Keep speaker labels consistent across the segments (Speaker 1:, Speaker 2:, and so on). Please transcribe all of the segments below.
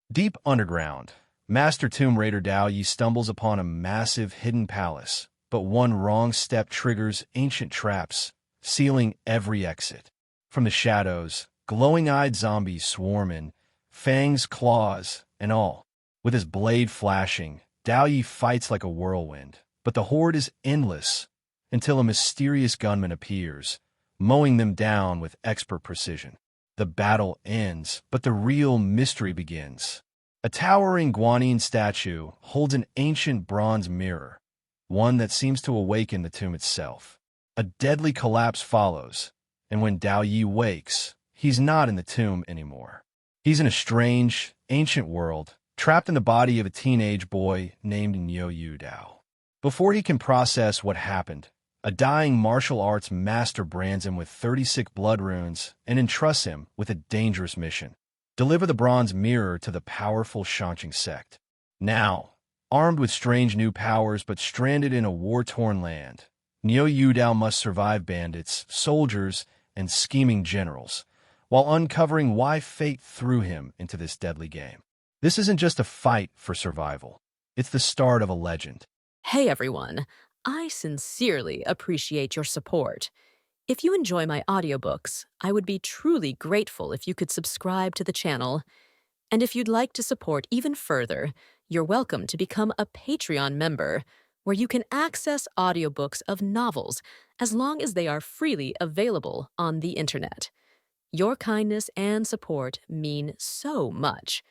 Speaker 1: Deep underground, Master Tomb Raider Dao Yi stumbles upon a massive hidden palace, but one wrong step triggers ancient traps, sealing every exit. From the shadows, glowing-eyed zombies swarm in, fangs, claws, and all. With his blade flashing, Dao Yi fights like a whirlwind, but the horde is endless until a mysterious gunman appears, mowing them down with expert precision. The battle ends, but the real mystery begins. A towering Guanyin statue holds an ancient bronze mirror, one that seems to awaken the tomb itself. A deadly collapse follows, and when Dao Yi wakes, he's not in the tomb anymore. He's in a strange, ancient world, trapped in the body of a teenage boy named Yu Dao. Before he can process what happened, a dying martial arts master brands him with 36 blood runes and entrusts him with a dangerous mission: deliver the bronze mirror to the powerful Shanqing sect. Now, armed with strange new powers but stranded in a war-torn land, Yu Dao must survive bandits, soldiers, and scheming generals, while uncovering why fate threw him into this deadly game. This isn't just a fight for survival. It's the start of a legend.
Speaker 2: Hey everyone, I sincerely appreciate your support. If you enjoy my audiobooks, I would be truly grateful if you could subscribe to the channel. And if you'd like to support even further, you're welcome to become a Patreon member, where you can access audiobooks of novels as long as they are freely available on the internet. Your kindness and support mean so much.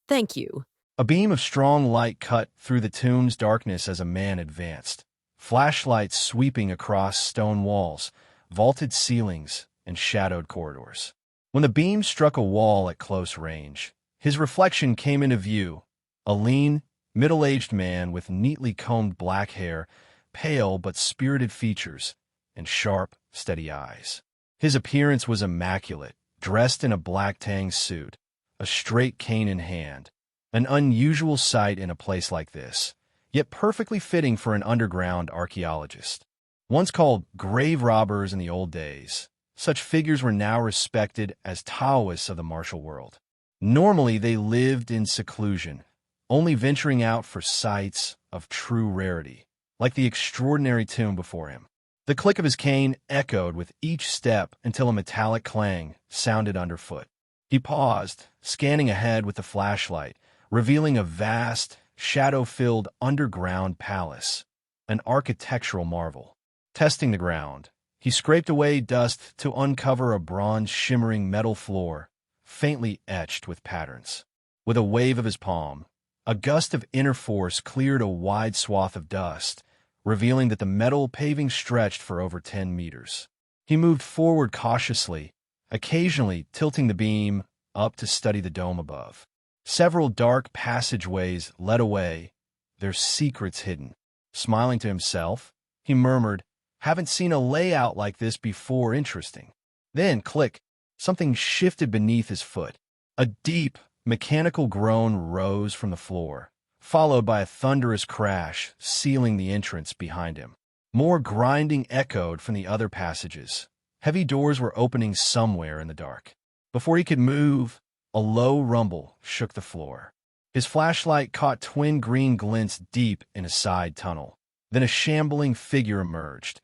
Speaker 2: Thank you.
Speaker 1: A beam of strong light cut through the tomb's darkness as a man advanced, flashlights sweeping across stone walls, vaulted ceilings, and shadowed corridors. When the beam struck a wall at close range, his reflection came into view: a lean, middle-aged man with neatly combed black hair, pale but spirited features, and sharp, steady eyes. His appearance was immaculate, dressed in a black tang suit, a straight cane in hand, an unusual sight in a place like this, yet perfectly fitting for an underground archaeologist. Once called grave robbers in the old days, such figures were now respected as Taoists of the martial world. Normally, they lived in seclusion, only venturing out for sights of true rarity, like the extraordinary tomb before him. The click of his cane echoed with each step until a metallic clang sounded underfoot. He paused, scanning ahead with the flashlight, revealing a vast, shadow-filled underground palace, an architectural marvel. Testing the ground, he scraped away dust to uncover a bronze shimmering metal floor, faintly etched with patterns. With a wave of his palm, a gust of inner force cleared a wide swath of dust, revealing that the metal paving stretched for over 10 meters. He moved forward cautiously, occasionally tilting the beam up to study the dome above. Several dark passageways led away, their secrets hidden. Smiling to himself, he murmured, "Haven't seen a layout like this before. Interesting." Then, click, something shifted beneath his foot. A deep, mechanical groan rose from the floor, followed by a thunderous crash, sealing the entrance behind him. More grinding echoed from the other passages. Heavy doors were opening somewhere in the dark. Before he could move, a low rumble shook the floor. His flashlight caught twin green glints deep in a side tunnel. Then a shambling figure emerged,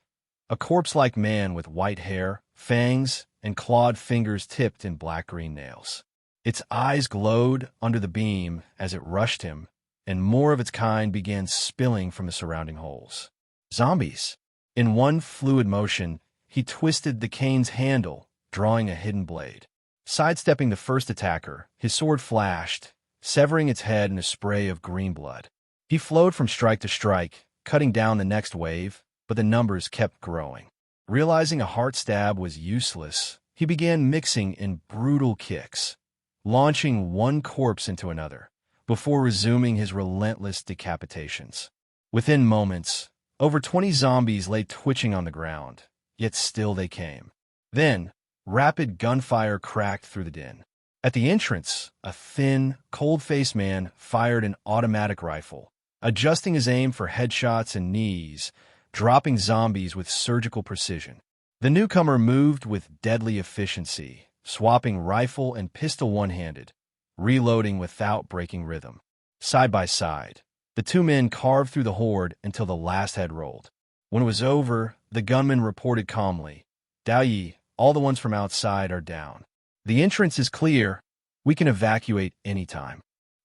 Speaker 1: a corpse-like man with white hair, fangs, and clawed fingers tipped in black-green nails. Its eyes glowed under the beam as it rushed him, and more of its kind began spilling from the surrounding holes. Zombies! In one fluid motion, he twisted the cane's handle, drawing a hidden blade. Sidestepping the first attacker, his sword flashed, severing its head in a spray of green blood. He flowed from strike to strike, cutting down the next wave, but the numbers kept growing. Realizing a heart stab was useless, he began mixing in brutal kicks, launching one corpse into another, before resuming his relentless decapitations. Within moments, over 20 zombies lay twitching on the ground, yet still they came. Then, rapid gunfire cracked through the din. At the entrance, a thin, cold-faced man fired an automatic rifle, adjusting his aim for headshots and knees, dropping zombies with surgical precision. The newcomer moved with deadly efficiency, swapping rifle and pistol one-handed, reloading without breaking rhythm. Side by side, the two men carved through the horde until the last head rolled. When it was over, the gunman reported calmly, "Dao Yi, all the ones from outside are down. The entrance is clear. We can evacuate anytime."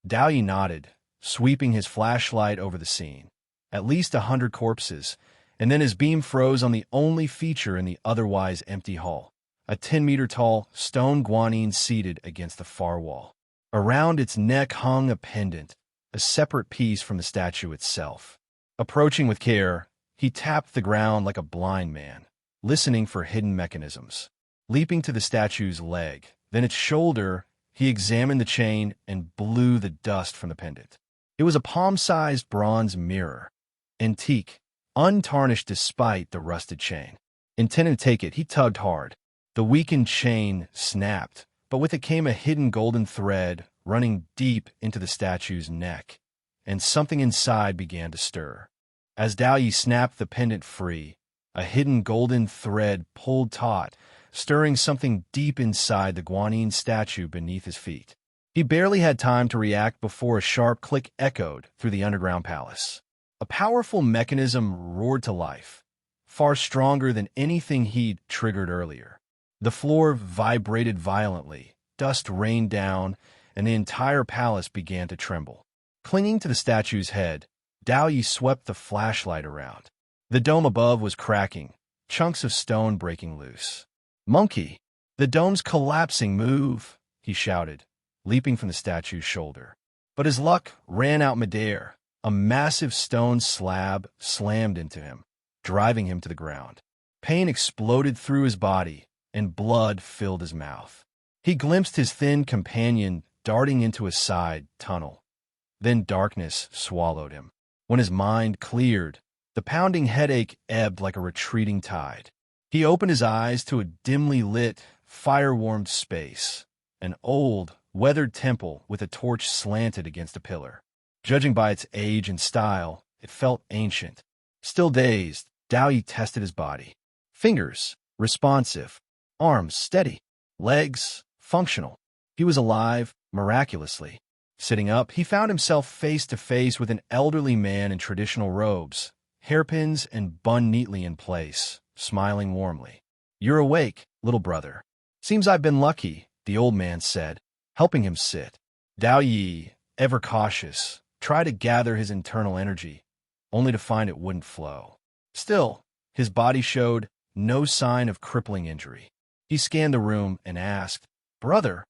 Speaker 1: Dao Yi nodded, sweeping his flashlight over the scene. At least 100 corpses, and then his beam froze on the only feature in the otherwise empty hall. A 10-meter-tall stone guanyin seated against the far wall. Around its neck hung a pendant, a separate piece from the statue itself. Approaching with care, he tapped the ground like a blind man, listening for hidden mechanisms. Leaping to the statue's leg, then its shoulder, he examined the chain and blew the dust from the pendant. It was a palm-sized bronze mirror, antique, untarnished despite the rusted chain. Intending to take it, he tugged hard. The weakened chain snapped, but with it came a hidden golden thread running deep into the statue's neck, and something inside began to stir. As Dao Yi snapped the pendant free, a hidden golden thread pulled taut, stirring something deep inside the guanyin statue beneath his feet. He barely had time to react before a sharp click echoed through the underground palace. A powerful mechanism roared to life, far stronger than anything he'd triggered earlier. The floor vibrated violently, dust rained down, and the entire palace began to tremble. Clinging to the statue's head, Dao Yi swept the flashlight around. The dome above was cracking, chunks of stone breaking loose. "Monkey! The dome's collapsing, move!" he shouted, leaping from the statue's shoulder. But his luck ran out midair. A massive stone slab slammed into him, driving him to the ground. Pain exploded through his body, and blood filled his mouth. He glimpsed his thin companion darting into a side tunnel. Then darkness swallowed him. When his mind cleared, the pounding headache ebbed like a retreating tide. He opened his eyes to a dimly lit, fire-warmed space, an old, weathered temple with a torch slanted against a pillar. Judging by its age and style, it felt ancient. Still dazed, Dao Yi tested his body. Fingers, responsive. Arms, steady. Legs, functional. He was alive, miraculously. Sitting up, he found himself face to face with an elderly man in traditional robes, hairpins and bun neatly in place, smiling warmly. "You're awake, little brother. Seems I've been lucky," the old man said, helping him sit. Dao Yi, ever cautious, tried to gather his internal energy, only to find it wouldn't flow. Still, his body showed no sign of crippling injury. He scanned the room and asked, "Brother,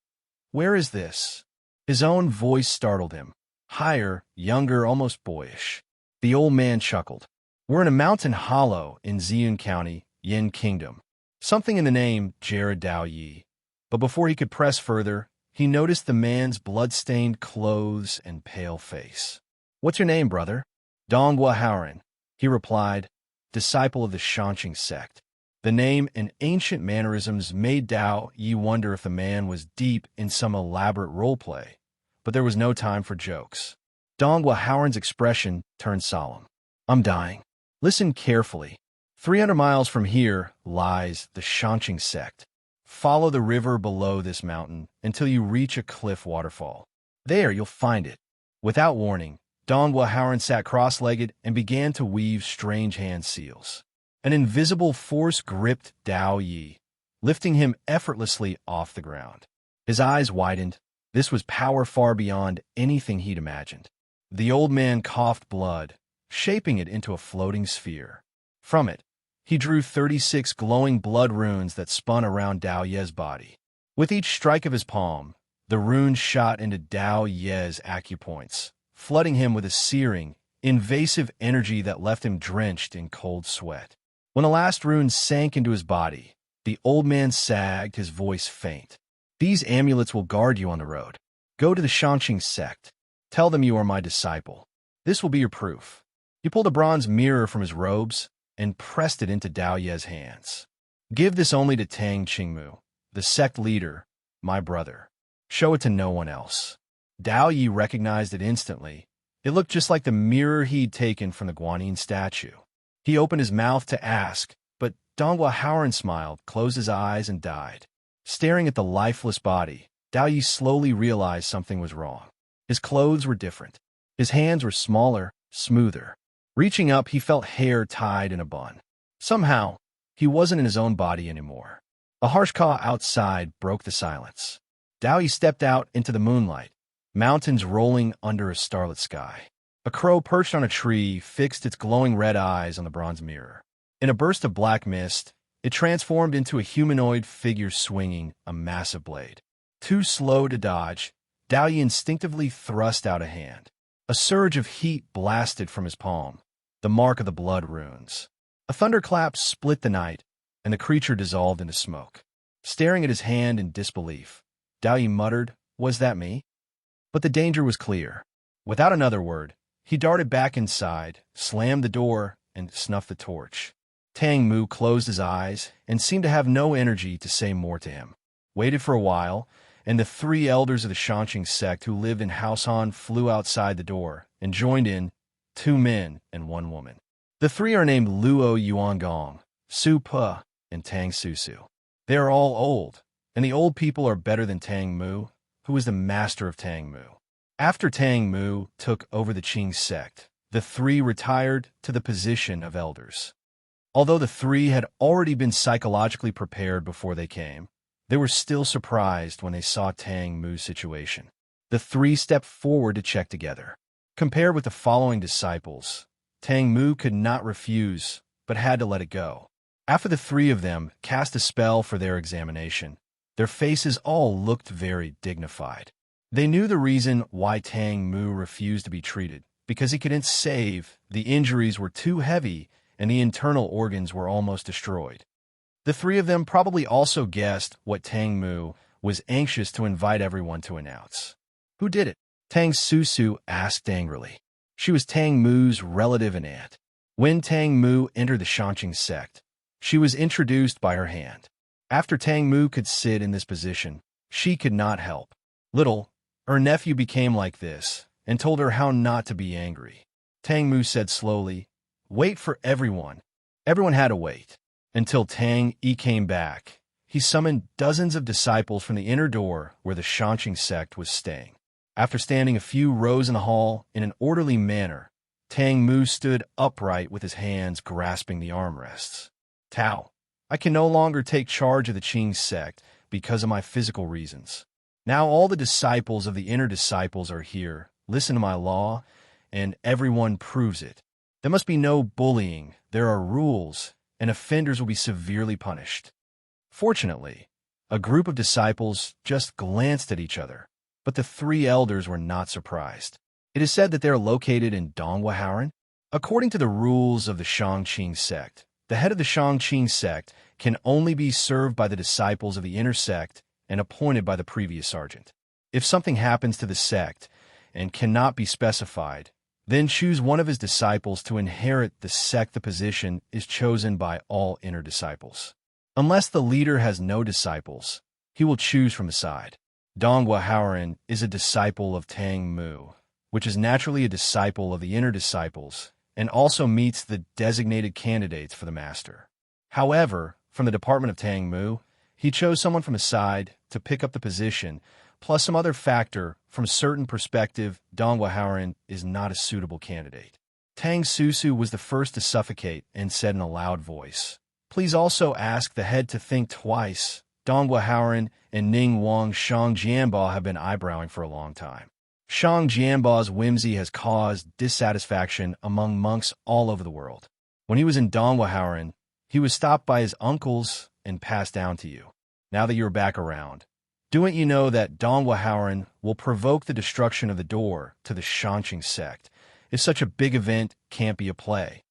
Speaker 1: where is this?" His own voice startled him. Higher, younger, almost boyish. The old man chuckled. "We're in a mountain hollow in Ziyun County, Yin Kingdom." Something in the name jarred Dao Yi, but before he could press further, he noticed the man's blood-stained clothes and pale face. "What's your name, brother?" "Donghua Haoran," he replied, disciple of the Shanqing sect. The name and ancient mannerisms made Dao Yi wonder if the man was deep in some elaborate role-play, but there was no time for jokes. Donghua Haoran's expression turned solemn. "I'm dying. Listen carefully. 300 miles from here lies the Shanqing sect. Follow the river below this mountain until you reach a cliff waterfall. There you'll find it." Without warning, Donghua Haoran sat cross-legged and began to weave strange hand seals. An invisible force gripped Dao Yi, lifting him effortlessly off the ground. His eyes widened. This was power far beyond anything he'd imagined. The old man coughed blood, shaping it into a floating sphere. From it, he drew 36 glowing blood runes that spun around Dao Ye's body. With each strike of his palm, the runes shot into Dao Ye's acupoints, flooding him with a searing, invasive energy that left him drenched in cold sweat. When the last rune sank into his body, the old man sagged, his voice faint. "These amulets will guard you on the road. Go to the Shanqing sect. Tell them you are my disciple. This will be your proof." He pulled a bronze mirror from his robes and pressed it into Dao Ye's hands. "Give this only to Tang Qingmu, the sect leader, my brother. Show it to no one else." Dao Yi recognized it instantly. It looked just like the mirror he'd taken from the guanyin statue. He opened his mouth to ask, but Donghua Haoran smiled, closed his eyes, and died. Staring at the lifeless body, Dao Yi slowly realized something was wrong. His clothes were different. His hands were smaller, smoother. Reaching up, he felt hair tied in a bun. Somehow, he wasn't in his own body anymore. A harsh caw outside broke the silence. Dao Yi stepped out into the moonlight, mountains rolling under a starlit sky. A crow perched on a tree fixed its glowing red eyes on the bronze mirror. In a burst of black mist, it transformed into a humanoid figure swinging a massive blade. Too slow to dodge, Dao Yi instinctively thrust out a hand. A surge of heat blasted from his palm, the mark of the blood runes. A thunderclap split the night, and the creature dissolved into smoke. Staring at his hand in disbelief, Dao Yi muttered, "Was that me?" But the danger was clear. Without another word, he darted back inside, slammed the door, and snuffed the torch. Tang Mu closed his eyes and seemed to have no energy to say more to him. Waited for a while, and the three elders of the Shanqing sect who lived in Haosan flew outside the door and joined in, 2 men and 1 woman. The 3 are named Luo Yuan Gang, Su Pe, and Tang Susu. They are all old, and the old people are better than Tang Mu, who is the master of Tang Mu. After Tang Mu took over the Qing sect, the 3 retired to the position of elders. Although the 3 had already been psychologically prepared before they came, they were still surprised when they saw Tang Mu's situation. The 3 stepped forward to check together. Compared with the following disciples, Tang Mu could not refuse, but had to let it go. After the 3 of them cast a spell for their examination, their faces all looked very dignified. They knew the reason why Tang Mu refused to be treated, because he couldn't save, the injuries were too heavy, and the internal organs were almost destroyed. The 3 of them probably also guessed what Tang Mu was anxious to invite everyone to announce. Who did it? Tang Susu asked angrily. She was Tang Mu's relative and aunt. When Tang Mu entered the Shanqing sect, she was introduced by her hand. After Tang Mu could sit in this position, she could not help. Her nephew became like this and told her how not to be angry. Tang Mu said slowly, "Wait for everyone." Everyone had to wait. Until Tang Yi came back, he summoned dozens of disciples from the inner door where the Shanqing sect was staying. After standing a few rows in the hall in an orderly manner, Tang Mu stood upright with his hands grasping the armrests. "Tao, I can no longer take charge of the Qing sect because of my physical reasons. Now all the disciples of the inner disciples are here, listen to my law, and everyone proves it. There must be no bullying, there are rules, and offenders will be severely punished." Fortunately, a group of disciples just glanced at each other, but the 3 elders were not surprised. It is said that they are located in Donghuaharan. According to the rules of the Shanqing sect, the head of the Shanqing sect can only be served by the disciples of the inner sect and appointed by the previous sergeant. If something happens to the sect and cannot be specified, then choose one of his disciples to inherit the sect. The position is chosen by all inner disciples. Unless the leader has no disciples, he will choose from the side. Donghuaharan is a disciple of Tang Mu, which is naturally a disciple of the inner disciples, and also meets the designated candidates for the master. However, from the department of Tang Mu, he chose someone from his side to pick up the position, plus some other factor. From a certain perspective, Donghuaharan is not a suitable candidate. Tang Susu was the first to suffocate and said in a loud voice, "Please also ask the head to think twice. Donghuaharan and Ning Wang Shang Jianba have been eyebrowing for a long time. Shang Jianba's whimsy has caused dissatisfaction among monks all over the world. When he was in Donghuaharan, he was stopped by his uncles and passed down to you. Now that you're back around, don't you know that Donghuaharan will provoke the destruction of the door to the Shanqing sect if such a big event can't be a play?"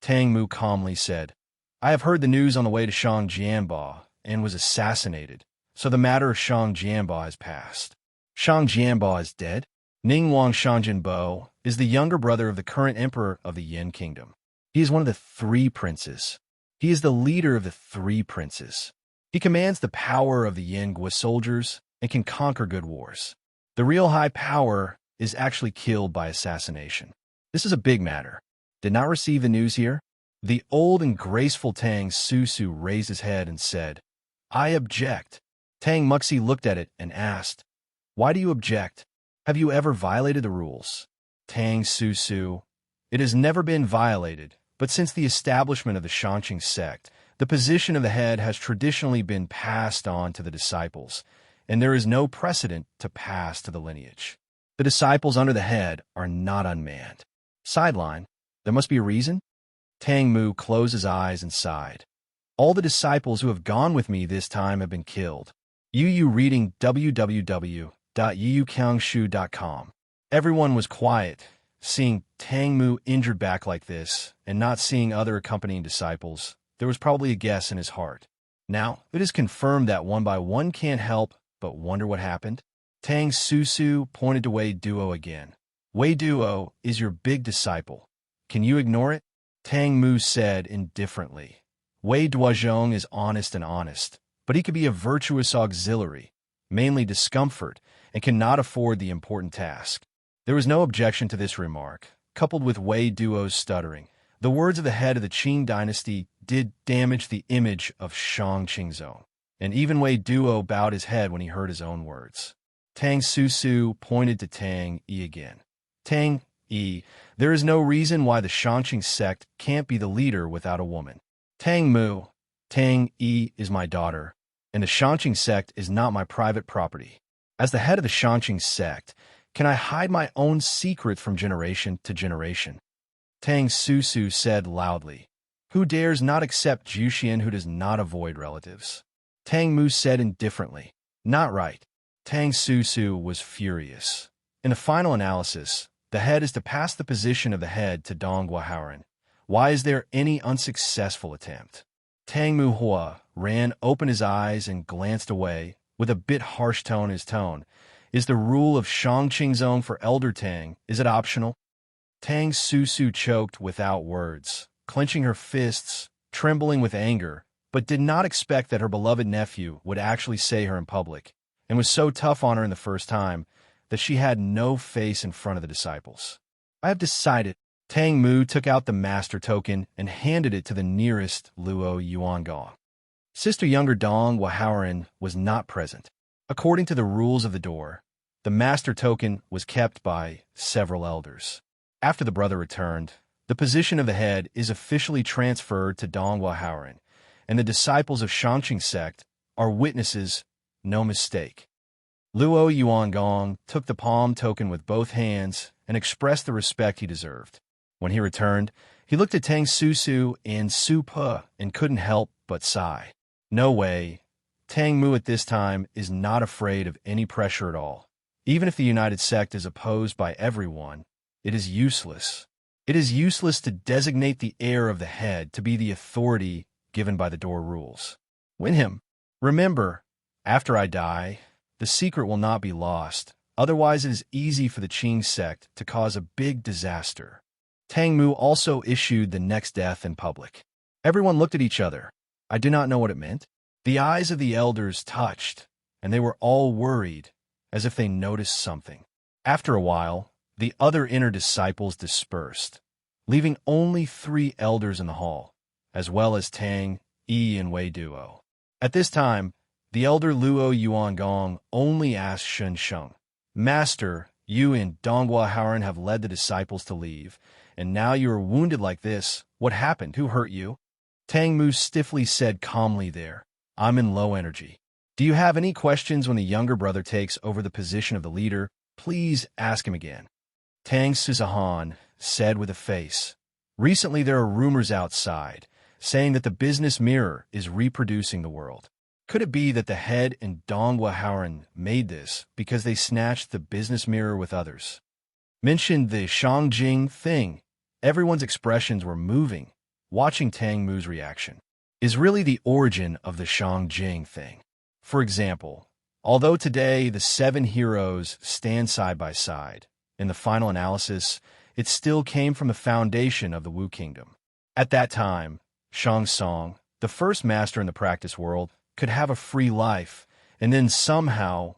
Speaker 1: Tang Mu calmly said, "I have heard the news on the way to Shang Jianba and was assassinated, so the matter of Shang Jianba has passed." "Shang Jianba is dead?" Ning Wang Shangjinbo is the younger brother of the current emperor of the Yin kingdom. He is one of the 3 princes. He is the leader of the 3 princes. He commands the power of the Yin Gua soldiers and can conquer good wars. The real high power is actually killed by assassination. This is a big matter. Did not receive the news here? The old and graceful Tang Susu raised his head and said, "I object." Tang Muxi looked at it and asked, "Why do you object? Have you ever violated the rules?" Tang Su Su, "It has never been violated, but since the establishment of the Shangqing sect, the position of the head has traditionally been passed on to the disciples, and there is no precedent to pass to the lineage. The disciples under the head are not unmanned." Sideline, "There must be a reason?" Tang Mu closed his eyes and sighed. "All the disciples who have gone with me this time have been killed." Yu reading www.yuyukangshu.com. Everyone was quiet, seeing Tang Mu injured back like this, and not seeing other accompanying disciples. There was probably a guess in his heart. Now, it is confirmed that one by one can't help but wonder what happened. Tang Su Su pointed to Wei Duo again. "Wei Duo is your big disciple. Can you ignore it?" Tang Mu said indifferently. "Wei Duozhong is honest, but he could be a virtuous auxiliary, mainly discomfort, and cannot afford the important task." There was no objection to this remark, coupled with Wei Duo's stuttering. The words of the head of the Qing dynasty did damage the image of Shang Qingzong, and even Wei Duo bowed his head when he heard his own words. Tang Su Su pointed to Tang Yi again. "Tang Yi, there is no reason why the Shangqing sect can't be the leader without a woman." Tang Mu, "Tang Yi is my daughter, and the Shangqing sect is not my private property. As the head of the Shangqing sect, can I hide my own secret from generation to generation?" Tang Su Su said loudly. "Who dares not accept Juxian who does not avoid relatives?" Tang Mu said indifferently. "Not right." Tang Su Su was furious. In the final analysis, the head is to pass the position of the head to Dong Guaharan. Why is there any unsuccessful attempt? Tang Mu Hua opened his eyes and glanced away, with a bit harsh tone in his tone. "Is the rule of Shang Qingzong for Elder Tang, is it optional?" Tang Su Su choked without words, clenching her fists, trembling with anger, but did not expect that her beloved nephew would actually say her in public, and was so tough on her in the first time that she had no face in front of the disciples. "I have decided." Tang Mu took out the master token and handed it to the nearest Luo Yuan Gang. Sister younger Dong Guaharan was not present. According to the rules of the door, the master token was kept by several elders. After the brother returned, the position of the head is officially transferred to Dong Guaharan, and the disciples of Shangqing sect are witnesses, no mistake. Luo Yuan Gang took the palm token with both hands and expressed the respect he deserved. When he returned, he looked at Tang Su Su and Su Pe and couldn't help but sigh. No way. Tang Mu at this time is not afraid of any pressure at all. Even if the united sect is opposed by everyone, it is useless. It is useless to designate the heir of the head to be the authority given by the door rules. Win him. Remember, after I die, the secret will not be lost. Otherwise, it is easy for the Qing sect to cause a big disaster. Tang Mu also issued the next death in public. Everyone looked at each other. I do not know what it meant. The eyes of the elders touched, and they were all worried, as if they noticed something. After a while, the other inner disciples dispersed, leaving only 3 elders in the hall, as well as Tang Yi and Wei Duo. At this time, the elder Luo Yuan Gang only asked Shen Sheng, "Master, you and Dong Guaharan have led the disciples to leave, and now you are wounded like this. What happened? Who hurt you?" Tang Mu stiffly said calmly there, "I'm in low energy. Do you have any questions when the younger brother takes over the position of the leader? Please ask him again." Tang Susahan said with a face, "Recently there are rumors outside, saying that the business mirror is reproducing the world. Could it be that the head and Dong Guaharan made this because they snatched the business mirror with others?" Mentioned the Shangjing thing. Everyone's expressions were moving, watching Tang Mu's reaction. Is really the origin of the Shangjing thing. For example, although today the 7 heroes stand side by side, in the final analysis, it still came from the foundation of the Wu Kingdom. At that time, Shang Tsung, the first master in the practice world, could have a free life, and then somehow,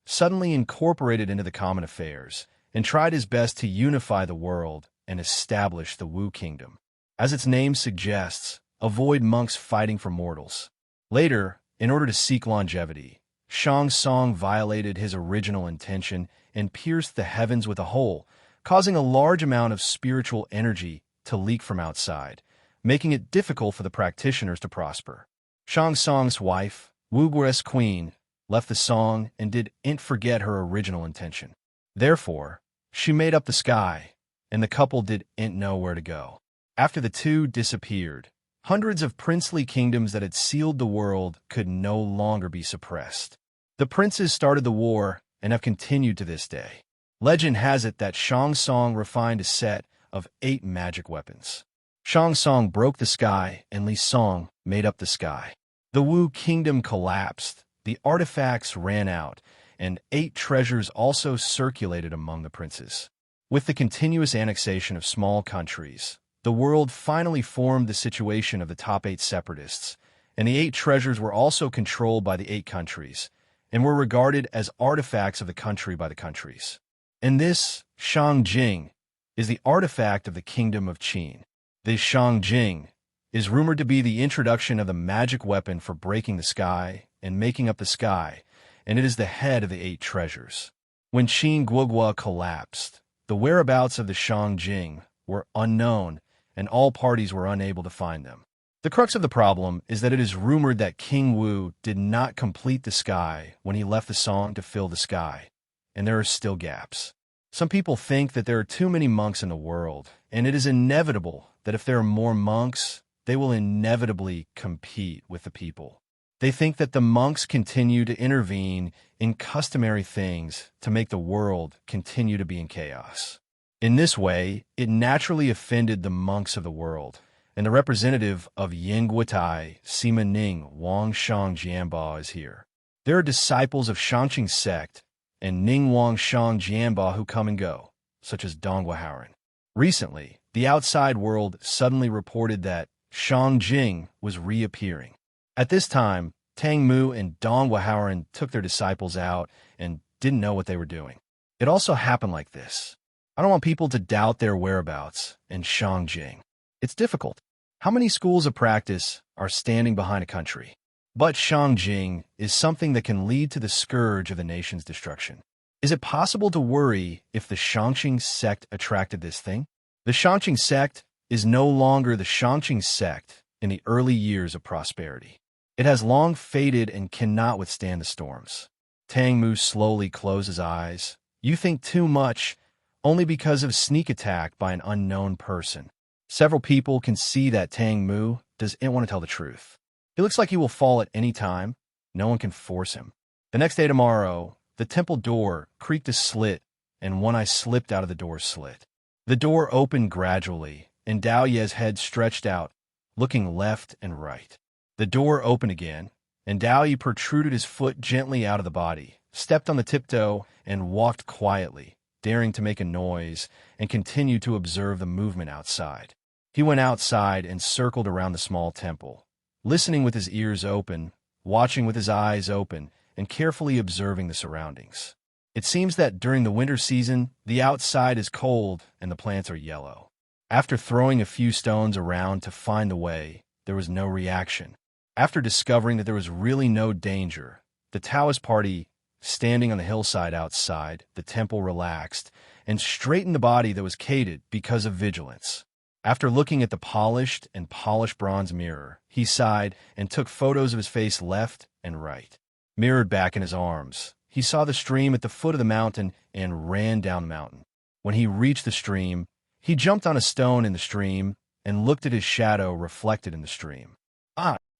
Speaker 1: suddenly incorporated into the common affairs, and tried his best to unify the world and establish the Wu Kingdom. As its name suggests, avoid monks fighting for mortals. Later, In order to seek longevity, Shang Tsung violated his original intention and pierced the heavens with a hole, causing a large amount of spiritual energy to leak from outside, making it difficult for the practitioners to prosper. Shang Tsung's wife, Wu Gui's queen, left the song and didn't forget her original intention. Therefore, she made up the sky, and the couple didn't know where to go. After the two disappeared, hundreds of princely kingdoms that had sealed the world could no longer be suppressed. The princes started the war and have continued to this day. Legend has it that Shang Tsung refined a set of 8 magic weapons. Shang Tsung broke the sky and Li Song made up the sky. The Wu kingdom collapsed, the artifacts ran out, and 8 treasures also circulated among the princes. With the continuous annexation of small countries, the world finally formed the situation of the top 8 separatists, and the 8 treasures were also controlled by the 8 countries, and were regarded as artifacts of the country by the countries. And this, Shangjing, is the artifact of the kingdom of Qin. This Shangjing is rumored to be the introduction of the magic weapon for breaking the sky and making up the sky, and it is the head of the 8 treasures. When Qin Guogua collapsed, the whereabouts of the Shangjing were unknown, and all parties were unable to find them. The crux of the problem is that it is rumored that King Wu did not complete the sky when he left the song to fill the sky, and there are still gaps. Some people think that there are too many monks in the world, and it is inevitable that if there are more monks, they will inevitably compete with the people. They think that the monks continue to intervene in customary things to make the world continue to be in chaos. In this way, it naturally offended the monks of the world, and the representative of Yingguotai, Sima Ning Wang Shang Jianba is here. There are disciples of Shangqing Sect and Ning Wang Shang Jianba who come and go, such as Donghua Haoran. Recently, the outside world suddenly reported that Shangjing was reappearing. At this time, Tang Mu and Donghua Haoran took their disciples out and didn't know what they were doing. It also happened like this. I don't want people to doubt their whereabouts in Shangjing. It's difficult. How many schools of practice are standing behind a country? But Shangjing is something that can lead to the scourge of the nation's destruction. Is it possible to worry if the Shangqing Sect attracted this thing? The Shangqing Sect is no longer the Shangqing Sect in the early years of prosperity. It has long faded and cannot withstand the storms. Tang Mu slowly closed his eyes. You think too much, only because of sneak attack by an unknown person. Several people can see that Tang Mu doesn't want to tell the truth. He looks like he will fall at any time. No one can force him. The next day tomorrow, the temple door creaked a slit, and one eye slipped out of the door slit. The door opened gradually, and Dao Ye's head stretched out, looking left and right. The door opened again, and Dao Ye protruded his foot gently out of the body, stepped on the tiptoe, and walked quietly, daring to make a noise, and continued to observe the movement outside. He went outside and circled around the small temple, listening with his ears open, watching with his eyes open, and carefully observing the surroundings. It seems that during the winter season, the outside is cold and the plants are yellow. After throwing a few stones around to find the way, there was no reaction. After discovering that there was really no danger, the Taoist party, standing on the hillside outside the temple, relaxed and straightened the body that was cated because of vigilance. After looking at the polished bronze mirror, he sighed and took photos of his face left and right. Mirrored back in his arms, he saw the stream at the foot of the mountain and ran down the mountain. When he reached the stream, he jumped on a stone in the stream and looked at his shadow reflected in the stream.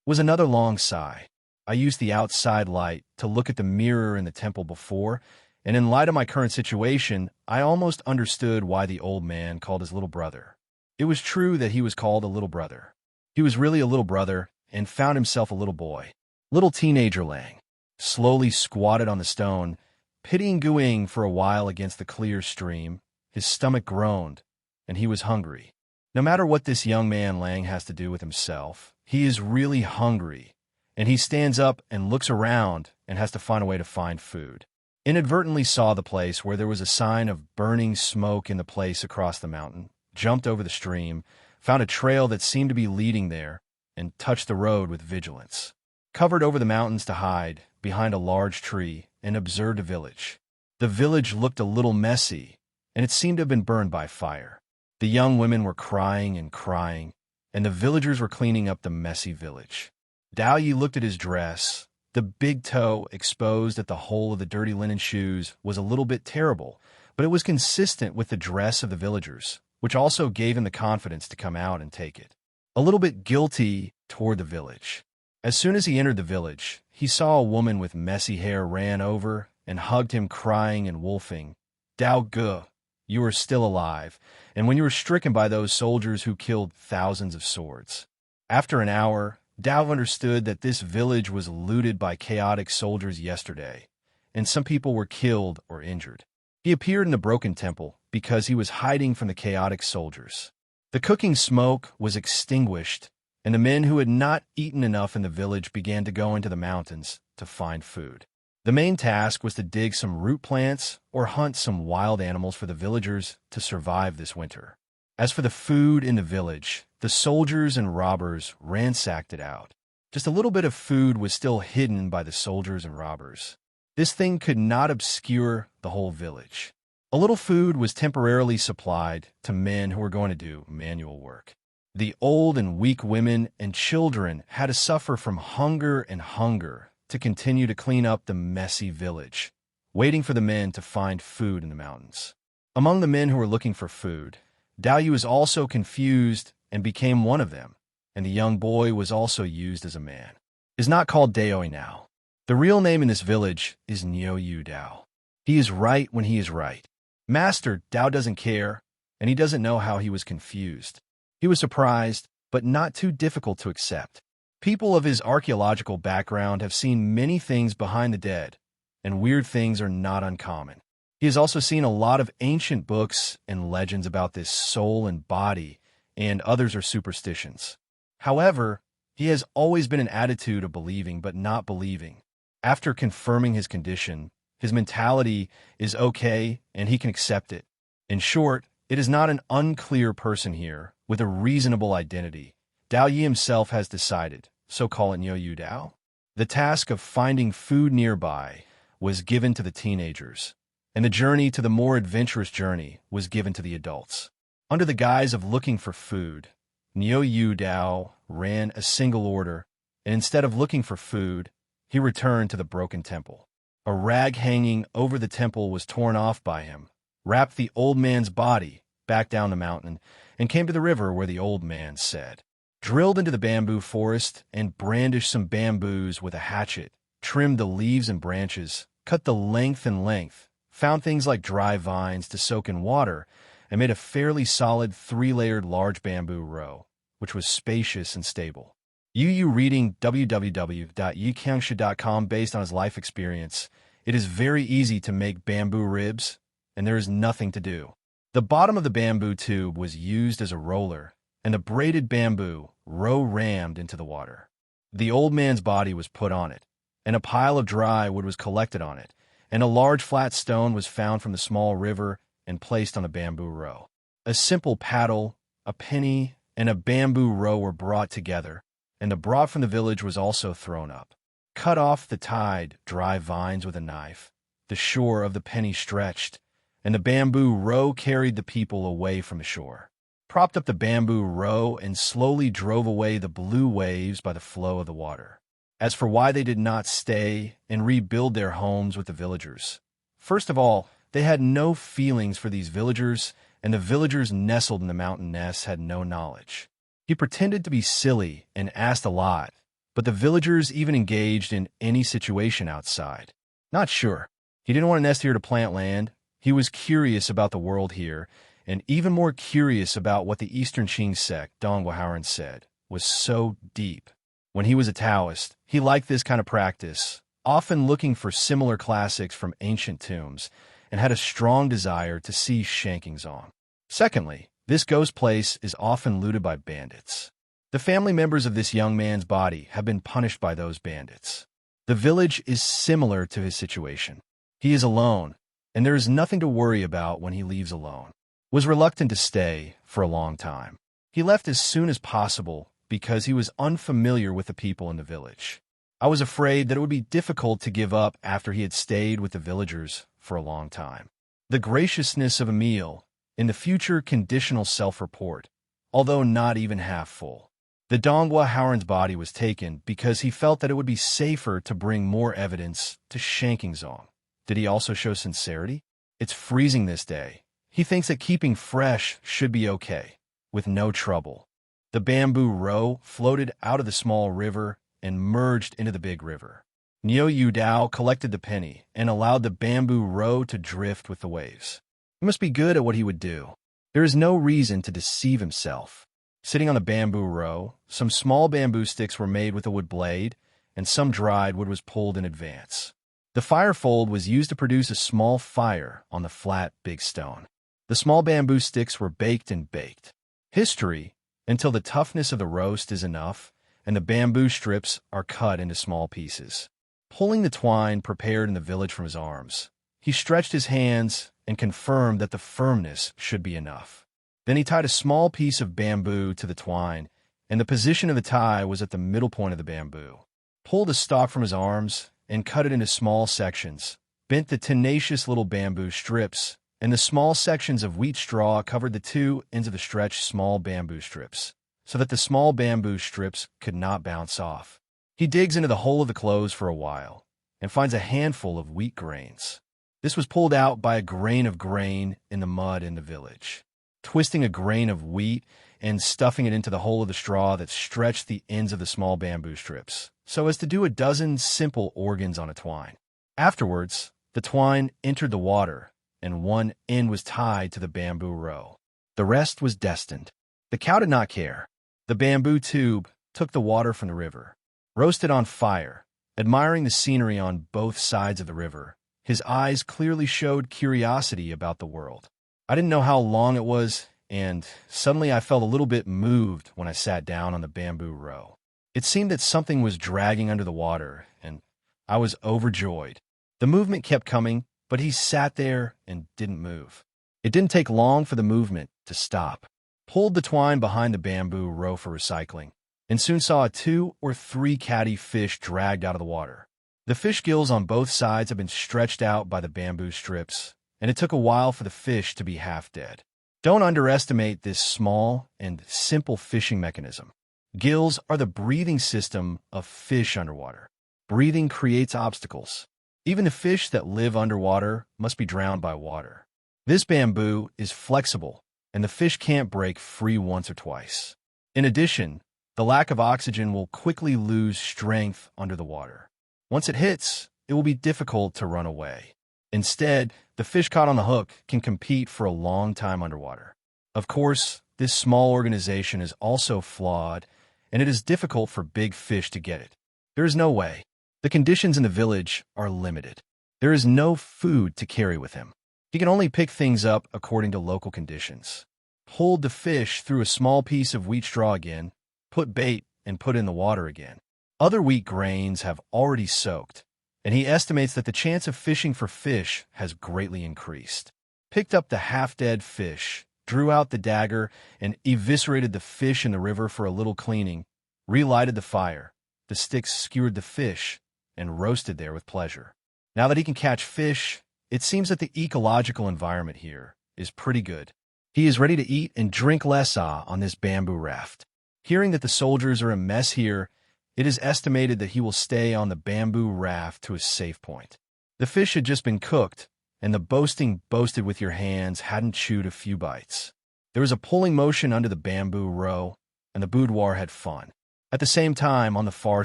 Speaker 1: Was another long sigh. I used the outside light to look at the mirror in the temple before, and in light of my current situation, I almost understood why the old man called his little brother. It was true that he was called a little brother. He was really a little brother and found himself a little boy. Little teenager Lang slowly squatted on the stone, pitying Guing for a while against the clear stream. His stomach groaned, and he was hungry. No matter what this young man Lang has to do with himself, he is really hungry, and he stands up and looks around and has to find a way to find food. Inadvertently saw the place where there was a sign of burning smoke in the place across the mountain, jumped over the stream, found a trail that seemed to be leading there, and touched the road with vigilance. covered over the mountains to hide behind a large tree, and observed a village. The village looked a little messy, and it seemed to have been burned by fire. The young women were crying and crying, and the villagers were cleaning up the messy village. Dao Yi looked at his dress. The big toe exposed at the hole of the dirty linen shoes was a little bit terrible, but it was consistent with the dress of the villagers, which also gave him the confidence to come out and take it. A little bit guilty toward the village. As soon as he entered the village, he saw a woman with messy hair ran over and hugged him crying and wolfing. Dao Ge, you are still alive, and when you were stricken by those soldiers who killed thousands of swords. After an hour, Dao understood that this village was looted by chaotic soldiers yesterday, and some people were killed or injured. He appeared in the broken temple because he was hiding from the chaotic soldiers. The cooking smoke was extinguished, and the men who had not eaten enough in the village began to go into the mountains to find food. The main task was to dig some root plants or hunt some wild animals for the villagers to survive this winter. As for the food in the village, the soldiers and robbers ransacked it out. Just a little bit of food was still hidden by the soldiers and robbers. This thing could not obscure the whole village. A little food was temporarily supplied to men who were going to do manual work. The old and weak women and children had to suffer from hunger and hunger to continue to clean up the messy village, waiting for the men to find food in the mountains. Among the men who were looking for food, Dao Yu was also confused and became one of them, and the young boy was also used as a man. He is not called Daoi now. The real name in this village is Niu Yu Dao. He is right when he is right. Master Dao doesn't care, and he doesn't know how he was confused. He was surprised, but not too difficult to accept. People of his archaeological background have seen many things behind the dead, and weird things are not uncommon. He has also seen a lot of ancient books and legends about this soul and body, and others are superstitions. However, he has always been an attitude of believing but not believing. After confirming his condition, his mentality is okay and he can accept it. In short, it is not an unclear person here with a reasonable identity. Dao Yi himself has decided, so call it Niu Yu Dao. The task of finding food nearby was given to the teenagers, and the journey to the more adventurous journey was given to the adults. Under the guise of looking for food, Niu Yu Dao ran a single order, and instead of looking for food, he returned to the broken temple. A rag hanging over the temple was torn off by him, wrapped the old man's body back down the mountain, and came to the river where the old man said. Drilled into the bamboo forest and brandished some bamboos with a hatchet, trimmed the leaves and branches, cut the length and length, found things like dry vines to soak in water, and made a fairly solid 3-layered large bamboo row, which was spacious and stable. Yu reading www.yikangsha.com based on his life experience. It is very easy to make bamboo ribs, and there is nothing to do. The bottom of the bamboo tube was used as a roller, and the braided bamboo row rammed into the water. The old man's body was put on it, and a pile of dry wood was collected on it, and a large flat stone was found from the small river and placed on the bamboo row. A simple paddle, a penny, and a bamboo row were brought together, and the broth from the village was also thrown up. Cut off the tied, dry vines with a knife. The shore of the penny stretched, and the bamboo row carried the people away from the shore. Propped up the bamboo row and slowly drove away the blue waves by the flow of the water. As for why they did not stay and rebuild their homes with the villagers, first of all, they had no feelings for these villagers, and the villagers nestled in the mountain nests had no knowledge. He pretended to be silly and asked a lot, but the villagers even engaged in any situation outside. Not sure. He didn't want to nest here to plant land. He was curious about the world here, and even more curious about what the Eastern Qing sect, Dongguohaoren, said, was so deep. When he was a Taoist, he liked this kind of practice, often looking for similar classics from ancient tombs, and had a strong desire to see Shanking's on. Secondly, this ghost place is often looted by bandits. The family members of this young man's body have been punished by those bandits. The village is similar to his situation. He is alone, and there is nothing to worry about when he leaves alone. Was reluctant to stay for a long time. He left as soon as possible because he was unfamiliar with the people in the village. I was afraid that it would be difficult to give up after he had stayed with the villagers for a long time. The graciousness of Emil, in the future conditional self-report, although not even half full. The Donghua Howren's body was taken because he felt that it would be safer to bring more evidence to Shanking Zong. Did he also show sincerity? It's freezing this day. He thinks that keeping fresh should be okay, with no trouble. The bamboo row floated out of the small river and merged into the big river. Niu Dao collected the penny and allowed the bamboo row to drift with the waves. He must be good at what he would do. There is no reason to deceive himself. Sitting on the bamboo row, some small bamboo sticks were made with a wood blade, and some dried wood was pulled in advance. The fire fold was used to produce a small fire on the flat, big stone. The small bamboo sticks were baked and baked. History, until the toughness of the roast is enough, and the bamboo strips are cut into small pieces. Pulling the twine prepared in the village from his arms, he stretched his hands and confirmed that the firmness should be enough. Then he tied a small piece of bamboo to the twine, and the position of the tie was at the middle point of the bamboo. Pulled the stalk from his arms and cut it into small sections, bent the tenacious little bamboo strips, and the small sections of wheat straw covered the two ends of the stretched small bamboo strips, so that the small bamboo strips could not bounce off. He digs into the hole of the clothes for a while, and finds a handful of wheat grains. This was pulled out by a grain of grain in the mud in the village. Twisting a grain of wheat and stuffing it into the hole of the straw that stretched the ends of the small bamboo strips, so as to do a dozen simple organs on a twine. Afterwards, the twine entered the water, and one end was tied to the bamboo row. The rest was destined. The cow did not care. The bamboo tube took the water from the river, roasted on fire, admiring the scenery on both sides of the river. His eyes clearly showed curiosity about the world. I didn't know how long it was, and suddenly I felt a little bit moved when I sat down on the bamboo row. It seemed that something was dragging under the water, and I was overjoyed. The movement kept coming, but he sat there and didn't move. It didn't take long for the movement to stop. Pulled the twine behind the bamboo row for recycling, and soon saw 2 or 3 catty fish dragged out of the water. The fish gills on both sides had been stretched out by the bamboo strips, and it took a while for the fish to be half dead. Don't underestimate this small and simple fishing mechanism. Gills are the breathing system of fish underwater. Breathing creates obstacles. Even the fish that live underwater must be drowned by water. This bamboo is flexible, and the fish can't break free once or twice. In addition, the lack of oxygen will quickly lose strength under the water. Once it hits, it will be difficult to run away. Instead, the fish caught on the hook can compete for a long time underwater. Of course, this small organization is also flawed, and it is difficult for big fish to get it. There is no way. The conditions in the village are limited. There is no food to carry with him. He can only pick things up according to local conditions. Pulled the fish through a small piece of wheat straw again, put bait, and put in the water again. Other wheat grains have already soaked, and he estimates that the chance of fishing for fish has greatly increased. Picked up the half-dead fish, drew out the dagger, and eviscerated the fish in the river for a little cleaning, relighted the fire. The sticks skewered the fish and roasted there with pleasure. Now that he can catch fish, it seems that the ecological environment here is pretty good. He is ready to eat and drink lessa on this bamboo raft. Hearing that the soldiers are a mess here, it is estimated that he will stay on the bamboo raft to a safe point. The fish had just been cooked, and the boasted with your hands hadn't chewed a few bites. There was a pulling motion under the bamboo row, and the boudoir had fun. At the same time, on the far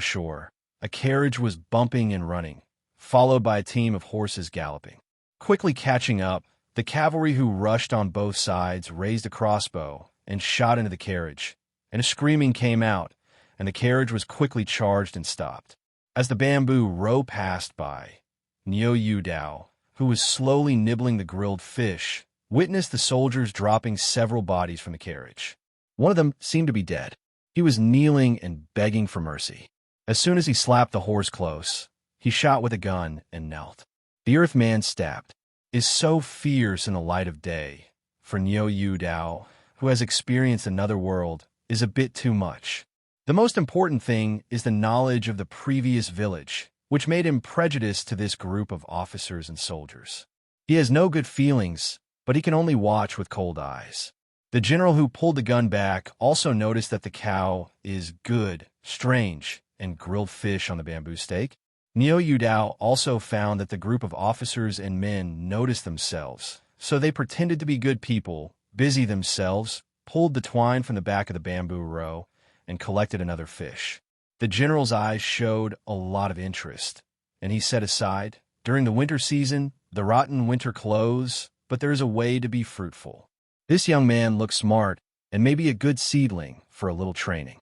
Speaker 1: shore, a carriage was bumping and running, followed by a team of horses galloping. Quickly catching up, the cavalry who rushed on both sides raised a crossbow and shot into the carriage, and a screaming came out, and the carriage was quickly charged and stopped. As the bamboo row passed by, Niu Dao, who was slowly nibbling the grilled fish, witnessed the soldiers dropping several bodies from the carriage. One of them seemed to be dead. He was kneeling and begging for mercy. As soon as he slapped the horse close, he shot with a gun and knelt. The earth man stabbed is so fierce in the light of day, for Niu Dao, who has experienced another world, is a bit too much. The most important thing is the knowledge of the previous village, which made him prejudiced to this group of officers and soldiers. He has no good feelings, but he can only watch with cold eyes. The general who pulled the gun back also noticed that the cow is good, strange, and grilled fish on the bamboo steak. Yuan Gang also found that the group of officers and men noticed themselves, so they pretended to be good people, busy themselves, pulled the twine from the back of the bamboo row, and collected another fish. The general's eyes showed a lot of interest, and he set aside, during the winter season, the rotten winter clothes, but there is a way to be fruitful. This young man looked smart and maybe a good seedling for a little training.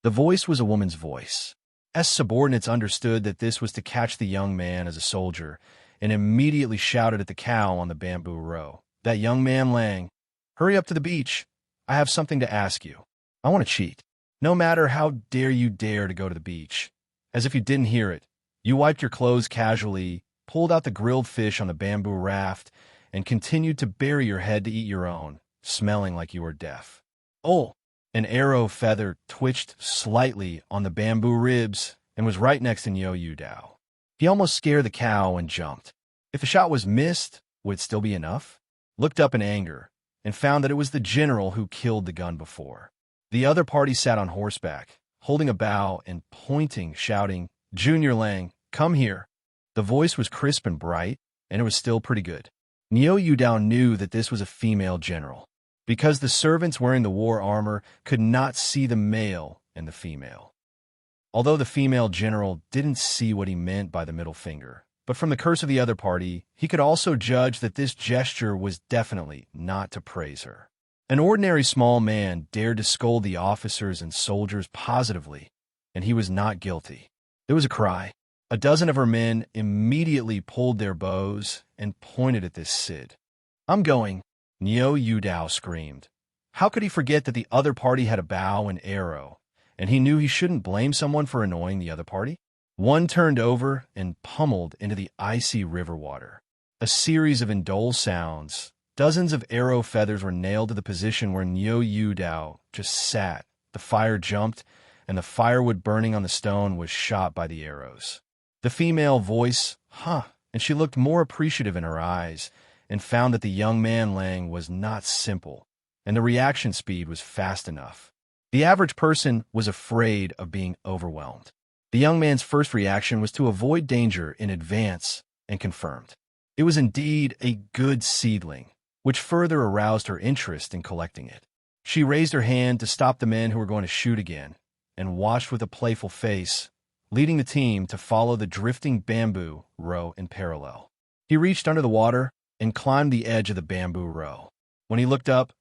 Speaker 1: The voice was a woman's voice. S subordinates understood that this was to catch the young man as a soldier and immediately shouted at the cow on the bamboo row. That young man Lang, hurry up to the beach. I have something to ask you. I want to cheat. No matter how dare you dare to go to the beach. As if you didn't hear it, you wiped your clothes casually, pulled out the grilled fish on the bamboo raft, and continued to bury your head to eat your own, smelling like you were deaf. Oh! An arrow feather twitched slightly on the bamboo ribs and was right next to Yuan Gang. He almost scared the cow and jumped. If the shot was missed, would it still be enough? Looked up in anger and found that it was the general who killed the gun before. The other party sat on horseback, holding a bow and pointing, shouting, "Junior Lang, come here." The voice was crisp and bright, and it was still pretty good. Yuan Gang knew that this was a female general, because the servants wearing the war armor could not see the male and the female. Although the female general didn't see what he meant by the middle finger, but from the curse of the other party, he could also judge that this gesture was definitely not to praise her. An ordinary small man dared to scold the officers and soldiers positively, and he was not guilty. There was a cry. A dozen of her men immediately pulled their bows and pointed at this Sid. "I'm going," Yuan Gang screamed. How could he forget that the other party had a bow and arrow, and he knew he shouldn't blame someone for annoying the other party? One turned over and pummeled into the icy river water. A series of indole sounds. Dozens of arrow feathers were nailed to the position where Yuan Gang just sat. The fire jumped, and the firewood burning on the stone was shot by the arrows. The female voice, and she looked more appreciative in her eyes, and found that the young man Lang was not simple, and the reaction speed was fast enough. The average person was afraid of being overwhelmed. The young man's first reaction was to avoid danger in advance and confirmed. It was indeed a good seedling, which further aroused her interest in collecting it. She raised her hand to stop the men who were going to shoot again, and watched with a playful face, leading the team to follow the drifting bamboo row in parallel. He reached under the water and climbed the edge of the bamboo row. When he looked up,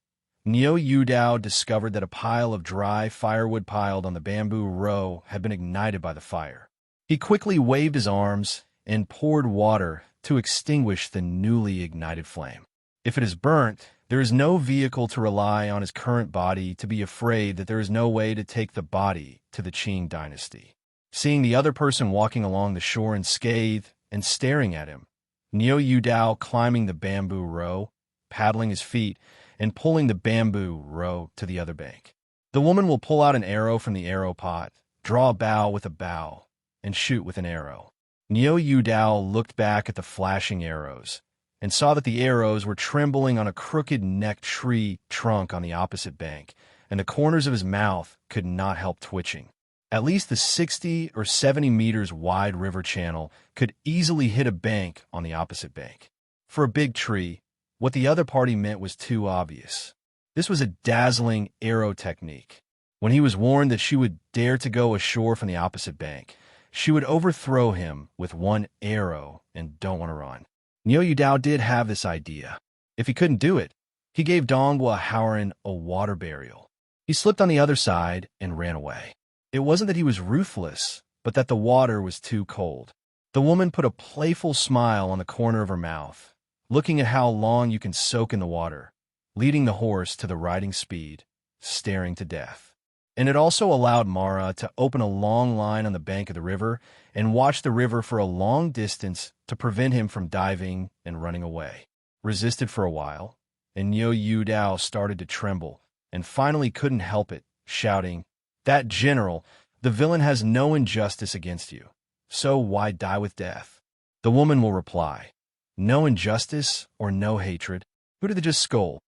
Speaker 1: Yuan Gang discovered that a pile of dry firewood piled on the bamboo row had been ignited by the fire. He quickly waved his arms and poured water to extinguish the newly ignited flame. If it is burnt, there is no vehicle to rely on his current body to be afraid that there is no way to take the body to the Qing dynasty. Seeing the other person walking along the shore unscathed and staring at him, Yuan Gang climbing the bamboo row, paddling his feet, and pulling the bamboo row to the other bank. The woman will pull out an arrow from the arrow pot, draw a bow with a bow, and shoot with an arrow. Yuan Gang looked back at the flashing arrows and saw that the arrows were trembling on a crooked-necked tree trunk on the opposite bank, and the corners of his mouth could not help twitching. At least the 60 or 70 meters wide river channel could easily hit a bank on the opposite bank. For a big tree, what the other party meant was too obvious. This was a dazzling arrow technique. When he was warned that she would dare to go ashore from the opposite bank, she would overthrow him with one arrow and don't want to run. Yuan Gang did have this idea. If he couldn't do it, he gave Donghua Howren a water burial. He slipped on the other side and ran away. It wasn't that he was ruthless, but that the water was too cold. The woman put a playful smile on the corner of her mouth, looking at how long you can soak in the water, leading the horse to the riding speed, staring to death. And it also allowed Mara to open a long line on the bank of the river and watch the river for a long distance to prevent him from diving and running away. Resisted for a while, and Yuan Gang started to tremble and finally couldn't help it, shouting, That general, the villain has no injustice against you. So why die with death? The woman will reply, no injustice or no hatred. Who did they just scold?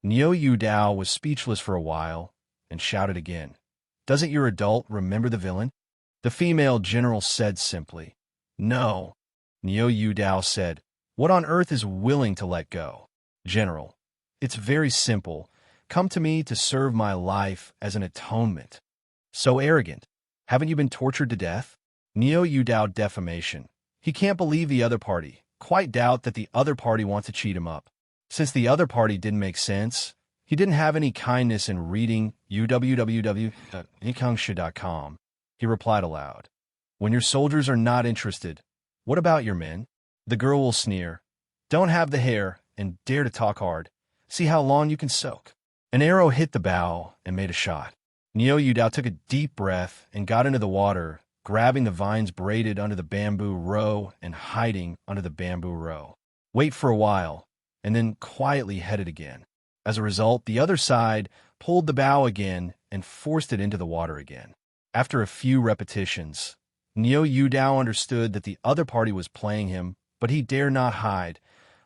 Speaker 1: Yuan Dao was speechless for a while and shouted again. Doesn't your adult remember the villain? The female general said simply, no. Yuan Dao said, what on earth is willing to let go? General, it's very simple. Come to me to serve my life as an atonement. So arrogant. Haven't you been tortured to death? Yuan Dao defamation. He can't believe the other party. Quite doubt that the other party wants to cheat him up. Since the other party didn't make sense, he didn't have any kindness in reading www.nikangsha.com. He replied aloud, when your soldiers are not interested, what about your men? The girl will sneer. Don't have the hair and dare to talk hard. See how long you can soak. An arrow hit the bow and made a shot. Yuan Dao took a deep breath and got into the water, grabbing the vines braided under the bamboo row and hiding under the bamboo row. Wait for a while, and then quietly headed again. As a result, the other side pulled the bow again and forced it into the water again. After a few repetitions, Yuan Dao understood that the other party was playing him, but he dare not hide.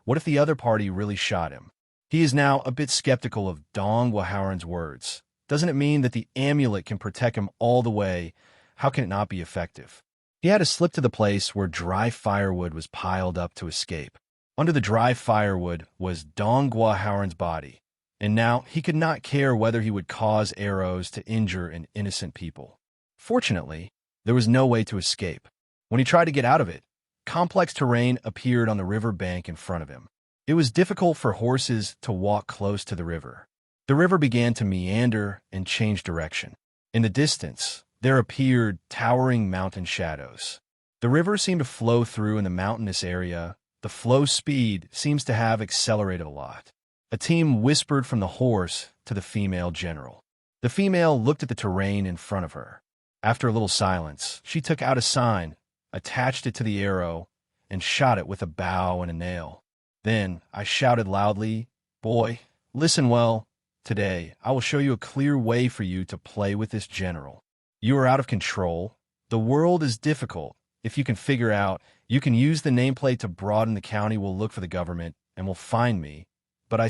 Speaker 1: What if the other party really shot him? He is now a bit skeptical of Dong Waharan's words. Doesn't it mean that the amulet can protect him all the way? How can it not be effective? He had to slip to the place where dry firewood was piled up to escape. Under the dry firewood was Dong Waharan's body, and now he could not care whether he would cause arrows to injure an innocent people. Fortunately, there was no way to escape. When he tried to get out of it, complex terrain appeared on the river bank in front of him. It was difficult for horses to walk close to the river. The river began to meander and change direction. In the distance, there appeared towering mountain shadows. The river seemed to flow through in the mountainous area. The flow speed seems to have accelerated a lot. A team whispered from the horse to the female general. The female looked at the terrain in front of her. After a little silence, she took out a sign, attached it to the arrow, and shot it with a bow and a nail. Then I shouted loudly, boy, listen well. Today, I will show you a clear way for you to play with this general. You are out of control. The world is difficult. If you can figure out, you can use the nameplate to broaden the county will look for the government and will find me, but I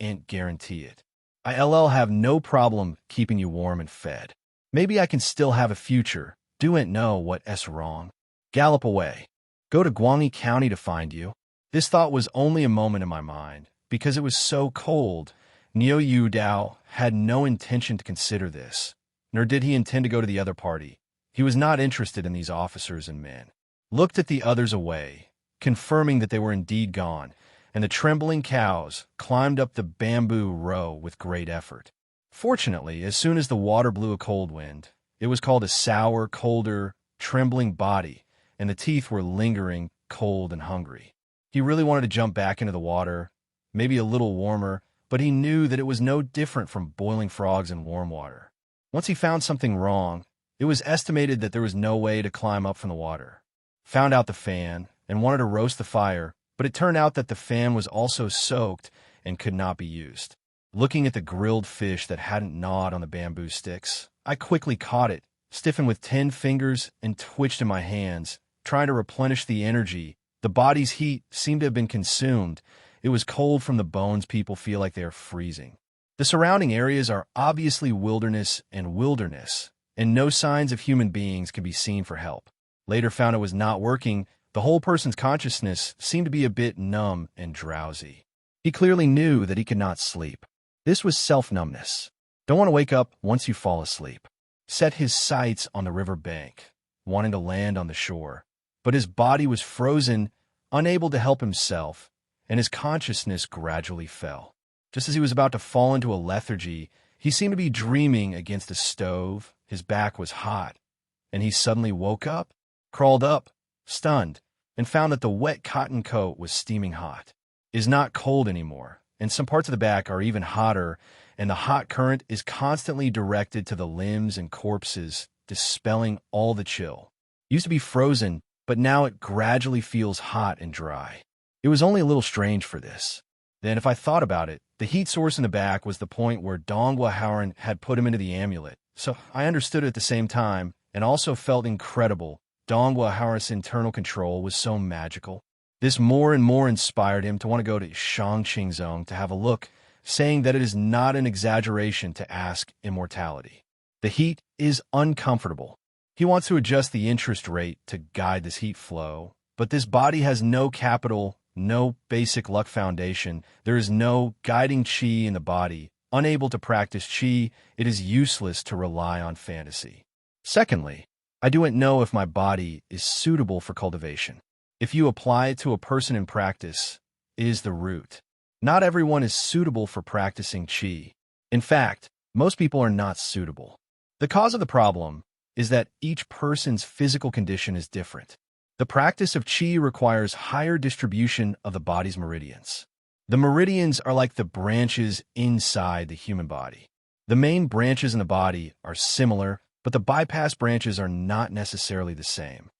Speaker 1: ain't guarantee it. I'll have no problem keeping you warm and fed. Maybe I can still have a future. Do ain't know what's wrong. Gallop away. Go to Guangyi County to find you. This thought was only a moment in my mind, because it was so cold. Yuan Dao had no intention to consider this, nor did he intend to go to the other party. He was not interested in these officers and men. Looked at the others away, confirming that they were indeed gone, and the trembling cows climbed up the bamboo row with great effort. Fortunately, as soon as the water blew a cold wind, it was called a sour, colder, trembling body, and the teeth were lingering, cold and hungry. He really wanted to jump back into the water, maybe a little warmer, but he knew that it was no different from boiling frogs in warm water. Once he found something wrong, it was estimated that there was no way to climb up from the water. Found out the fan and wanted to roast the fire, but it turned out that the fan was also soaked and could not be used. Looking at the grilled fish that hadn't gnawed on the bamboo sticks, I quickly caught it, stiffened with 10 fingers, and twitched in my hands, trying to replenish the energy. The body's heat seemed to have been consumed. It was cold from the bones. People feel like they are freezing. The surrounding areas are obviously wilderness, and no signs of human beings could be seen for help. Later found it was not working. The whole person's consciousness seemed to be a bit numb and drowsy. He clearly knew that he could not sleep. This was self-numbness. Don't want to wake up once you fall asleep. Set his sights on the river bank, wanting to land on the shore. But his body was frozen, unable to help himself, and his consciousness gradually fell. Just as he was about to fall into a lethargy, he seemed to be dreaming against a stove. His back was hot, and he suddenly woke up, crawled up, stunned, and found that the wet cotton coat was steaming hot. It is not cold anymore, and some parts of the back are even hotter, and the hot current is constantly directed to the limbs and corpses, dispelling all the chill. It used to be frozen, but now it gradually feels hot and dry. It was only a little strange for this. Then, if I thought about it, the heat source in the back was the point where Donghua Haoran had put him into the amulet. So I understood it at the same time, and also felt incredible. Donghua Haoran's internal control was so magical. This more and more inspired him to want to go to Shangqingzong to have a look, saying that it is not an exaggeration to ask immortality. The heat is uncomfortable. He wants to adjust the interest rate to guide this heat flow, but this body has no capital, no basic luck foundation. There is no guiding qi in the body. Unable to practice qi, it is useless to rely on fantasy. Secondly, I don't know if my body is suitable for cultivation. If you apply it to a person in practice, it is the root. Not everyone is suitable for practicing qi. In fact, most people are not suitable. The cause of the problem is that each person's physical condition is different. The practice of qi requires higher distribution of the body's meridians. The meridians are like the branches inside the human body. The main branches in the body are similar, but the bypass branches are not necessarily the same.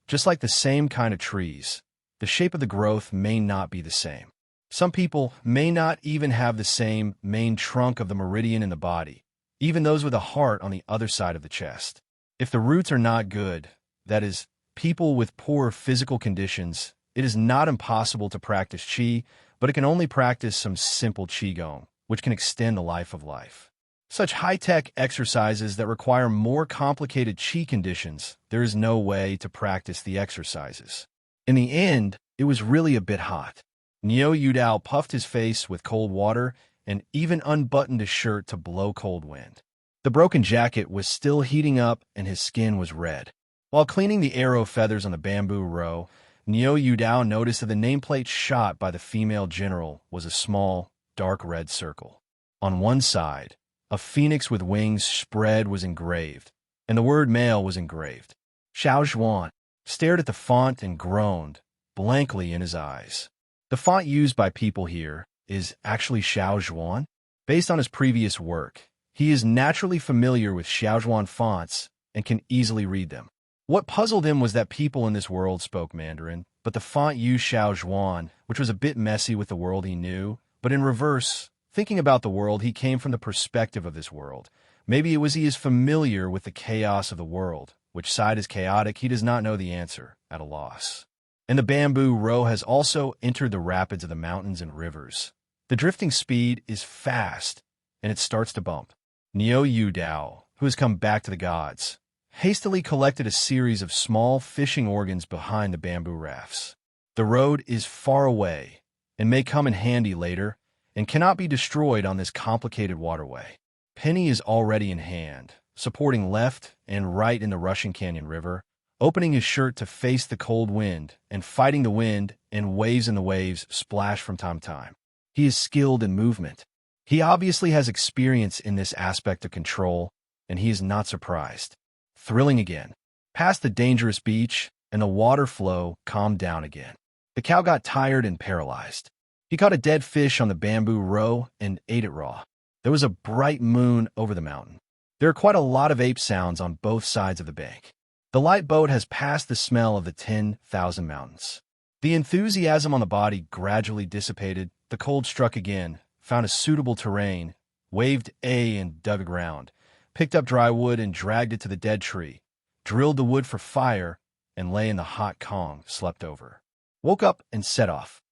Speaker 1: Just like the same kind of trees, the shape of the growth may not be the same. Some people may not even have the same main trunk of the meridian in the body, even those with a heart on the other side of the chest. If the roots are not good, that is, people with poor physical conditions, it is not impossible to practice qi, but it can only practice some simple qigong, which can extend the life of life. Such high-tech exercises that require more complicated qi conditions, there is no way to practice the exercises. In the end, it was really a bit hot. Niu Yudao puffed his face with cold water and even unbuttoned his shirt to blow cold wind. The broken jacket was still heating up and his skin was red. While cleaning the arrow feathers on the bamboo row, Niu Yudao noticed that the nameplate shot by the female general was a small, dark red circle. On one side, a phoenix with wings spread was engraved, and the word male was engraved. Xiao Zhuan stared at the font and groaned, blankly in his eyes. The font used by people here is actually Xiao Zhuan. Based on his previous work, he is naturally familiar with Xiao Zhuan fonts and can easily read them. What puzzled him was that people in this world spoke Mandarin, but the font used Xiao Zhuan, which was a bit messy with the world he knew, but in reverse, thinking about the world, he came from the perspective of this world. Maybe it was he is familiar with the chaos of the world. Which side is chaotic, he does not know the answer, at a loss. And the bamboo row has also entered the rapids of the mountains and rivers. The drifting speed is fast, and it starts to bump. Niu Yudao, who has come back to the gods, hastily collected a series of small fishing organs behind the bamboo rafts. The road is far away, and may come in handy later, and cannot be destroyed on this complicated waterway. Penny is already in hand, supporting left and right in the rushing canyon river, opening his shirt to face the cold wind and fighting the wind and waves in the waves splash from time to time. He is skilled in movement. He obviously has experience in this aspect of control, and he is not surprised. Thrilling again. Past the dangerous beach, and the water flow calmed down again. The cow got tired and paralyzed. He caught a dead fish on the bamboo row and ate it raw. There was a bright moon over the mountain. There are quite a lot of ape sounds on both sides of the bank. The light boat has passed the smell of the 10,000 mountains. The enthusiasm on the body gradually dissipated. The cold struck again, found a suitable terrain, waved and dug around, picked up dry wood and dragged it to the dead tree, drilled the wood for fire, and lay in the hot Kong, slept over. Woke up and set off.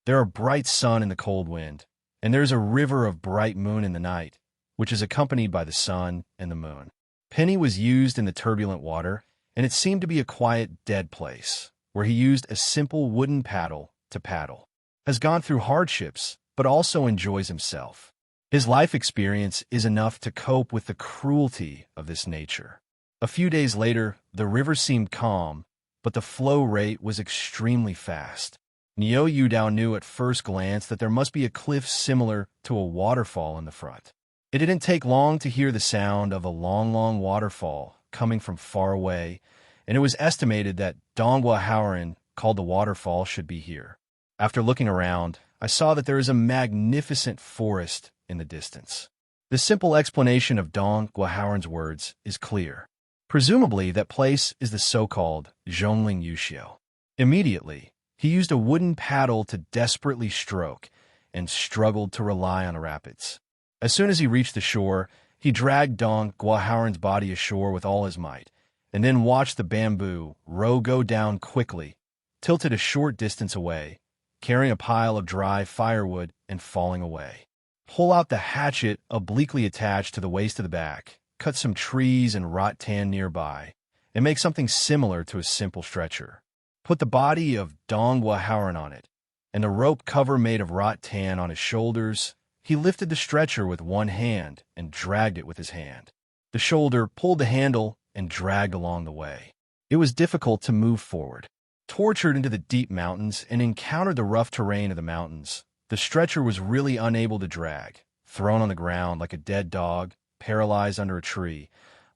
Speaker 1: There are bright sun in the cold wind, and there is a river of bright moon in the night, which is accompanied by the sun and the moon. Penny was used in the turbulent water, and it seemed to be a quiet, dead place, where he used a simple wooden paddle to paddle. Has gone through hardships, but also enjoys himself. His life experience is enough to cope with the cruelty of this nature. A few days later, the river seemed calm, but the flow rate was extremely fast. Niu Yudao knew at first glance that there must be a cliff similar to a waterfall in the front. It didn't take long to hear the sound of a long, long waterfall coming from far away, and it was estimated that Donghua Haoran called the waterfall should be here. After looking around, I saw that there is a magnificent forest in the distance. The simple explanation of Donghua Haoran's words is clear. Presumably, that place is the so-called Zhongling Yuxiu. Immediately, He used a wooden paddle to desperately stroke and struggled to rely on the rapids. As soon as he reached the shore, he dragged Dong Guaharan's body ashore with all his might, and then watched the bamboo row go down quickly, tilted a short distance away, carrying a pile of dry firewood and falling away. Pull out the hatchet obliquely attached to the waist of the back, cut some trees and rattan nearby, and make something similar to a simple stretcher. Put the body of Dong Guaharan on it, and the rope cover made of rattan on his shoulders. He lifted the stretcher with one hand and dragged it with his hand. The shoulder pulled the handle and dragged along the way. It was difficult to move forward. Tortured into the deep mountains and encountered the rough terrain of the mountains, the stretcher was really unable to drag. Thrown on the ground like a dead dog, paralyzed under a tree,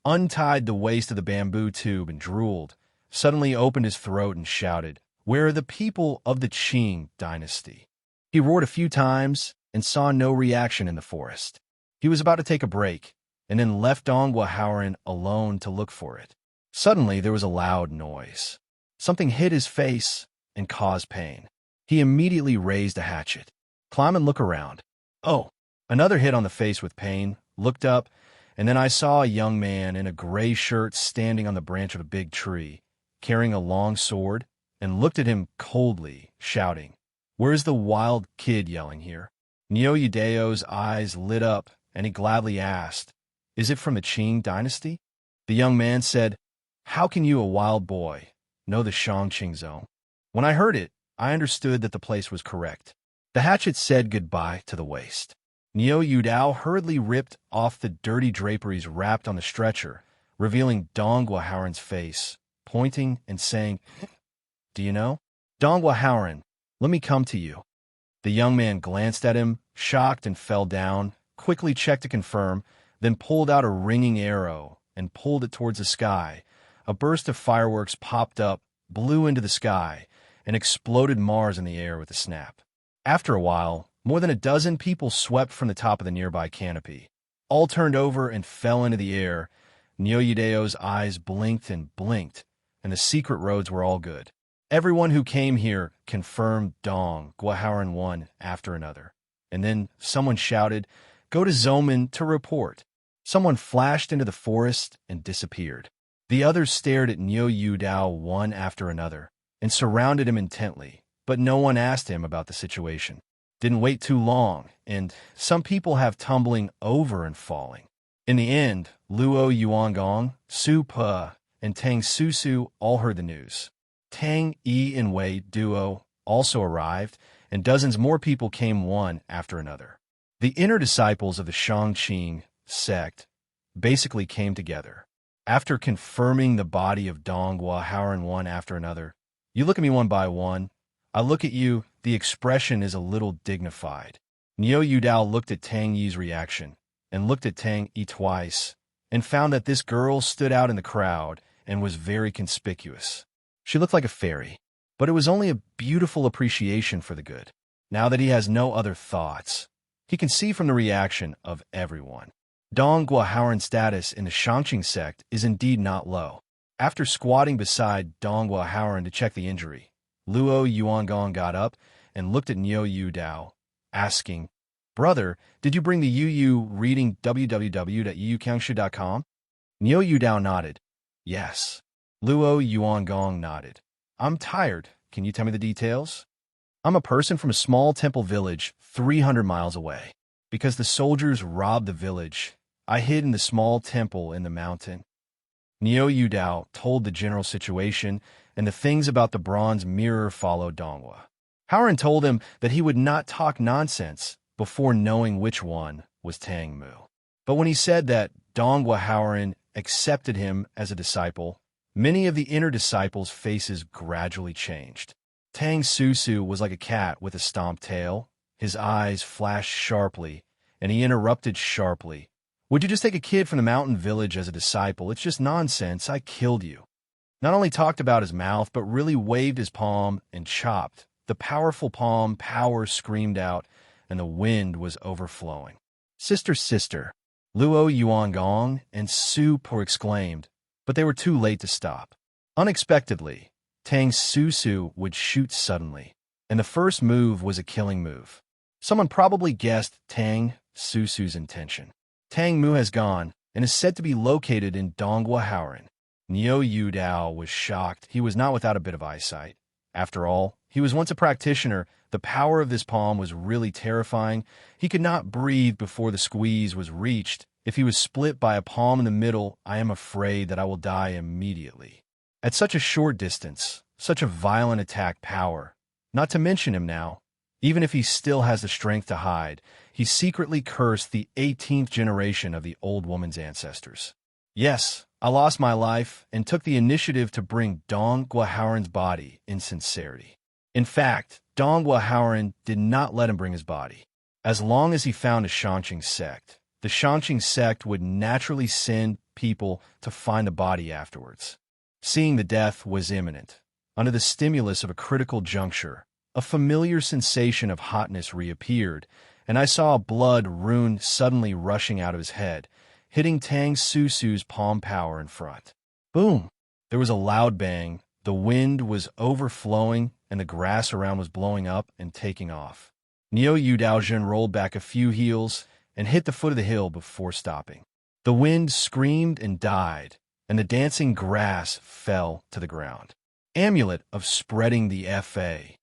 Speaker 1: untied the waist of the bamboo tube and drooled, suddenly opened his throat and shouted, "Where are the people of the Qing dynasty?" He roared a few times and saw no reaction in the forest. He was about to take a break, and then left Dong Guaharan alone to look for it. Suddenly there was a loud noise. Something hit his face and caused pain. He immediately raised a hatchet. Climb and look around. Oh, another hit on the face with pain, looked up, and then I saw a young man in a gray shirt standing on the branch of a big tree, carrying a long sword, and looked at him coldly, shouting, "Where's the wild kid yelling here?" Neo Yudao's eyes lit up, and he gladly asked, "Is it from the Qing dynasty?" The young man said, "How can you, a wild boy, know the Shangqing zone?" When I heard it, I understood that the place was correct. The hatchet said goodbye to the waist. Neo Yudao hurriedly ripped off the dirty draperies wrapped on the stretcher, revealing Dong Guaharan's face, pointing and saying, "Do you know? Dong Guaharan, let me come to you." The young man glanced at him, shocked, and fell down, quickly checked to confirm, then pulled out a ringing arrow and pulled it towards the sky. A burst of fireworks popped up, blew into the sky, and exploded Mars in the air with a snap. After a while, more than a dozen people swept from the top of the nearby canopy. All turned over and fell into the air. Neo Yudao's eyes blinked, and the secret roads were all good. Everyone who came here confirmed Dong Guaharan one after another. And then someone shouted, "Go to Zoman to report." Someone flashed into the forest and disappeared. The others stared at Neo Yudao one after another and surrounded him intently, but no one asked him about the situation. Didn't wait too long, and some people have tumbling over and falling. In the end, Luo Yuan Gang, Su Pe, and Tang Susu all heard the news. Tang Yi and Wei Duo also arrived, and dozens more people came one after another. The inner disciples of the Shangqing sect basically came together. After confirming the body of Dong Guaharan one after another, you look at me one by one, I look at you, the expression is a little dignified. Neo Yudao looked at Tang Yi's reaction, and looked at Tang Yi twice, and found that this girl stood out in the crowd and was very conspicuous. She looked like a fairy, but it was only a beautiful appreciation for the good. Now that he has no other thoughts, he can see from the reaction of everyone. Dong Guaharan's status in the Shangqing sect is indeed not low. After squatting beside Dong Guaharan to check the injury, Luo Yuan Gang got up and looked at Neo Yudao, asking, "Brother, did you bring the Yu reading www.yukangshu.com?" Neo Yudao nodded. "Yes." Luo Yuan Gang nodded. "I'm tired. Can you tell me the details?" "I'm a person from a small temple village 300 miles away. Because the soldiers robbed the village, I hid in the small temple in the mountain." Neo Yudao told the general situation, and the things about the bronze mirror followed Donghua. Haoran told him that he would not talk nonsense before knowing which one was Tang Mu. But when he said that Donghua Haoran accepted him as a disciple, many of the inner disciples' faces gradually changed. Tang Susu was like a cat with a stomped tail. His eyes flashed sharply, and he interrupted sharply. "Would you just take a kid from the mountain village as a disciple? It's just nonsense. I killed you." Not only talked about his mouth, but really waved his palm and chopped. The powerful palm power screamed out, and the wind was overflowing. "Sister, sister," Luo Yuan Gang and Su Po exclaimed, but they were too late to stop. Unexpectedly, Tang Susu would shoot suddenly, and the first move was a killing move. Someone probably guessed Tang Susu's intention. Tang Mu has gone and is said to be located in Donghua Hauran. Niu Dao was shocked. He was not without a bit of eyesight. After all, he was once a practitioner. The power of this palm was really terrifying. He could not breathe before the squeeze was reached. If he was split by a palm in the middle, I am afraid that I will die immediately. At such a short distance, such a violent attack power, not to mention him now, even if he still has the strength to hide, he secretly cursed the 18th generation of the old woman's ancestors. Yes, I lost my life and took the initiative to bring Dong Guahauran's body in sincerity. In fact, Dong Guahauran did not let him bring his body. As long as he found a Shangqing sect, the Shangqing sect would naturally send people to find the body afterwards. Seeing the death was imminent. Under the stimulus of a critical juncture, a familiar sensation of hotness reappeared, and I saw a blood rune suddenly rushing out of his head, hitting Tang Susu's palm power in front. Boom! There was a loud bang, the wind was overflowing, and the grass around was blowing up and taking off. Niu Daojun rolled back a few heels and hit the foot of the hill before stopping. The wind screamed and died, and the dancing grass fell to the ground. Amulet of spreading the F.A.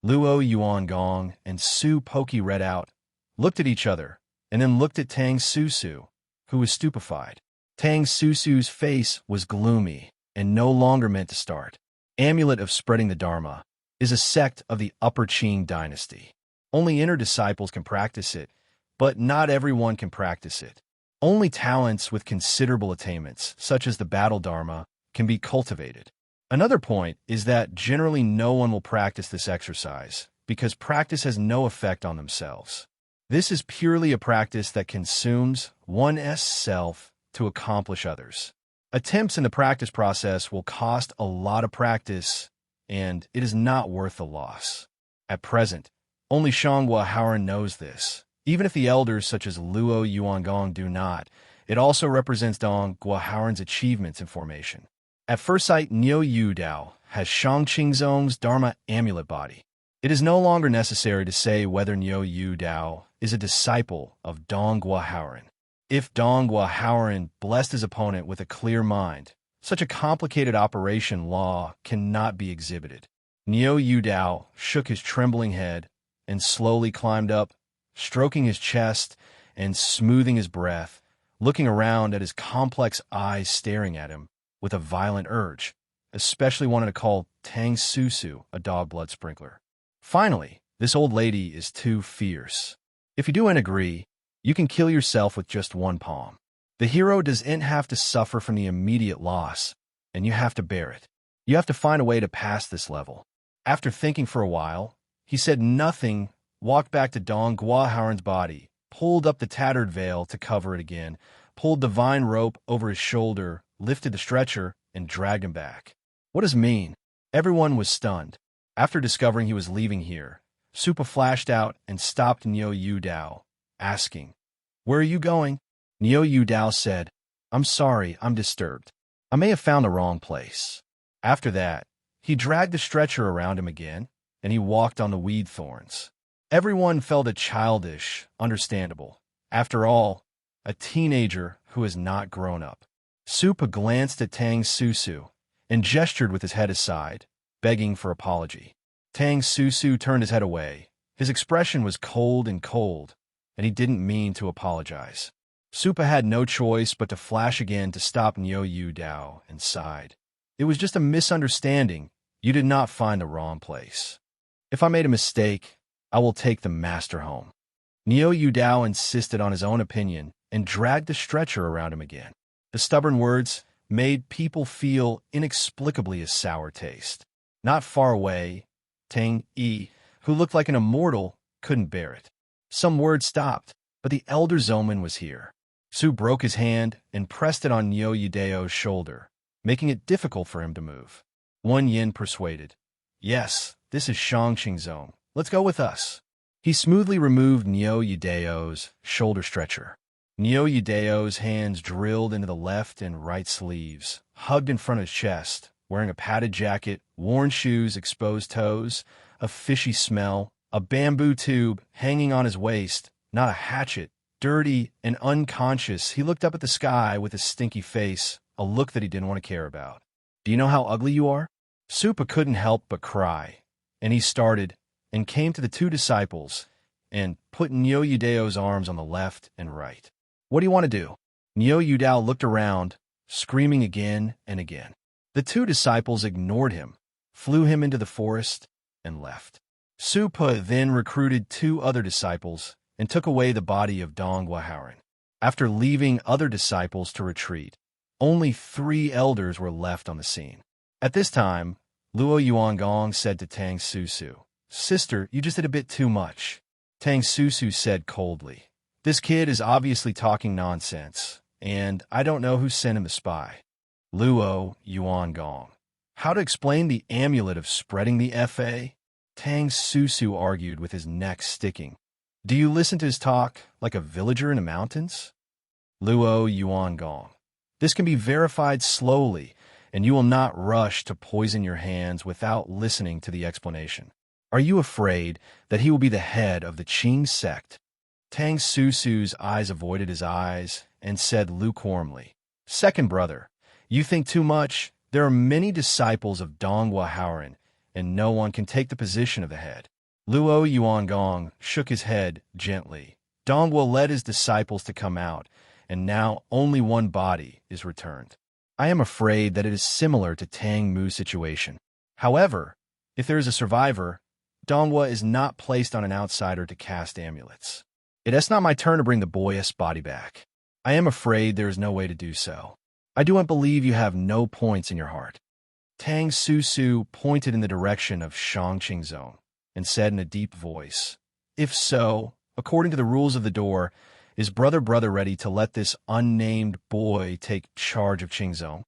Speaker 1: Luo Yuan Gang and Su Poki read out, looked at each other, and then looked at Tang Susu, who was stupefied. Tang Susu's face was gloomy and no longer meant to start. Amulet of spreading the Dharma is a sect of the Upper Qing dynasty. Only inner disciples can practice it, but not everyone can practice it. Only talents with considerable attainments, such as the battle Dharma, can be cultivated. Another point is that generally no one will practice this exercise, because practice has no effect on themselves. This is purely a practice that consumes one's self to accomplish others. Attempts in the practice process will cost a lot of practice, and it is not worth the loss. At present, only Shanghua Hauran knows this. Even if the elders such as Luo Yuan Gang do not, it also represents Dong Guahauran's achievements in formation. At first sight, Niu Dao has Shangqingzong's Dharma amulet body. It is no longer necessary to say whether Niu Dao is a disciple of Dong Guahauran. If Dong Guahauran blessed his opponent with a clear mind, such a complicated operation law cannot be exhibited. Niu Dao shook his trembling head and slowly climbed up, stroking his chest and smoothing his breath, looking around at his complex eyes staring at him with a violent urge, especially wanting to call Tang Susu a dog blood sprinkler. Finally, this old lady is too fierce. If you don't agree, you can kill yourself with just one palm. The hero doesn't have to suffer from the immediate loss, and you have to bear it. You have to find a way to pass this level. After thinking for a while, he said nothing, walked back to Dong Guahauran's body, pulled up the tattered veil to cover it again, pulled the vine rope over his shoulder, lifted the stretcher, and dragged him back. What does it mean? Everyone was stunned. After discovering he was leaving here, Supa flashed out and stopped Niu Dao, asking, "Where are you going?" Niu Dao said, "I'm sorry, I'm disturbed. I may have found the wrong place." After that, he dragged the stretcher around him again, and he walked on the weed thorns. Everyone felt it childish, understandable. After all, a teenager who has not grown up. Supa glanced at Tang Susu and gestured with his head aside, begging for apology. Tang Susu turned his head away. His expression was cold, and he didn't mean to apologize. Supa had no choice but to flash again to stop Niu Dao and sighed. "It was just a misunderstanding. You did not find the wrong place. If I made a mistake, I will take the master home." Niu Dao insisted on his own opinion and dragged the stretcher around him again. The stubborn words made people feel inexplicably a sour taste. Not far away, Tang Yi, who looked like an immortal, couldn't bear it. Some words stopped, but the elder Zoman was here. Su broke his hand and pressed it on Niu Dao's shoulder, making it difficult for him to move. Wan Yin persuaded, "Yes, this is Shangqing Zone. Let's go with us." He smoothly removed Niu Dao's shoulder stretcher. Niu Dao's hands drilled into the left and right sleeves, hugged in front of his chest, wearing a padded jacket, worn shoes, exposed toes, a fishy smell, a bamboo tube hanging on his waist, not a hatchet. Dirty and unconscious, he looked up at the sky with a stinky face, a look that he didn't want to care about. "Do you know how ugly you are?" Supa couldn't help but cry, and he started and came to the two disciples and put Nyo Yudao's arms on the left and right. "What do you want to do?" Nyo Yudao looked around, screaming again and again. The two disciples ignored him, flew him into the forest, and left. Supa then recruited two other disciples and took away the body of Dong Waharan. After leaving other disciples to retreat, only 3 elders were left on the scene. At this time, Luo Yuan Gang said to Tang Susu, "Sister, you just did a bit too much." Tang Susu said coldly, "This kid is obviously talking nonsense, and I don't know who sent him the spy." Luo Yuan Gang. How to explain the amulet of spreading the FA? Tang Susu argued with his neck sticking. "Do you listen to his talk like a villager in the mountains?" Luo Yuan Gang. "This can be verified slowly, and you will not rush to poison your hands without listening to the explanation. Are you afraid that he will be the head of the Qing sect?" Tang Susu's eyes avoided his eyes and said lukewarmly, "Second brother, you think too much. There are many disciples of Dong Waharan, and no one can take the position of the head." Luo Yuan Gang shook his head gently. "Dongwa led his disciples to come out, and now only one body is returned. I am afraid that it is similar to Tang Mu's situation. However, if there is a survivor, Dongwa is not placed on an outsider to cast amulets. It is not my turn to bring the boy's body back. I am afraid there is no way to do so. I do not believe you have no points in your heart." Tang Susu pointed in the direction of Shangqing Zone and said in a deep voice, "If so, according to the rules of the door, is brother ready to let this unnamed boy take charge of Qingzhou?"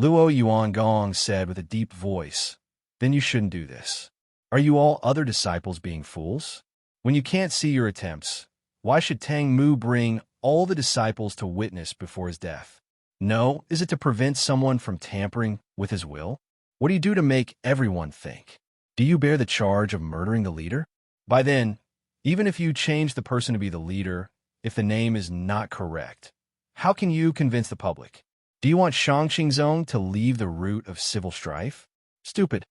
Speaker 1: Luo Yuan Gang said with a deep voice, "Then you shouldn't do this. Are you all other disciples being fools? When you can't see your attempts, why should Tang Mu bring all the disciples to witness before his death? No, is it to prevent someone from tampering with his will? What do you do to make everyone think? Do you bear the charge of murdering the leader? By then, even if you change the person to be the leader, if the name is not correct, how can you convince the public? Do you want Shangqing Zone to leave the root of civil strife? Stupid."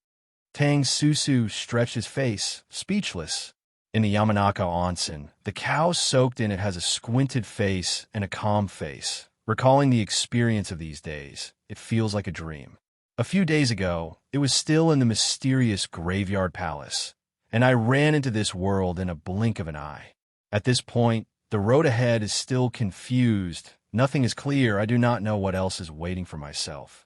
Speaker 1: Tang Susu stretched his face, speechless. In the Yamanaka onsen, the cow soaked in it has a squinted face and a calm face. Recalling the experience of these days, it feels like a dream. A few days ago, it was still in the mysterious graveyard palace, and I ran into this world in a blink of an eye. At this point, the road ahead is still confused. Nothing is clear. I do not know what else is waiting for myself.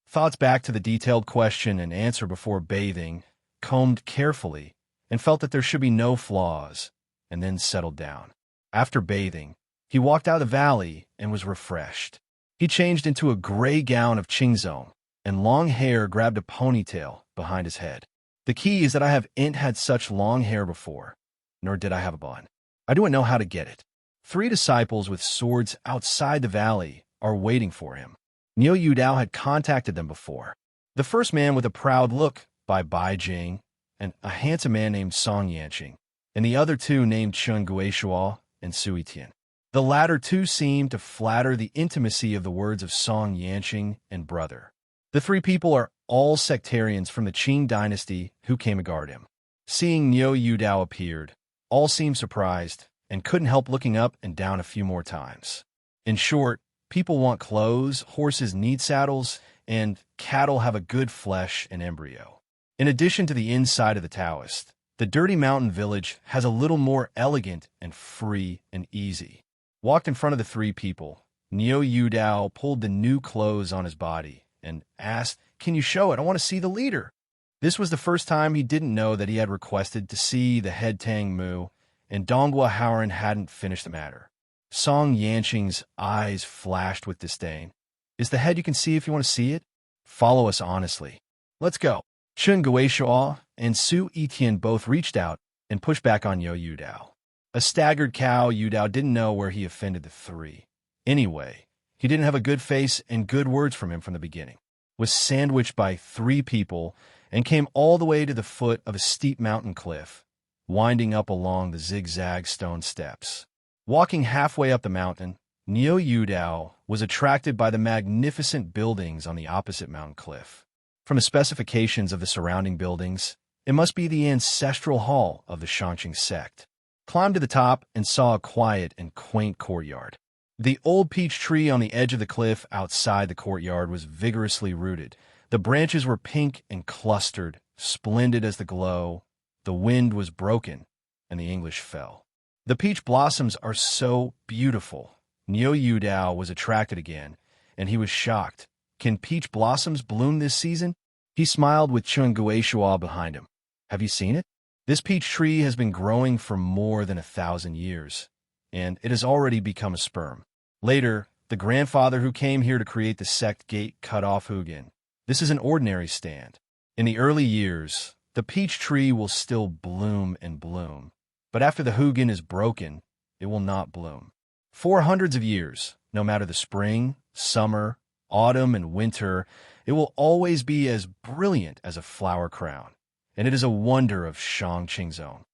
Speaker 1: Thoughts back to the detailed question and answer before bathing, combed carefully, and felt that there should be no flaws, and then settled down. After bathing, he walked out of the valley and was refreshed. He changed into a gray gown of Qingzhou, and long hair grabbed a ponytail behind his head. The key is that I haven't had such long hair before, nor did I have a bun. I don't know how to get it. 3 disciples with swords outside the valley are waiting for him. Nyo Yudao had contacted them before. The first man with a proud look by Bai Jing, and a handsome man named Song Yanqing, and the other 2 named Chun Guishuo and Sui Tian. The latter 2 seemed to flatter the intimacy of the words of Song Yanqing and brother. The 3 people are all sectarians from the Qing dynasty who came to guard him. Seeing Nyo Yudao appeared, all seemed surprised and couldn't help looking up and down a few more times. In short, people want clothes, horses need saddles, and cattle have a good flesh and embryo. In addition to the inside of the Taoist, the dirty mountain village has a little more elegant and free and easy. Walked in front of the 3 people, Nyo Yudao pulled the new clothes on his body and asked, "Can you show it? I want to see the leader." This was the first time he didn't know that he had requested to see the head Tang Mu, and Dongwa Haoran hadn't finished the matter. Song Yanqing's eyes flashed with disdain. "Is the head you can see if you want to see it? Follow us honestly. Let's go." Chun Guishuo and Su Etian both reached out and pushed back on Yo Yudao. A staggered cow, Yudao didn't know where he offended the 3. Anyway, he didn't have a good face and good words from him from the beginning. was sandwiched by 3 people and came all the way to the foot of a steep mountain cliff, winding up along the zigzag stone steps. Walking halfway up the mountain, Yuan Gang was attracted by the magnificent buildings on the opposite mountain cliff. From the specifications of the surrounding buildings, it must be the ancestral hall of the Shangqing sect. Climbed to the top and saw a quiet and quaint courtyard. The old peach tree on the edge of the cliff outside the courtyard was vigorously rooted. The branches were pink and clustered, splendid as the glow. The wind was broken, and the English fell. The peach blossoms are so beautiful. Yuan Gang was attracted again, and he was shocked. Can peach blossoms bloom this season? He smiled with Chun Guishua behind him. Have you seen it? This peach tree has been growing for more than 1,000 years, and it has already become a sperm. Later, the grandfather who came here to create the sect gate cut off Hugan. This is an ordinary stand. In the early years, the peach tree will still bloom and bloom, but after the Hugan is broken, it will not bloom. For hundreds of years, no matter the spring, summer, autumn, and winter, it will always be as brilliant as a flower crown, and it is a wonder of Shangqing zone.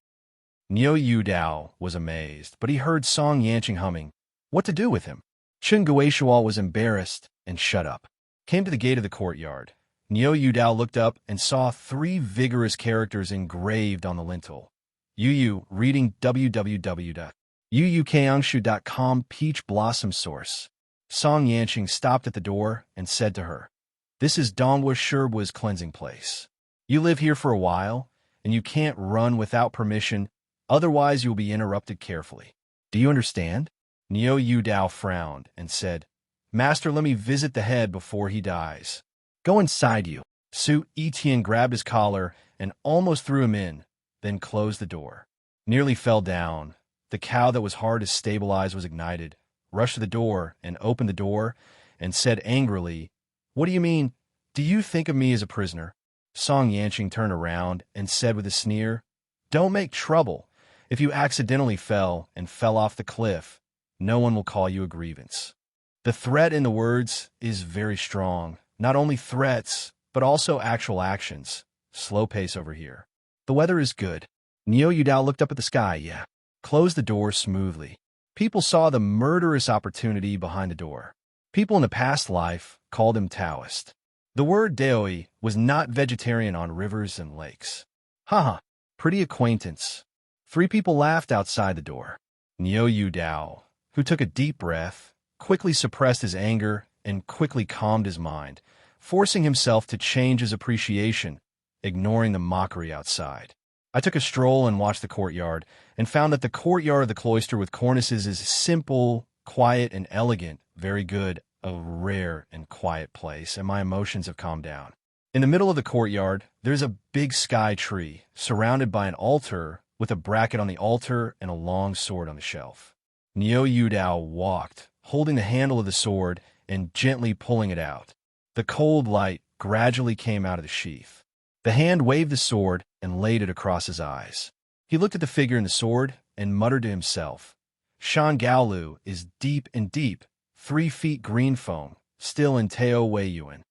Speaker 1: Yuan Gang was amazed, but he heard Song Yanqing humming. What to do with him? Chun Guishua was embarrassed and shut up. Came to the gate of the courtyard. Yuan Gang looked up and saw 3 vigorous characters engraved on the lintel. Yu reading www.yuukangshu.com Peach Blossom Source. Song Yanqing stopped at the door and said to her, "This is Donghua Sherbua's cleansing place. You live here for a while, and you can't run without permission, otherwise you'll be interrupted carefully. Do you understand?" Yuan Gang frowned and said, "Master, let me visit the head before he dies." "Go inside you." Su Etian grabbed his collar and almost threw him in, then closed the door. Nearly fell down. The cow that was hard to stabilize was ignited, rushed to the door and opened the door and said angrily, "What do you mean? Do you think of me as a prisoner?" Song Yanqing turned around and said with a sneer, "Don't make trouble. If you accidentally fell off the cliff, no one will call you a grievance." The threat in the words is very strong. Not only threats, but also actual actions. Slow pace over here. The weather is good. Yuan Gang looked up at the sky, yeah. Closed the door smoothly. People saw the murderous opportunity behind the door. People in a past life called him Taoist. The word Daoi was not vegetarian on rivers and lakes. Haha, pretty acquaintance. 3 people laughed outside the door. Yuan Gang, who took a deep breath, quickly suppressed his anger and quickly calmed his mind, forcing himself to change his appreciation, ignoring the mockery outside. I took a stroll and watched the courtyard, and found that the courtyard of the cloister with cornices is simple, quiet, and elegant, very good, a rare and quiet place, and my emotions have calmed down. In the middle of the courtyard, there's a big sky tree, surrounded by an altar, with a bracket on the altar and a long sword on the shelf. Yuan Gang walked, holding the handle of the sword and gently pulling it out. The cold light gradually came out of the sheath. The hand waved the sword and laid it across his eyes. He looked at the figure in the sword and muttered to himself, "Shan Gaolu is deep and deep, 3 feet green foam, still in Teo Wei Yuan."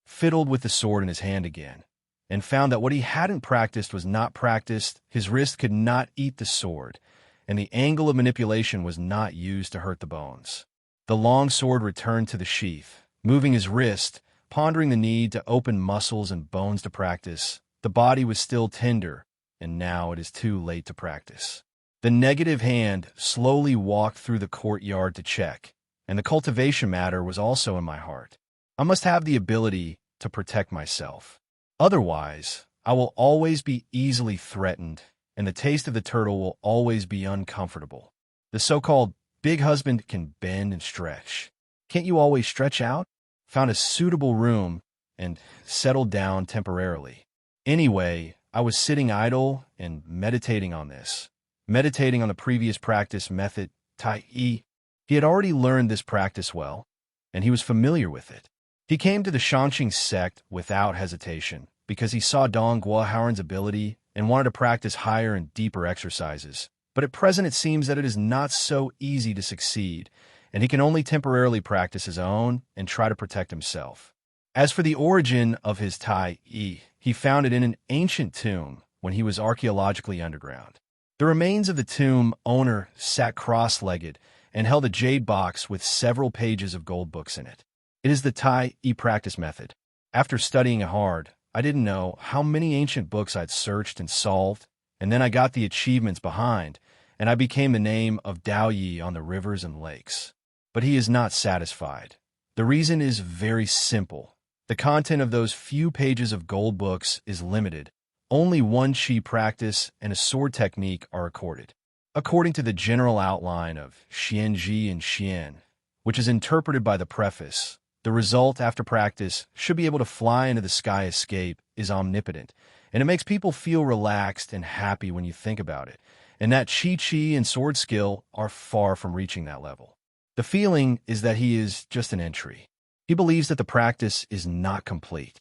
Speaker 1: Fiddled with the sword in his hand again, and found that what he hadn't practiced was not practiced. His wrist could not eat the sword, and the angle of manipulation was not used to hurt the bones. The long sword returned to the sheath, moving his wrist, pondering the need to open muscles and bones to practice. The body was still tender, and now it is too late to practice. The negative hand slowly walked through the courtyard to check, and the cultivation matter was also in my heart. I must have the ability to protect myself. Otherwise, I will always be easily threatened, and the taste of the turtle will always be uncomfortable. The so-called big husband can bend and stretch. Can't you always stretch out? Found a suitable room and settled down temporarily. Anyway, I was sitting idle and meditating on this. Meditating on the previous practice method, Tai Yi. He had already learned this practice well, and he was familiar with it. He came to the Shangqing sect without hesitation, because he saw Dong Guohaoren's ability and wanted to practice higher and deeper exercises. But at present it seems that it is not so easy to succeed, and he can only temporarily practice his own and try to protect himself. As for the origin of his Tai, he found it in an ancient tomb when he was archaeologically underground. The remains of the tomb owner sat cross-legged and held a jade box with several pages of gold books in it. It is the Tai practice method. After studying it hard, I didn't know how many ancient books I'd searched and solved, and then I got the achievements behind, and I became the name of Dao Yi on the rivers and lakes. But he is not satisfied. The reason is very simple. The content of those few pages of gold books is limited. Only one Qi practice and a sword technique are recorded. According to the general outline of Xianji and Xian, which is interpreted by the preface, the result after practice should be able to fly into the sky escape is omnipotent, and it makes people feel relaxed and happy when you think about it, and that Qi and sword skill are far from reaching that level. The feeling is that he is just an entry. He believes that the practice is not complete.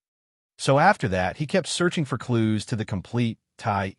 Speaker 1: So after that, he kept searching for clues to the complete Tai,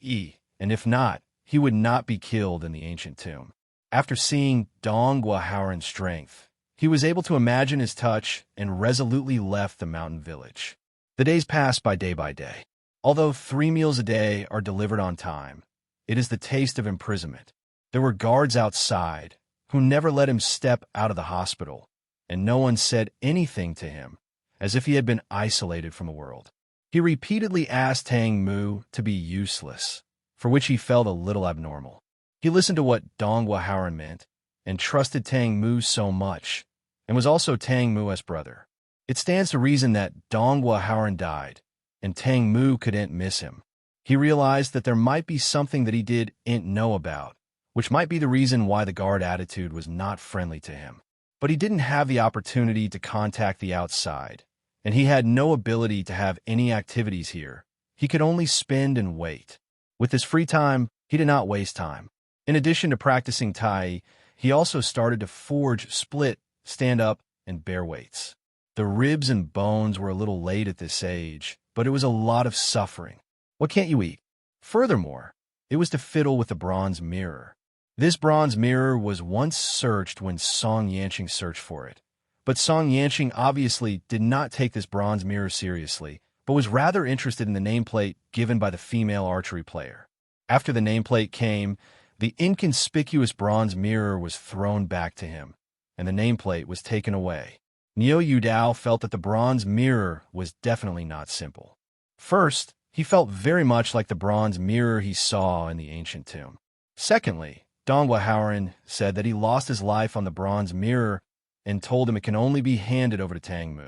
Speaker 1: and if not, he would not be killed in the ancient tomb. After seeing Donghua Haoran's strength, he was able to imagine his touch and resolutely left the mountain village. The days passed by day. Although 3 meals a day are delivered on time, it is the taste of imprisonment. There were guards outside who never let him step out of the hospital, and no one said anything to him, as if he had been isolated from the world. He repeatedly asked Tang Mu to be useless, for which he felt a little abnormal. He listened to what Donghua Haoran meant, and trusted Tang Mu so much, and was also Tang Mu's brother. It stands to reason that Donghua Haoran died, and Tang Mu couldn't miss him. He realized that there might be something that he didn't know about, which might be the reason why the guard attitude was not friendly to him. But he didn't have the opportunity to contact the outside, and he had no ability to have any activities here. He could only spend and wait. With his free time, he did not waste time. In addition to practicing Tai, he also started to forge, split, stand up, and bear weights. The ribs and bones were a little late at this age, but it was a lot of suffering. What can't you eat? Furthermore, it was to fiddle with the bronze mirror. This bronze mirror was once searched when Song Yanqing searched for it. But Song Yanqing obviously did not take this bronze mirror seriously, but was rather interested in the nameplate given by the female archery player. After the nameplate came, the inconspicuous bronze mirror was thrown back to him, and the nameplate was taken away. Niu Dao felt that the bronze mirror was definitely not simple. First, he felt very much like the bronze mirror he saw in the ancient tomb. Secondly, Donghua Haoran said that he lost his life on the bronze mirror and told him it can only be handed over to Tang Mu.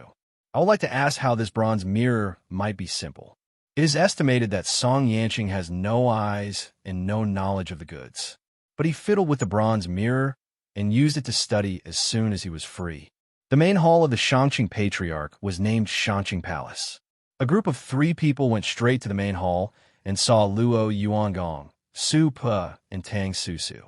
Speaker 1: I would like to ask how this bronze mirror might be simple. It is estimated that Song Yanqing has no eyes and no knowledge of the goods, but he fiddled with the bronze mirror and used it to study as soon as he was free. The main hall of the Shangqing Patriarch was named Shangqing Palace. A group of 3 people went straight to the main hall and saw Luo Yuan Gang, Su Pe, and Tang Susu.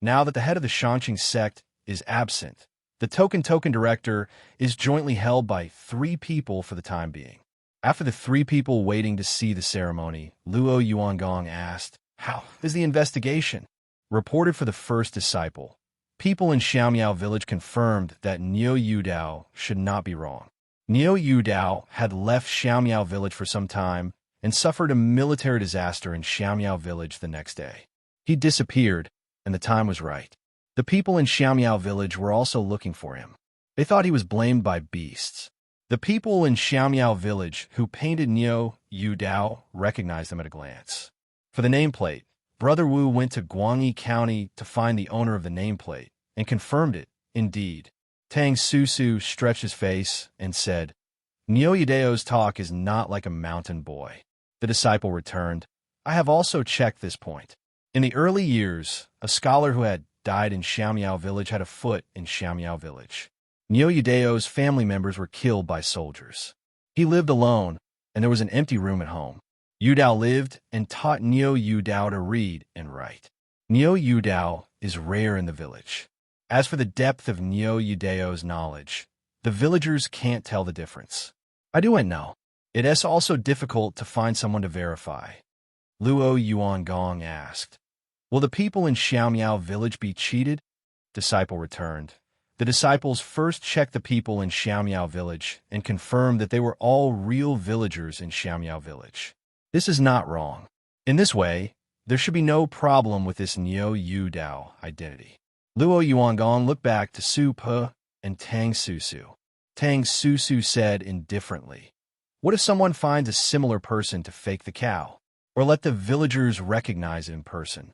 Speaker 1: Now that the head of the Shangqing sect is absent, the token director is jointly held by 3 people for the time being. After the 3 people waiting to see the ceremony, Luo Yuan Gang asked, "How is the investigation?" Reported for the first disciple, people in Xiaomiao village confirmed that Niu Dao should not be wrong. Niu Dao had left Xiaomiao village for some time and suffered a military disaster in Xiaomiao village the next day. He disappeared, and the time was right. The people in Xiaomiao village were also looking for him. They thought he was blamed by beasts. The people in Xiaomiao village who painted Niu Dao recognized him at a glance. For the nameplate, Brother Wu went to Guangyi County to find the owner of the nameplate and confirmed it, indeed. Tang Susu stretched his face and said, "Niu Dao's talk is not like a mountain boy." The disciple returned, "I have also checked this point. In the early years, a scholar who had died in Xiaomiao village had a foot in Xiaomiao village. Niu Dao's family members were killed by soldiers. He lived alone, and there was an empty room at home. Yu Dao lived and taught Niu Dao to read and write. Niu Dao is rare in the village. As for the depth of Niu Dao's knowledge, the villagers can't tell the difference. I do know. It is also difficult to find someone to verify." Luo Yuan Gang asked, "Will the people in Xiaomiao village be cheated?" Disciple returned, The disciples first checked the people in Xiaomiao village and confirmed that they were all real villagers in Xiaomiao village. This is not wrong. In this way, there should be no problem with this Niu Yu Dao identity. Luo Yuan Gang looked back to Su Pe and Tang Susu. Tang Susu said indifferently, "What if someone finds a similar person to fake the cow? Or let the villagers recognize it in person?"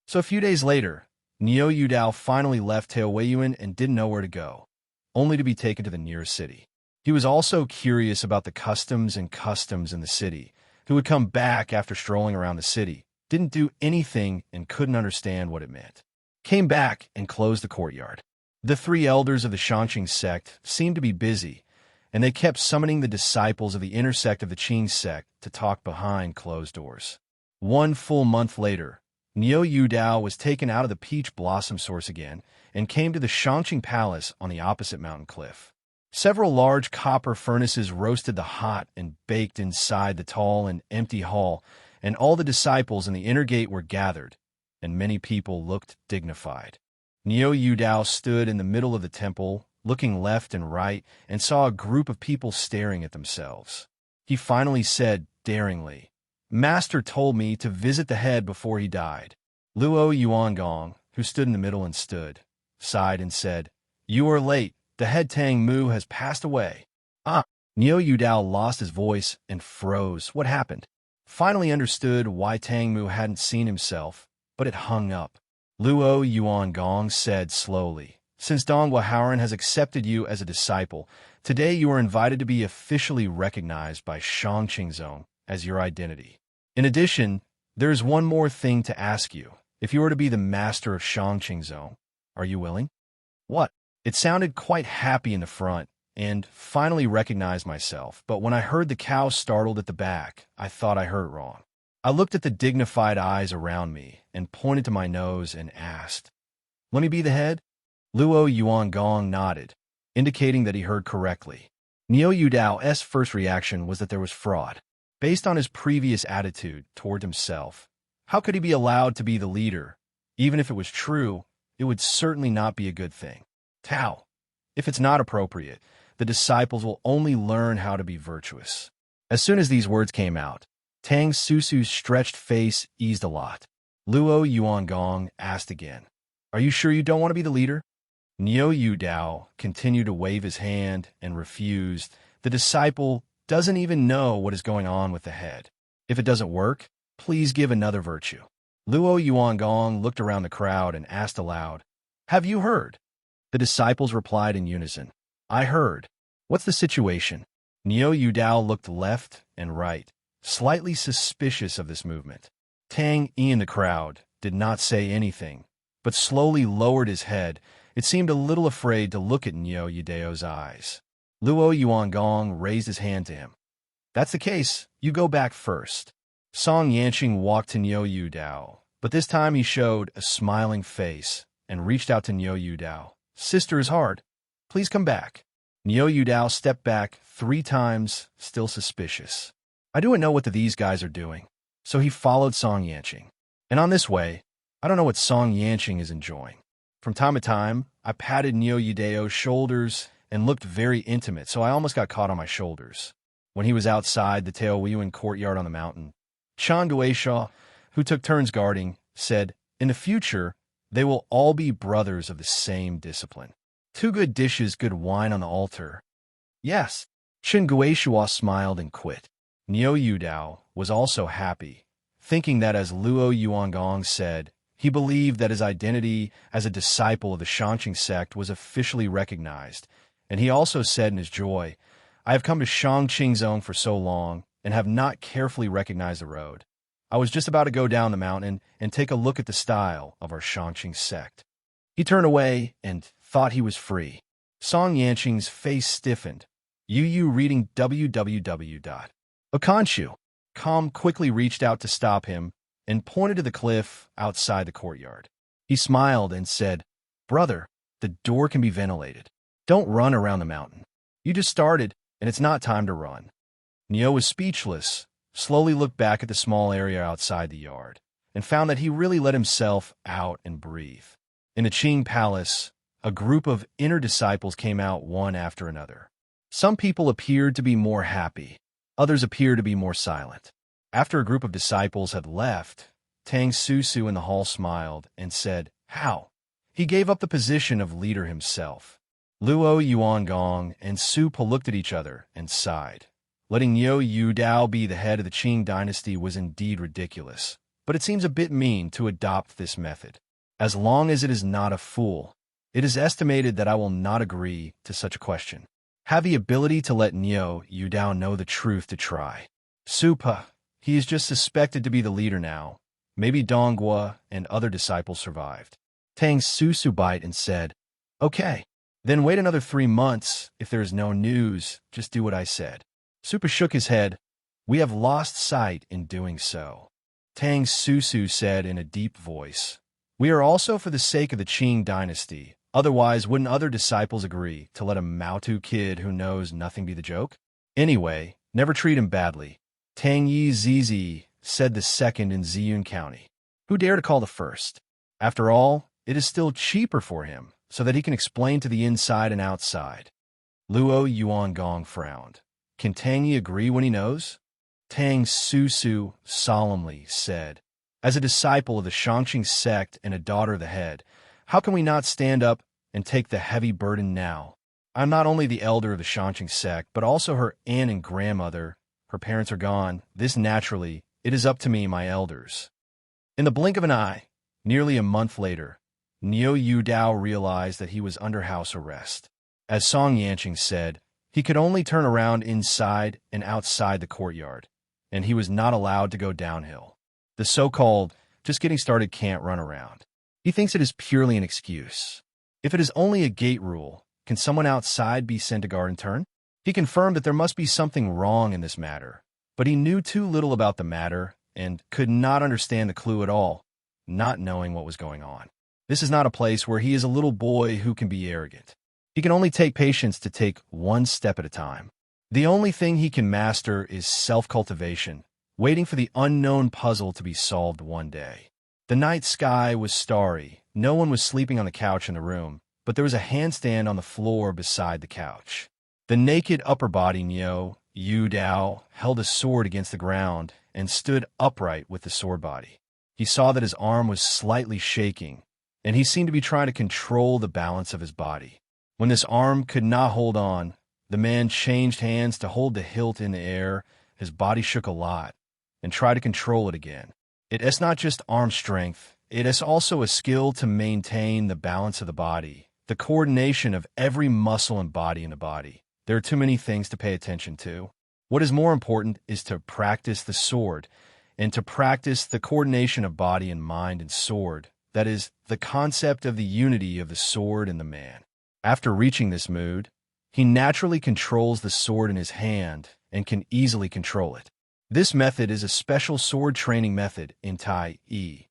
Speaker 1: So a few days later, Niu Yu Dao finally left Taoyuan and didn't know where to go, only to be taken to the nearest city. He was also curious about the customs in the city, who would come back after strolling around the city, didn't do anything and couldn't understand what it meant. Came back and closed the courtyard. The three elders of the Shangqing sect seemed to be busy, and they kept summoning the disciples of the inner sect of the Qing sect to talk behind closed doors. 1 full month later, Niu Yu Dao was taken out of the peach blossom source again and came to the Shangqing Palace on the opposite mountain cliff. Several large copper furnaces roasted the hot and baked inside the tall and empty hall, and all the disciples in the inner gate were gathered, and many people looked dignified. Niu Yu Dao stood in the middle of the temple, looking left and right, and saw a group of people staring at themselves. He finally said daringly, "Master told me to visit the head before he died." Luo Yuan Gang, who stood in the middle and sighed and said, "You are late. The head Tang Mu has passed away." Ah! Niu Yu Dao lost his voice and froze. What happened? Finally understood why Tang Mu hadn't seen himself, but it hung up. Luo Yuan Gang said slowly, "Since Donghua Haoran has accepted you as a disciple, today you are invited to be officially recognized by Shangqing Zone as your identity. In addition, there is one more thing to ask you. If you were to be the master of Shangqing Zone, are you willing?" "What?" It sounded quite happy in the front, and finally recognized myself, but when I heard the cow startled at the back, I thought I heard wrong. I looked at the dignified eyes around me and pointed to my nose and asked, "Let me be the head?" Luo Yuan Gang nodded, indicating that he heard correctly. Niu Yu Dao's first reaction was that there was fraud. Based on his previous attitude toward himself, how could he be allowed to be the leader? Even if it was true, it would certainly not be a good thing. Tao, if it's not appropriate, the disciples will only learn how to be virtuous. As soon as these words came out, Tang Susu's stretched face eased a lot. Luo Yuan Gang asked again, "Are you sure you don't want to be the leader?" Niu Yu Dao continued to wave his hand and refused. The disciple doesn't even know what is going on with the head. If it doesn't work, please give another virtue. Luo Yuan Gang looked around the crowd and asked aloud, "Have you heard?" The disciples replied in unison, "I heard. What's the situation?" Niu Yu Dao looked left and right, slightly suspicious of this movement. Tang Yi in the crowd did not say anything, but slowly lowered his head. It seemed a little afraid to look at Niu Yu Dao's eyes. Luo Yuan Gang raised his hand to him. "That's the case. You go back first." Song Yanqing walked to Niu Yu Dao, but this time he showed a smiling face and reached out to Niu Yu Dao. "Sister is hard. Please come back." Niu Yu Dao stepped back 3 times, still suspicious. I don't know what these guys are doing. So he followed Song Yanqing. And on this way, I don't know what Song Yanqing is enjoying. From time to time, I patted Niu Yu Dao's shoulders and looked very intimate, so I almost got caught on my shoulders. When he was outside the Taoyuan courtyard on the mountain, Chan Guisha, who took turns guarding, said, "In the future, they will all be brothers of the same discipline. 2 good dishes, good wine on the altar." "Yes." Chen Guishua smiled and quit. Niu Yu Dao was also happy, thinking that as Luo Yuan Gang said, he believed that his identity as a disciple of the Shangqing sect was officially recognized, and he also said in his joy, "I have come to Shangqing Zone for so long and have not carefully recognized the road. I was just about to go down the mountain and take a look at the style of our Shangqing sect." He turned away and thought he was free. Song Yanqing's face stiffened. Yu reading www.Okanshu. Com quickly reached out to stop him and pointed to the cliff outside the courtyard. He smiled and said, "Brother, the door can be ventilated. Don't run around the mountain. You just started, and it's not time to run." Niu was speechless, slowly looked back at the small area outside the yard, and found that he really let himself out and breathe. In the Qing Palace, a group of inner disciples came out one after another. Some people appeared to be more happy. Others appeared to be more silent. After a group of disciples had left, Tang Susu in the hall smiled and said, "How?" He gave up the position of leader himself. Luo Yuan Gang and Su Pa looked at each other and sighed. Letting Yu Dao be the head of the Qing dynasty was indeed ridiculous, but it seems a bit mean to adopt this method. As long as it is not a fool, it is estimated that I will not agree to such a question. Have the ability to let Yu Dao know the truth to try. Su Pa, he is just suspected to be the leader now. Maybe Donghua and other disciples survived. Tang Susu bite and said, "Okay, then wait another 3 months. If there is no news, just do what I said." Su Pa shook his head. "We have lost sight in doing so." Tang Susu said in a deep voice, "We are also for the sake of the Qing dynasty. Otherwise, wouldn't other disciples agree to let a Maotu kid who knows nothing be the joke? Anyway, never treat him badly." Tang Yi Zizi said the second in Ziyun County. Who dare to call the first? After all, it is still cheaper for him, so that he can explain to the inside and outside. Luo Yuan Gong frowned. Can Tang Yi agree when he knows? Tang Susu solemnly said, "As a disciple of the Shangqing sect and a daughter of the head, how can we not stand up and take the heavy burden now? I'm not only the elder of the Shangqing sect, but also her aunt and grandmother. Her parents are gone. This naturally, it is up to me, my elders." In the blink of an eye, nearly a month later, Yu Dao realized that he was under house arrest. As Song Yanqing said, he could only turn around inside and outside the courtyard, and he was not allowed to go downhill. The so-called just getting started can't run around. He thinks it is purely an excuse. If it is only a gate rule, can someone outside be sent to guard in turn? He confirmed that there must be something wrong in this matter, but he knew too little about the matter and could not understand the clue at all, not knowing what was going on. This is not a place where he is a little boy who can be arrogant. He can only take patience to take one step at a time. The only thing he can master is self-cultivation, waiting for the unknown puzzle to be solved one day. The night sky was starry. No one was sleeping on the couch in the room, but there was a handstand on the floor beside the couch. The naked upper body Yu Dao held a sword against the ground and stood upright with the sword body. He saw that his arm was slightly shaking, and he seemed to be trying to control the balance of his body. When this arm could not hold on, the man changed hands to hold the hilt in the air. His body shook a lot, and tried to control it again. It is not just arm strength, it is also a skill to maintain the balance of the body, the coordination of every muscle and body in the body. There are too many things to pay attention to. What is more important is to practice the sword, and to practice the coordination of body and mind and sword. That is, the concept of the unity of the sword and the man. After reaching this mood, he naturally controls the sword in his hand and can easily control it. This method is a special sword training method in Tai Yi.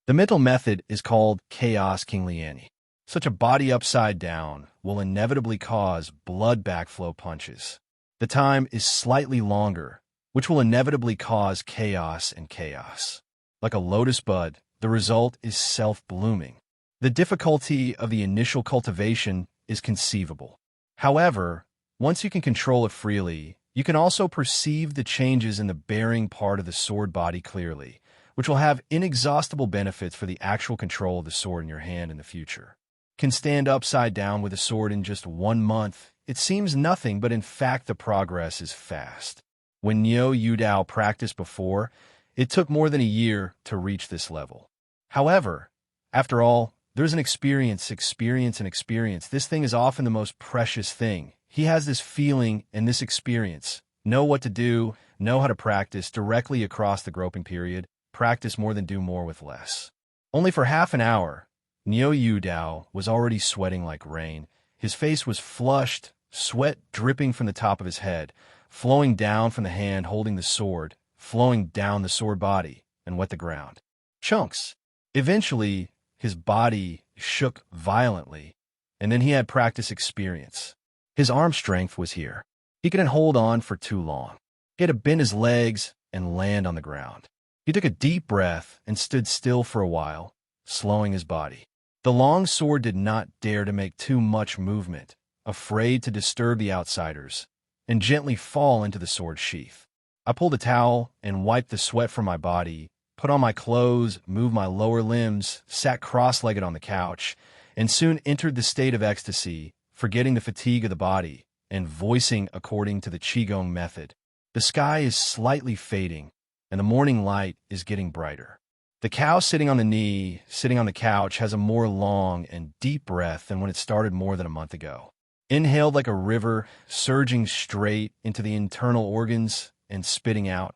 Speaker 1: The mental method is called Chaos Kingliani. Such a body upside down will inevitably cause blood backflow punches. The time is slightly longer, which will inevitably cause chaos and chaos. Like a lotus bud, the result is self-blooming. The difficulty of the initial cultivation is conceivable. However, once you can control it freely, you can also perceive the changes in the bearing part of the sword body clearly, which will have inexhaustible benefits for the actual control of the sword in your hand in the future. Can stand upside down with a sword in just 1 month. It seems nothing, but in fact the progress is fast. When Yu Dao practiced before, it took more than a year to reach this level. However, after all, there's an experience. This thing is often the most precious thing. He has this feeling and this experience. Know what to do, know how to practice directly across the groping period. Practice more than do more with less. Only for half an hour, Yu Dao was already sweating like rain. His face was flushed, sweat dripping from the top of his head, flowing down from the hand holding the sword, flowing down the sword body, and wet the ground. Chunks. Eventually, his body shook violently, and then he had practice experience. His arm strength was here. He couldn't hold on for too long. He had to bend his legs and land on the ground. He took a deep breath and stood still for a while, slowing his body. The long sword did not dare to make too much movement, afraid to disturb the outsiders, and gently fall into the sword sheath. I pulled a towel and wiped the sweat from my body, put on my clothes, moved my lower limbs, sat cross-legged on the couch, and soon entered the state of ecstasy, forgetting the fatigue of the body and voicing according to the Qigong method. The sky is slightly fading, and the morning light is getting brighter. The cow sitting on the couch, has a more long and deep breath than when it started more than a month ago. Inhaled like a river, surging straight into the internal organs and spitting out,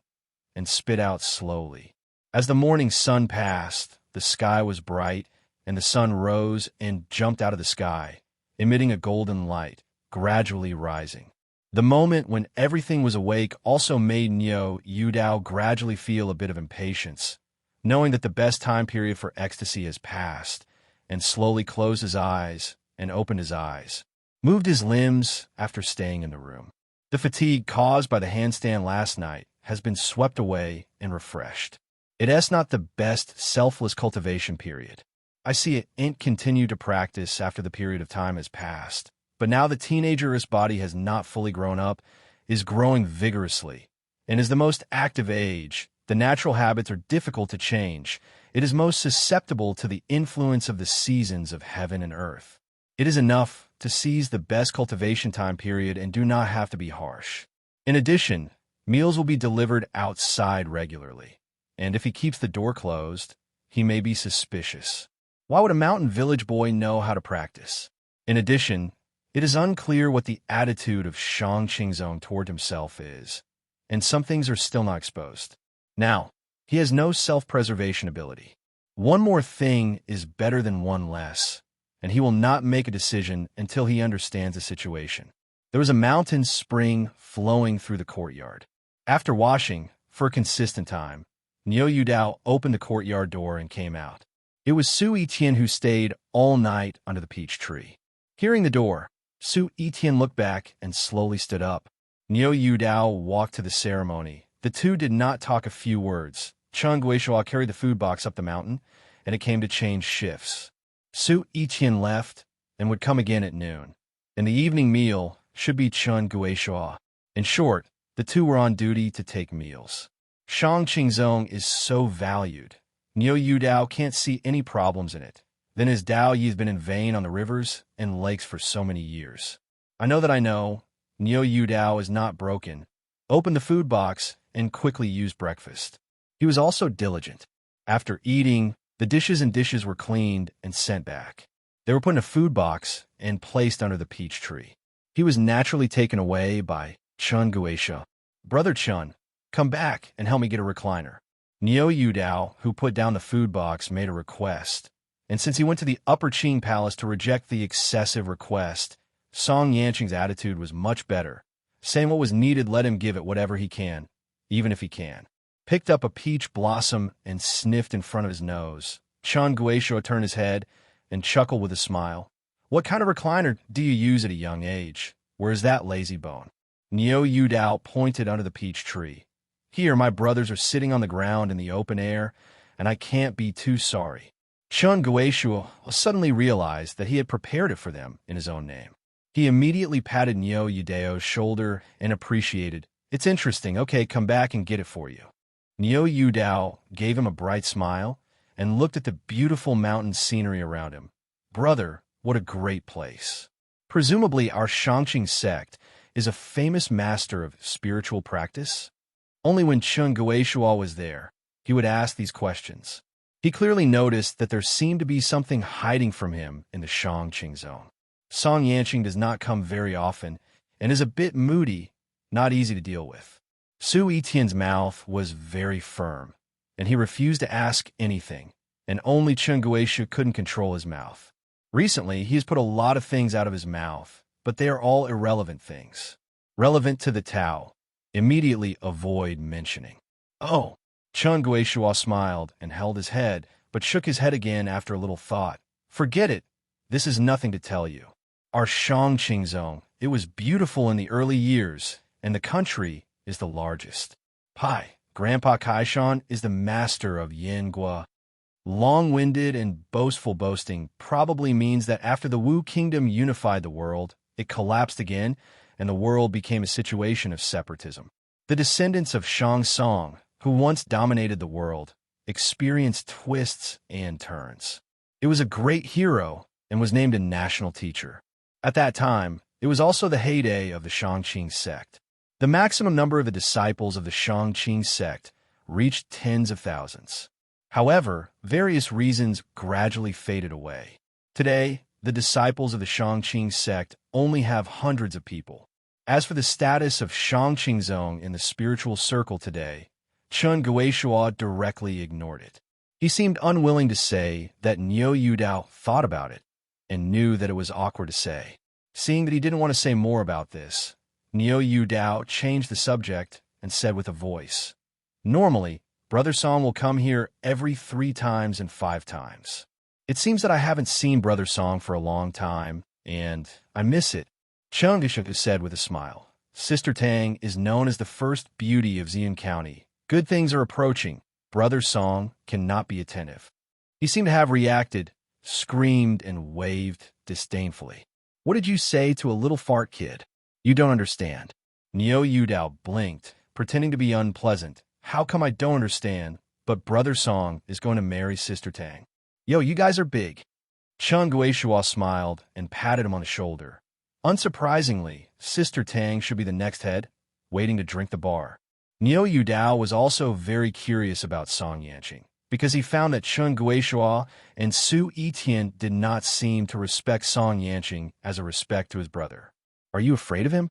Speaker 1: and spit out slowly. As the morning sun passed, the sky was bright, and the sun rose and jumped out of the sky, emitting a golden light, gradually rising. The moment when everything was awake also made Yu Dao gradually feel a bit of impatience, knowing that the best time period for ecstasy has passed, and slowly closed his eyes and opened his eyes, moved his limbs after staying in the room. The fatigue caused by the handstand last night has been swept away and refreshed. It is not the best selfless cultivation period. I see it continue to practice after the period of time has passed, but now the teenager's body has not fully grown up, is growing vigorously, and is the most active age. The natural habits are difficult to change. It is most susceptible to the influence of the seasons of heaven and earth. It is enough to seize the best cultivation time period and do not have to be harsh. In addition, meals will be delivered outside regularly, and if he keeps the door closed, he may be suspicious. Why would a mountain village boy know how to practice? In addition, it is unclear what the attitude of Shang Qingzong toward himself is, and some things are still not exposed. Now, he has no self-preservation ability. One more thing is better than one less, and he will not make a decision until he understands the situation. There was a mountain spring flowing through the courtyard. After washing, for a consistent time, Yu Dao opened the courtyard door and came out. It was Su Etian who stayed all night under the peach tree. Hearing the door, Su Etian looked back and slowly stood up. Yu Dao walked to the ceremony. The two did not talk a few words. Chen Guishuo carried the food box up the mountain, and it came to change shifts. Su Etian left and would come again at noon. And the evening meal should be Chen Guishuo. In short, the two were on duty to take meals. Shang Qingzong is so valued. Yu Dao can't see any problems in it. Then his Dao Yi's been in vain on the rivers and lakes for so many years. I know, Yu Dao is not broken. Opened the food box and quickly used breakfast. He was also diligent. After eating, the dishes were cleaned and sent back. They were put in a food box and placed under the peach tree. He was naturally taken away by Chen Guisha. Brother Chen, come back and help me get a recliner. Yu Dao, who put down the food box, made a request. And since he went to the Upper Qing Palace to reject the excessive request, Song Yanqing's attitude was much better, saying what was needed, let him give it whatever he can, even if he can. Picked up a peach blossom and sniffed in front of his nose. Chen Guishuo turned his head and chuckled with a smile. What kind of recliner do you use at a young age? Where's that lazy bone? Yu Dao pointed under the peach tree. Here, my brothers are sitting on the ground in the open air, and I can't be too sorry. Chen Guishuo suddenly realized that he had prepared it for them in his own name. He immediately patted Yu Dao's shoulder and appreciated. It's interesting. Okay, come back and get it for you. Yu Dao gave him a bright smile and looked at the beautiful mountain scenery around him. Brother, what a great place. Presumably, our Shangqing sect is a famous master of spiritual practice. Only when Chen Guishuo was there, he would ask these questions. He clearly noticed that there seemed to be something hiding from him in the Shangqing zone. Song Yanqing does not come very often and is a bit moody, not easy to deal with. Su Etian's mouth was very firm, and he refused to ask anything, and only Chen Guishu couldn't control his mouth. Recently, he has put a lot of things out of his mouth, but they are all irrelevant things. Relevant to the Tao. Immediately avoid mentioning. Oh, Chen Guishuo smiled and held his head, but shook his head again after a little thought. Forget it. This is nothing to tell you. Our Shangqing zone, it was beautiful in the early years, and the country is the largest. Pai, Grandpa Kaishan is the master of Yin Gua. Long-winded and boastful boasting probably means that after the Wu Kingdom unified the world, it collapsed again, and the world became a situation of separatism. The descendants of Shang Tsung, who once dominated the world, experienced twists and turns. It was a great hero and was named a national teacher. At that time, it was also the heyday of the Shangqing sect. The maximum number of the disciples of the Shangqing sect reached tens of thousands. However, various reasons gradually faded away. Today, the disciples of the Shangqing sect only have hundreds of people. As for the status of Shangqingzong in the spiritual circle today, Chen Guishuo directly ignored it. He seemed unwilling to say that Niu Yudao thought about it, and knew that it was awkward to say. Seeing that he didn't want to say more about this, Niu Yudao changed the subject and said with a voice, "Normally, Brother Song will come here every 3 times and 5 times. It seems that I haven't seen Brother Song for a long time, and I miss it." Chen Guishuo said with a smile, "Sister Tang is known as the first beauty of Xian County. Good things are approaching. Brother Song cannot be attentive." He seemed to have reacted, screamed, and waved disdainfully. "What did you say to a little fart kid? You don't understand." Niu Yudao blinked, pretending to be unpleasant. "How come I don't understand, but Brother Song is going to marry Sister Tang? Yo, you guys are big." Chen Guishuo smiled and patted him on the shoulder. Unsurprisingly, Sister Tang should be the next head, waiting to drink the bar. Niu Yudao was also very curious about Song Yanqing, because he found that Chen Guishuo and Su Yitian did not seem to respect Song Yanqing as a respect to his brother. "Are you afraid of him?"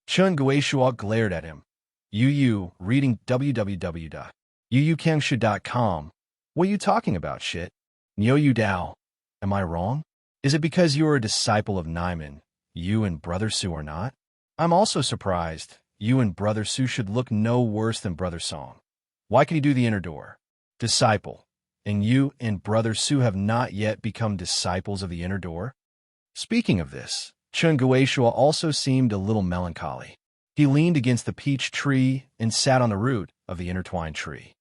Speaker 1: Chen Guishuo glared at him. Yu, reading www.yuyukangshu.com. "What are you talking about, shit?" Niu Yudao, "Am I wrong? Is it because you are a disciple of Naiman, you and Brother Su are not? I'm also surprised. You and Brother Su should look no worse than Brother Song. Why could he do the inner door? Disciple. And you and Brother Su have not yet become disciples of the inner door?" Speaking of this, Chen Guishuo also seemed a little melancholy. He leaned against the peach tree and sat on the root of the intertwined tree.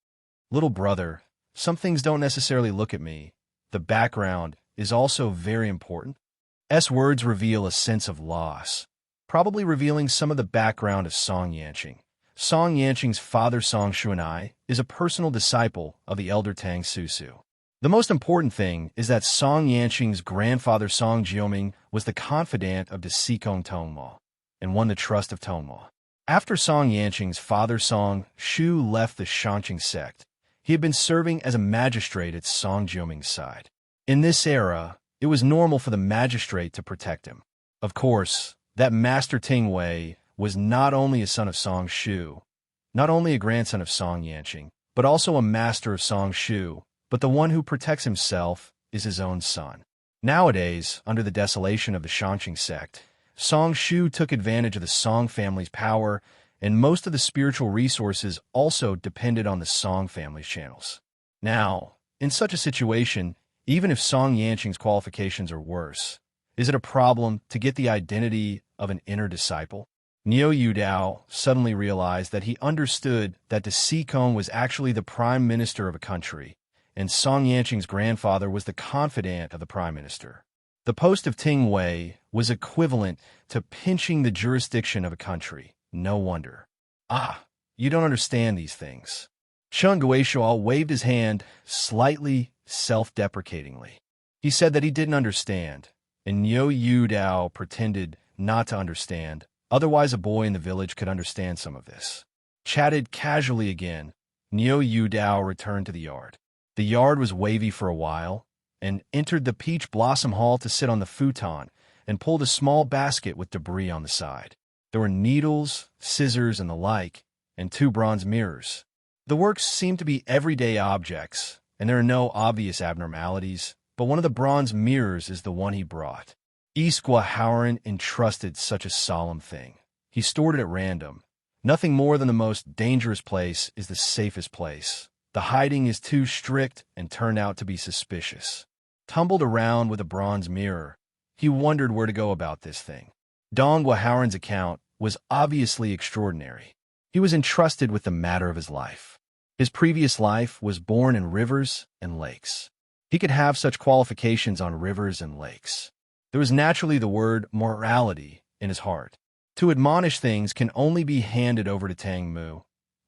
Speaker 1: "Little brother, some things don't necessarily look at me. The background is also very important." S words reveal a sense of loss, probably revealing some of the background of Song Yanqing. Song Yanqing's father Song Shuanai is a personal disciple of the elder Tang Susu. The most important thing is that Song Yanqing's grandfather Song Jioming was the confidant of the Sikong Tongmo and won the trust of Tongmo. After Song Yanqing's father Song Shu left the Shangqing sect, he had been serving as a magistrate at Song Jioming's side. In this era, it was normal for the magistrate to protect him. Of course, that Master Ting Wei was not only a son of Song Shu, not only a grandson of Song Yanqing, but also a master of Song Shu, but the one who protects himself is his own son. Nowadays, under the desolation of the Shangqing sect, Song Shu took advantage of the Song family's power, and most of the spiritual resources also depended on the Song family's channels. Now, in such a situation, even if Song Yanqing's qualifications are worse, is it a problem to get the identity of an inner disciple? Niu Yudao suddenly realized that he understood that the Sikong was actually the prime minister of a country, and Song Yanqing's grandfather was the confidant of the prime minister. The post of Ting Wei was equivalent to pinching the jurisdiction of a country. No wonder. "Ah, you don't understand these things." Chen Guishuo waved his hand slightly self-deprecatingly. He said that he didn't understand, and Niu Yudao pretended not to understand. Otherwise, a boy in the village could understand some of this. Chatted casually again, Niu Yudao returned to the yard. The yard was wavy for a while, and entered the peach blossom hall to sit on the futon and pulled a small basket with debris on the side. There were needles, scissors, and the like, and 2 bronze mirrors. The works seem to be everyday objects, and there are no obvious abnormalities, but one of the bronze mirrors is the one he brought. Isqua Howren entrusted such a solemn thing. He stored it at random. Nothing more than the most dangerous place is the safest place. The hiding is too strict and turned out to be suspicious. Tumbled around with a bronze mirror, he wondered where to go about this thing. Dongwa Howren's account was obviously extraordinary. He was entrusted with the matter of his life. His previous life was born in rivers and lakes. He could have such qualifications on rivers and lakes. There was naturally the word morality in his heart. To admonish things can only be handed over to Tang Mu,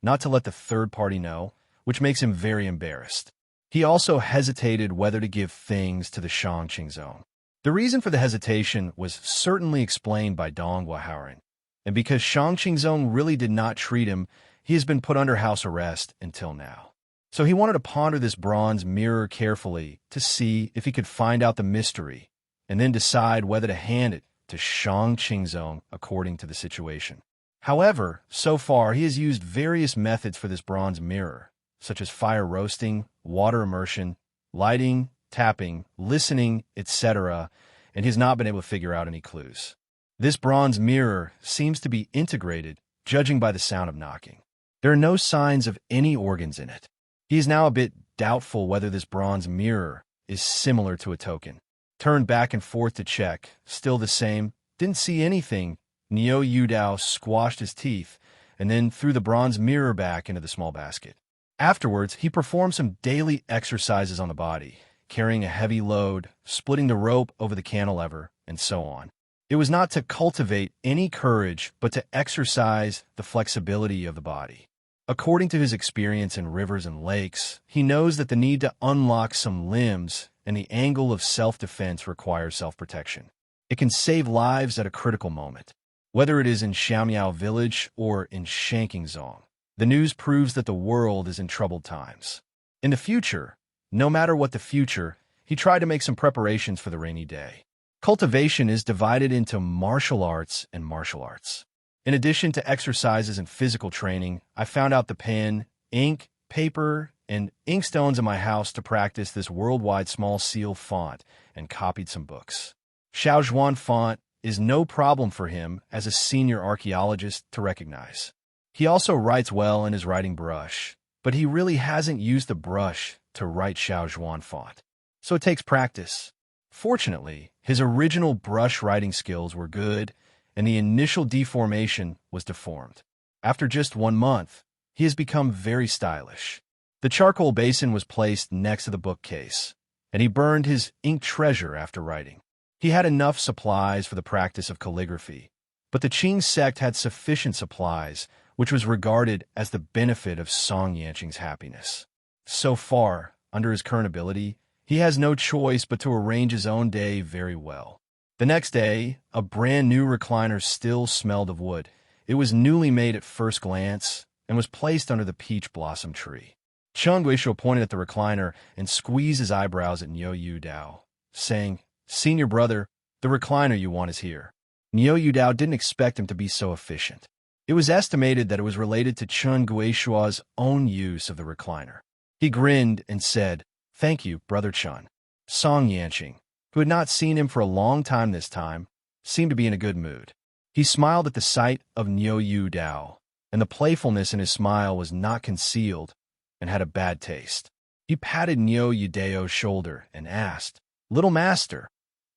Speaker 1: not to let the third party know, which makes him very embarrassed. He also hesitated whether to give things to the Shang Qingzong. The reason for the hesitation was certainly explained by Dong Guahaoren, and because Shang Qingzong really did not treat him, he has been put under house arrest until now. So he wanted to ponder this bronze mirror carefully to see if he could find out the mystery, and then decide whether to hand it to Shang Qingzong according to the situation. However, so far he has used various methods for this bronze mirror, such as fire roasting, water immersion, lighting, tapping, listening, etc., and he has not been able to figure out any clues. This bronze mirror seems to be integrated, judging by the sound of knocking. There are no signs of any organs in it. He is now a bit doubtful whether this bronze mirror is similar to a token. Turned back and forth to check, still the same, didn't see anything. Niu Dao squashed his teeth and then threw the bronze mirror back into the small basket. Afterwards, he performed some daily exercises on the body, carrying a heavy load, splitting the rope over the cantilever, and so on. It was not to cultivate any courage, but to exercise the flexibility of the body. According to his experience in rivers and lakes, he knows that the need to unlock some limbs and the angle of self-defense requires self-protection. It can save lives at a critical moment. Whether it is in Xiaomiao village or in Shankingzong, the news proves that the world is in troubled times. In the future, no matter what the future, he tried to make some preparations for the rainy day. Cultivation is divided into martial arts and martial arts. In addition to exercises and physical training, I found out the pen, ink, paper, and inkstones in my house to practice this worldwide small seal font and copied some books. Shaozhuan font is no problem for him as a senior archaeologist to recognize. He also writes well in his writing brush, but he really hasn't used the brush to write Shaozhuan font. So it takes practice. Fortunately, his original brush writing skills were good, and the initial deformation was deformed. After just 1 month, he has become very stylish. The charcoal basin was placed next to the bookcase, and he burned his ink treasure after writing. He had enough supplies for the practice of calligraphy, but the Qing sect had sufficient supplies, which was regarded as the benefit of Song Yanqing's happiness. So far, under his current ability, he has no choice but to arrange his own day very well. The next day, a brand new recliner still smelled of wood. It was newly made at first glance and was placed under the peach blossom tree. Cheng Guishuo pointed at the recliner and squeezed his eyebrows at Niu Dao, saying, "Senior brother, the recliner you want is here." Niu Dao didn't expect him to be so efficient. It was estimated that it was related to Cheng Guishuo's own use of the recliner. He grinned and said, "Thank you, Brother Chun." Song Yanqing, who had not seen him for a long time this time, seemed to be in a good mood. He smiled at the sight of Niu Dao, and the playfulness in his smile was not concealed and had a bad taste. He patted Niu Dao's shoulder and asked, "Little master,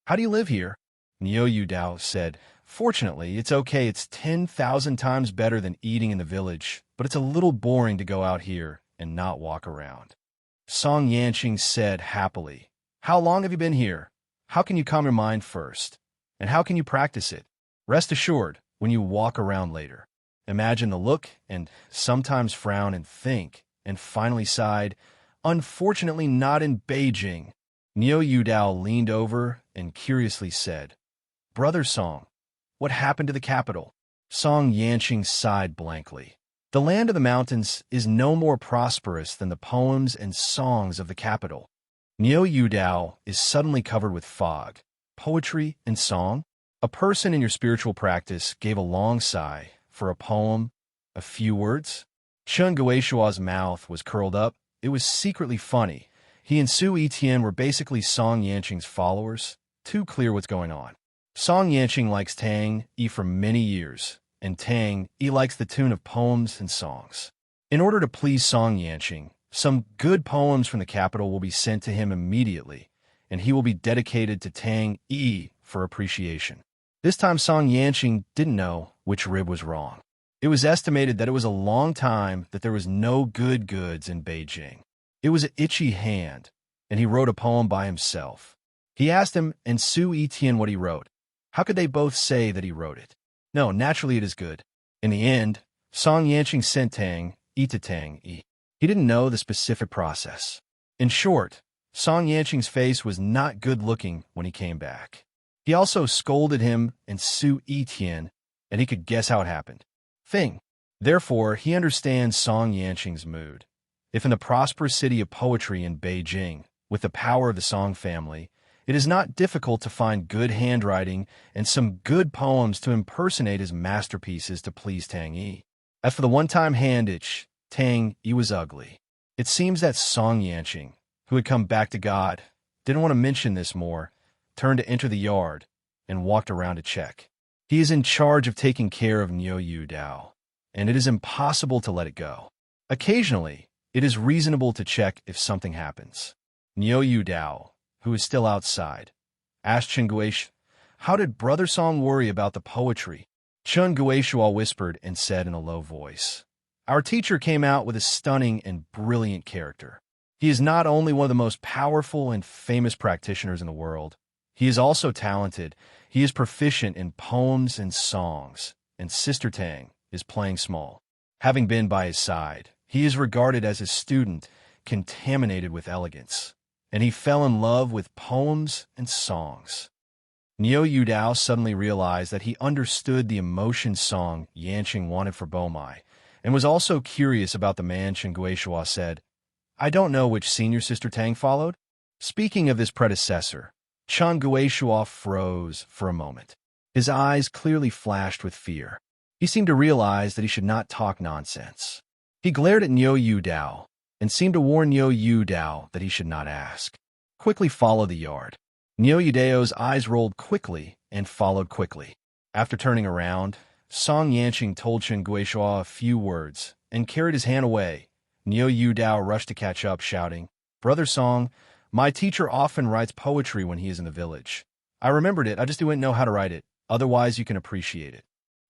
Speaker 1: how do you live here?" Niu Dao said, "Fortunately, it's okay. It's 10,000 times better than eating in the village, but it's a little boring to go out here and not walk around." Song Yanqing said happily, "How long have you been here? How can you calm your mind first? And how can you practice it? Rest assured, when you walk around later, imagine the look and sometimes frown and think, and finally sighed, 'Unfortunately not in Beijing.'" Niu Dao leaned over and curiously said, "Brother Song, what happened to the capital?" Song Yanqing sighed blankly. The land of the mountains is no more prosperous than the poems and songs of the capital. Niu Dao is suddenly covered with fog, poetry, and song. A person in your spiritual practice gave a long sigh for a poem, a few words. Cheng Guishuo's mouth was curled up. It was secretly funny. He and Su Etian were basically Song Yanqing's followers. Too clear what's going on. Song Yanqing likes Tang Yi for many years, and Tang Yi likes the tune of poems and songs. In order to please Song Yanqing, some good poems from the capital will be sent to him immediately, and he will be dedicated to Tang Yi for appreciation. This time Song Yanqing didn't know which rib was wrong. It was estimated that it was a long time that there was no good goods in Beijing. It was an itchy hand, and he wrote a poem by himself. He asked him and Su Etian what he wrote. How could they both say that he wrote it? No, naturally it is good. In the end, Song Yanqing sent Tang, Itatang, E. He didn't know the specific process. In short, Song Yanqing's face was not good-looking when he came back. He also scolded him and Su Etian, and he could guess how it happened. Therefore, he understands Song Yanqing's mood. If in the prosperous city of poetry in Beijing, with the power of the Song family, it is not difficult to find good handwriting and some good poems to impersonate his masterpieces to please Tang Yi. As for the one-time hand itch, Tang Yi was ugly. It seems that Song Yanqing, who had come back to God, didn't want to mention this more, turned to enter the yard, and walked around to check. He is in charge of taking care of Niu Dao, and it is impossible to let it go. Occasionally, it is reasonable to check if something happens. Niu Dao, who is still outside, asked Chen Guishuo, "How did Brother Song worry about the poetry?" Chen Guishuo whispered and said in a low voice, "Our teacher came out with a stunning and brilliant character. He is not only one of the most powerful and famous practitioners in the world, he is also talented. He is proficient in poems and songs, and Sister Tang is playing small. Having been by his side, he is regarded as a student contaminated with elegance, and he fell in love with poems and songs." Niu Dao suddenly realized that he understood the emotion Song Yanqing wanted for Bomai, and was also curious about the man Chen Guishuo said, "I don't know which senior Sister Tang followed." Speaking of his predecessor, Chen Guishuo froze for a moment. His eyes clearly flashed with fear. He seemed to realize that he should not talk nonsense. He glared at Niu Dao and seemed to warn Niu Dao that he should not ask. Quickly follow the yard. Niu Dao's eyes rolled quickly and followed quickly. After turning around, Song Yanqing told Chen Guishuo a few words and carried his hand away. Niu Dao rushed to catch up, shouting, "Brother Song, my teacher often writes poetry when he is in the village. I remembered it, I just didn't know how to write it. Otherwise, you can appreciate it."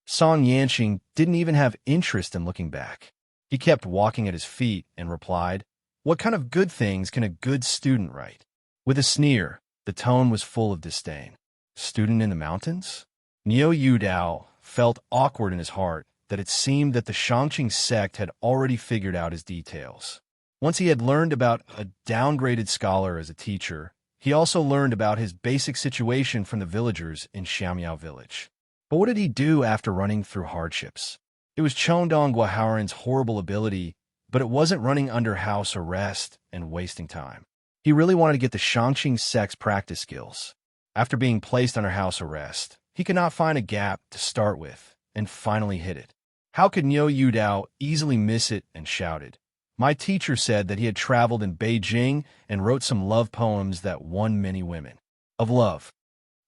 Speaker 1: Song Yanqing didn't even have interest in looking back. He kept walking at his feet and replied, "What kind of good things can a good student write?" With a sneer, the tone was full of disdain. "Student in the mountains?" Niu Dao felt awkward in his heart that it seemed that the Shangqing sect had already figured out his details. Once he had learned about a downgraded scholar as a teacher, he also learned about his basic situation from the villagers in Xiamiao village. But what did he do after running through hardships? It was Chongdong Guaharan's horrible ability, but it wasn't running under house arrest and wasting time. He really wanted to get the Shangqing sect's practice skills. After being placed under house arrest, he could not find a gap to start with, and finally hit it. How could Niu Dao easily miss it and shouted, "My teacher said that he had traveled in Beijing and wrote some love poems that won many women. Of love."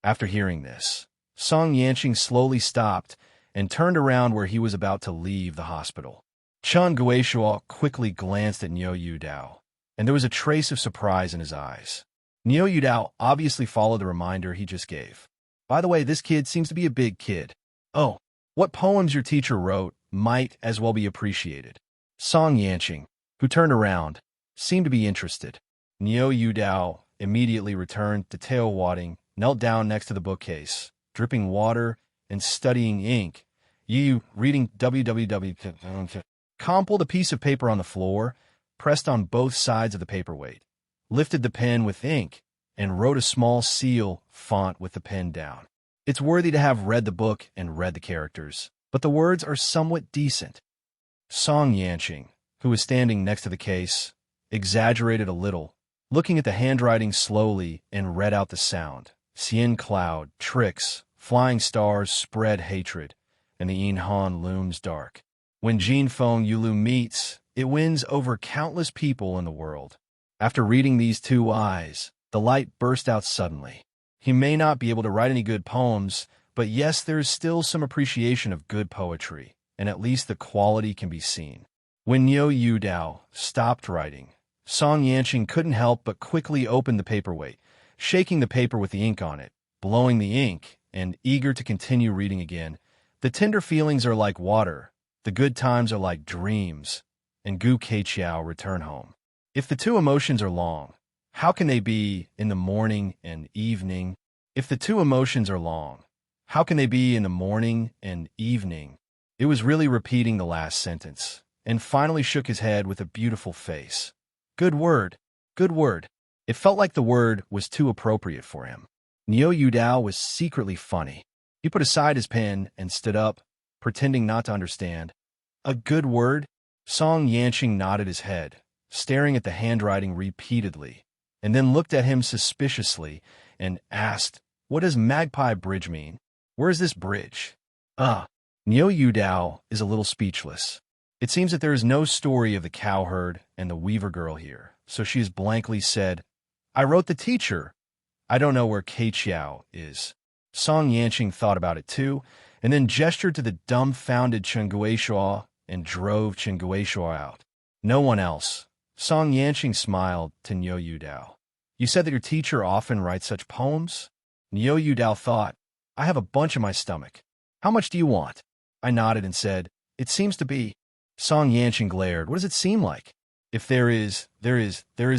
Speaker 1: After hearing this, Song Yanqing slowly stopped and turned around where he was about to leave the hospital. Chen Guishuo quickly glanced at Niu Dao, and there was a trace of surprise in his eyes. Niu Dao obviously followed the reminder he just gave. "By the way, this kid seems to be a big kid. Oh, what poems your teacher wrote might as well be appreciated." Song Yanqing, who turned around, seemed to be interested. Niu Dao immediately returned to tail wadding, knelt down next to the bookcase, dripping water and studying ink. Yu, reading www. Com pulled a piece of paper on the floor, pressed on both sides of the paperweight, lifted the pen with ink, and wrote a small seal font with the pen down. It's worthy to have read the book and read the characters, but the words are somewhat decent. Song Yanqing, who was standing next to the case, exaggerated a little, looking at the handwriting slowly and read out the sound. Xian cloud, tricks, flying stars spread hatred, and the Yin Han looms dark. When Jin Feng Yulu meets, it wins over countless people in the world. After reading these two eyes, the light burst out suddenly. He may not be able to write any good poems, but yes, there is still some appreciation of good poetry, and at least the quality can be seen. When Niu Dao stopped writing, Song Yanqing couldn't help but quickly open the paperweight, shaking the paper with the ink on it, blowing the ink, and eager to continue reading again. The tender feelings are like water. The good times are like dreams, and Gu Keiqiao return home. If the two emotions are long, how can they be in the morning and evening? If the two emotions are long, how can they be in the morning and evening? It was really repeating the last sentence, and finally shook his head with a beautiful face. Good word, good word. It felt like the word was too appropriate for him. Niu Yudao was secretly funny. He put aside his pen and stood up, pretending not to understand. A good word? Song Yanqing nodded his head, staring at the handwriting repeatedly, and then looked at him suspiciously and asked, "What does Magpie Bridge mean? Where is this bridge?" Niu Yudao is a little speechless. It seems that there is no story of the cowherd and the weaver girl here, so she has blankly said, "I wrote the teacher. I don't know where Keiqiao is." Song Yanqing thought about it too, and then gestured to the dumbfounded Chen Guishuo and drove Chen Guishuo out. No one else. Song Yanqing smiled to Niu Yudao. "You said that your teacher often writes such poems?" Niu Yudao thought, "I have a bunch in my stomach. How much do you want?" I nodded and said, "It seems to be." Song Yanqing glared. "What does it seem like?" "If there is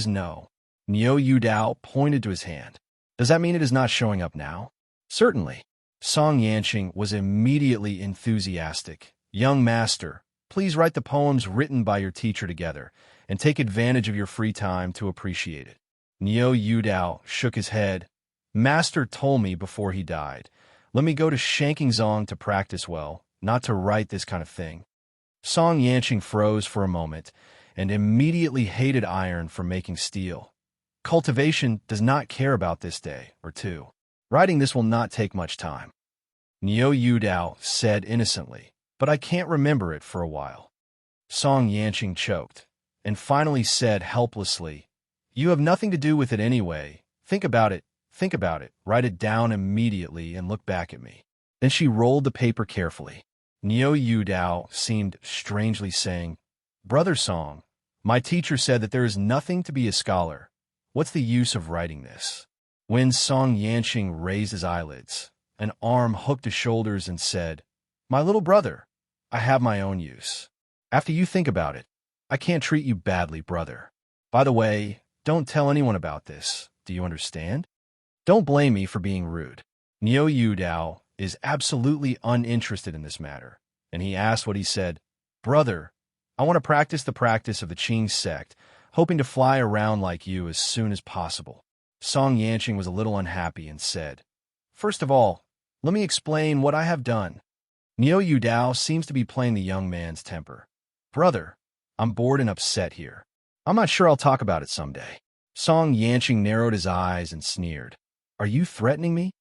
Speaker 1: no." Niu Yudao pointed to his hand. "Does that mean it is not showing up now?" "Certainly." Song Yanqing was immediately enthusiastic. "Young master, please write the poems written by your teacher together, and take advantage of your free time to appreciate it." Niu Yudao shook his head. "Master told me before he died, let me go to Shankingzong to practice well, not to write this kind of thing." Song Yanqing froze for a moment, and immediately hated iron for making steel. Cultivation does not care about this day or two. Writing this will not take much time. Niu Yudao said innocently, "But I can't remember it for a while." Song Yanqing choked, and finally said helplessly, "You have nothing to do with it anyway. Think about it, write it down immediately and look back at me." Then she rolled the paper carefully. Niu Yudao seemed strangely saying, "Brother Song, my teacher said that there is nothing to be a scholar. What's the use of writing this?" When Song Yanqing raised his eyelids, an arm hooked his shoulders and said, "My little brother, I have my own use. After you think about it, I can't treat you badly, brother. By the way, don't tell anyone about this. Do you understand? Don't blame me for being rude." Niu Yudao is absolutely uninterested in this matter, and he asked what he said. "Brother, I want to practice the practice of the Qing sect, hoping to fly around like you as soon as possible." Song Yanqing was a little unhappy and said, "First of all, let me explain what I have done." Niu Yudao seems to be playing the young man's temper. "Brother, I'm bored and upset here. I'm not sure I'll talk about it someday." Song Yanqing narrowed his eyes and sneered. "Are you threatening me?"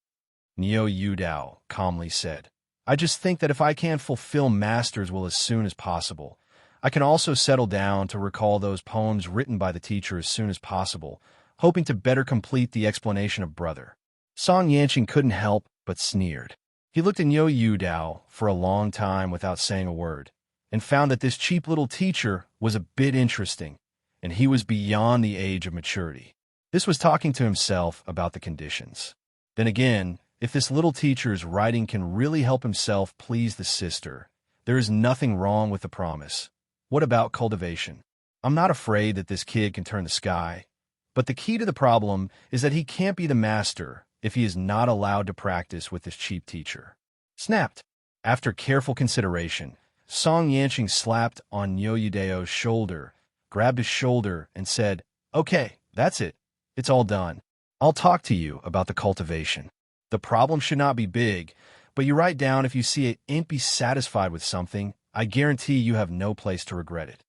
Speaker 1: Niu Yudao calmly said, "I just think that if I can't fulfill master's will as soon as possible, I can also settle down to recall those poems written by the teacher as soon as possible, hoping to better complete the explanation of brother." Song Yanqing couldn't help but sneered. He looked at Niu Yudao for a long time without saying a word, and found that this cheap little teacher was a bit interesting, and he was beyond the age of maturity. This was talking to himself about the conditions. Then again, if this little teacher's writing can really help himself please the sister, there is nothing wrong with the promise. What about cultivation? I'm not afraid that this kid can turn the sky, but the key to the problem is that he can't be the master if he is not allowed to practice with this cheap teacher. Snapped. After careful consideration, Song Yanqing slapped on Niu Yudao's shoulder, grabbed his shoulder, and said, "Okay, that's it. It's all done. I'll talk to you about the cultivation. The problem should not be big, but you write down if you see it ain't be satisfied with something, I guarantee you have no place to regret it."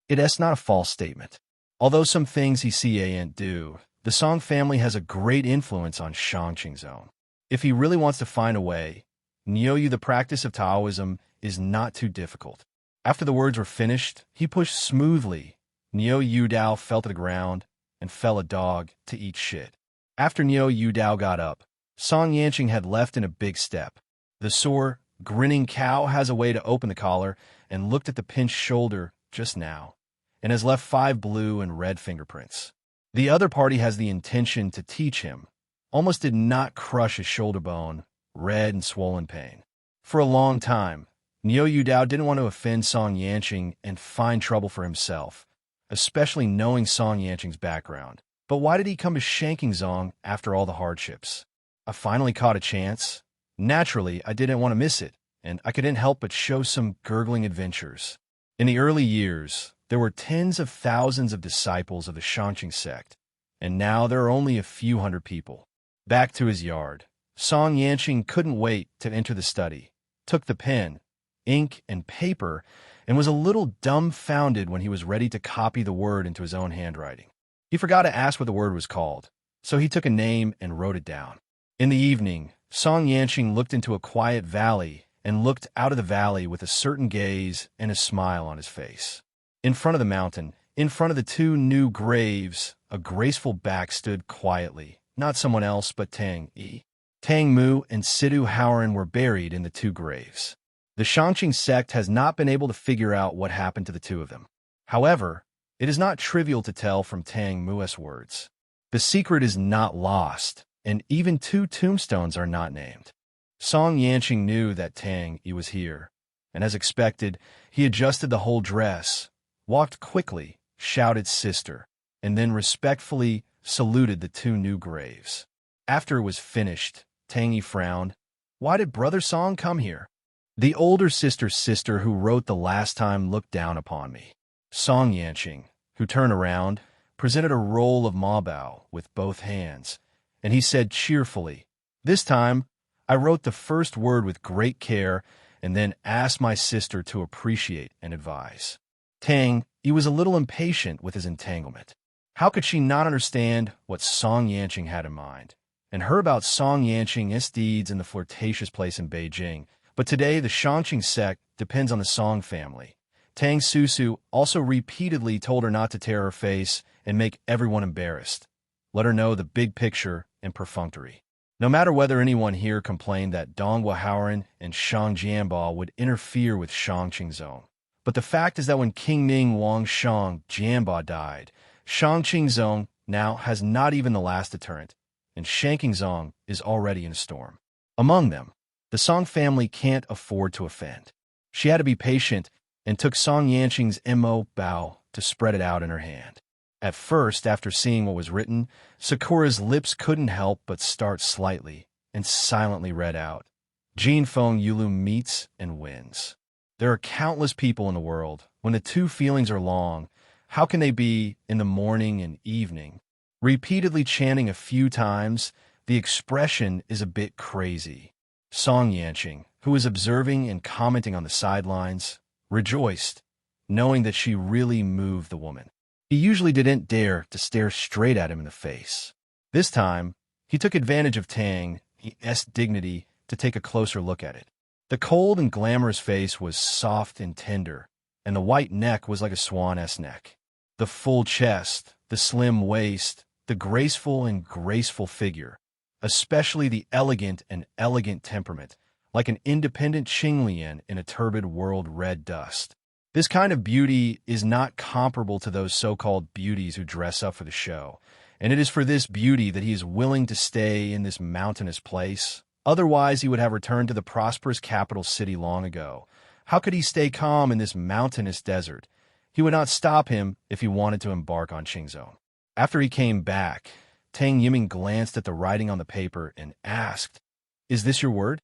Speaker 1: It's not a false statement. Although some things he see ain't do, the Song family has a great influence on Shangqingzong. If he really wants to find a way, Niu the practice of Taoism is not too difficult. After the words were finished, he pushed smoothly. Niu Yudao fell to the ground and fell a dog to eat shit. After Niu Yudao got up, Song Yanqing had left in a big step. The sore, grinning cow has a way to open the collar and looked at the pinched shoulder just now, and has left 5 blue and red fingerprints. The other party has the intention to teach him, almost did not crush his shoulder bone, red and swollen pain. For a long time, Niu Dao didn't want to offend Song Yanqing and find trouble for himself, especially knowing Song Yanqing's background. But why did he come to shanking Zong after all the hardships? I finally caught a chance. Naturally, I didn't want to miss it, and I couldn't help but show some gurgling adventures. In the early years, there were tens of thousands of disciples of the Shangqing sect, and now there are only a few hundred people. Back to his yard, Song Yanqing couldn't wait to enter the study, took the pen, ink, and paper, and was a little dumbfounded when he was ready to copy the word into his own handwriting. He forgot to ask what the word was called, so he took a name and wrote it down. In the evening, Song Yanqing looked into a quiet valley and looked out of the valley with a certain gaze and a smile on his face. In front of the mountain, in front of the two new graves, a graceful back stood quietly. Not someone else, but Tang Yi. Tang Mu and Sidu Howren were buried in the two graves. The Shangqing sect has not been able to figure out what happened to the two of them. However, it is not trivial to tell from Tang Mu's words. The secret is not lost, and even two tombstones are not named. Song Yanqing knew that Tang Yi was here, and as expected, he adjusted the whole dress, walked quickly, shouted sister, and then respectfully saluted the two new graves. After it was finished, Tang Yi frowned. Why did Brother Song come here? The older sister's sister who wrote the last time looked down upon me. Song Yanqing, who turned around, presented a roll of mabao with both hands, and he said cheerfully, "This time, I wrote the first word with great care and then asked my sister to appreciate and advise." Tang Yi was a little impatient with his entanglement. How could she not understand what Song Yanqing had in mind, and heard about Song Yanqing's deeds in the flirtatious place in Beijing? But today, the Shangqing sect depends on the Song family. Tang Susu also repeatedly told her not to tear her face and make everyone embarrassed. Let her know the big picture and perfunctory. No matter whether anyone here complained that Donghua Howren and Shang Jianba would interfere with Shangqing Zong. But the fact is that when King Ming Wang Shang Jianba died, Shangqing Zong now has not even the last deterrent, and Shanking Zong is already in a storm. Among them, the Song family can't afford to offend. She had to be patient and took Song Yanqing's mo bao to spread it out in her hand. At first, after seeing what was written, Sakura's lips couldn't help but start slightly and silently read out, "Jin Feng Yulu meets and wins." There are countless people in the world. When the two feelings are long, how can they be in the morning and evening? Repeatedly chanting a few times, the expression is a bit crazy. Song Yanqing, who was observing and commenting on the sidelines, rejoiced, knowing that she really moved the woman. He usually didn't dare to stare straight at him in the face. This time, he took advantage of Tang's dignity to take a closer look at it. The cold and glamorous face was soft and tender, and the white neck was like a swan's neck. The full chest, the slim waist, the graceful and graceful figure, especially the elegant and elegant temperament, like an independent Qinglian in a turbid world red dust. This kind of beauty is not comparable to those so-called beauties who dress up for the show, and it is for this beauty that he is willing to stay in this mountainous place. Otherwise, he would have returned to the prosperous capital city long ago. How could he stay calm in this mountainous desert? He would not stop him if he wanted to embark on Qingzhou. After he came back, Tang Yiming glanced at the writing on the paper and asked, "Is this your word?"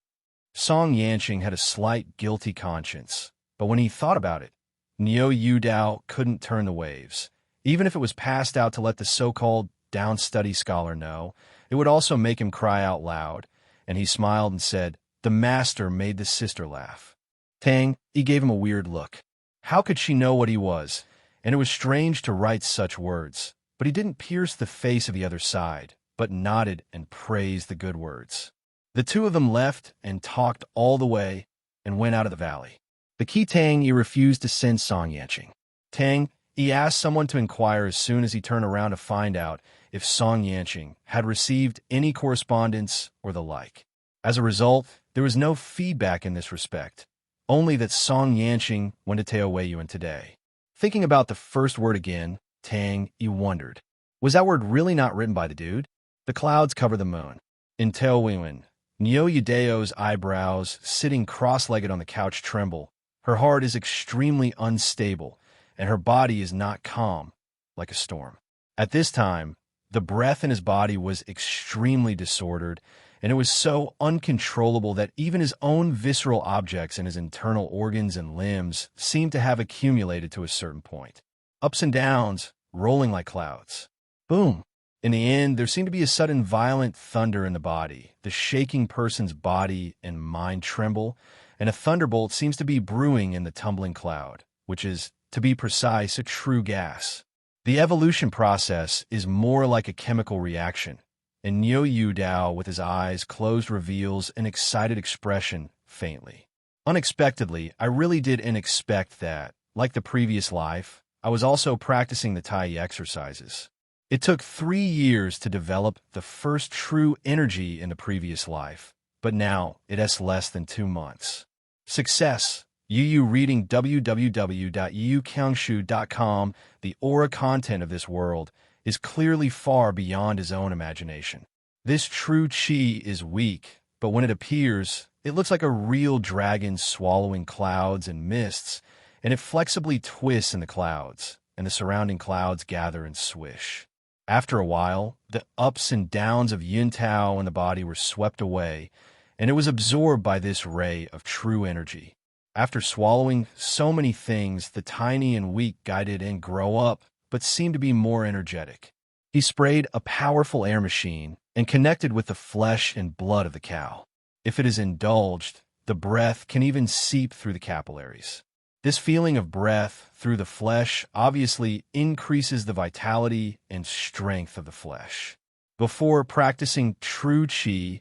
Speaker 1: Song Yanqing had a slight guilty conscience, but when he thought about it, Niu Dao couldn't turn the waves. Even if it was passed out to let the so-called down-study scholar know, it would also make him cry out loud, and he smiled and said, "The master made the sister laugh." Tang, he gave him a weird look. How could she know what he was? And it was strange to write such words, but he didn't pierce the face of the other side, but nodded and praised the good words. The two of them left and talked all the way and went out of the valley. The key Tang Yi refused to send Song Yanqing. Tang Yi asked someone to inquire as soon as he turned around to find out if Song Yanqing had received any correspondence or the like. As a result, there was no feedback in this respect, only that Song Yanqing went to Taoyuan today. Thinking about the first word again, Tang Yi wondered, was that word really not written by the dude? The clouds cover the moon. In Taoyuan, Nyo Yudeo's eyebrows, sitting cross-legged on the couch, tremble. Her heart is extremely unstable, and her body is not calm, like a storm. At this time, the breath in his body was extremely disordered, and it was so uncontrollable that even his own visceral objects and his internal organs and limbs seemed to have accumulated to a certain point. Ups and downs, rolling like clouds. Boom! In the end, there seemed to be a sudden violent thunder in the body. The shaking person's body and mind tremble, and a thunderbolt seems to be brewing in the tumbling cloud, which is, to be precise, a true gas. The evolution process is more like a chemical reaction, and Nyo Dao, with his eyes closed, reveals an excited expression faintly. Unexpectedly, I really didn't expect that, like the previous life, I was also practicing the Tai exercises. It took 3 years to develop the first true energy in the previous life, but now it has less than 2 months. Success. Yu reading www.yukangshu.com. The aura content of this world is clearly far beyond his own imagination. This true chi is weak, but when it appears, it looks like a real dragon swallowing clouds and mists, and it flexibly twists in the clouds, and the surrounding clouds gather and swish. After a while, the ups and downs of Yin Tao in the body were swept away, and it was absorbed by this ray of true energy. After swallowing so many things, the tiny and weak guided and grow up, but seem to be more energetic. He sprayed a powerful air machine and connected with the flesh and blood of the cow. If it is indulged, the breath can even seep through the capillaries. This feeling of breath through the flesh obviously increases the vitality and strength of the flesh. Before practicing true qi,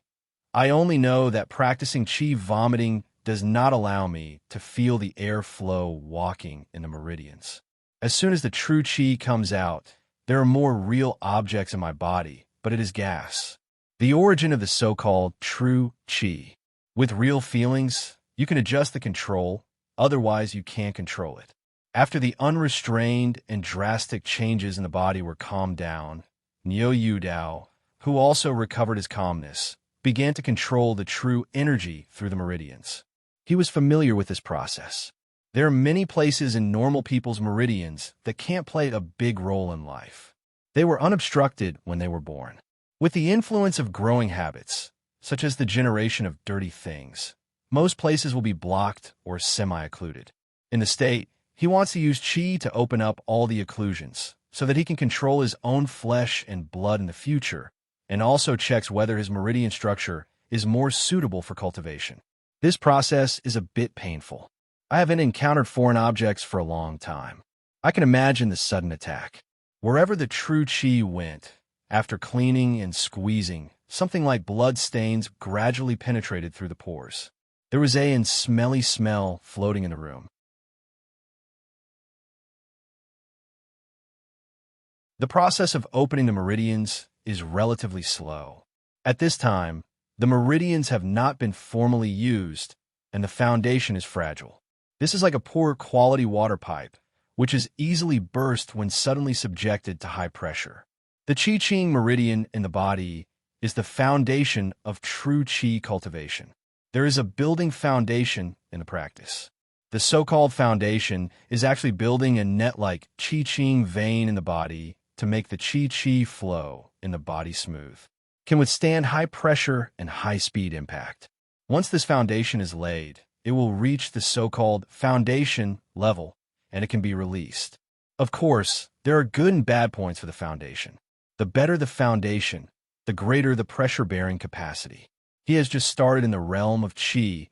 Speaker 1: I only know that practicing qi vomiting does not allow me to feel the air flow walking in the meridians. As soon as the true qi comes out, there are more real objects in my body, but it is gas. The origin of the so-called true qi. With real feelings, you can adjust the control, otherwise you can't control it. After the unrestrained and drastic changes in the body were calmed down, Nyo Dao, who also recovered his calmness, began to control the true energy through the meridians. He was familiar with this process. There are many places in normal people's meridians that can't play a big role in life. They were unobstructed when they were born. With the influence of growing habits, such as the generation of dirty things, most places will be blocked or semi-occluded. In the state, he wants to use qi to open up all the occlusions, so that he can control his own flesh and blood in the future, and also checks whether his meridian structure is more suitable for cultivation. This process is a bit painful. I haven't encountered foreign objects for a long time. I can imagine the sudden attack. Wherever the true qi went, after cleaning and squeezing, something like blood stains gradually penetrated through the pores. There was a smelly smell floating in the room. The process of opening the meridians is relatively slow. At this time, the meridians have not been formally used, and the foundation is fragile. This is like a poor quality water pipe, which is easily burst when suddenly subjected to high pressure. The Qi-Ching meridian in the body is the foundation of true Qi cultivation. There is a building foundation in the practice. The so-called foundation is actually building a net-like Qi-Ching vein in the body to make the Qi-Qi flow in the body smooth. Can withstand high pressure and high-speed impact. Once this foundation is laid, it will reach the so-called foundation level, and it can be released. Of course, there are good and bad points for the foundation. The better the foundation, the greater the pressure-bearing capacity. He has just started in the realm of qi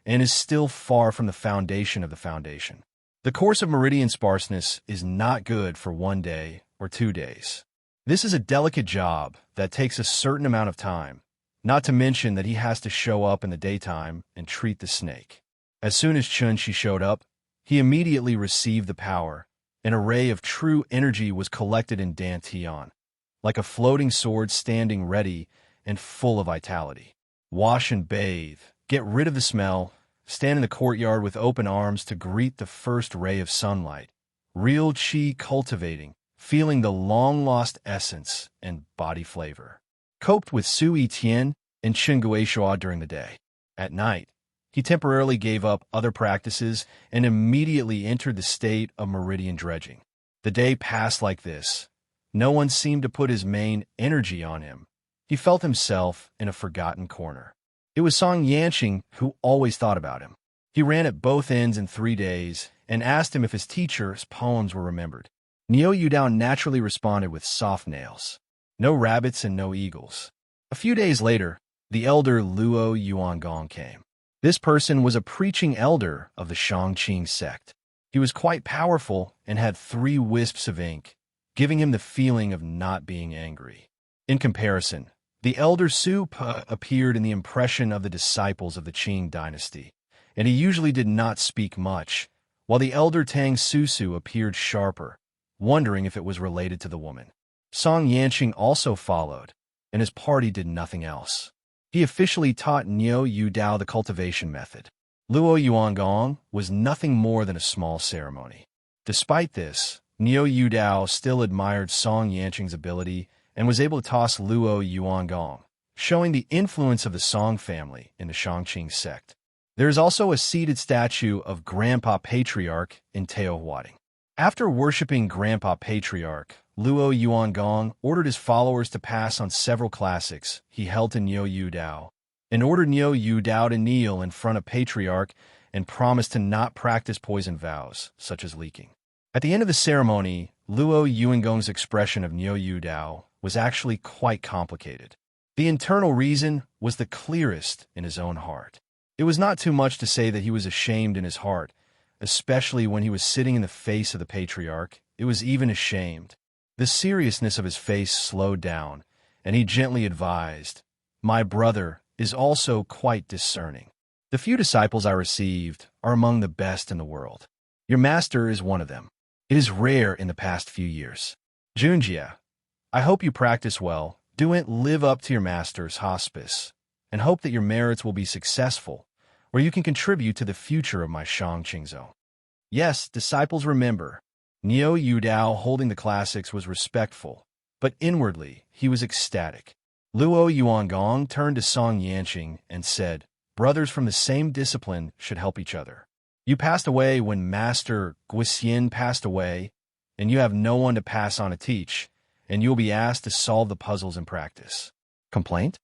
Speaker 1: and is still far from the foundation of the foundation. The course of meridian sparseness is not good for 1 day or 2 days. This is a delicate job that takes a certain amount of time, not to mention that he has to show up in the daytime and treat the snake. As soon as Chun-Shi showed up, he immediately received the power. An array of true energy was collected in Dantian, like a floating sword standing ready and full of vitality. Wash and bathe, get rid of the smell, stand in the courtyard with open arms to greet the first ray of sunlight. Real qi cultivating, feeling the long-lost essence and body flavor. Coped with Sui Tian, and Shuo during the day. At night, he temporarily gave up other practices and immediately entered the state of meridian dredging. The day passed like this. No one seemed to put his main energy on him. He felt himself in a forgotten corner. It was Song Yanqing who always thought about him. He ran at both ends in 3 days and asked him if his teacher's poems were remembered. Niu Dao naturally responded with soft nails. No rabbits and no eagles. A few days later, the elder Luo Yuan Gang came. This person was a preaching elder of the Shangqing sect. He was quite powerful and had 3 wisps of ink, giving him the feeling of not being angry. In comparison, the elder Su Pe appeared in the impression of the disciples of the Qing dynasty, and he usually did not speak much, while the elder Tang Susu appeared sharper, wondering if it was related to the woman. Song Yanqing also followed, and his party did nothing else. He officially taught Niu Dao the cultivation method. Luo Yuan Gang was nothing more than a small ceremony. Despite this, Niu Dao still admired Song Yanqing's ability and was able to toss Luo Yuan Gang, showing the influence of the Song family in the Shangqing sect. There is also a seated statue of Grandpa Patriarch in Teohuading. After worshipping Grandpa Patriarch, Luo Yuan Gang ordered his followers to pass on several classics he held to Niu Dao, and ordered Niu Dao to kneel in front of Patriarch and promise to not practice poison vows, such as leaking. At the end of the ceremony, Luo Yuan Gang's expression of Niu Dao was actually quite complicated. The internal reason was the clearest in his own heart. It was not too much to say that he was ashamed in his heart, especially when he was sitting in the face of the Patriarch. It was even ashamed. The seriousness of his face slowed down, and he gently advised, "My brother is also quite discerning. The few disciples I received are among the best in the world. Your master is one of them. It is rare in the past few years. Junjie, I hope you practice well, do it, live up to your master's hospice, and hope that your merits will be successful, where you can contribute to the future of my Shangqing zone." Yes, disciples remember. Niu Dao holding the classics was respectful, but inwardly he was ecstatic. Luo Yuan Gang turned to Song Yanqing and said, "Brothers from the same discipline should help each other. You passed away when Master Guixian passed away, and you have no one to pass on to teach, and you will be asked to solve the puzzles in practice." Complaint?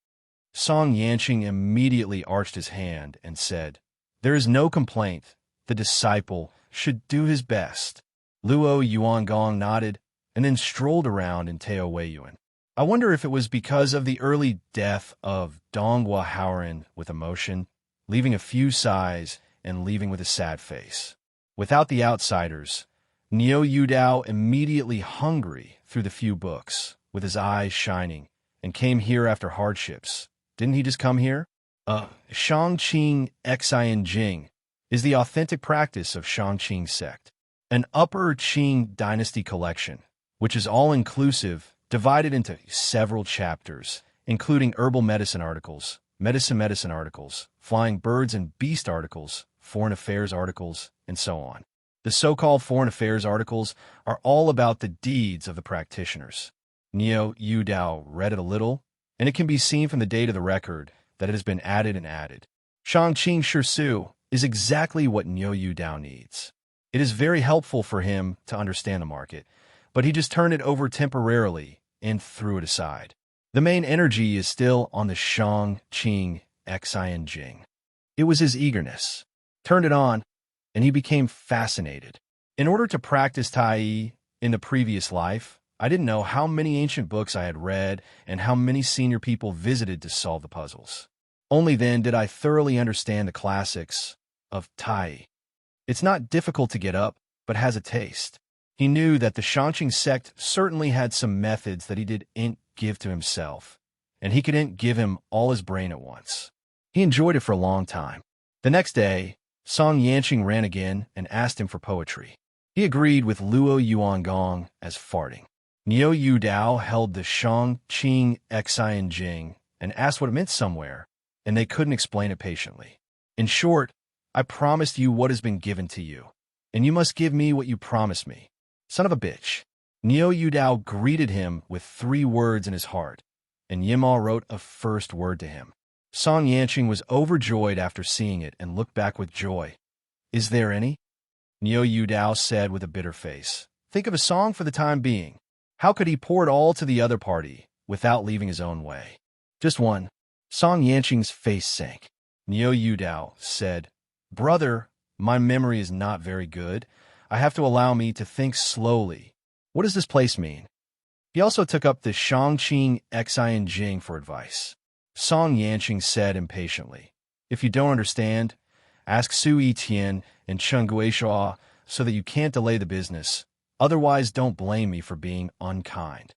Speaker 1: Song Yanqing immediately arched his hand and said, "There is no complaint. The disciple should do his best." Luo Yuan Gang nodded and then strolled around in Teohuayuan. I wonder if it was because of the early death of Donghua Haoran with emotion, leaving a few sighs and leaving with a sad face. Without the outsiders, Niu Dao immediately hungry through the few books, with his eyes shining, and came here after hardships. Didn't he just come here? Shangqing Xian Jing is the authentic practice of Shangqing sect, an upper Qing dynasty collection, which is all-inclusive, divided into several chapters, including herbal medicine articles, medicine articles, flying birds and beast articles, foreign affairs articles, and so on. The so-called foreign affairs articles are all about the deeds of the practitioners. Niu Dao read it a little, and it can be seen from the date of the record that it has been added and added. Shangqing Shisu is exactly what Niu Dao needs. It is very helpful for him to understand the market, but he just turned it over temporarily and threw it aside. The main energy is still on the Shangqing Xian Jing. It was his eagerness. Turned it on, and he became fascinated. In order to practice Tai in the previous life, I didn't know how many ancient books I had read and how many senior people visited to solve the puzzles. Only then did I thoroughly understand the classics of Tai. It's not difficult to get up, but has a taste. He knew that the Shangqing sect certainly had some methods that he didn't give to himself, and he couldn't give him all his brain at once. He enjoyed it for a long time. The next day, Song Yanqing ran again and asked him for poetry. He agreed with Luo Yuan Gang as farting. Niu Dao held the Shangqing Xian Jing and asked what it meant somewhere, and they couldn't explain it patiently. In short, I promised you what has been given to you, and you must give me what you promised me. Son of a bitch. Niu Dao greeted him with 3 words in his heart, and Yimao wrote a first word to him. Song Yanqing was overjoyed after seeing it and looked back with joy. Is there any? Niu Dao said with a bitter face. Think of a song for the time being. How could he pour it all to the other party without leaving his own way? Just one. Song Yanqing's face sank. Niu Dao said, Brother, my memory is not very good. I have to allow me to think slowly. What does this place mean? He also took up the Shangqing Xian Jing for advice. Song Yanqing said impatiently, If you don't understand, ask Su Yitian and Chen Guishuo so that you can't delay the business. Otherwise, don't blame me for being unkind.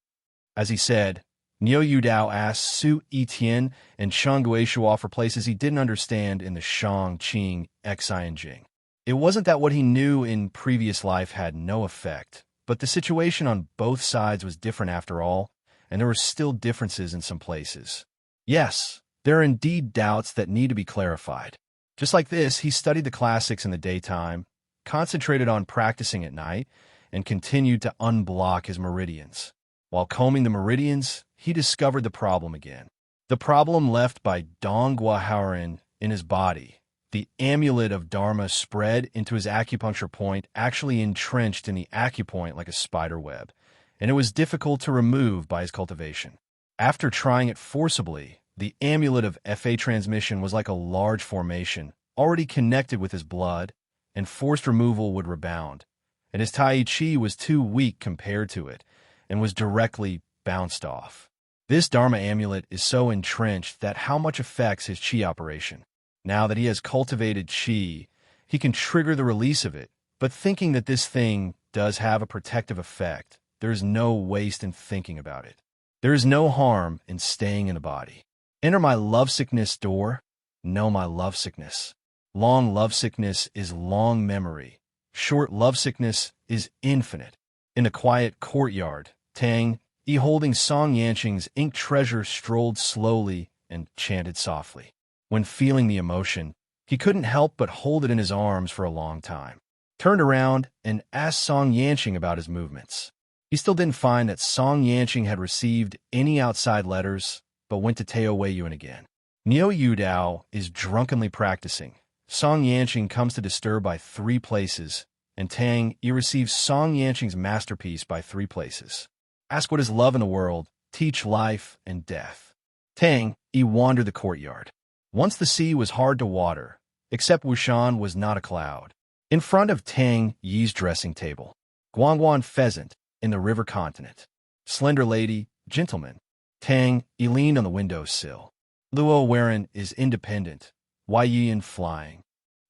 Speaker 1: As he said, Niu Dao asked Su Yitian and Chen Guishuo for places he didn't understand in the Shangqing Xian Jing. It wasn't that what he knew in previous life had no effect, but the situation on both sides was different after all, and there were still differences in some places. Yes, there are indeed doubts that need to be clarified. Just like this, he studied the classics in the daytime, concentrated on practicing at night, and continued to unblock his meridians. While combing the meridians, he discovered the problem again. The problem left by Donghua Haoren in his body. The amulet of Dharma spread into his acupuncture point, actually entrenched in the acupoint like a spider web, and it was difficult to remove by his cultivation. After trying it forcibly, the amulet of FA transmission was like a large formation, already connected with his blood, and forced removal would rebound, and his Tai Chi was too weak compared to it, and was directly bounced off. This Dharma amulet is so entrenched that how much affects his Qi operation. Now that he has cultivated Qi, he can trigger the release of it, but thinking that this thing does have a protective effect, there is no waste in thinking about it. There is no harm in staying in the body. Enter my lovesickness door, know my lovesickness. Long lovesickness is long memory. Short lovesickness is infinite. In the quiet courtyard, Tang, holding Song Yanqing's ink treasure, strolled slowly and chanted softly. When feeling the emotion, he couldn't help but hold it in his arms for a long time. Turned around and asked Song Yanqing about his movements. He still didn't find that Song Yanqing had received any outside letters, but went to Tao Weiyuan again. Niu Dao is drunkenly practicing. Song Yanqing comes to disturb by 3 places, and Tang receives Song Yanqing's masterpiece by 3 places. Ask what is love in the world, teach life and death. Tang wandered the courtyard. Once the sea was hard to water, except Wushan was not a cloud. In front of Tang Yi's dressing table, Guangguan pheasant in the river continent. Slender lady, gentleman. Tang leaned on the windowsill. Luo Waren is independent. Wai Yian flying.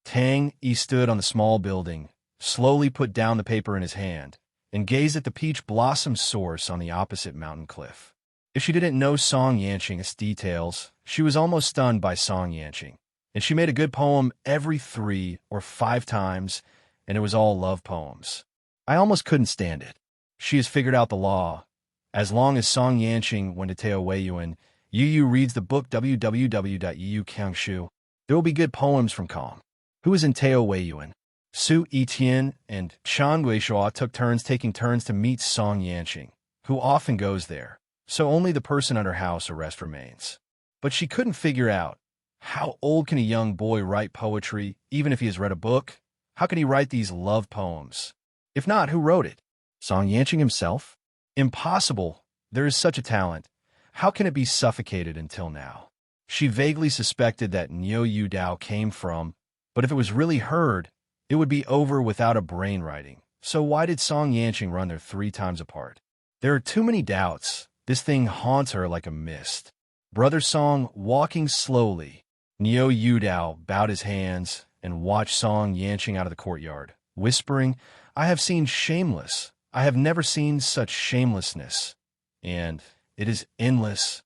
Speaker 1: Tang stood on the small building, slowly put down the paper in his hand, and gazed at the peach blossom source on the opposite mountain cliff. If she didn't know Song Yanqing's details, she was almost stunned by Song Yanqing, and she made a good poem every 3 or 5 times, and it was all love poems. I almost couldn't stand it. She has figured out the law. As long as Song Yanqing went to Tao Weiyuan, Yu reads the book www.yukangshu, there will be good poems from Calm. Who is in Tao Weiyuan? Su Yitian and Chen Guishuo took turns to meet Song Yanqing, who often goes there, so only the person at her house arrest remains. But she couldn't figure out, how old can a young boy write poetry, even if he has read a book? How can he write these love poems? If not, who wrote it? Song Yanqing himself? Impossible. There is such a talent. How can it be suffocated until now? She vaguely suspected that Niu Dao came from, but if it was really heard, it would be over without a brain writing. So why did Song Yanqing run there 3 times apart? There are too many doubts. This thing haunts her like a mist. Brother Song walking slowly. Niu Dao bowed his hands and watched Song Yanqing out of the courtyard, whispering, I have seen shameless. I have never seen such shamelessness. And it is endless.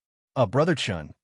Speaker 1: Brother Chun.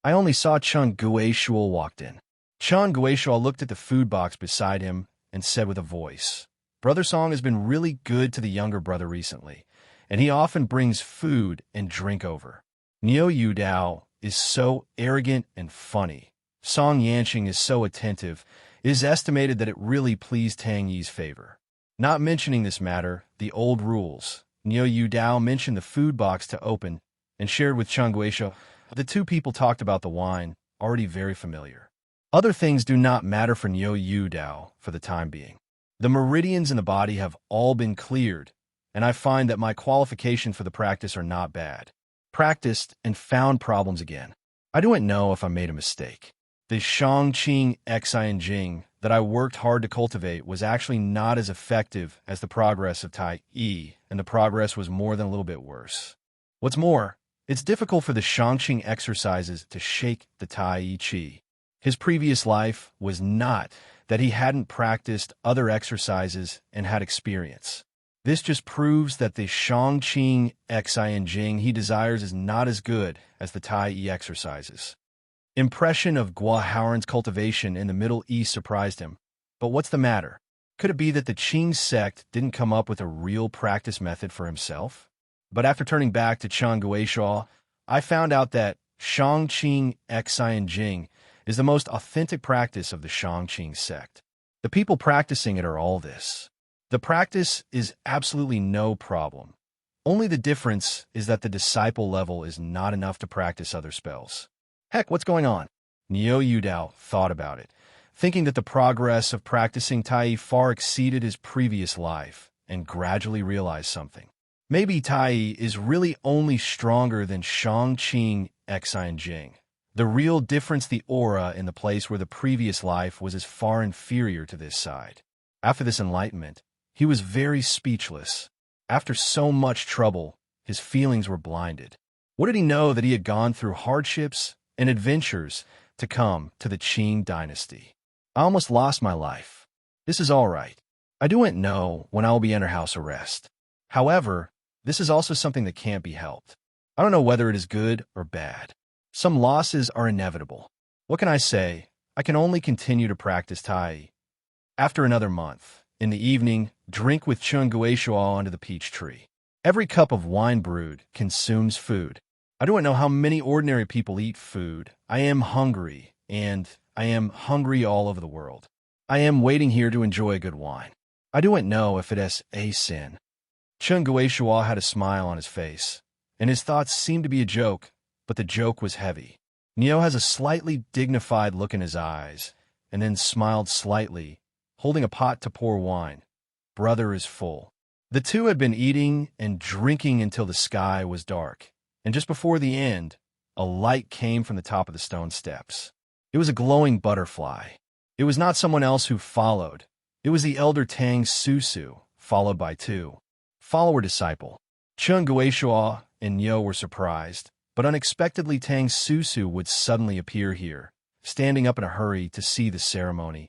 Speaker 1: I only saw Chen Guishuo walked in. Chen Guishuo looked at the food box beside him and said with a voice, Brother Song has been really good to the younger brother recently, and he often brings food and drink over. Niu Dao is so arrogant and funny. Song Yanqing is so attentive. It is estimated that it really pleased Tang Yi's favor. Not mentioning this matter, the old rules, Niu Dao mentioned the food box to open and shared with Chen Guishuo. The 2 people talked about the wine, already very familiar. Other things do not matter for Niu Dao for the time being. The meridians in the body have all been cleared, and I find that my qualifications for the practice are not bad. Practiced and found problems again. I don't know if I made a mistake. The Shangqing Xing that I worked hard to cultivate was actually not as effective as the progress of Tai Yi, and the progress was more than a little bit worse. What's more, it's difficult for the Shangqing exercises to shake the Tai Yi Chi. His previous life was not that he hadn't practiced other exercises and had experience. This just proves that the Shangqing Xing he desires is not as good as the Tai Yi exercises. Impression of Guahaoren's cultivation in the Middle East surprised him. But what's the matter? Could it be that the Qing sect didn't come up with a real practice method for himself? But after turning back to Changguisha, I found out that Shangqing Xing is the most authentic practice of the Shangqing sect. The people practicing it are all this. The practice is absolutely no problem. Only the difference is that the disciple level is not enough to practice other spells. Heck, what's going on? Niu Dao thought about it, thinking that the progress of practicing Tai Yi far exceeded his previous life, and gradually realized something. Maybe Tai Yi is really only stronger than Shangqing Xing. The real difference, the aura in the place where the previous life was as far inferior to this side. After this enlightenment, he was very speechless. After so much trouble, his feelings were blinded. What did he know that he had gone through hardships and adventures to come to the Qing dynasty? I almost lost my life. This is all right. I don't know when I will be under house arrest. However, this is also something that can't be helped. I don't know whether it is good or bad. Some losses are inevitable. What can I say? I can only continue to practice Tai Yi. After another month, in the evening, drink with Chunguishuo under the peach tree. Every cup of wine brewed consumes food. I don't know how many ordinary people eat food. I am hungry, and I am hungry all over the world. I am waiting here to enjoy a good wine. I don't know if it is a sin. Chunguishuo had a smile on his face, and his thoughts seemed to be a joke, but the joke was heavy. Neo has a slightly dignified look in his eyes, and then smiled slightly, holding a pot to pour wine. Brother is full. The two had been eating and drinking until the sky was dark, and just before the end, a light came from the top of the stone steps. It was a glowing butterfly. It was not someone else who followed. It was the elder Tang Susu, followed by two follower-disciple. Chun Guishuo and Nyo were surprised, but unexpectedly Tang Susu would suddenly appear here, standing up in a hurry to see the ceremony.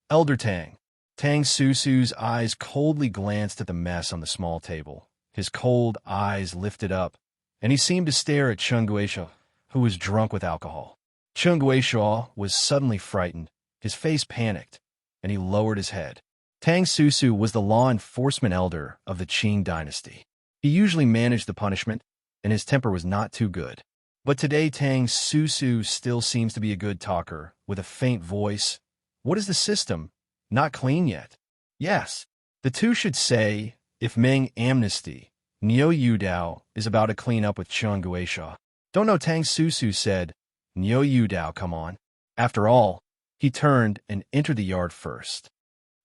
Speaker 1: Elder Tang. Tang Susu's eyes coldly glanced at the mess on the small table. His cold eyes lifted up, and he seemed to stare at Chun Guishuo, who was drunk with alcohol. Chun Guishuo was suddenly frightened. His face panicked, and he lowered his head. Tang Susu was the law enforcement elder of the Qing dynasty. He usually managed the punishment, and his temper was not too good. But today Tang Susu still seems to be a good talker, with a faint voice. What is the system? Not clean yet. Yes. The two should say, if Meng amnesty, Niu Dao is about to clean up with Chun Guishuo. Don't know, Tang Susu said. Niu Dao, come on. After all, he turned and entered the yard first.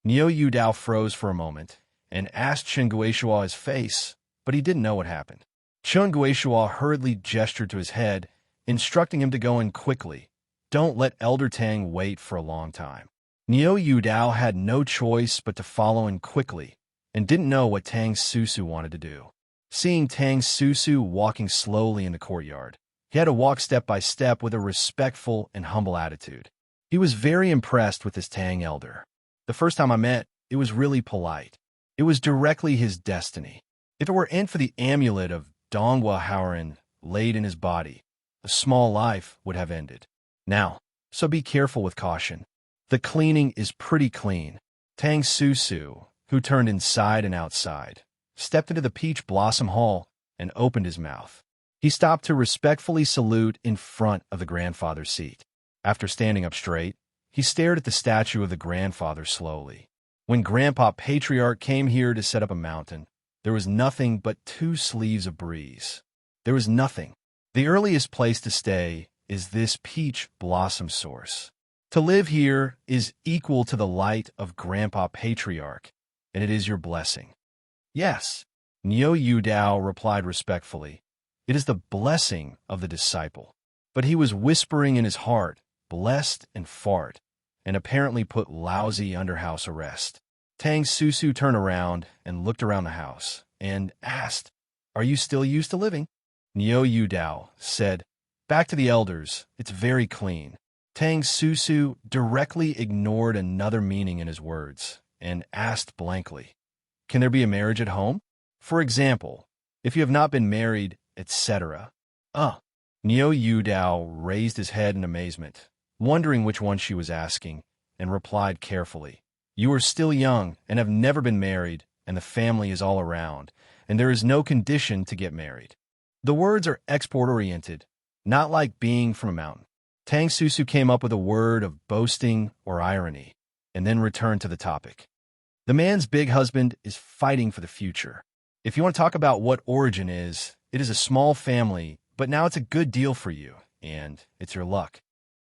Speaker 1: Niu Dao froze for a moment and asked Chun Guishuo his face, but he didn't know what happened. Chun Guishuo hurriedly gestured to his head, instructing him to go in quickly. Don't let Elder Tang wait for a long time. Niu Dao had no choice but to follow in quickly, and didn't know what Tang Susu wanted to do. Seeing Tang Susu walking slowly in the courtyard, he had to walk step by step with a respectful and humble attitude. He was very impressed with this Tang elder. The first time I met, it was really polite. It was directly his destiny. If it weren't for the amulet of Donghua Haoren laid in his body, a small life would have ended. Now, so be careful with caution. The cleaning is pretty clean. Tang Susu, who turned inside and outside, stepped into the peach blossom hall and opened his mouth. He stopped to respectfully salute in front of the grandfather's seat. After standing up straight, he stared at the statue of the grandfather slowly. When Grandpa Patriarch came here to set up a mountain, there was nothing but 2 sleeves of breeze. There was nothing. The earliest place to stay is this peach blossom source. To live here is equal to the light of Grandpa Patriarch, and it is your blessing. Yes, Yuan Dao replied respectfully. It is the blessing of the disciple. But he was whispering in his heart, blessed and fart, and apparently put lousy under house arrest. Tang Susu turned around and looked around the house and asked, "Are you still used to living?" Yuan Dao said, "Back to the elders, it's very clean." Tang Susu directly ignored another meaning in his words and asked blankly, "Can there be a marriage at home? For example, if you have not been married, etc." Yuan Dao raised his head in amazement, wondering which one she was asking, and replied carefully, "You are still young and have never been married, and the family is all around, and there is no condition to get married." The words are export-oriented, not like being from a mountain. Tang Susu came up with a word of boasting or irony, and then returned to the topic. The man's big husband is fighting for the future. If you want to talk about what origin is, it is a small family, but now it's a good deal for you, and it's your luck.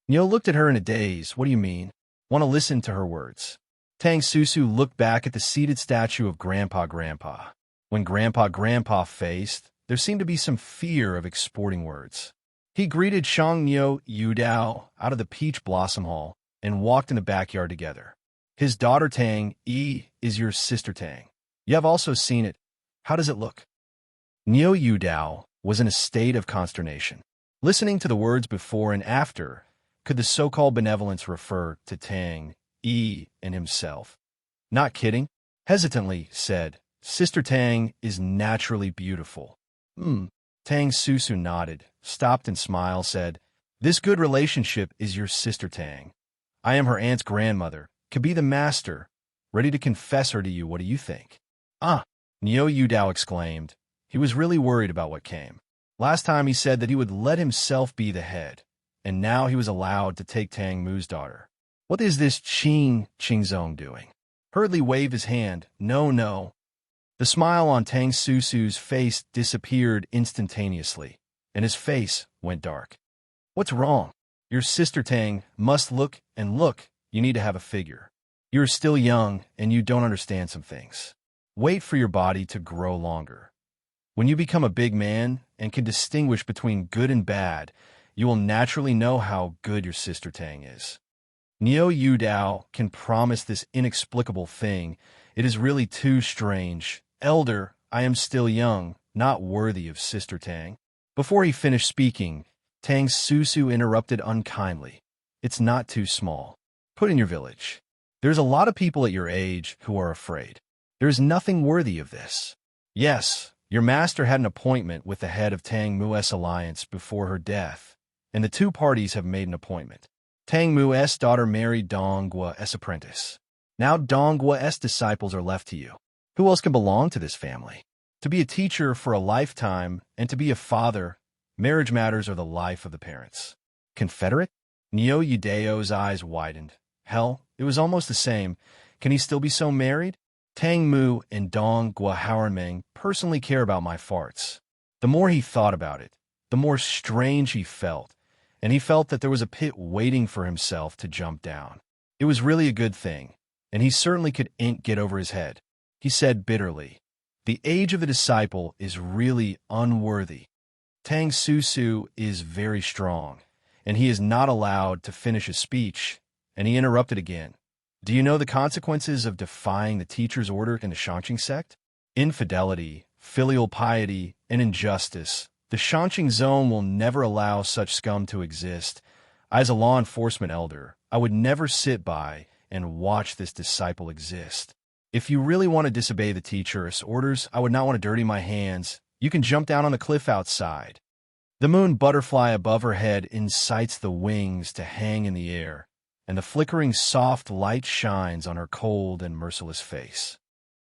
Speaker 1: Nyo looked at her in a daze. What do you mean? Want to listen to her words. Tang Susu looked back at the seated statue of Grandpa. When Grandpa faced, there seemed to be some fear of exporting words. He greeted Shang Yuan Dao out of the peach blossom hall and walked in the backyard together. His daughter Tang is your sister Tang. You have also seen it. How does it look? Yuan Dao was in a state of consternation. Listening to the words before and after, could the so-called benevolence refer to Tang and himself? Not kidding? Hesitantly said, "Sister Tang is naturally beautiful." Tang Susu nodded, stopped and smiled, said, "This good relationship is your sister Tang. I am her aunt's grandmother, could be the master, ready to confess her to you. What do you think?" Yuan Dao exclaimed. He was really worried about what came. Last time he said that he would let himself be the head, and now he was allowed to take Tang Mu's daughter. What is this Qingzong doing? Hurriedly waved his hand. No. The smile on Tang Susu's face disappeared instantaneously, and his face went dark. What's wrong? Your sister Tang must look, you need to have a figure. You're still young, and you don't understand some things. Wait for your body to grow longer. When you become a big man and can distinguish between good and bad, you will naturally know how good your sister Tang is. Yuan Dao can promise this inexplicable thing. It is really too strange. Elder, I am still young, not worthy of Sister Tang. Before he finished speaking, Tang Susu interrupted unkindly. It's not too small. Put in your village. There's a lot of people at your age who are afraid. There is nothing worthy of this. Yes, your master had an appointment with the head of Tang Mu's alliance before her death, and the two parties have made an appointment. Tang Mu's daughter married Dong Guo's apprentice. Now Dong Guo's disciples are left to you. Who else can belong to this family? To be a teacher for a lifetime and to be a father, marriage matters are the life of the parents. Confederate? Yuan Dao's eyes widened. Hell, it was almost the same. Can he still be so married? Tang Mu and Dong Guoharenmeng personally care about my farts. The more he thought about it, the more strange he felt, and he felt that there was a pit waiting for himself to jump down. It was really a good thing, and he certainly could get over his head. He said bitterly, "The age of the disciple is really unworthy." Tang Susu is very strong, and he is not allowed to finish his speech, and he interrupted again. Do you know the consequences of defying the teacher's order in the Shanqing sect? Infidelity, filial piety, and injustice. The Shanqing zone will never allow such scum to exist. As a law enforcement elder, I would never sit by and watch this disciple exist. If you really want to disobey the teacher's orders, I would not want to dirty my hands. You can jump down on the cliff outside. The moon butterfly above her head incites the wings to hang in the air, and the flickering soft light shines on her cold and merciless face.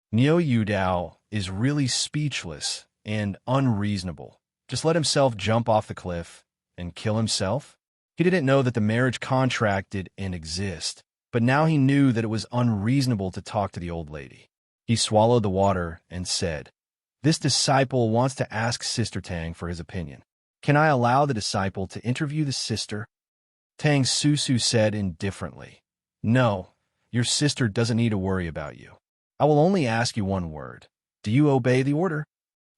Speaker 1: Yuan Dao is really speechless and unreasonable. Just let himself jump off the cliff and kill himself? He didn't know that the marriage contract didn't exist, but now he knew that it was unreasonable to talk to the old lady. He swallowed the water and said, "This disciple wants to ask Sister Tang for his opinion." Can I allow the disciple to interview the sister? Tang Susu said indifferently. No, your sister doesn't need to worry about you. I will only ask you one word. Do you obey the order?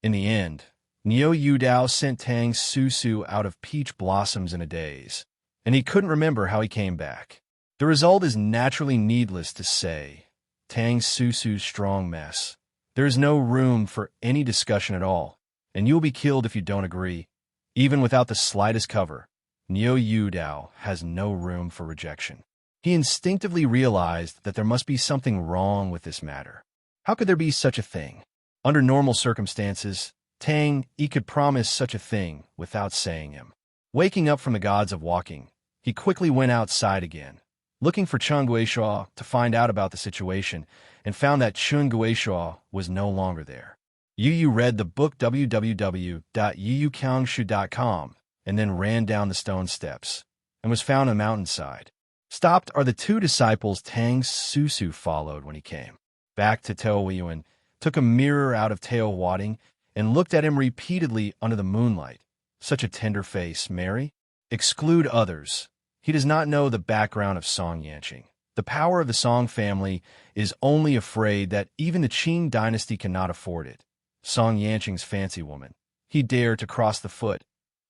Speaker 1: In the end, Yu Dao sent Tang Susu out of peach blossoms in a daze, and he couldn't remember how he came back. The result is naturally needless to say. Tang Susu's strong mess. There is no room for any discussion at all, and you will be killed if you don't agree. Even without the slightest cover, Yu Dao has no room for rejection. He instinctively realized that there must be something wrong with this matter. How could there be such a thing? Under normal circumstances, Tang Yi could promise such a thing without saying him. Waking up from the gods of walking, he quickly went outside again, looking for Chun Guishuo to find out about the situation, and found that Chun Guishuo was no longer there. Yu read the book www.yuyukangshu.com and then ran down the stone steps and was found on the mountainside. Stopped are the two disciples Tang Susu followed when he came. Back to Tao Yuan, took a mirror out of Tao Wading and looked at him repeatedly under the moonlight. Such a tender face, Mary. Exclude others. He does not know the background of Song Yanqing. The power of the Song family is only afraid that even the Qing dynasty cannot afford it. Song Yanqing's fancy woman. He dared to cross the foot.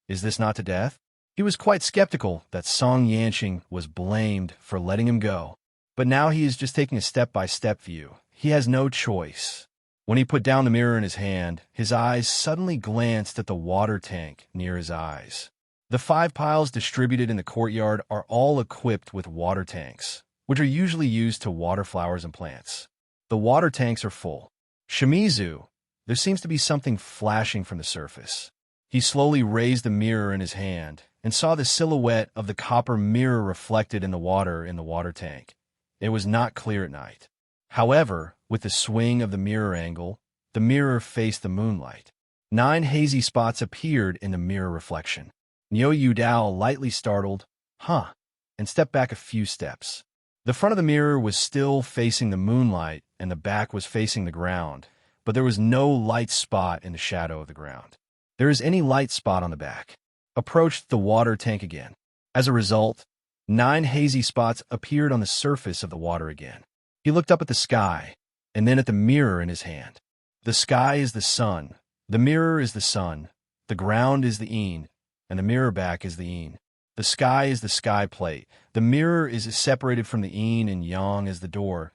Speaker 1: Is this not to death? He was quite skeptical that Song Yanqing was blamed for letting him go. But now he is just taking a step-by-step view. He has no choice. When he put down the mirror in his hand, his eyes suddenly glanced at the water tank near his eyes. The 5 piles distributed in the courtyard are all equipped with water tanks, which are usually used to water flowers and plants. The water tanks are full. Shimizu, there seems to be something flashing from the surface. He slowly raised the mirror in his hand and saw the silhouette of the copper mirror reflected in the water tank. It was not clear at night. However, with the swing of the mirror angle, the mirror faced the moonlight. 9 hazy spots appeared in the mirror reflection. Yu Dao, lightly startled, and stepped back a few steps. The front of the mirror was still facing the moonlight and the back was facing the ground, but there was no light spot in the shadow of the ground. There is any light spot on the back. Approached the water tank again. As a result, 9 hazy spots appeared on the surface of the water again. He looked up at the sky, and then at the mirror in his hand. The sky is the sun, the mirror is the sun, the ground is the yin, and the mirror back is the yin. The sky is the sky plate, the mirror is separated from the yin and yang as the door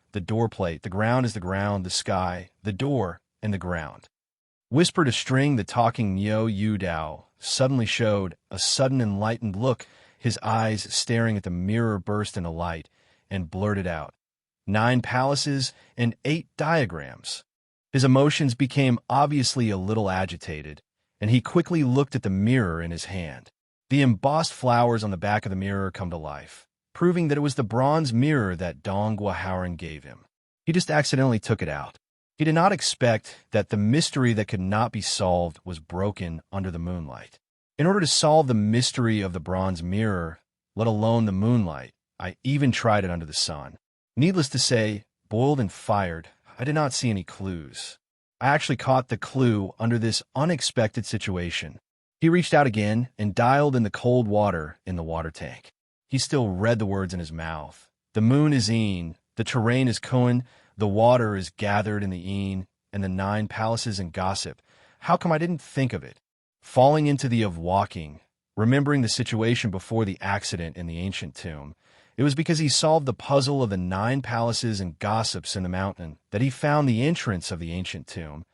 Speaker 1: plate, the ground is the ground, the sky, the door, and the ground. Whispered a string, the talking Yu Dao suddenly showed a sudden enlightened look. His eyes staring at the mirror burst into light and blurted out, 9 palaces and 8 diagrams. His emotions became obviously a little agitated, and he quickly looked at the mirror in his hand. The embossed flowers on the back of the mirror come to life, proving that it was the bronze mirror that Dong Guohaoren gave him. He just accidentally took it out. He did not expect that the mystery that could not be solved was broken under the moonlight. In order to solve the mystery of the bronze mirror, let alone the moonlight, I even tried it under the sun. Needless to say, boiled and fired, I did not see any clues. I actually caught the clue under this unexpected situation. He reached out again and dialed in the cold water in the water tank. He still read the words in his mouth. The moon is yin, the terrain is koan, the water is gathered in the yin, and the 9 palaces and gossip. How come I didn't think of it? Falling into the of walking, remembering the situation before the accident in the ancient tomb, it was because he solved the puzzle of the 9 palaces and gossips in the mountain that he found the entrance of the ancient tomb,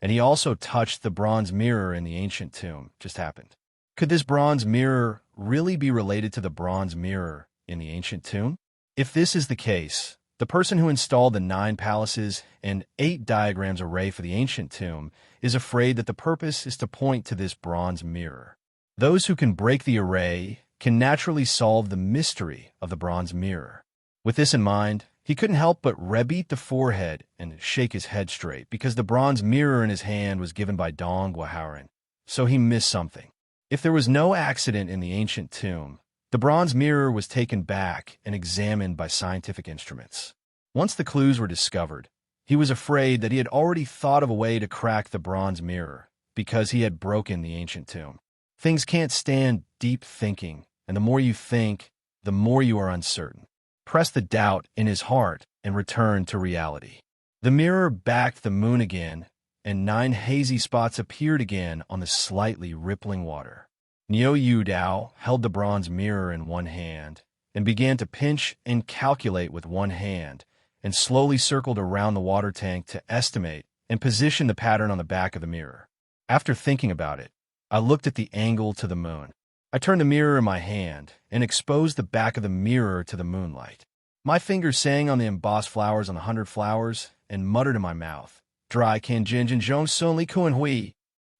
Speaker 1: and he also touched the bronze mirror in the ancient tomb. Just happened. Could this bronze mirror really be related to the bronze mirror in the ancient tomb? If this is the case, the person who installed the 9 palaces and 8 diagrams array for the ancient tomb is afraid that the purpose is to point to this bronze mirror. Those who can break the array can naturally solve the mystery of the bronze mirror. With this in mind, he couldn't help but beat the forehead and shake his head straight because the bronze mirror in his hand was given by Dong Guohaoren. So he missed something. If there was no accident in the ancient tomb, the bronze mirror was taken back and examined by scientific instruments. Once the clues were discovered, he was afraid that he had already thought of a way to crack the bronze mirror because he had broken the ancient tomb. Things can't stand deep thinking, and the more you think, the more you are uncertain. Press the doubt in his heart and return to reality. The mirror backed the moon again, and 9 hazy spots appeared again on the slightly rippling water. Yuan Dao held the bronze mirror in one hand and began to pinch and calculate with one hand, and slowly circled around the water tank to estimate and position the pattern on the back of the mirror. After thinking about it, I looked at the angle to the moon. I turned the mirror in my hand and exposed the back of the mirror to the moonlight. My fingers sang on the embossed flowers on the 100 flowers and muttered in my mouth, "Dry can jinjin zhong sun li kuan hui."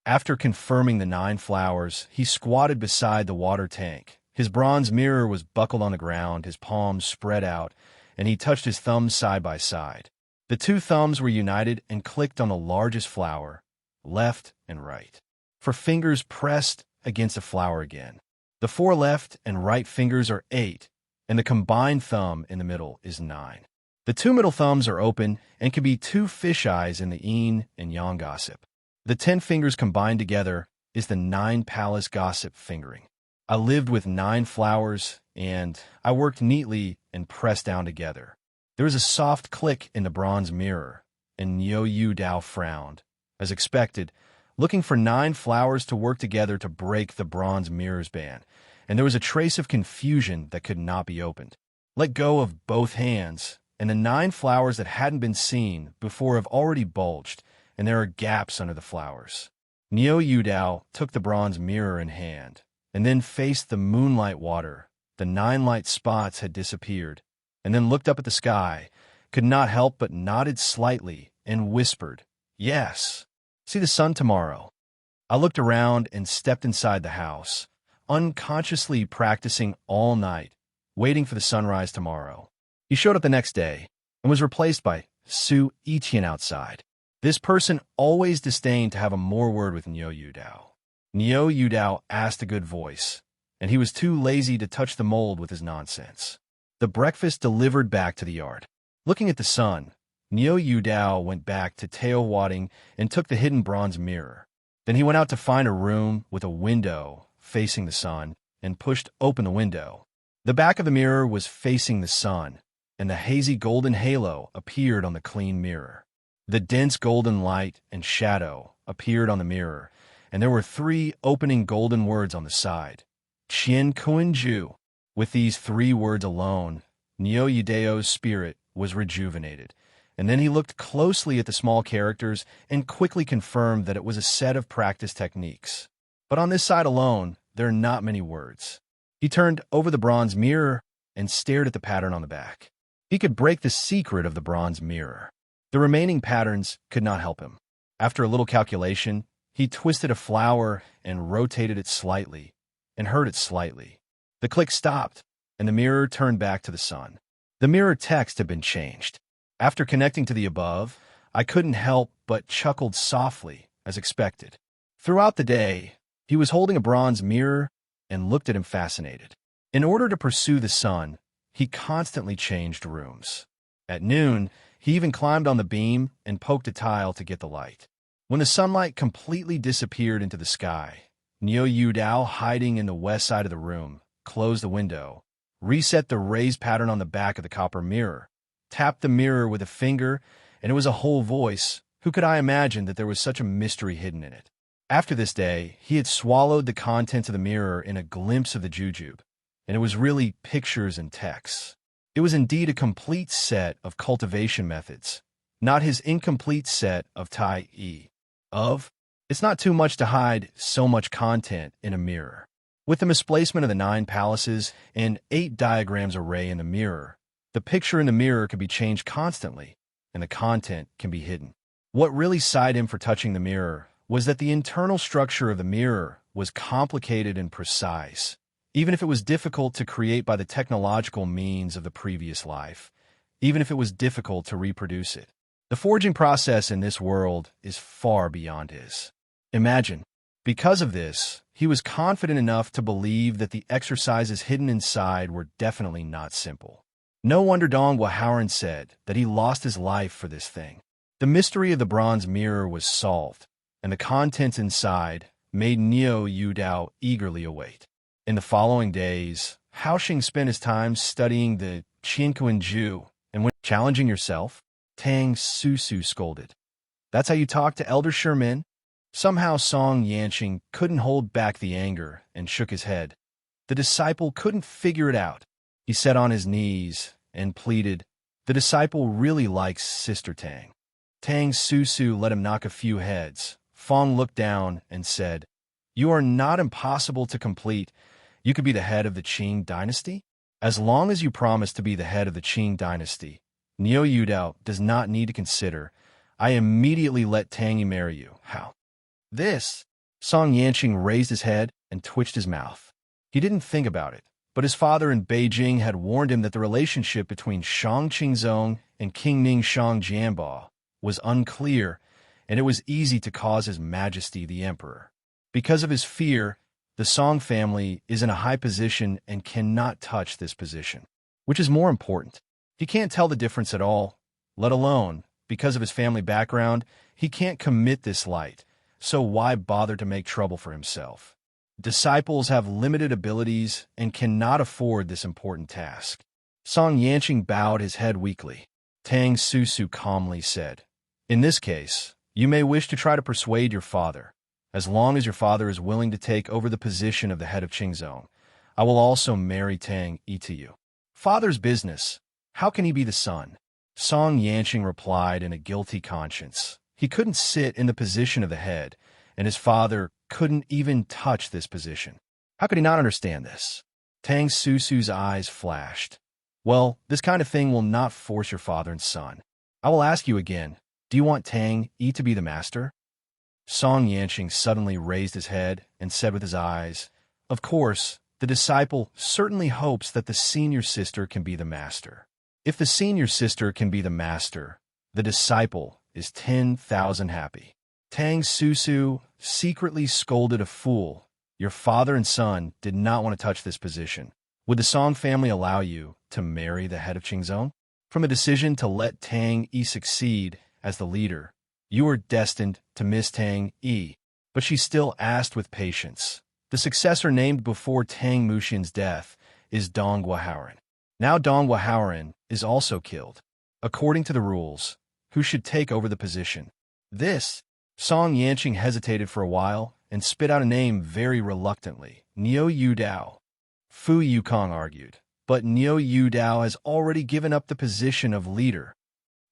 Speaker 1: After confirming the 9 flowers, he squatted beside the water tank. His bronze mirror was buckled on the ground, his palms spread out, and he touched his thumbs side by side. The 2 thumbs were united and clicked on the largest flower, left and right. For fingers pressed against the flower again. The 4 left and right fingers are 8, and the combined thumb in the middle is 9. The 2 middle thumbs are open and can be 2 fish eyes in the yin and yang gossip. The 10 fingers combined together is the 9 palace gossip fingering. I lived with 9 flowers, and I worked neatly and pressed down together. There was a soft click in the bronze mirror, and Yuan Dao frowned, as expected, looking for 9 flowers to work together to break the bronze mirror's band, and there was a trace of confusion that could not be opened. Let go of both hands, and the 9 flowers that hadn't been seen before have already bulged, and there are gaps under the flowers. Yuan Dao took the bronze mirror in hand, and then faced the moonlight water. The 9 light spots had disappeared, and then looked up at the sky, could not help but nodded slightly, and whispered, "Yes. See the sun tomorrow." I looked around and stepped inside the house, unconsciously practicing all night, waiting for the sunrise tomorrow. He showed up the next day and was replaced by Su Yiqian outside. This person always disdained to have a more word with Yuan Dao. Yuan Dao asked a good voice, and he was too lazy to touch the mold with his nonsense. The breakfast delivered back to the yard. Looking at the sun, Yuan Dao went back to Teo Wadding and took the hidden bronze mirror. Then he went out to find a room with a window facing the sun and pushed open the window. The back of the mirror was facing the sun, and the hazy golden halo appeared on the clean mirror. The dense golden light and shadow appeared on the mirror, and there were 3 opening golden words on the side. Qian Kuan Ju. With these 3 words alone, Yuan Dao's spirit was rejuvenated, and then he looked closely at the small characters and quickly confirmed that it was a set of practice techniques. But on this side alone, there are not many words. He turned over the bronze mirror and stared at the pattern on the back. He could break the secret of the bronze mirror. The remaining patterns could not help him. After a little calculation, he twisted a flower and rotated it slightly, and hurt it slightly. The click stopped, and the mirror turned back to the sun. The mirror text had been changed. After connecting to the above, I couldn't help but chuckled softly, as expected. Throughout the day, he was holding a bronze mirror and looked at him fascinated. In order to pursue the sun, he constantly changed rooms. At noon, he even climbed on the beam and poked a tile to get the light. When the sunlight completely disappeared into the sky, Yuan Dao, hiding in the west side of the room, closed the window, reset the raised pattern on the back of the copper mirror, tapped the mirror with a finger, and it was a whole voice. Who could I imagine that there was such a mystery hidden in it? After this day, he had swallowed the contents of the mirror in a glimpse of the jujube, and it was really pictures and texts. It was indeed a complete set of cultivation methods, not his incomplete set of Tai Yi. It's not too much to hide so much content in a mirror. With the misplacement of the 9 palaces and 8 diagrams array in the mirror, the picture in the mirror can be changed constantly, and the content can be hidden. What really sighed him for touching the mirror was that the internal structure of the mirror was complicated and precise, even if it was difficult to create by the technological means of the previous life, even if it was difficult to reproduce it. The forging process in this world is far beyond his. Imagine. Because of this, he was confident enough to believe that the exercises hidden inside were definitely not simple. No wonder Dong Waharan said that he lost his life for this thing. The mystery of the bronze mirror was solved, and the contents inside made Niu Dao eagerly await. In the following days, Haoxing spent his time studying the Qinkuan Ju, and when challenging yourself, Tang Susu scolded. That's how you talk to Elder Sherman? Somehow Song Yanqing couldn't hold back the anger and shook his head. The disciple couldn't figure it out. He sat on his knees and pleaded. The disciple really likes Sister Tang. Tang Susu let him knock a few heads. Fong looked down and said, You are not impossible to complete. You could be the head of the Qing dynasty? As long as you promise to be the head of the Qing dynasty, Niu Dao does not need to consider. I immediately let Tang marry you. How? This? Song Yanqing raised his head and twitched his mouth. He didn't think about it, but his father in Beijing had warned him that the relationship between Shang Qingzong and King Ning Shang Jianbao was unclear, and it was easy to cause His Majesty the Emperor. Because of his fear, the Song family is in a high position and cannot touch this position. Which is more important? He can't tell the difference at all, let alone, because of his family background, he can't commit this light, so why bother to make trouble for himself? Disciples have limited abilities and cannot afford this important task. Song Yanqing bowed his head weakly. Tang Susu calmly said, In this case, you may wish to try to persuade your father. As long as your father is willing to take over the position of the head of Qingzong, I will also marry Tang Yi to you. Father's business. How can he be the son? Song Yanqing replied in a guilty conscience. He couldn't sit in the position of the head, and his father couldn't even touch this position. How could he not understand this? Tang Susu's eyes flashed. Well, this kind of thing will not force your father and son. I will ask you again, do you want Tang Yi to be the master? Song Yanqing suddenly raised his head and said with his eyes, Of course, the disciple certainly hopes that the senior sister can be the master. If the senior sister can be the master, the disciple is 10,000 happy. Tang Susu secretly scolded a fool. Your father and son did not want to touch this position. Would the Song family allow you to marry the head of Qingzong? From a decision to let Tang Yi succeed as the leader, you were destined to miss Tang Yi, but she still asked with patience. The successor named before Tang Muxian's death is Dong Guohaoren. Now Dong Guohaoren is also killed. According to the rules, who should take over the position? This? Song Yanqing hesitated for a while and spit out a name very reluctantly. Niu Dao. Fu Yukong argued, but Niu Dao has already given up the position of leader.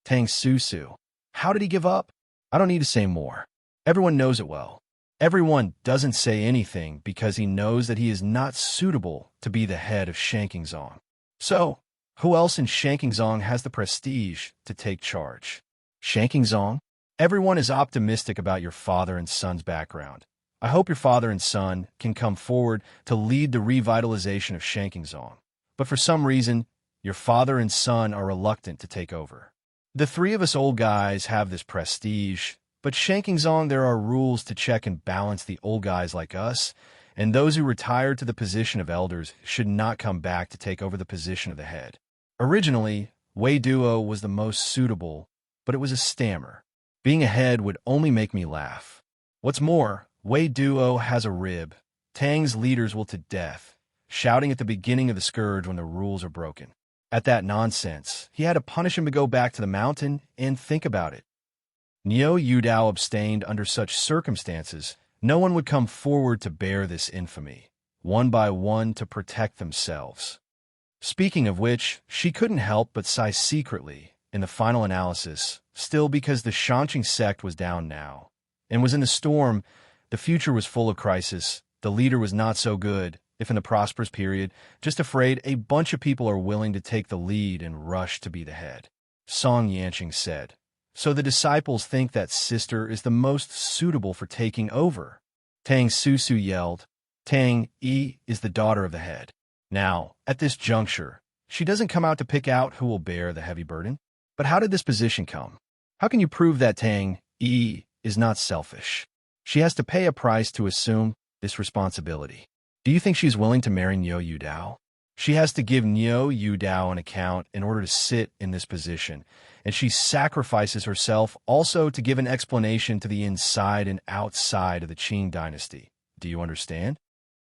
Speaker 1: Tang Susu. How did he give up? I don't need to say more. Everyone knows it well. Everyone doesn't say anything because he knows that he is not suitable to be the head of Shankingzong. So, who else in Shankingzong has the prestige to take charge? Shankingzong? Everyone is optimistic about your father and son's background. I hope your father and son can come forward to lead the revitalization of Shankingzong. But for some reason, your father and son are reluctant to take over. The three of us old guys have this prestige, but Shankingzong there are rules to check and balance the old guys like us, and those who retire to the position of elders should not come back to take over the position of the head. Originally, Wei Duo was the most suitable, but it was a stammer. Being a head would only make me laugh. What's more, Wei Duo has a rib. Tang's leaders will to death, shouting at the beginning of the scourge when the rules are broken. At that nonsense, he had to punish him to go back to the mountain and think about it. Niu Dao abstained under such circumstances. No one would come forward to bear this infamy, one by one to protect themselves. Speaking of which, she couldn't help but sigh secretly in the final analysis, still because the Shanqing sect was down now, and was in the storm. The future was full of crisis. The leader was not so good, if in the prosperous period, just afraid a bunch of people are willing to take the lead and rush to be the head. Song Yanqing said, So the disciples think that sister is the most suitable for taking over. Tang Susu yelled, Tang Yi is the daughter of the head. Now, at this juncture, she doesn't come out to pick out who will bear the heavy burden. But how did this position come? How can you prove that Tang Yi is not selfish? She has to pay a price to assume this responsibility. Do you think she's willing to marry Niu Dao? She has to give Niu Dao an account in order to sit in this position, and she sacrifices herself also to give an explanation to the inside and outside of the Qing dynasty. Do you understand?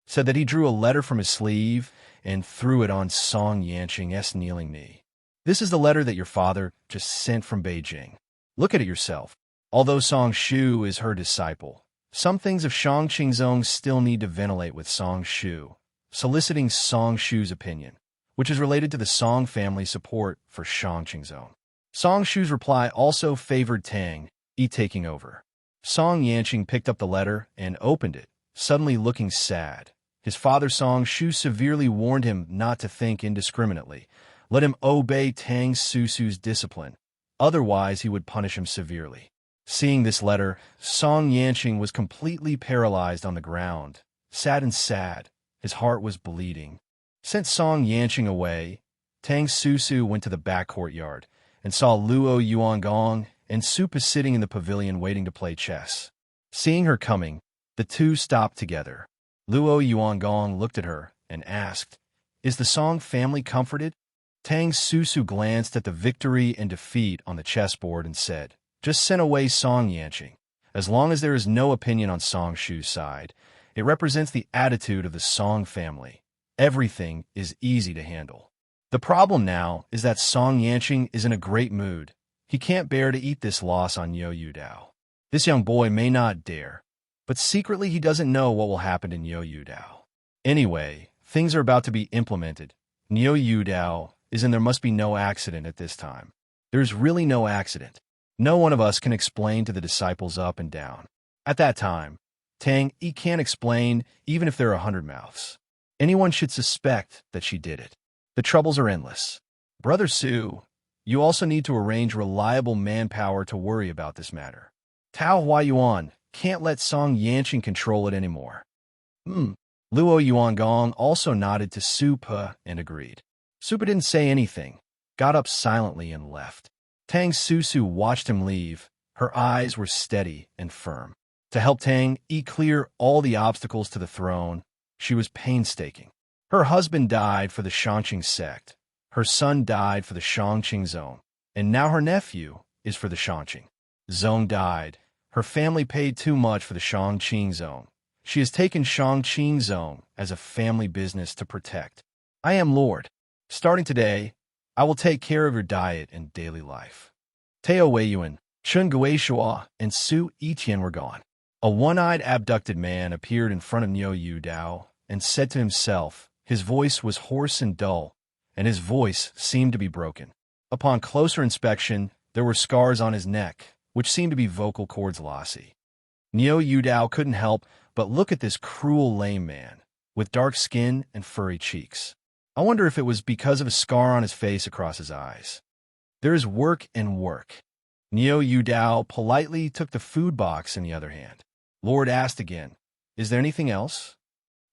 Speaker 1: Said that he drew a letter from his sleeve and threw it on Song Yanqing's kneeling knee. This is the letter that your father just sent from Beijing. Look at it yourself. Although Song Shu is her disciple, some things of Shang Qingzong still need to ventilate with Song Shu, soliciting Song Shu's opinion, which is related to the Song family support for Shang Qingzong. Song Shu's reply also favored Tang Yi taking over. Song Yanqing picked up the letter and opened it, suddenly looking sad. His father Song Shu severely warned him not to think indiscriminately. Let him obey Tang Susu's discipline, otherwise he would punish him severely. Seeing this letter, Song Yanqing was completely paralyzed on the ground, sad and sad. His heart was bleeding. Sent Song Yanqing away, Tang Susu went to the back courtyard and saw Luo Yuan Gang and Supa sitting in the pavilion waiting to play chess. Seeing her coming, the two stopped together. Luo Yuan Gang looked at her and asked, "Is the Song family comforted?" Tang Susu glanced at the victory and defeat on the chessboard and said, "Just send away Song Yanqing. As long as there is no opinion on Song Shu's side, it represents the attitude of the Song family. Everything is easy to handle. The problem now is that Song Yanqing is in a great mood. He can't bear to eat this loss on Yu Dao. This young boy may not dare, but secretly he doesn't know what will happen in Yu Dao. Anyway, things are about to be implemented. Yu Dao is and there must be no accident at this time. There's really no accident. No one of us can explain to the disciples up and down. At that time, Tang Yi can't explain even if there are 100 mouths. Anyone should suspect that she did it. The troubles are endless. Brother Su, you also need to arrange reliable manpower to worry about this matter. Tao Huayuan can't let Song Yanqing control it anymore." Luo Yuan Gang also nodded to Supa and agreed. Supa didn't say anything, got up silently and left. Tang Susu watched him leave. Her eyes were steady and firm. To help Tang Yi clear all the obstacles to the throne, she was painstaking. Her husband died for the Shangqing sect. Her son died for the Shangqing zone. And now her nephew is for the Shangqing zone died. Her family paid too much for the Shangqing zone. She has taken Shangqing zone as a family business to protect. I am Lord. Starting today, I will take care of your diet and daily life. Tao Weiyuan, Chun Guishua, and Su Yiqian were gone. A one-eyed abducted man appeared in front of Yu Dao and said to himself, his voice was hoarse and dull, and his voice seemed to be broken. Upon closer inspection, there were scars on his neck, which seemed to be vocal cords lossy. Yu Dao couldn't help but look at this cruel lame man, with dark skin and furry cheeks. I wonder if it was because of a scar on his face across his eyes. There is work and work. Yu Dao politely took the food box in the other hand. Lord asked again, "Is there anything else?"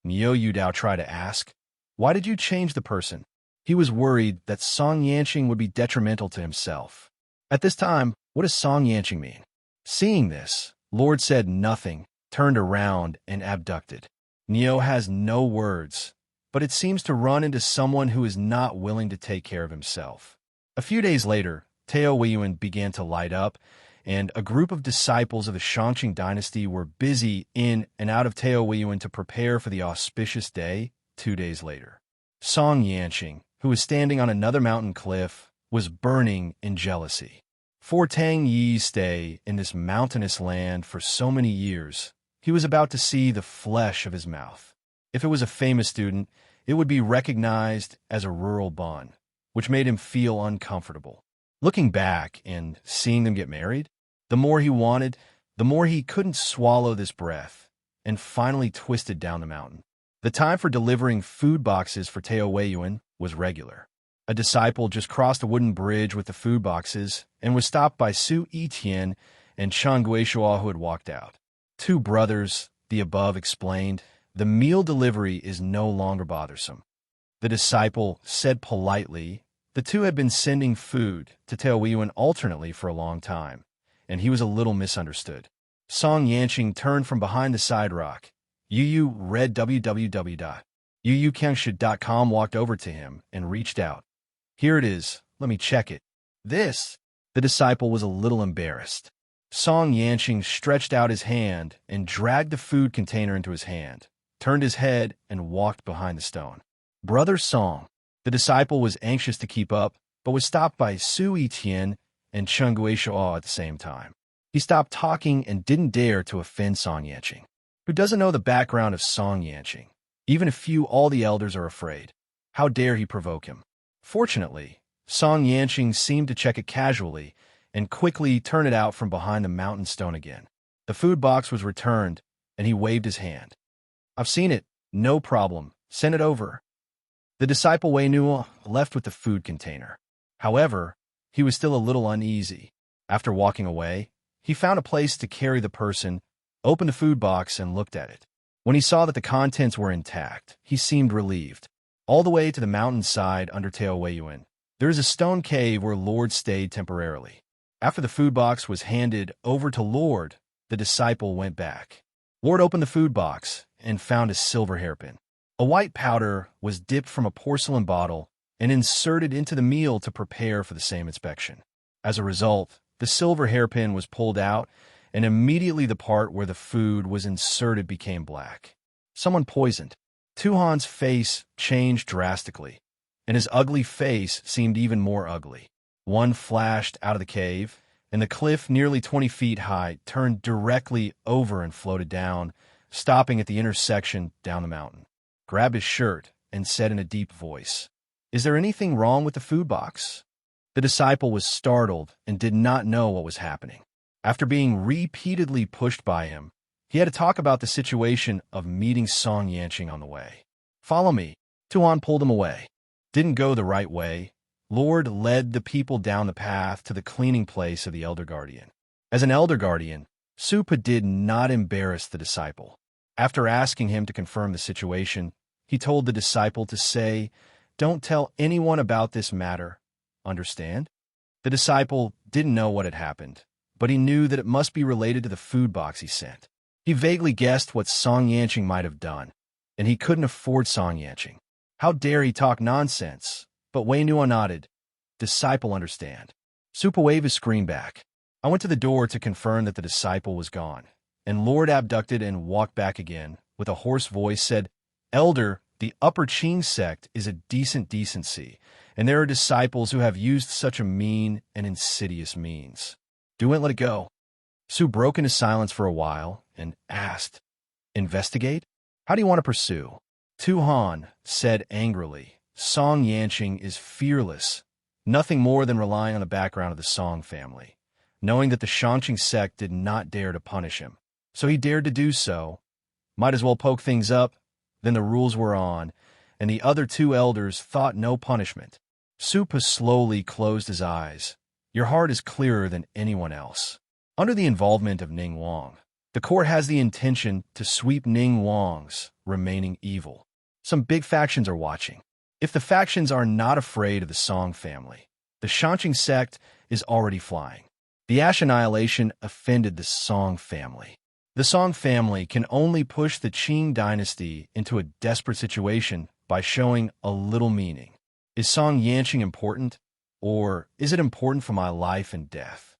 Speaker 1: Yu Dao tried to ask, "Why did you change the person?" He was worried that Song Yanqing would be detrimental to himself. At this time, what does Song Yanqing mean? Seeing this, Lord said nothing, turned around and abducted. Neo has no words, but it seems to run into someone who is not willing to take care of himself. A few days later, Tao Weiyuan began to light up, and a group of disciples of the Shangqing dynasty were busy in and out of Tao Weiyuan to prepare for the auspicious day 2 days later. Song Yanqing, who was standing on another mountain cliff, was burning in jealousy. For Tang Yi's stay in this mountainous land for so many years, he was about to see the flesh of his mouth. If it was a famous student, it would be recognized as a rural bun, which made him feel uncomfortable. Looking back and seeing them get married, the more he wanted, the more he couldn't swallow this breath, and finally twisted down the mountain. The time for delivering food boxes for Tao Weiyuan was regular. A disciple just crossed a wooden bridge with the food boxes and was stopped by Su Yiqian and Chang Guishua, who had walked out. "Two brothers," the above explained. "The meal delivery is no longer bothersome." The disciple said politely. The two had been sending food to Tao Weiyuan alternately for a long time, and he was a little misunderstood. Song Yanqing turned from behind the side rock. Yu read www.yuyukangsha.com, walked over to him and reached out. "Here it is. Let me check it." "This?" The disciple was a little embarrassed. Song Yanqing stretched out his hand and dragged the food container into his hand, turned his head, and walked behind the stone. Brother Song. The disciple was anxious to keep up, but was stopped by Su Yiqian and Cheng Guishuo at the same time. He stopped talking and didn't dare to offend Song Yanqing, who doesn't know the background of Song Yanqing. Even if all the elders are afraid. How dare he provoke him? Fortunately, Song Yanqing seemed to check it casually and quickly turn it out from behind the mountain stone again. The food box was returned, and he waved his hand. I've seen it. No problem. Send it over. The disciple Wei Nuo left with the food container. However, he was still a little uneasy. After walking away, he found a place to carry the person, opened the food box, and looked at it. When he saw that the contents were intact, he seemed relieved. All the way to the mountainside under Tao Weiyuan, there is a stone cave where Lord stayed temporarily. After the food box was handed over to Lord, the disciple went back. Lord opened the food box and found a silver hairpin. A white powder was dipped from a porcelain bottle and inserted into the meal to prepare for the same inspection. As a result, the silver hairpin was pulled out, and immediately the part where the food was inserted became black. Someone poisoned. Tuhan's face changed drastically, and his ugly face seemed even more ugly. One flashed out of the cave, and the cliff nearly 20 feet high turned directly over and floated down, stopping at the intersection down the mountain. Grabbed his shirt and said in a deep voice, "Is there anything wrong with the food box?" The disciple was startled and did not know what was happening. After being repeatedly pushed by him, he had to talk about the situation of meeting Song Yanqing on the way. "Follow me." Tuan pulled him away. Didn't go the right way. Lord led the people down the path to the cleaning place of the Elder Guardian. As an Elder Guardian, Supa did not embarrass the disciple. After asking him to confirm the situation, he told the disciple to say, "Don't tell anyone about this matter. Understand?" The disciple didn't know what had happened, but he knew that it must be related to the food box he sent. He vaguely guessed what Song Yanqing might have done, and he couldn't afford Song Yanqing. How dare he talk nonsense? But Wei Nuo nodded. Disciple understand. Supa waved his screen back. I went to the door to confirm that the disciple was gone, and Lord abducted and walked back again, with a hoarse voice said, "Elder, the Upper Qing sect is a decent decency, and there are disciples who have used such a mean and insidious means. Do it, let it go." Su broke into silence for a while and asked, "Investigate? How do you want to pursue?" Tu Han said angrily, "Song Yanqing is fearless, nothing more than relying on the background of the Song family, knowing that the Shangqing sect did not dare to punish him. So he dared to do so. Might as well poke things up. Then the rules were on, and the other two elders thought no punishment." Supa slowly closed his eyes. "Your heart is clearer than anyone else." Under the involvement of Ning Wang, the court has the intention to sweep Ning Wang's remaining evil. Some big factions are watching. If the factions are not afraid of the Song family, the Shangqing sect is already flying. The Ash Annihilation offended the Song family. The Song family can only push the Qing dynasty into a desperate situation by showing a little meaning. Is Song Yanqing important, or is it important for my life and death?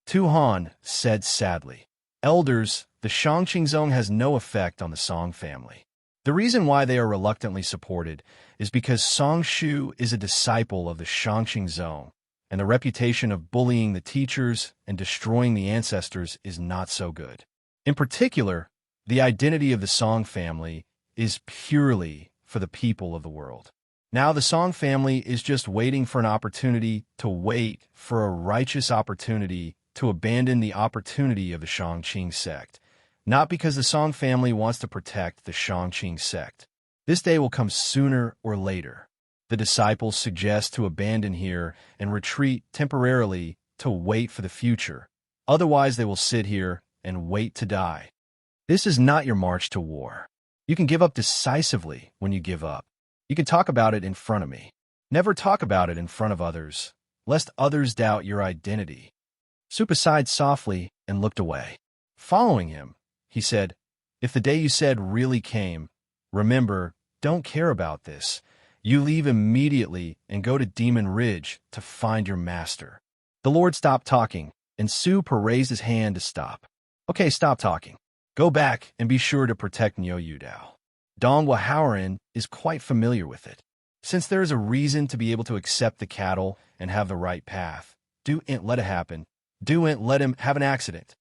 Speaker 1: Tu Han said sadly, "Elders, the Shangqing zone has no effect on the Song family. The reason why they are reluctantly supported is because Song Shu is a disciple of the Shangqing zone, and the reputation of bullying the teachers and destroying the ancestors is not so good. In particular, the identity of the Song family is purely for the people of the world. Now the Song family is just waiting for an opportunity to wait for a righteous opportunity to abandon the opportunity of the Shangqing sect, not because the Song family wants to protect the Shangqing sect. This day will come sooner or later. The disciples suggest to abandon here and retreat temporarily to wait for the future. Otherwise, they will sit here and wait to die. This is not your march to war. You can give up decisively when you give up. You can talk about it in front of me. Never talk about it in front of others, lest others doubt your identity." Supa sighed softly and looked away. Following him, he said, "If the day you said really came, remember, don't care about this. You leave immediately and go to Demon Ridge to find your master." The Lord stopped talking and Super raised his hand to stop. Okay, stop talking. Go back and be sure to protect Nyo Dao. Don Wahaoran is quite familiar with it. Since there is a reason to be able to accept the cattle and have the right path, don't let it happen. Don't let him have an accident.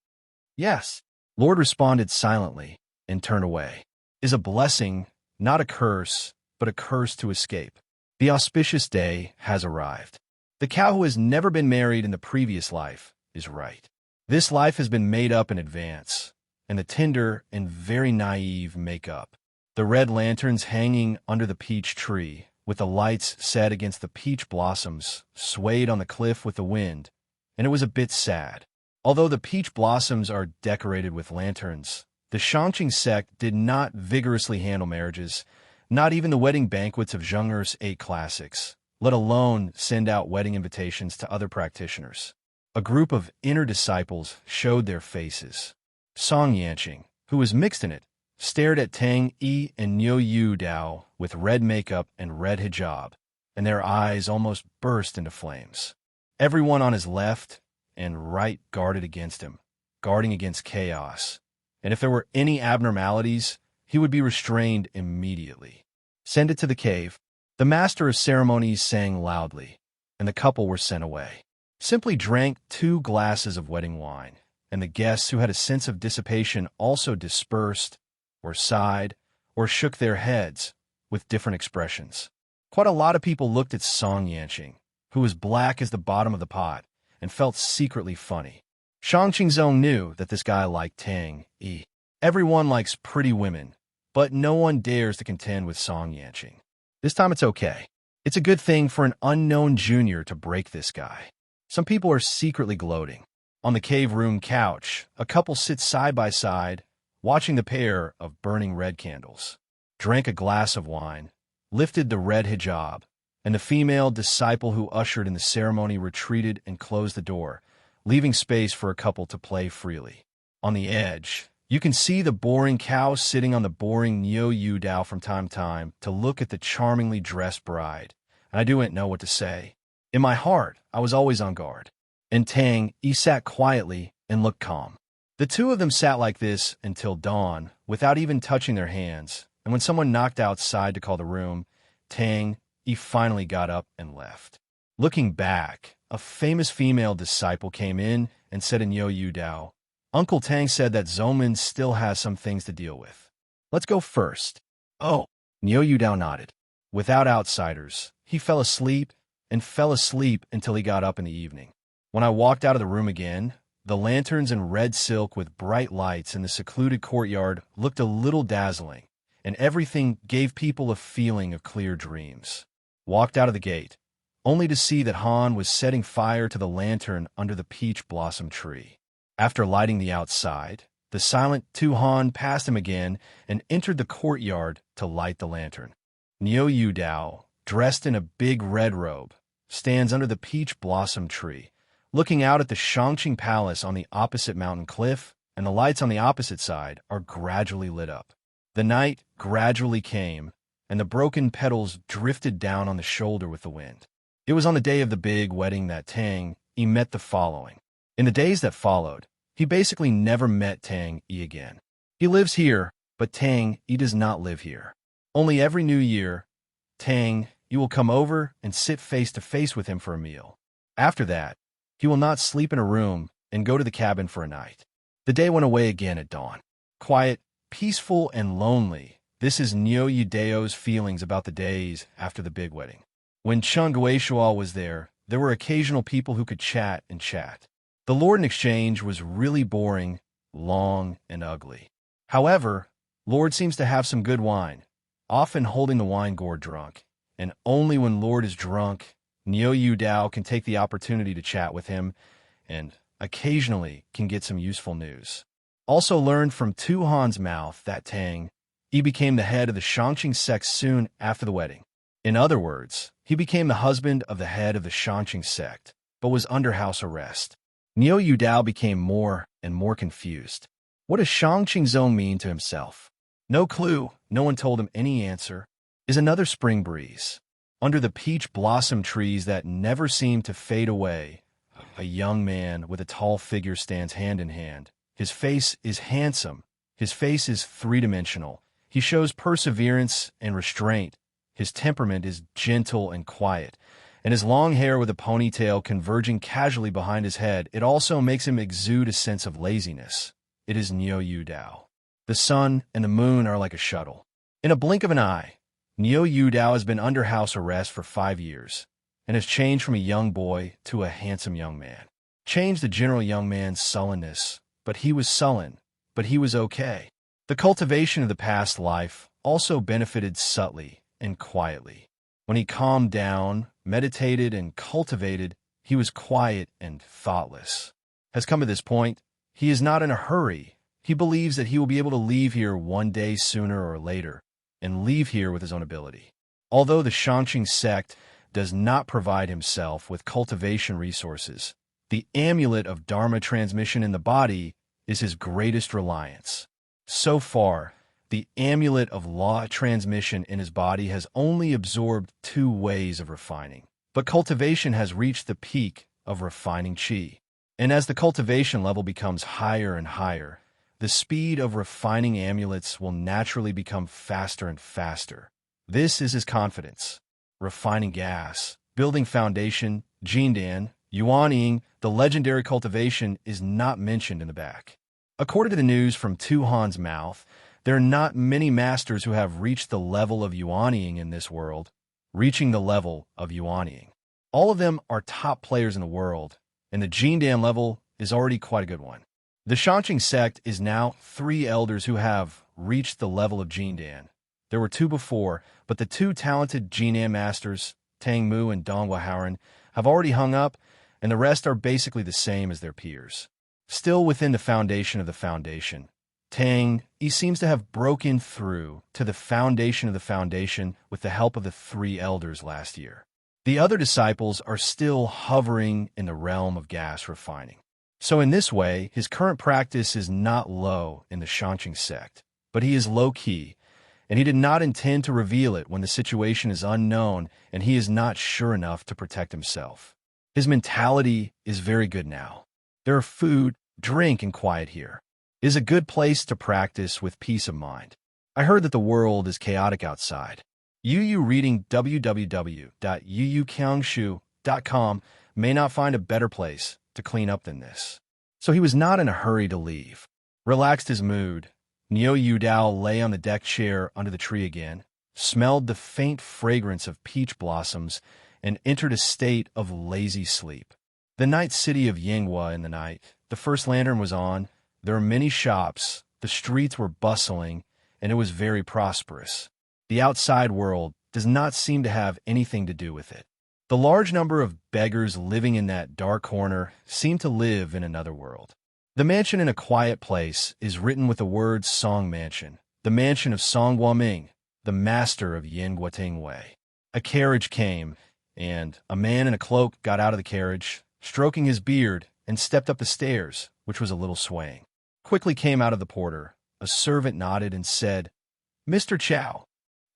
Speaker 1: Yes, Lord responded silently and turned away. Is a blessing, not a curse, but a curse to escape. The auspicious day has arrived. The cow who has never been married in the previous life is right. This life has been made up in advance, and the tender and very naive make up. The red lanterns hanging under the peach tree, with the lights set against the peach blossoms, swayed on the cliff with the wind, and it was a bit sad. Although the peach blossoms are decorated with lanterns, the Shangqing sect did not vigorously handle marriages, not even the wedding banquets of Zheng'er's 8 classics, let alone send out wedding invitations to other practitioners. A group of inner disciples showed their faces. Song Yanqing, who was mixed in it, stared at Tang Yi and Nyo Dao with red makeup and red hijab, and their eyes almost burst into flames. Everyone on his left and right guarded against him, guarding against chaos, and if there were any abnormalities, he would be restrained immediately. Send it to the cave. The master of ceremonies sang loudly, and the couple were sent away. Simply drank 2 glasses of wedding wine, and the guests who had a sense of dissipation also dispersed, or sighed, or shook their heads with different expressions. Quite a lot of people looked at Song Yanqing, who was black as the bottom of the pot, and felt secretly funny. Shang Qingzong knew that this guy liked Tang Yi. Everyone likes pretty women, but no one dares to contend with Song Yanqing. This time it's okay. It's a good thing for an unknown junior to break this guy. Some people are secretly gloating. On the cave room couch, a couple sits side by side, watching the pair of burning red candles. Drank a glass of wine, lifted the red hijab, and the female disciple who ushered in the ceremony retreated and closed the door, leaving space for a couple to play freely. On the edge, you can see the boring cow sitting on the boring Nyo Dao from time to time to look at the charmingly dressed bride, and I didn't know what to say. In my heart, I was always on guard. And Tang Yi sat quietly and looked calm. The two of them sat like this until dawn, without even touching their hands, and when someone knocked outside to call the room, Tang Yi finally got up and left. Looking back, a famous female disciple came in and said in Nyo Dao, Uncle Tang said that Zoman still has some things to deal with. Let's go first. Oh, Nyo Dao nodded. Without outsiders, he fell asleep and fell asleep until he got up in the evening. When I walked out of the room again, the lanterns in red silk with bright lights in the secluded courtyard looked a little dazzling, and everything gave people a feeling of clear dreams. Walked out of the gate, only to see that Han was setting fire to the lantern under the peach blossom tree. After lighting the outside, the silent Tu Han passed him again and entered the courtyard to light the lantern. Nyo Dao, dressed in a big red robe, stands under the peach blossom tree, looking out at the Shangqing Palace on the opposite mountain cliff, and the lights on the opposite side are gradually lit up. The night gradually came, and the broken petals drifted down on the shoulder with the wind. It was on the day of the big wedding that Tang Yi met the following. In the days that followed, he basically never met Tang Yi again. He lives here, but Tang Yi does not live here. Only every new year, Tang Yi will come over and sit face to face with him for a meal. After that, he will not sleep in a room and go to the cabin for a night. The day went away again at dawn. Quiet, peaceful, and lonely. This is Nyo Dao's feelings about the days after the big wedding. When Cheng Guishuo was there were occasional people who could chat and chat. The Lord in exchange was really boring, long, and ugly. However, Lord seems to have some good wine, often holding the wine gourd drunk, and only when Lord is drunk, Nyo Dao can take the opportunity to chat with him, and occasionally can get some useful news. Also learned from Tu Han's mouth that Tang Yi became the head of the Shangqing sect soon after the wedding. In other words, he became the husband of the head of the Shangqing sect, but was under house arrest. Nyo Dao became more and more confused. What does Shang Qingzong mean to himself? No clue, no one told him any answer. Is another spring breeze. Under the peach blossom trees that never seem to fade away, a young man with a tall figure stands hand in hand. His face is handsome. His face is three-dimensional. He shows perseverance and restraint. His temperament is gentle and quiet, and his long hair with a ponytail converging casually behind his head, it also makes him exude a sense of laziness. It is Lord Dao. The sun and the moon are like a shuttle. In a blink of an eye, Lord Dao has been under house arrest for 5 years and has changed from a young boy to a handsome young man. Changed the general young man's sullenness, but he was sullen, but he was okay. The cultivation of the past life also benefited subtly and quietly. When he calmed down, meditated, and cultivated, he was quiet and thoughtless. Has come to this point, he is not in a hurry. He believes that he will be able to leave here one day sooner or later, and leave here with his own ability. Although the Shangqing sect does not provide himself with cultivation resources, the amulet of Dharma transmission in the body is his greatest reliance. So far, the amulet of law transmission in his body has only absorbed 2 ways of refining, but cultivation has reached the peak of refining qi. And as the cultivation level becomes higher and higher, the speed of refining amulets will naturally become faster and faster. This is his confidence. Refining gas, building foundation, Jindan, Yuan, the legendary cultivation is not mentioned in the back. According to the news from Tuhan's mouth, there are not many masters who have reached the level of Yuan in this world, reaching the level of Yuan. All of them are top players in the world, and the Jindan level is already quite a good one. The Shangqing sect is now 3 elders who have reached the level of Jindan. There were 2 before, but the 2 talented Jindan masters, Tang Mu and Donghua Haoran, have already hung up, and the rest are basically the same as their peers. Still within the foundation of the foundation, Tang, he seems to have broken through to the foundation of the foundation with the help of the 3 elders last year. The other disciples are still hovering in the realm of gas refining. So in this way, his current practice is not low in the Shangqing sect, but he is low-key, and he did not intend to reveal it when the situation is unknown and he is not sure enough to protect himself. His mentality is very good now. There are food, drink, and quiet here. It is a good place to practice with peace of mind. I heard that the world is chaotic outside. Yu reading www.yuyuqiangshu.com may not find a better place to clean up than this. So he was not in a hurry to leave. Relaxed his mood, Lord Dao lay on the deck chair under the tree again, smelled the faint fragrance of peach blossoms, and entered a state of lazy sleep. The night city of Yinghua in the night, the first lantern was on, there were many shops, the streets were bustling, and it was very prosperous. The outside world does not seem to have anything to do with it. The large number of beggars living in that dark corner seem to live in another world. The mansion in a quiet place is written with the words Song Mansion, the mansion of Song Guoming, the master of Yinghua Tingwei. A carriage came, and a man in a cloak got out of the carriage, stroking his beard, and stepped up the stairs, which was a little swaying. Quickly came out of the porter. A servant nodded and said, "Mr. Chow."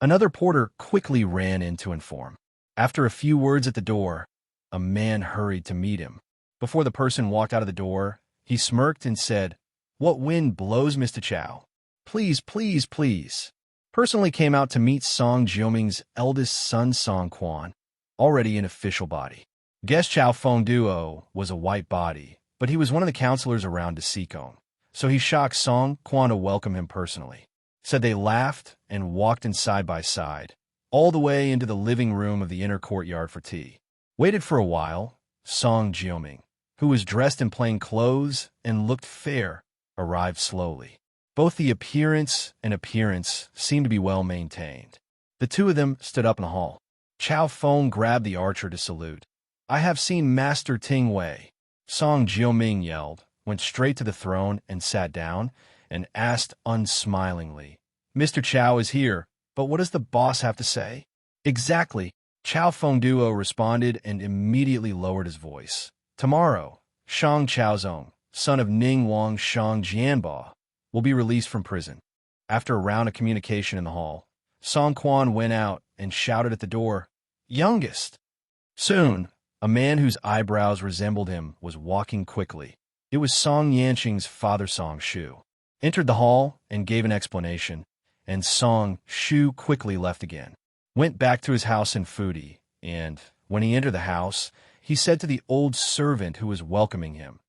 Speaker 1: Another porter quickly ran in to inform. After a few words at the door, a man hurried to meet him. Before the person walked out of the door, he smirked and said, "What wind blows, Mr. Chow? Please, please, please." Personally came out to meet Song Jioming's eldest son, Song Quan, already in official body. Guest Chow Feng Duo was a white body, but he was one of the counselors around to Sikong, so he shocked Song Quan to welcome him personally. Said they laughed and walked in side by side, all the way into the living room of the inner courtyard for tea. Waited for a while, Song Jioming, who was dressed in plain clothes and looked fair, arrived slowly. Both the appearance and appearance seemed to be well maintained. The 2 of them stood up in the hall. Chow Feng grabbed the archer to salute. "I have seen Master Ting Wei," Song Jioming yelled, went straight to the throne and sat down, and asked unsmilingly, "Mr. Chow is here, but what does the boss have to say?" "Exactly," Chow Feng Duo responded and immediately lowered his voice. "Tomorrow, Shang Chaozong, son of Ning Wang Shang Jianba, will be released from prison." After a round of communication in the hall, Song Quan went out and shouted at the door, "Youngest!" Soon, A man whose eyebrows resembled him was walking quickly. It was Song Yanqing's father, Song Shu. Entered the hall and gave an explanation, and Song Shu quickly left again. Went back to his house in Fudi, and, when he entered the house, he said to the old servant who was welcoming him,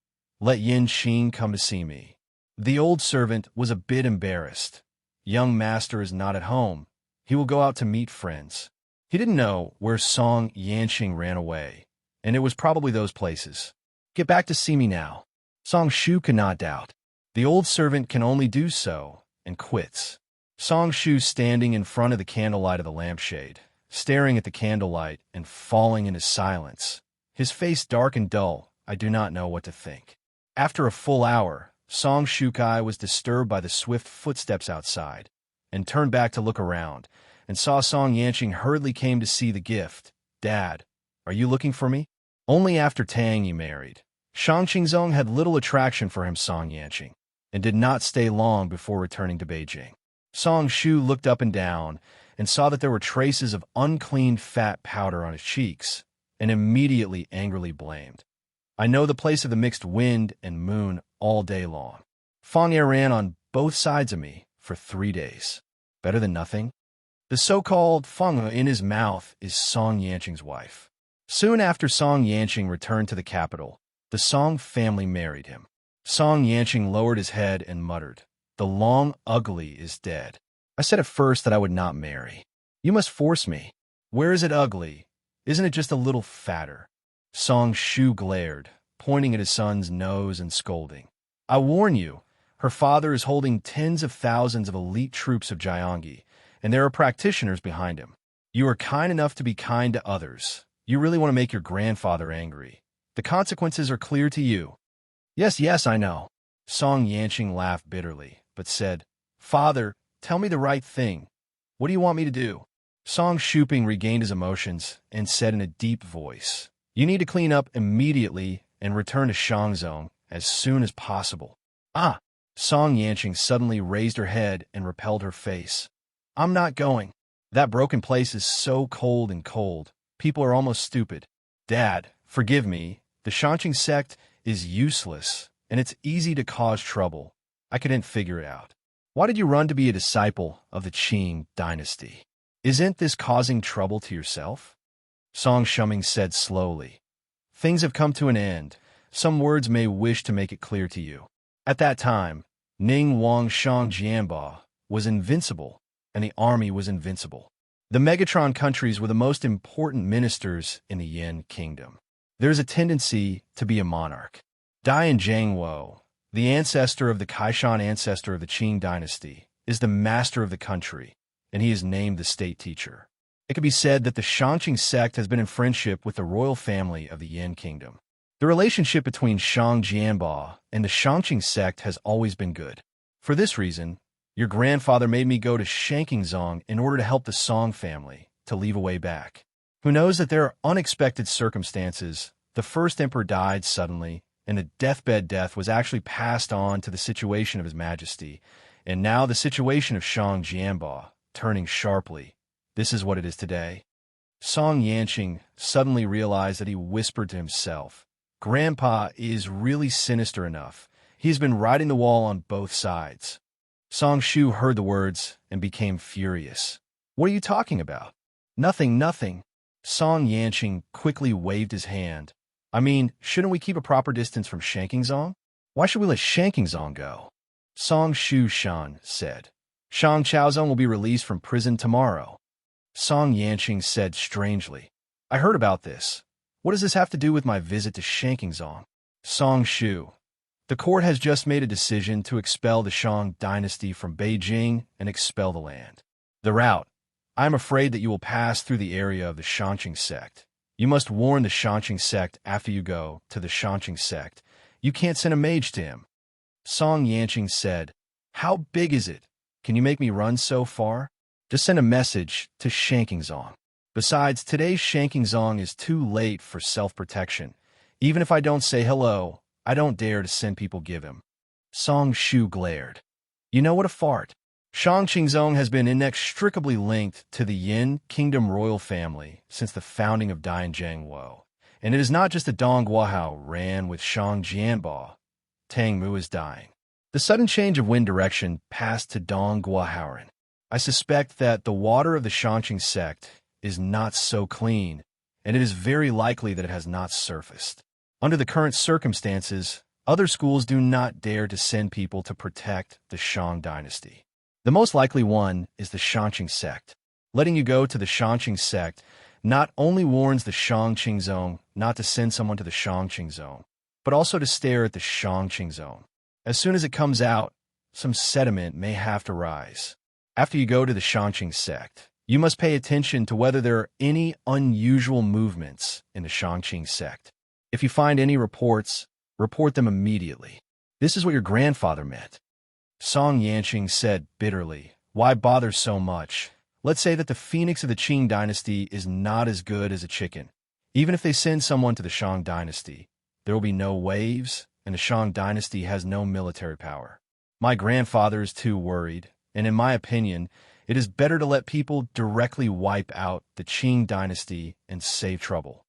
Speaker 1: "Let Yin Xing come to see me." The old servant was a bit embarrassed. "Young master is not at home. He will go out to meet friends." He didn't know where Song Yanqing ran away, and it was probably those places. "Get back to see me now." Song Shu could not doubt. The old servant can only do so, and quits. Song Shu standing in front of the candlelight of the lampshade, staring at the candlelight and falling into silence. His face dark and dull, I do not know what to think. After a full hour, Song Shukai was disturbed by the swift footsteps outside, and turned back to look around, and saw Song Yanqing hurriedly came to see the gift. "Dad, are you looking for me?" Only after Tang Yi married. Shang Qingzong had little attraction for him, Song Yanqing, and did not stay long before returning to Beijing. Song Shu looked up and down, and saw that there were traces of unclean fat powder on his cheeks, and immediately angrily blamed. "I know the place of the mixed wind and moon all day long. Fang Ye ran on both sides of me for 3 days. Better than nothing." The so-called Feng in his mouth is Song Yanqing's wife. Soon after Song Yanqing returned to the capital, the Song family married him. Song Yanqing lowered his head and muttered, "The long ugly is dead. I said at first that I would not marry. You must force me. Where is it ugly? Isn't it just a little fatter?" Song Shu glared, pointing at his son's nose and scolding. "I warn you, her father is holding tens of thousands of elite troops of Jiangyi, and there are practitioners behind him. You are kind enough to be kind to others. You really want to make your grandfather angry. The consequences are clear to you." Yes, yes, I know." Song Yanqing laughed bitterly, but said, "Father, tell me the right thing. What do you want me to do?" Song Shuping regained his emotions and said in a deep voice, "You need to clean up immediately and return to Shangzong as soon as possible." "Ah!" Song Yanqing suddenly raised her head and repelled her face. "I'm not going. That broken place is so cold and cold. People are almost stupid. Dad, forgive me. The Shangqing sect is useless, and it's easy to cause trouble. I couldn't figure it out. Why did you run to be a disciple of the Qing dynasty? Isn't this causing trouble to yourself?" Song Shuming said slowly, "Things have come to an end. Some words may wish to make it clear to you. At that time, Ning Wang Shang Jianba was invincible, and the army was invincible. The Megatron countries were the most important ministers in the Yuan kingdom. There is a tendency to be a monarch. Dian Zhangwo, the ancestor of the Kaishan ancestor of the Qing dynasty, is the master of the country, and he is named the state teacher. It can be said that the Shangqing sect has been in friendship with the royal family of the Yuan kingdom. The relationship between Shang Jianba and the Shangqing sect has always been good. For this reason, your grandfather made me go to Shankingzong in order to help the Song family to leave a way back. Who knows that there are unexpected circumstances? The first emperor died suddenly, and the deathbed death was actually passed on to the situation of His Majesty, and now the situation of Shang Jianba, turning sharply. This is what it is today." Song Yanqing suddenly realized that he whispered to himself, "Grandpa is really sinister enough. He's been riding the wall on both sides." Song Shu heard the words and became furious. "What are you talking about?" "Nothing, nothing." Song Yanqing quickly waved his hand. "I mean, shouldn't we keep a proper distance from Shankingzong? Why should we let Shankingzong go?" Song Shu Shan said, "Shang Chaozong will be released from prison tomorrow." Song Yanqing said strangely, "I heard about this. What does this have to do with my visit to Shankingzong?" Song Shu, "The court has just made a decision to expel the Shang dynasty from Beijing and expel the land. The route, I am afraid that you will pass through the area of the Shangqing sect. You must warn the Shangqing sect after you go to the Shangqing sect. You can't send a mage to him." Song Yanqing said, "How big is it? Can you make me run so far? Just send a message to Shankingzong. Besides, today's Shankingzong is too late for self-protection. Even if I don't say hello, I don't dare to send people give him." Song Shu glared. "You know what a fart. Shangqingzong has been inextricably linked to the Yin Kingdom royal family since the founding of Dian Zhangwo, And it is not just the Dong Guahao ran with Shang Jianba. Tang Mu is dying. The sudden change of wind direction passed to Dong Guahaoren. I suspect that the water of the Shangqing sect is not so clean, and it is very likely that it has not surfaced. Under the current circumstances, other schools do not dare to send people to protect the Shang dynasty. The most likely one is the Shangqing sect. Letting you go to the Shangqing sect not only warns the Shangqing zone not to send someone to the Shangqing zone, but also to stare at the Shangqing zone. As soon as it comes out, some sediment may have to rise. After you go to the Shangqing sect, you must pay attention to whether there are any unusual movements in the Shangqing sect. If you find any reports, report them immediately. This is what your grandfather meant. Song Yanqing said bitterly, "Why bother so much? Let's say that the phoenix of the Qing dynasty is not as good as a chicken. Even if they send someone to the Shang dynasty, there will be no waves, and the Shang dynasty has no military power. My grandfather is too worried, and in my opinion, it is better to let people directly wipe out the Qing dynasty and save trouble."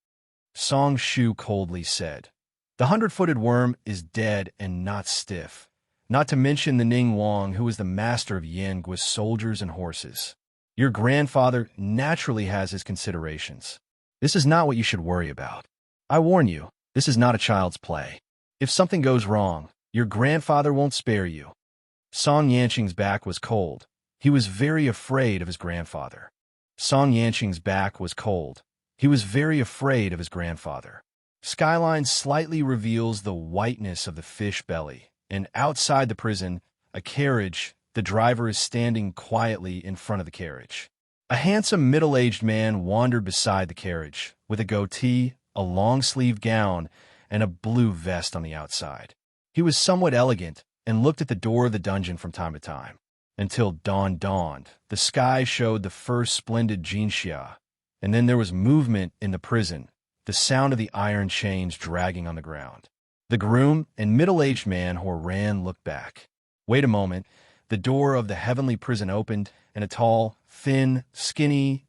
Speaker 1: Song Shu coldly said, "The 100-footed worm is dead and not stiff, not to mention the Ning Wang, who is the master of Yangua's soldiers and horses. Your grandfather naturally has his considerations. This is not what you should worry about. I warn you, this is not a child's play. If something goes wrong, your grandfather won't spare you." Song Yanqing's back was cold. He was very afraid of his grandfather. Song Yanqing's back was cold. He was very afraid of his grandfather. Skyline slightly reveals the whiteness of the fish belly, and outside the prison, a carriage, the driver is standing quietly in front of the carriage. A handsome middle-aged man wandered beside the carriage, with a goatee, a long-sleeved gown, and a blue vest on the outside. He was somewhat elegant and looked at the door of the dungeon from time to time. Until dawn dawned, the sky showed the first splendid jinxia, and then there was movement in the prison, the sound of the iron chains dragging on the ground. The groom and middle-aged man who ran looked back. Wait a moment, the door of the heavenly prison opened, and a tall, thin, skinny,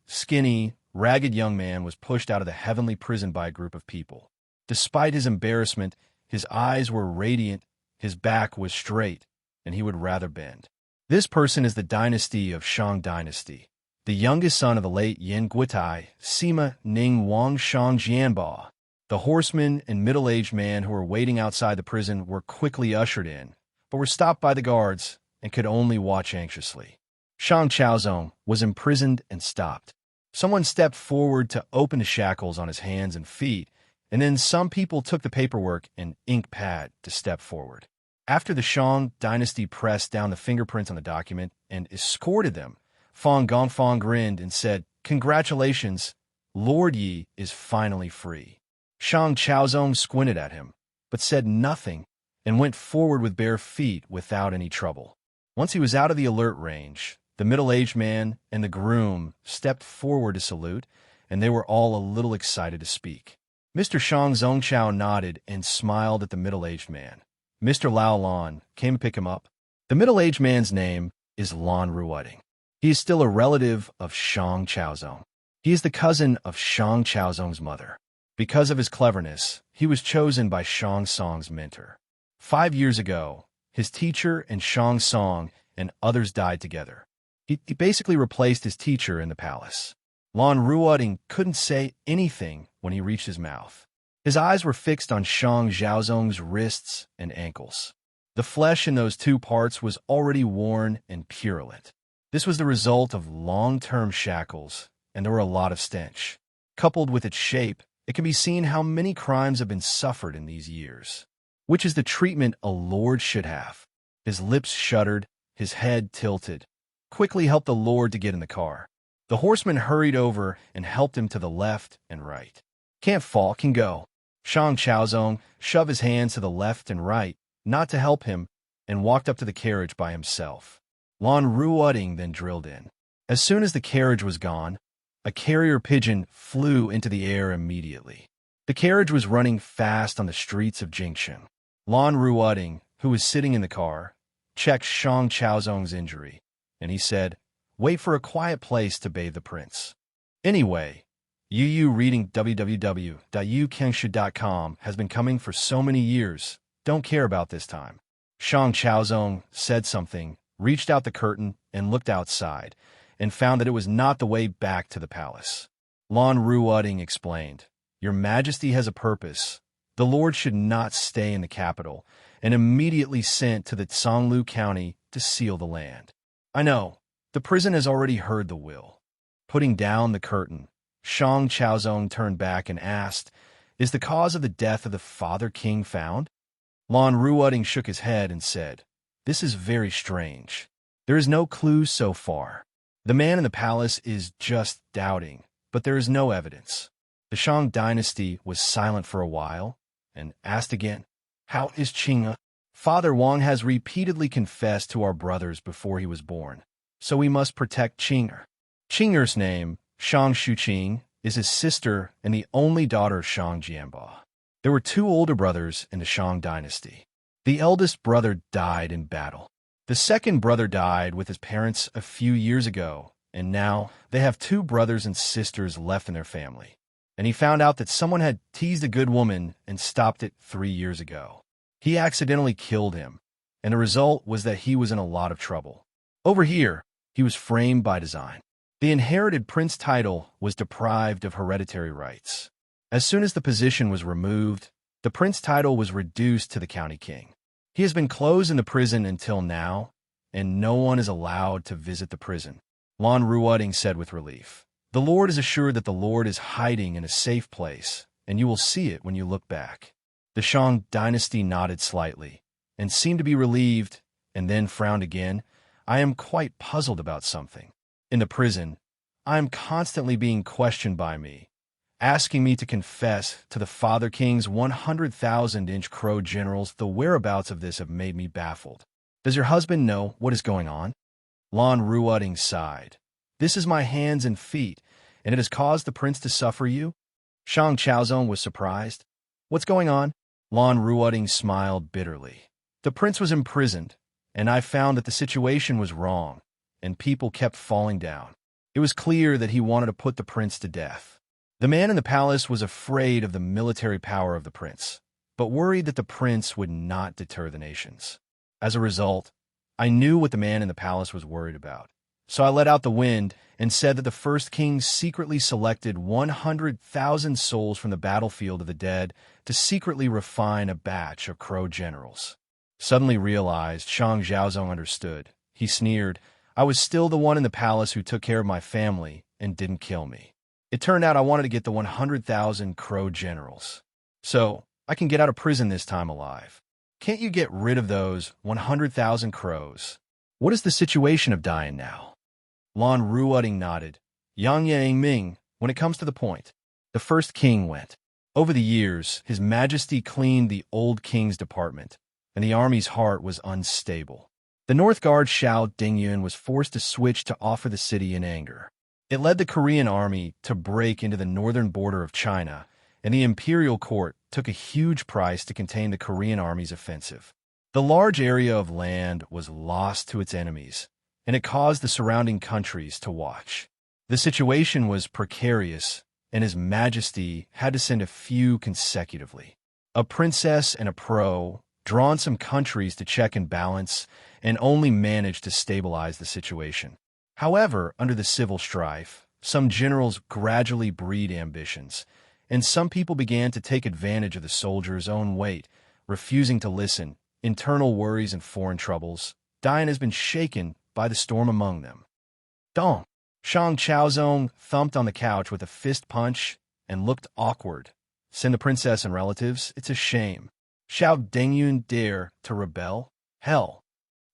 Speaker 1: ragged young man was pushed out of the heavenly prison by a group of people. Despite his embarrassment, his eyes were radiant, his back was straight, and he would rather bend. This person is the dynasty of Shang dynasty, the youngest son of the late Yin Guitai, Sima Ning Wang Shang Jianba. The horseman and middle-aged man who were waiting outside the prison were quickly ushered in, but were stopped by the guards and could only watch anxiously. Shang Chaozong was imprisoned and stopped. Someone stepped forward to open the shackles on his hands and feet, and then some people took the paperwork and ink pad to step forward. After the Shang dynasty pressed down the fingerprints on the document and escorted them, Fang Gongfang grinned and said, "Congratulations, Lord Yi is finally free." Shang Chaozong squinted at him, but said nothing and went forward with bare feet without any trouble. Once he was out of the alert range, the middle-aged man and the groom stepped forward to salute, and they were all a little excited to speak. Mr. Shang Zongchao nodded and smiled at the middle-aged man. Mr. Lao Lan came to pick him up. The middle-aged man's name is Lan Ruoding. He is still a relative of Shang Chaozong. He is the cousin of Shang Chaozong's mother. Because of his cleverness, he was chosen by Shang Song's mentor. 5 years ago, his teacher and Shang Song and others died together. He basically replaced his teacher in the palace. Lan Ruoding couldn't say anything when he reached his mouth. His eyes were fixed on Shang Xiaozong's wrists and ankles. The flesh in those two parts was already worn and purulent. This was the result of long-term shackles, and there were a lot of stench. Coupled with its shape, it can be seen how many crimes have been suffered in these years. Which is the treatment a lord should have. His lips shuddered, his head tilted. Quickly helped the lord to get in the car. The horseman hurried over and helped him to the left and right. "Can't fall, can go." Shang Chaozong shoved his hands to the left and right, not to help him, and walked up to the carriage by himself. Lan Ruoding then drilled in. As soon as the carriage was gone, a carrier pigeon flew into the air immediately. The carriage was running fast on the streets of Jingsheng. Lan Ruoding, who was sitting in the car, checked Shang Chaozong's injury, and he said, "Wait for a quiet place to bathe the prince. Anyway, UU reading www.ukenshu.com has been coming for so many years. Don't care about this time. Shang Chaozong said something, reached out the curtain, and looked outside, and found that it was not the way back to the palace. Lan Ruoding explained, Your Majesty has a purpose. The Lord should not stay in the capital, and immediately sent to the Tsanglu County to seal the land. I know, the prison has already heard the will. Putting down the curtain, Shang Chaozong turned back and asked, Is the cause of the death of the father king found? Lan Ruoding shook his head and said, This is very strange. There is no clue so far. The man in the palace is just doubting, but there is no evidence. The Shang dynasty was silent for a while and asked again, How is Qing'e? Father Wang has repeatedly confessed to our brothers before he was born, so we must protect Qing'e. Qing'e's name, Shang Shuqing, is his sister and the only daughter of Shang Jianba. There were two older brothers in the Shang dynasty. The eldest brother died in battle. The second brother died with his parents a few years ago, and now they have two brothers and sisters left in their family. And he found out that someone had teased a good woman and stopped it 3 years ago. He accidentally killed him, and the result was that he was in a lot of trouble. Over here, he was framed by design. The inherited prince title was deprived of hereditary rights. As soon as the position was removed, the prince title was reduced to the county king. He has been closed in the prison until now, and no one is allowed to visit the prison. Lan Ruoding said with relief, The Lord is assured that the Lord is hiding in a safe place, and you will see it when you look back. The Shang dynasty nodded slightly, and seemed to be relieved, and then frowned again. I am quite puzzled about something. In the prison, I am constantly being questioned by me, asking me to confess to the Father King's 100,000-inch crow generals. The whereabouts of this have made me baffled. Does your husband know what is going on? Lan Ruoding sighed. This is my hands and feet, and it has caused the prince to suffer you? Shang Chaozong was surprised. What's going on? Lan Ruoding smiled bitterly. The prince was imprisoned, and I found that the situation was wrong, and people kept falling down. It was clear that he wanted to put the prince to death. The man in the palace was afraid of the military power of the prince, but worried that the prince would not deter the nations. As a result, I knew what the man in the palace was worried about. So I let out the wind and said that the first king secretly selected 100,000 souls from the battlefield of the dead to secretly refine a batch of crow generals. Suddenly realized Shang Xiaozong understood. He sneered, I was still the one in the palace who took care of my family and didn't kill me. It turned out I wanted to get the 100,000 crow generals. So I can get out of prison this time alive. Can't you get rid of those 100,000 crows? What is the situation of Dian now? Lan Ruoding nodded. Yang Yang Ming, when it comes to the point. The first king went. Over the years, His Majesty cleaned the old king's department, and the army's heart was unstable. The North Guard Xiao Dingyun was forced to switch to offer the city in anger. It led the Korean army to break into the northern border of China, and the imperial court took a huge price to contain the Korean army's offensive. The large area of land was lost to its enemies, and it caused the surrounding countries to watch. The situation was precarious, and His Majesty had to send a few consecutively. A princess and a pro, drawn some countries to check and balance, and only managed to stabilize the situation. However, under the civil strife, some generals gradually breed ambitions, and some people began to take advantage of the soldiers' own weight, refusing to listen. Internal worries and foreign troubles. Dian has been shaken by the storm among them. Dong! Shang Chaozong thumped on the couch with a fist punch and looked awkward. Send the princess and relatives? It's a shame. Xiao Dingyun dare to rebel? Hell!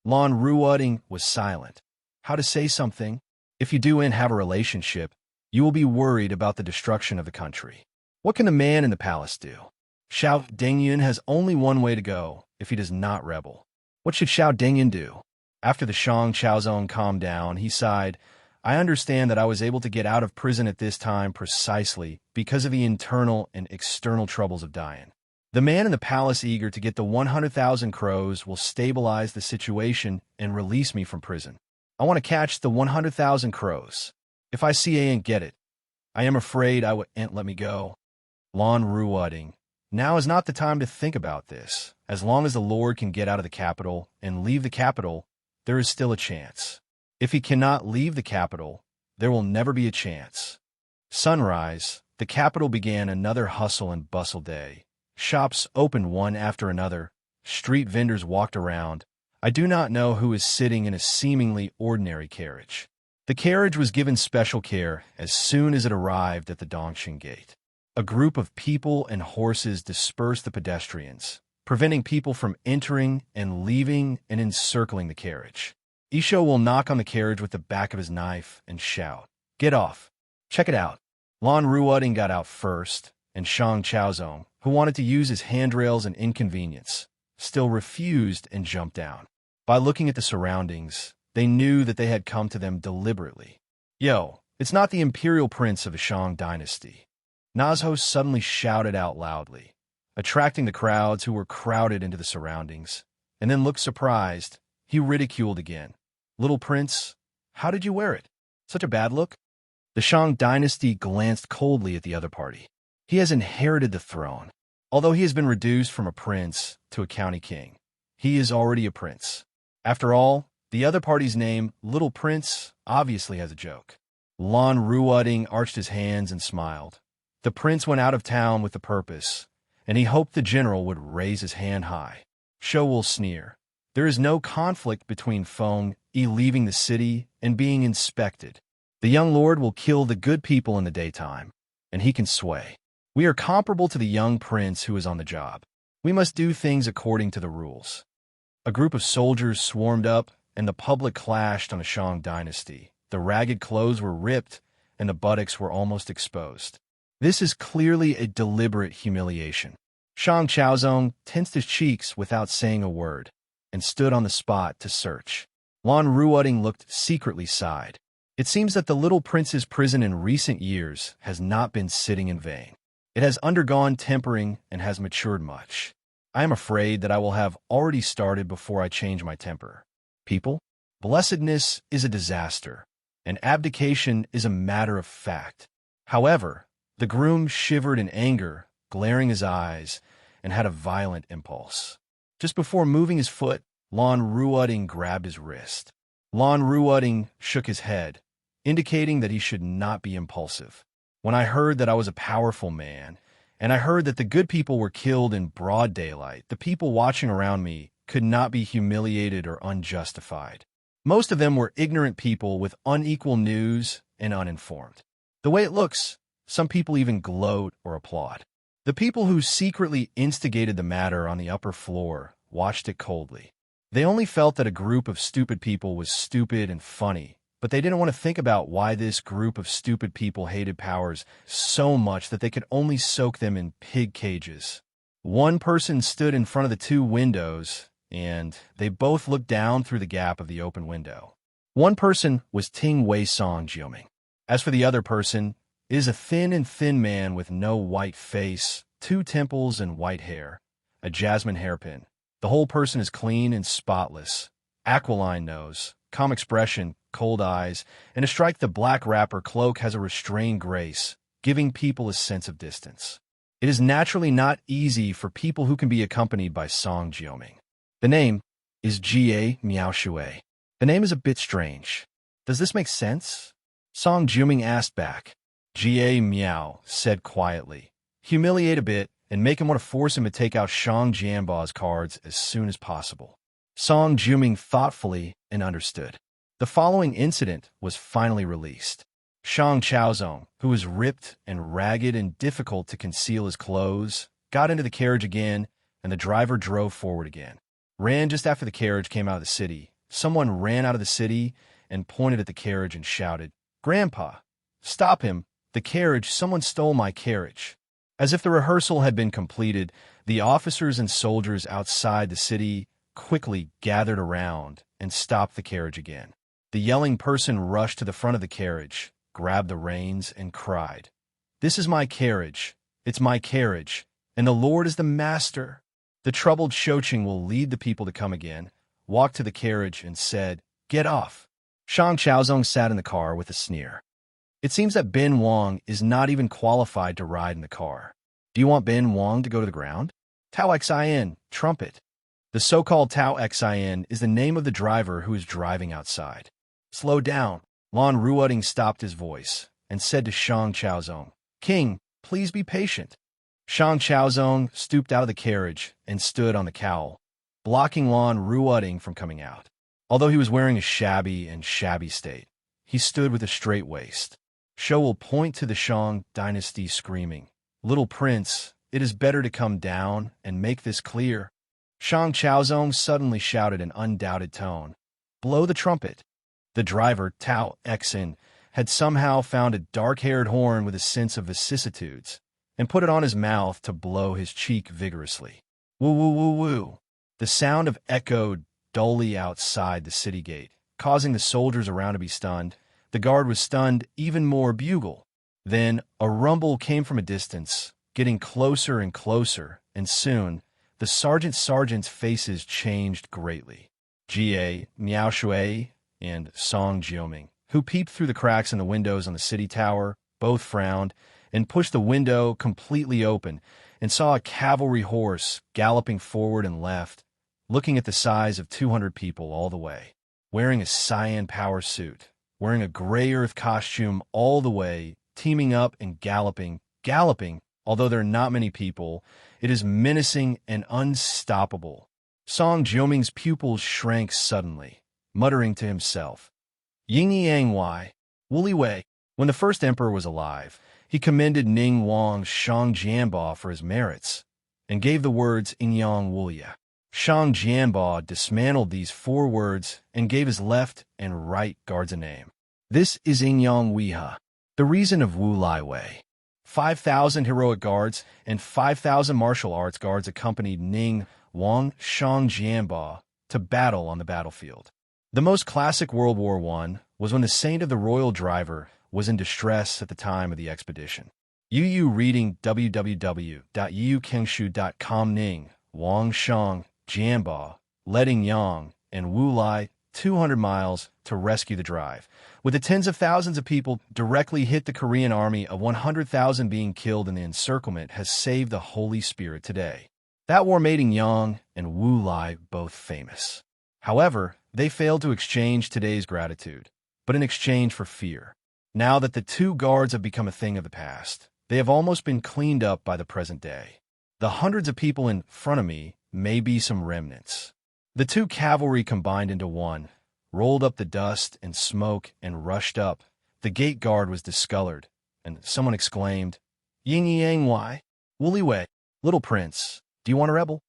Speaker 1: Lan Ruoding was silent. How to say something? If you do and have a relationship, you will be worried about the destruction of the country. What can the man in the palace do? Xiao Dingyun has only one way to go if he does not rebel. What should Xiao Dingyun do? After the Shang Chaozong calmed down, he sighed, I understand that I was able to get out of prison at this time precisely because of the internal and external troubles of Dian. The man in the palace eager to get the 100,000 crows will stabilize the situation and release me from prison. I want to catch the 100,000 crows. If I see and get it, I am afraid I won't let me go. Lon Ruoding. Now is not the time to think about this. As long as the Lord can get out of the capital and leave the capital, there is still a chance. If he cannot leave the capital, there will never be a chance. Sunrise, the capital began another hustle and bustle day. Shops opened one after another. Street vendors walked around. I do not know who is sitting in a seemingly ordinary carriage. The carriage was given special care as soon as it arrived at the Dongshin Gate. A group of people and horses dispersed the pedestrians, preventing people from entering and leaving and encircling the carriage. Isho will knock on the carriage with the back of his knife and shout, "Get off! Check it out!" Lon Ruoding got out first, and Shang Chaozong, who wanted to use his handrails and inconvenience, still refused and jumped down. By looking at the surroundings, they knew that they had come to them deliberately. Yo, it's not the imperial prince of the Shang dynasty. Nazho suddenly shouted out loudly, attracting the crowds who were crowded into the surroundings, and then looked surprised. He ridiculed again. "Little prince, how did you wear it? Such a bad look?" The Shang dynasty glanced coldly at the other party. He has inherited the throne. Although he has been reduced from a prince to a county king, he is already a prince. After all, the other party's name, Little Prince, obviously has a joke. Lon Ruoding arched his hands and smiled. The prince went out of town with a purpose, and he hoped the general would raise his hand high. Shou will sneer. There is no conflict between Feng Yi leaving the city and being inspected. The young lord will kill the good people in the daytime, and he can sway. We are comparable to the young prince who is on the job. We must do things according to the rules. A group of soldiers swarmed up, and the public clashed on the Shang dynasty. The ragged clothes were ripped, and the buttocks were almost exposed. This is clearly a deliberate humiliation. Shang Chaozong tensed his cheeks without saying a word, and stood on the spot to search. Lon Ruoding looked secretly sighed. It seems that the little prince's prison in recent years has not been sitting in vain. It has undergone tempering and has matured much. I am afraid that I will have already started before I change my temper. People, blessedness is a disaster, and abdication is a matter of fact. However, the groom shivered in anger, glaring his eyes, and had a violent impulse. Just before moving his foot, Lon Ruoding grabbed his wrist. Lon Ruoding shook his head, indicating that he should not be impulsive. When I heard that I was a powerful man, and I heard that the good people were killed in broad daylight, the people watching around me could not be humiliated or unjustified. Most of them were ignorant people with unequal news and uninformed. The way it looks, some people even gloat or applaud. The people who secretly instigated the matter on the upper floor watched it coldly. They only felt that a group of stupid people was stupid and funny, but they didn't want to think about why this group of stupid people hated powers so much that they could only soak them in pig cages. One person stood in front of the two windows, and they both looked down through the gap of the open window. One person was Ting Wei Song Jiuming. As for the other person, it is a thin man with no white face, 2 temples and white hair, a jasmine hairpin. The whole person is clean and spotless, aquiline nose, calm expression, cold eyes, and a strike the black wrapper cloak has a restrained grace, giving people a sense of distance. It is naturally not easy for people who can be accompanied by Song Jiuming. The name is Jie Miao Shui. The name is a bit strange. Does this make sense? Song Jiuming asked back. Jie Miao said quietly, humiliate a bit and make him want to force him to take out Shang Jianba's cards as soon as possible. Song Jiuming thoughtfully and understood. The following incident was finally released. Shang Chaozong, who was ripped and ragged and difficult to conceal his clothes, got into the carriage again, and the driver drove forward again. Ran just after the carriage came out of the city. Someone ran out of the city and pointed at the carriage and shouted, "Grandpa, stop him! The carriage, someone stole my carriage." As if the rehearsal had been completed, the officers and soldiers outside the city quickly gathered around and stopped the carriage again. The yelling person rushed to the front of the carriage, grabbed the reins, and cried, "This is my carriage. It's my carriage, and the Lord is the master." The troubled Shoqing will lead the people to come again, walked to the carriage and said, "Get off." Shang Chaozong sat in the car with a sneer. It seems that Ben Wang is not even qualified to ride in the car. Do you want Ben Wang to go to the ground? Tao Xin, trumpet. The so-called Tao Xin is the name of the driver who is driving outside. Slow down. Lan Ruoding stopped his voice and said to Shang Chaozong, King, please be patient. Shang Chaozong stooped out of the carriage and stood on the cowl, blocking Lan Ruoding from coming out. Although he was wearing a shabby state, he stood with a straight waist. Shou will point to the Shang dynasty screaming, Little Prince, it is better to come down and make this clear. Shang Chaozong suddenly shouted in undoubted tone, Blow the trumpet. The driver, Tao Xin, had somehow found a dark-haired horn with a sense of vicissitudes and put it on his mouth to blow his cheek vigorously. Woo woo woo woo. The sound of echoed dully outside the city gate, causing the soldiers around to be stunned. The guard was stunned even more. Bugle. Then a rumble came from a distance, getting closer and closer, and soon the sergeant's faces changed greatly. Jie, Miao Shui, and Song Jioming, who peeped through the cracks in the windows on the city tower, both frowned and pushed the window completely open and saw a cavalry horse galloping forward and left, looking at the size of 200 people all the way, wearing a cyan power suit, wearing a gray earth costume all the way, teaming up and galloping. Although there are not many people, it is menacing and unstoppable. Song Jioming's pupils shrank suddenly, muttering to himself, Ying Yang Wei, Wuli Wei. When the first emperor was alive, he commended Ning Wang's Shang Jianba for his merits, and gave the words Inyang Wulia. Shang Jianba dismantled these 4 words and gave his left and right guards a name. This is Inyang Wiha, the reason of Wu Lai Wei. 5,000 heroic guards and 5,000 martial arts guards accompanied Ning Wang Shang Jianba to battle on the battlefield. The most classic World War I was when the saint of the royal driver was in distress at the time of the expedition. Yu reading www.yukengshu.com. Ning Wang Shang Jianba, letting Yang and Wu Lai 200 miles to rescue the drive, with the tens of thousands of people directly hit the Korean army of 100,000 being killed in the encirclement has saved the Holy Spirit today. That war made Yang and Wu Lai both famous. However, they failed to exchange today's gratitude, but in exchange for fear. Now that the 2 guards have become a thing of the past, they have almost been cleaned up by the present day. The hundreds of people in front of me may be some remnants. The 2 cavalry combined into one, rolled up the dust and smoke and rushed up. The gate guard was discolored, and someone exclaimed, Ying Yang Wei, Wuli Wei, Little Prince, do you want a rebel?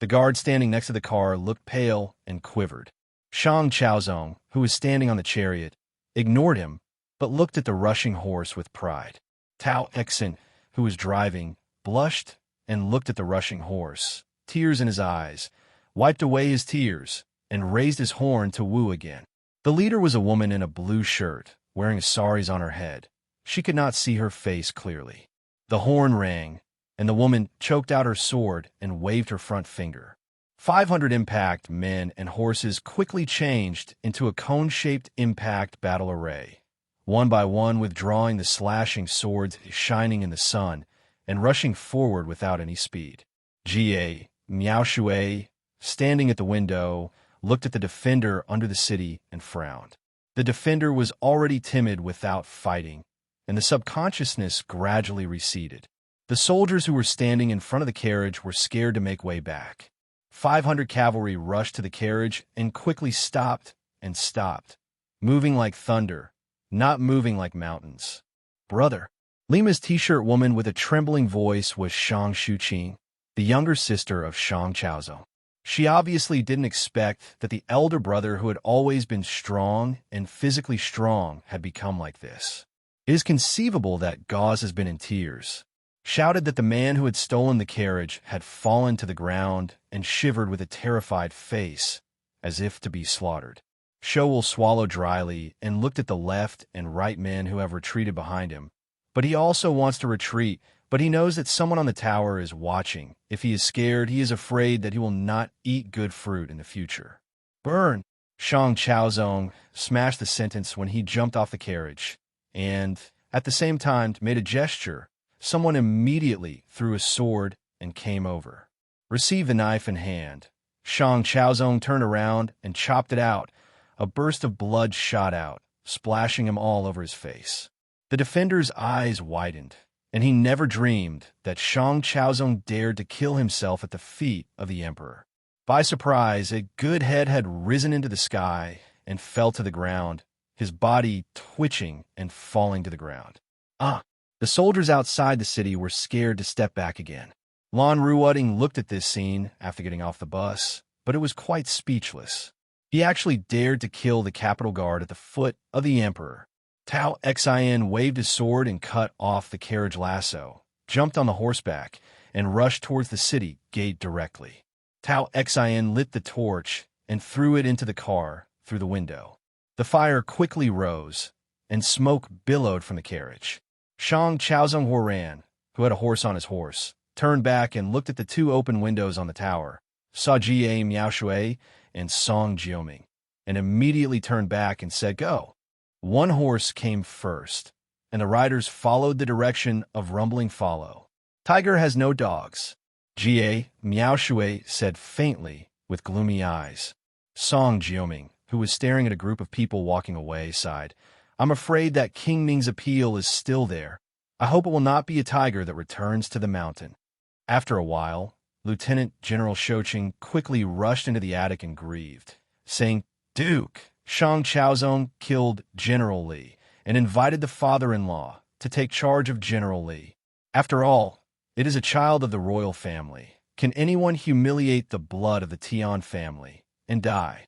Speaker 1: The guard standing next to the car looked pale and quivered. Shang Chaozong, who was standing on the chariot, ignored him, but looked at the rushing horse with pride. Tao Xin, who was driving, blushed and looked at the rushing horse, tears in his eyes, wiped away his tears, and raised his horn to woo again. The leader was a woman in a blue shirt, wearing a saris on her head. She could not see her face clearly. The horn rang, and the woman choked out her sword and waved her front finger. 500 impact men and horses quickly changed into a cone-shaped impact battle array, one by one withdrawing the slashing swords shining in the sun and rushing forward without any speed. Jie, Miao Shui, standing at the window, looked at the defender under the city and frowned. The defender was already timid without fighting, and the subconsciousness gradually receded. The soldiers who were standing in front of the carriage were scared to make way back. 500 cavalry rushed to the carriage and quickly stopped, moving like thunder, not moving like mountains. Brother. Lima's t-shirt woman with a trembling voice was Shang Shuqing, the younger sister of Shang Chaozong. She obviously didn't expect that the elder brother who had always been strong and physically strong had become like this. It is conceivable that Gauze has been in tears, shouted that the man who had stolen the carriage had fallen to the ground and shivered with a terrified face, as if to be slaughtered. Shou swallowed dryly and looked at the left and right men who have retreated behind him. But he also wants to retreat, but he knows that someone on the tower is watching. If he is scared, he is afraid that he will not eat good fruit in the future. Burn! Shang Chaozong smashed the sentence when he jumped off the carriage, and At the same time, made a gesture. Someone immediately threw a sword and came over. Received the knife in hand. Shang Chaozong turned around and chopped it out. A burst of blood shot out, splashing him all over his face. The defender's eyes widened, and he never dreamed that Shang Chaozong dared to kill himself at the feet of the emperor. By surprise, a good head had risen into the sky and fell to the ground, his body twitching and falling to the ground. The soldiers outside the city were scared to step back again. Lan Ruoding looked at this scene after getting off the bus, but it was quite speechless. He actually dared to kill the capital guard at the foot of the emperor. Tao Xin waved his sword and cut off the carriage lasso, jumped on the horseback, and rushed towards the city gate directly. Tao Xin lit the torch and threw it into the car through the window. The fire quickly rose, and smoke billowed from the carriage. Shang Chaozong Huoran, who had a horse on his horse, turned back and looked at the two open windows on the tower, saw Jie Miaoshui and Song Jioming, and immediately turned back and said, "Go." One horse came first, and the riders followed the direction of rumbling follow. "Tiger has no dogs," Jie Miaoshui said faintly with gloomy eyes. Song Jioming, who was staring at a group of people walking away, sighed. "I'm afraid that King Ming's appeal is still there. I hope it will not be a tiger that returns to the mountain." After a while, Lieutenant General Shouqing quickly rushed into the attic and grieved, saying, "Duke, Shang Chaozong killed General Li and invited the father-in-law to take charge of General Li. After all, it is a child of the royal family. Can anyone humiliate the blood of the Tian family and die?"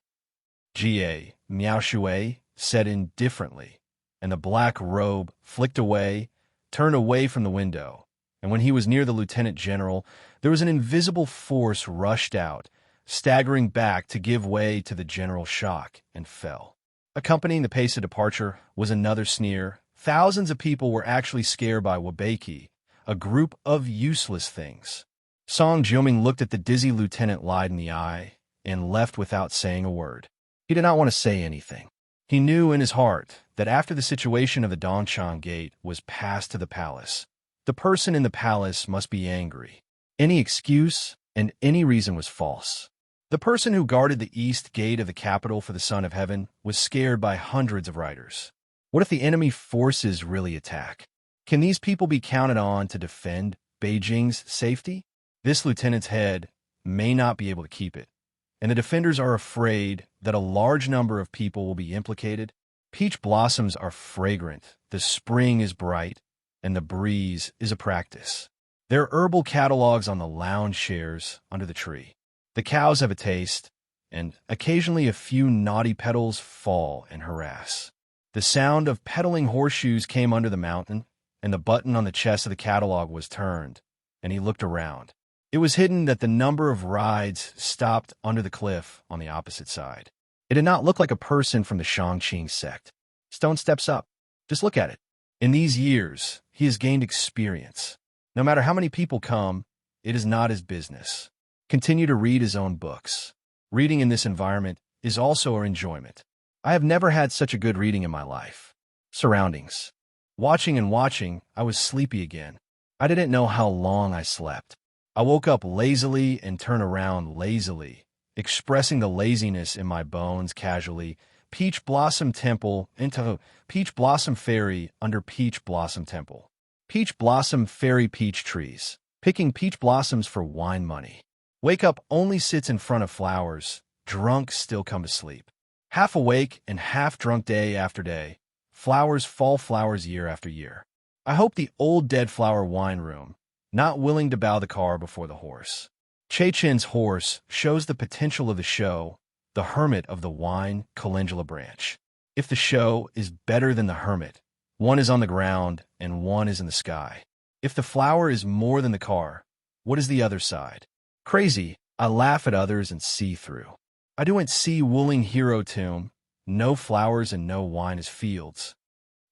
Speaker 1: Jie Miaoshui said indifferently, and the black robe flicked away, turned away from the window, and when he was near the lieutenant general, there was an invisible force rushed out, staggering back to give way to the general's shock, and fell. Accompanying the pace of departure was another sneer. Thousands of people were actually scared by Wabeki, a group of useless things. Song Jioming looked at the dizzy lieutenant Lied in the eye and left without saying a word. He did not want to say anything. He knew in his heart that after the situation of the Dongchang Gate was passed to the palace, the person in the palace must be angry. Any excuse and any reason was false. The person who guarded the east gate of the capital for the Son of Heaven was scared by hundreds of riders. What if the enemy forces really attack? Can these people be counted on to defend Beijing's safety? This lieutenant's head may not be able to keep it, and the defenders are afraid that a large number of people will be implicated. Peach blossoms are fragrant, the spring is bright, and the breeze is a practice. There are herbal catalogs on the lounge chairs under the tree. The cows have a taste, and occasionally a few naughty petals fall and harass. The sound of pedaling horseshoes came under the mountain, and the button on the chest of the catalog was turned, and he looked around. It was hidden that the number of rides stopped under the cliff on the opposite side. It did not look like a person from the Shangqing sect. Stone steps up. Just look at it. In these years, he has gained experience. No matter how many people come, it is not his business. Continue to read his own books. Reading in this environment is also an enjoyment. I have never had such a good reading in my life. Surroundings. Watching and watching, I was sleepy again. I didn't know how long I slept. I woke up lazily and turned around lazily, expressing the laziness in my bones casually. Peach Blossom Temple into Peach Blossom Fairy under Peach Blossom Temple. Peach Blossom Fairy Peach Trees. Picking peach blossoms for wine money. Wake up only sits in front of flowers. Drunk still come to sleep. Half awake and half drunk day after day. Flowers fall flowers year after year. I hope the old dead flower wine room, not willing to bow the car before the horse. Cheichen's horse shows the potential of the show, the hermit of the wine calendula branch. If the show is better than the hermit, one is on the ground and one is in the sky. If the flower is more than the car, what is the other side? Crazy, I laugh at others and see through. I don't see wooling hero tomb, no flowers and no wine as fields.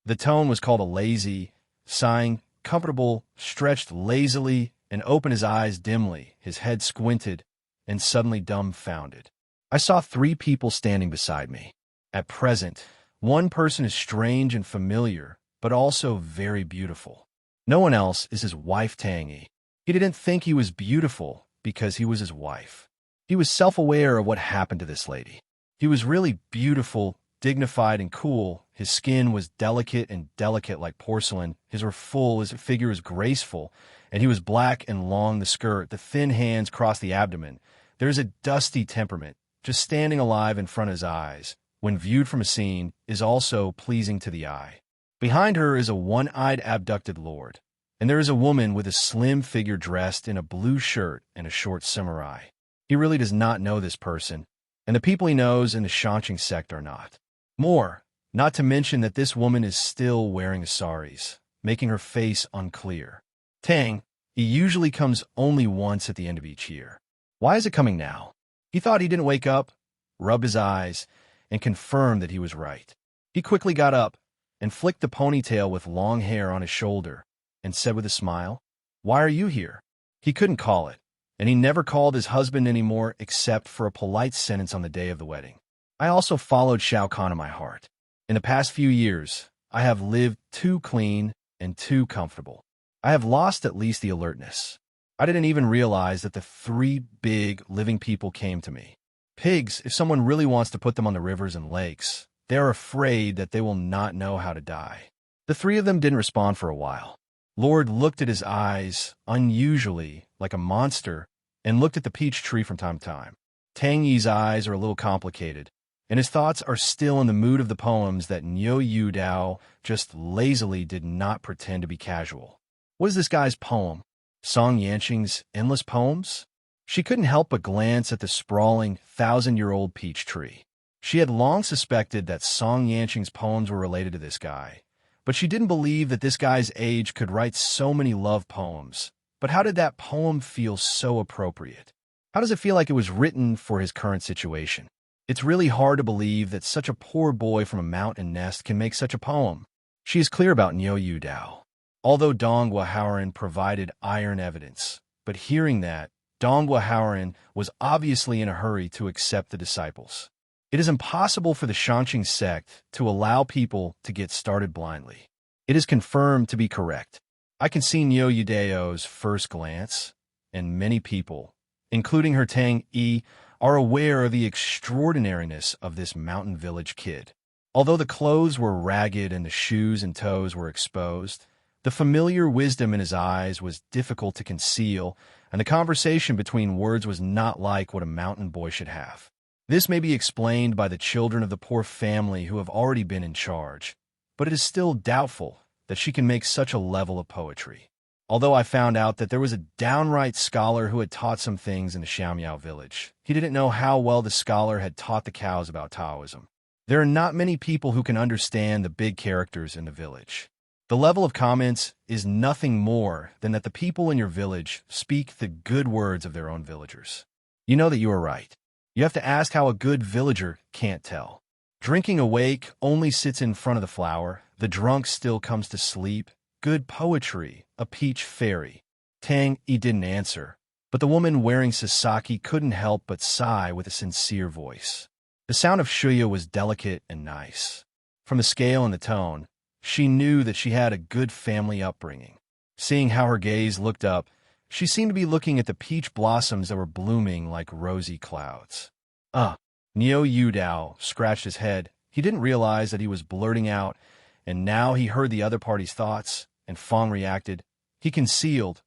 Speaker 1: The tone was called a lazy, sighing, comfortable, stretched lazily, and opened his eyes dimly, his head squinted, and suddenly dumbfounded. I saw 3 people standing beside me. At present, one person is strange and familiar, but also very beautiful. No one else is his wife Tang Yi. He didn't think he was beautiful because he was his wife. He was self-aware of what happened to this lady. He was really beautiful, dignified, and cool. His skin was delicate like porcelain. His were full, his figure was graceful, and he was black and long the skirt, the thin hands crossed the abdomen. There's a dusty temperament, just standing alive in front of his eyes, when viewed from a scene, is also pleasing to the eye. Behind her is a one-eyed abducted lord, and there is a woman with a slim figure dressed in a blue shirt and a short samurai. He really does not know this person, and the people he knows in the Shanqing sect are not. More, not to mention that this woman is still wearing the saris, making her face unclear. Tang, he usually comes only once at the end of each year. Why is it coming now? He thought he didn't wake up, rubbed his eyes, and confirmed that he was right. He quickly got up and flicked the ponytail with long hair on his shoulder and said with a smile, "Why are you here?" He couldn't call it, and he never called his husband anymore except for a polite sentence on the day of the wedding. I also followed Shao Kahn in my heart. In the past few years, I have lived too clean and too comfortable. I have lost at least the alertness. I didn't even realize that the three big living people came to me. Pigs, if someone really wants to put them on the rivers and lakes, they are afraid that they will not know how to die. The three of them didn't respond for a while. Lord looked at his eyes, unusually, like a monster, and looked at the peach tree from time to time. Tang Yi's eyes are a little complicated, and his thoughts are still in the mood of the poems that Yuan Dao just lazily did not pretend to be casual. What is this guy's poem? Song Yanqing's endless poems? She couldn't help but glance at the sprawling, 1,000-year-old peach tree. She had long suspected that Song Yanqing's poems were related to this guy, but she didn't believe that this guy's age could write so many love poems. But how did that poem feel so appropriate? How does it feel like it was written for his current situation? It's really hard to believe that such a poor boy from a mountain nest can make such a poem. She is clear about Yuan Dao. Although Dong Guohaoren provided iron evidence, but hearing that, Dong Guohaoren was obviously in a hurry to accept the disciples. It is impossible for the Shanqing sect to allow people to get started blindly. It is confirmed to be correct. I can see Yuan Dao's first glance, and many people, including her Tang Yi, are aware of the extraordinariness of this mountain village kid. Although the clothes were ragged and the shoes and toes were exposed, the familiar wisdom in his eyes was difficult to conceal, and the conversation between words was not like what a mountain boy should have. This may be explained by the children of the poor family who have already been in charge, but it is still doubtful that she can make such a level of poetry. Although I found out that there was a downright scholar who had taught some things in the Xiaomiao village, he didn't know how well the scholar had taught the cows about Taoism. There are not many people who can understand the big characters in the village. The level of comments is nothing more than that the people in your village speak the good words of their own villagers. You know that you are right. You have to ask how a good villager can't tell. Drinking awake only sits in front of the flower. The drunk still comes to sleep. Good poetry, a peach fairy. Tang Yi didn't answer, but the woman wearing sasaki couldn't help but sigh with a sincere voice. The sound of shuya was delicate and nice. From the scale and the tone, she knew that she had a good family upbringing. Seeing how her gaze looked up, she seemed to be looking at the peach blossoms that were blooming like rosy clouds. Yuan Dao scratched his head. He didn't realize that he was blurting out, and now he heard the other party's thoughts, and Fong reacted. He concealed.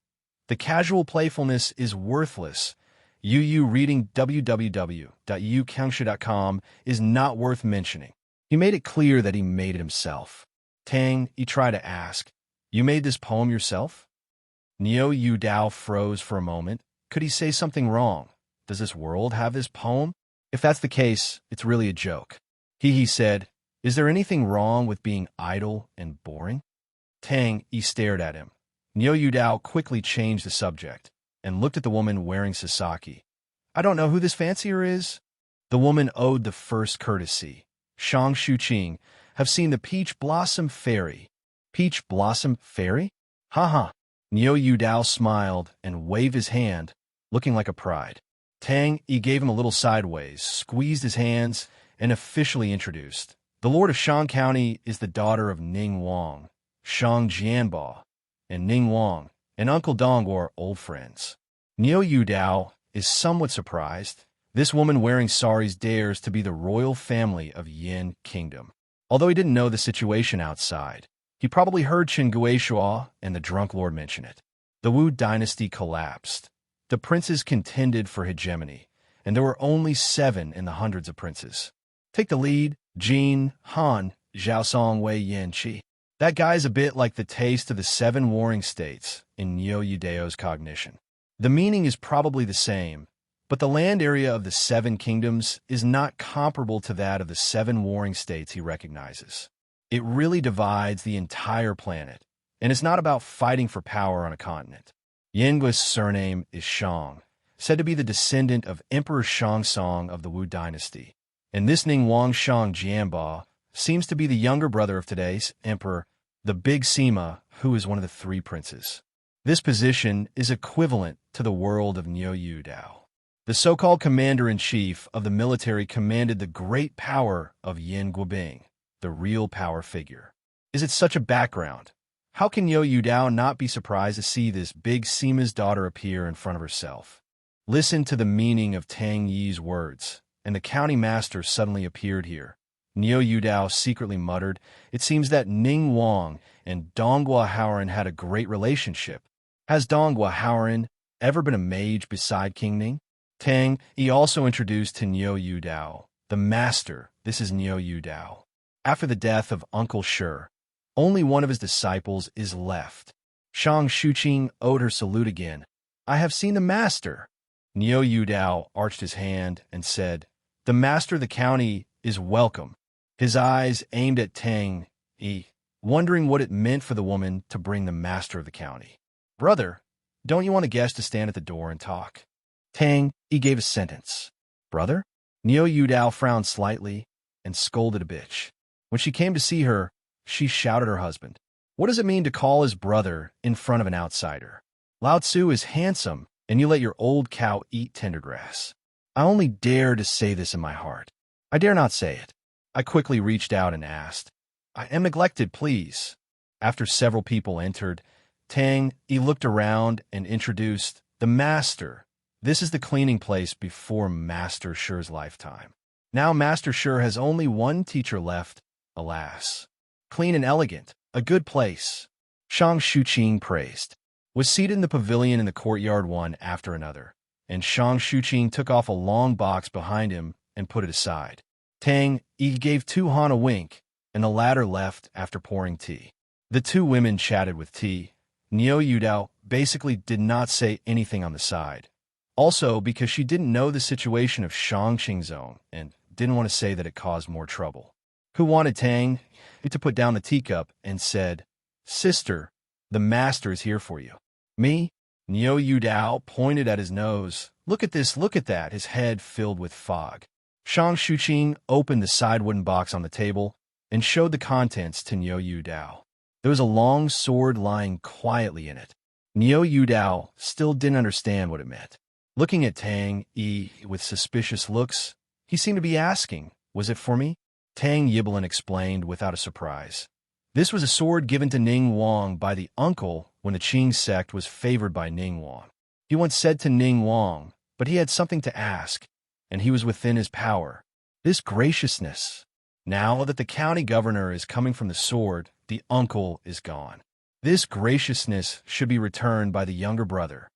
Speaker 1: The casual playfulness is worthless. Yu reading www.yukangshu.com is not worth mentioning. He made it clear that he made it himself. Tang, he tried to ask, "You made this poem yourself?" Yuan Dao froze for a moment. Could he say something wrong? Does this world have this poem? If that's the case, it's really a joke. He said, "Is there anything wrong with being idle and boring?" Tang, he stared at him. Yuan Dao quickly changed the subject and looked at the woman wearing sasaki. "I don't know who this fancier is." The woman owed the first courtesy. Shang Shuqing have seen the peach blossom fairy. Peach blossom fairy? Ha. Yuan Dao smiled and waved his hand, looking like a pride. Tang, he gave him a little sideways, squeezed his hands, and officially introduced. The Lord of Shan County is the daughter of Ning Wang, Shang Jianba, and Ning Wang, and Uncle Dong were old friends. Niu Dao is somewhat surprised. This woman wearing saris dares to be the royal family of Yin Kingdom. Although he didn't know the situation outside, he probably heard Qin Guishuo and the drunk lord mention it. The Wu dynasty collapsed. The princes contended for hegemony, and there were only 7 in the hundreds of princes. Take the lead, Jin, Han, Zhaosong, Wei Yin, Qi. That guy's a bit like the taste of the 7 warring states in Niu Dao's cognition. The meaning is probably the same, but the land area of the 7 kingdoms is not comparable to that of the 7 warring states he recognizes. It really divides the entire planet, and it's not about fighting for power on a continent. Yingguo's surname is Shang, said to be the descendant of Emperor Shangsong of the Wu dynasty, and this Ning Wang Shang Jianba seems to be the younger brother of today's emperor, the Big Sima, who is one of the 3 princes. This position is equivalent to the world of Niu Dao. The so-called commander-in-chief of the military commanded the great power of Yin Guobing, the real power figure. Is it such a background? How can Niu Dao not be surprised to see this Big Sima's daughter appear in front of herself? Listen to the meaning of Tang Yi's words, and the county master suddenly appeared here. Niu Dao secretly muttered, "It seems that Ning Wang and Donghua Haoran had a great relationship. Has Donghua Haoran ever been a mage beside King Ning?" Tang Yi also introduced to Niu Dao, "The master, this is Niu Dao. After the death of Uncle Shi, only one of his disciples is left." Shang Shuqing owed her salute again. "I have seen the master." Niu Dao arched his hand and said, "The master of the county is welcome." His eyes aimed at Tang Yi, wondering what it meant for the woman to bring the master of the county. "Brother, don't you want a guest to stand at the door and talk?" Tang Yi gave a sentence. "Brother?" Niu Dao frowned slightly and scolded a bitch. When she came to see her, she shouted at her husband, "What does it mean to call his brother in front of an outsider? Lao Tzu is handsome, and you let your old cow eat tender grass." I only dare to say this in my heart. I dare not say it. I quickly reached out and asked, "I am neglected, please." After several people entered, Tang Yi looked around and introduced the master. This is the cleaning place before Master Shi's lifetime. Now Master Shi has only one teacher left, alas. Clean and elegant, a good place. Shang Shuqing praised. Was seated in the pavilion in the courtyard one after another, and Shang Shuqing took off a long box behind him and put it aside. Tang Yi gave Tu Han a wink, and the latter left after pouring tea. The 2 women chatted with tea. Niu Dao basically did not say anything on the side. Also because she didn't know the situation of Shang Qingzong and didn't want to say that it caused more trouble. Who wanted Tang to put down the teacup and said, "Sister, the master is here for you." "Me?" Niu Dao pointed at his nose. "Look at this, look at that," his head filled with fog. Shang Shuqing opened the side wooden box on the table and showed the contents to Niu Dao. There was a long sword lying quietly in it. Niu Dao still didn't understand what it meant. Looking at Tang Yi with suspicious looks, he seemed to be asking, "Was it for me?" Tang Yiblin explained without a surprise. This was a sword given to Ning Wang by the uncle when the Qing sect was favored by Ning Wang. He once said to Ning Wang, but he had something to ask, and he was within his power. This graciousness. Now that the county governor is coming from the sword, the uncle is gone. This graciousness should be returned by the younger brother.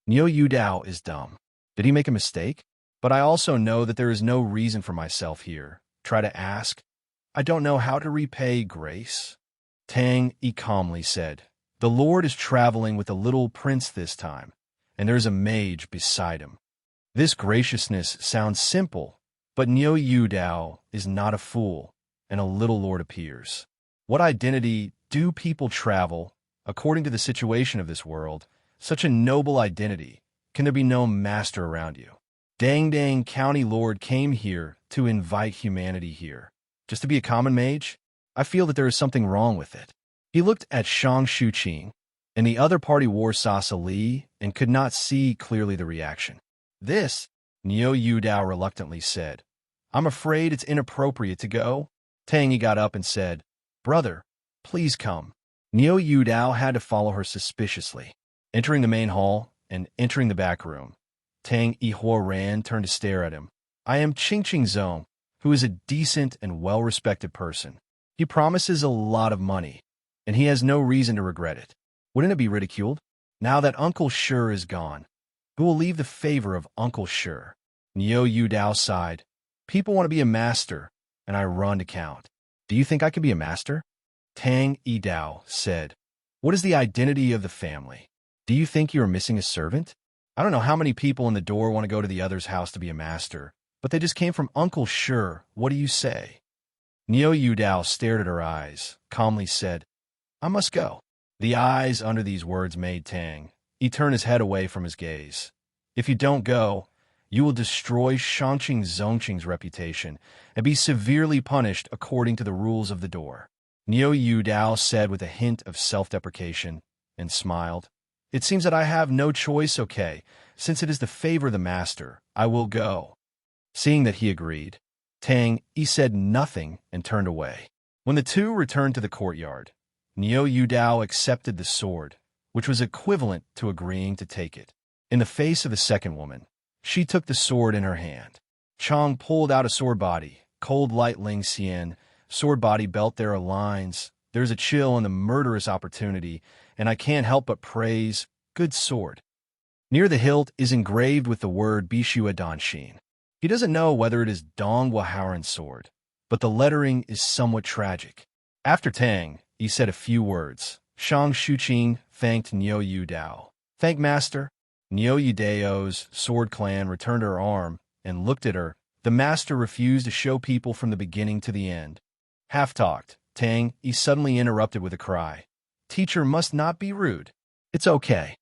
Speaker 1: Niu Dao is dumb. Did he make a mistake? But I also know that there is no reason for myself here. Try to ask. I don't know how to repay grace. Tang Yi calmly said, "The Lord is traveling with the little prince this time, and there is a mage beside him." This graciousness sounds simple, but Niu Dao is not a fool, and a little lord appears. What identity do people travel, according to the situation of this world? Such a noble identity. Can there be no master around you? Dang Dang County Lord came here to invite humanity here. Just to be a common mage? I feel that there is something wrong with it. He looked at Shang Shuqing, and the other party wore Sasa Li and could not see clearly the reaction. "This," Niu Dao reluctantly said. "I'm afraid it's inappropriate to go." Tang Yi got up and said, "Brother, please come." Niu Dao had to follow her suspiciously. Entering the main hall and entering the back room, Tang Yihuo Ran turned to stare at him. I am Qing Zong, who is a decent and well-respected person. He promises a lot of money, and he has no reason to regret it. Wouldn't it be ridiculed? Now that Uncle Sure is gone, who will leave the favor of Uncle Sure? Niu Dao sighed. People want to be a master, and I run to count. Do you think I could be a master? Tang Dao said. What is the identity of the family? Do you think you are missing a servant? I don't know how many people in the door want to go to the other's house to be a master, but they just came from Uncle Sure. What do you say? Niu Dao stared at her eyes, calmly said, I must go. The eyes under these words made Tang. He turned his head away from his gaze. If you don't go, you will destroy Shangqing Zongqing's reputation and be severely punished according to the rules of the door. Niu Dao said with a hint of self-deprecation and smiled. It seems that I have no choice, okay. Since it is the favor of the master, I will go. Seeing that he agreed, Tang Yi said nothing and turned away. When the two returned to the courtyard, Niu Dao accepted the sword, which was equivalent to agreeing to take it. In the face of the second woman, she took the sword in her hand. Chang pulled out a sword body, cold light Ling Xian, sword body belt. There are lines. There's a chill in the murderous opportunity, and I can't help but praise, good sword. Near the hilt is engraved with the word Bishua Danshin. He doesn't know whether it is Dong Waharan's sword, but the lettering is somewhat tragic. After Tang, he said a few words. Shang Shuqing thanked Niu Dao. Thank master. Niu Dao's sword clan returned her arm and looked at her. The master refused to show people from the beginning to the end. Half-talked, Tang, he suddenly interrupted with a cry. Teacher must not be rude. It's okay.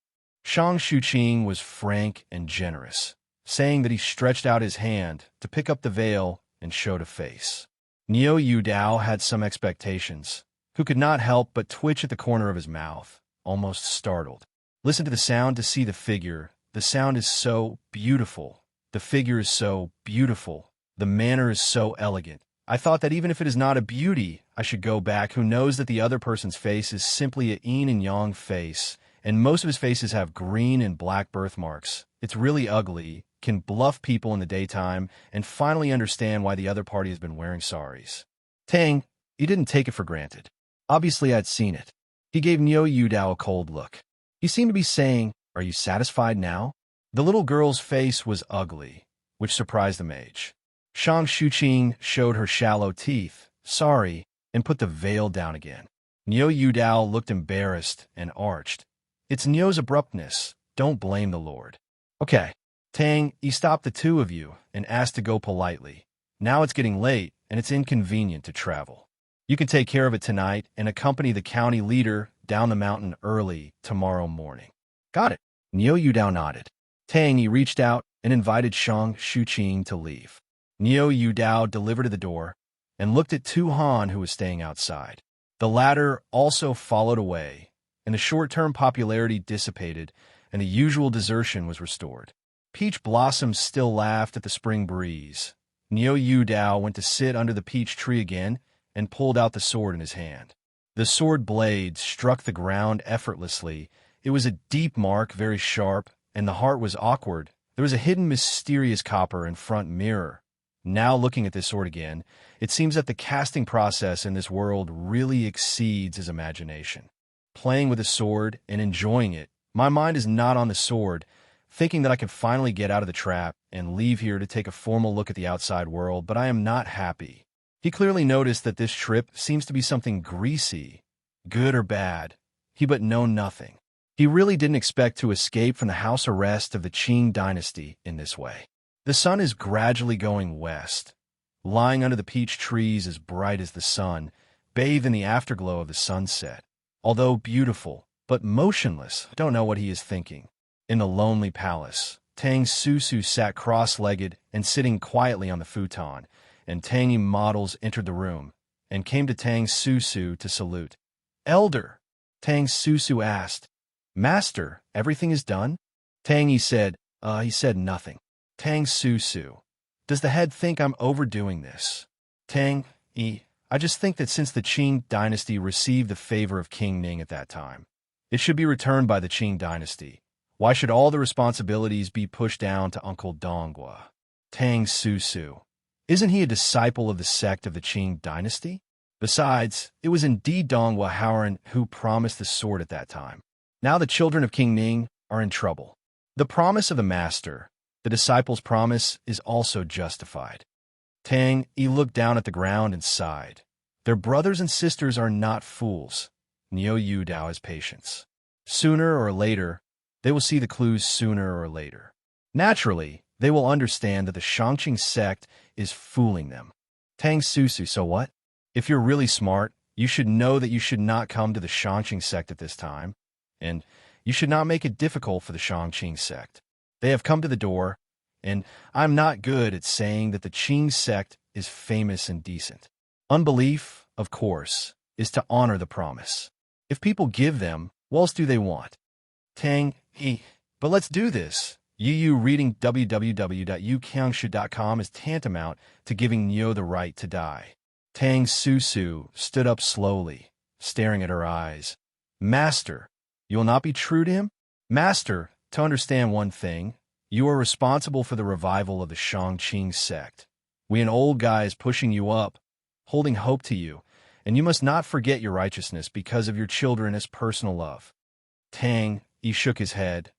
Speaker 1: Shang Shuqing was frank and generous, saying that he stretched out his hand to pick up the veil and showed a face. Niu Dao had some expectations, who could not help but twitch at the corner of his mouth, almost startled. Listen to the sound to see the figure. The sound is so beautiful. The figure is so beautiful. The manner is so elegant. I thought that even if it is not a beauty, I should go back. Who knows that the other person's face is simply a yin and yang face, and most of his faces have green and black birthmarks. It's really ugly, can bluff people in the daytime, and finally understand why the other party has been wearing saris. Tang, he didn't take it for granted. Obviously, I'd seen it. He gave Niu Dao a cold look. He seemed to be saying, are you satisfied now? The little girl's face was ugly, which surprised the mage. Shang Shuqing showed her shallow teeth, sorry, and put the veil down again. Niu Dao looked embarrassed and arched. It's Niu's abruptness. Don't blame the Lord. Okay. Tang, he stopped the two of you and asked to go politely. Now it's getting late, and it's inconvenient to travel. You can take care of it tonight and accompany the county leader down the mountain early tomorrow morning. Got it. Niu Dao nodded. Tang, he reached out and invited Shang Shuqing to leave. Niu Dao delivered to the door and looked at Tu Han, who was staying outside. The latter also followed away, and the short-term popularity dissipated, and the usual desertion was restored. Peach blossoms still laughed at the spring breeze. Niu Dao went to sit under the peach tree again and pulled out the sword in his hand. The sword blade struck the ground effortlessly. It was a deep mark, very sharp, and the heart was awkward. There was a hidden mysterious copper in front mirror. Now looking at this sword again, it seems that the casting process in this world really exceeds his imagination. Playing with a sword and enjoying it, my mind is not on the sword, thinking that I can finally get out of the trap and leave here to take a formal look at the outside world, but I am not happy. He clearly noticed that this trip seems to be something greasy, good or bad. He but know nothing. He really didn't expect to escape from the house arrest of the Qing dynasty in this way. The sun is gradually going west. Lying under the peach trees as bright as the sun, bathed in the afterglow of the sunset. Although beautiful, but motionless, I don't know what he is thinking. In the lonely palace, Tang Susu sat cross-legged and sitting quietly on the futon, and Tangy models entered the room and came to Tang Susu to salute. Elder, Tang Susu asked. Master, everything is done? Tangy said, he said nothing. Tang Susu, does the head think I'm overdoing this? Tang, I I just think that since the Qing dynasty received the favor of King Ning at that time, it should be returned by the Qing dynasty. Why should all the responsibilities be pushed down to Uncle Donghua? Tang Susu. Isn't he a disciple of the sect of the Qing dynasty? Besides, it was indeed Donghua Haoran who promised the sword at that time. Now the children of King Ning are in trouble. The promise of the master, the disciple's promise, is also justified. Tang Yi looked down at the ground and sighed. Their brothers and sisters are not fools. Niu Dao has patience. Sooner or later, they will see the clues sooner or later. Naturally, they will understand that the Shangqing sect is fooling them. Tang Susu, so what? If you're really smart, you should know that you should not come to the Shangqing sect at this time, and you should not make it difficult for the Shangqing sect. They have come to the door, and I'm not good at saying that the Qing sect is famous and decent. Unbelief, of course, is to honor the promise. If people give them, what else do they want? Tang He. But let's do this. Yu reading www.yukangshu.com is tantamount to giving Niu the right to die. Tang Susu stood up slowly, staring at her eyes. Master, you will not be true to him? Master, to understand one thing, you are responsible for the revival of the Shangqing sect. We an old guy is pushing you up, holding hope to you, and you must not forget your righteousness because of your children as personal love. Tang, he shook his head.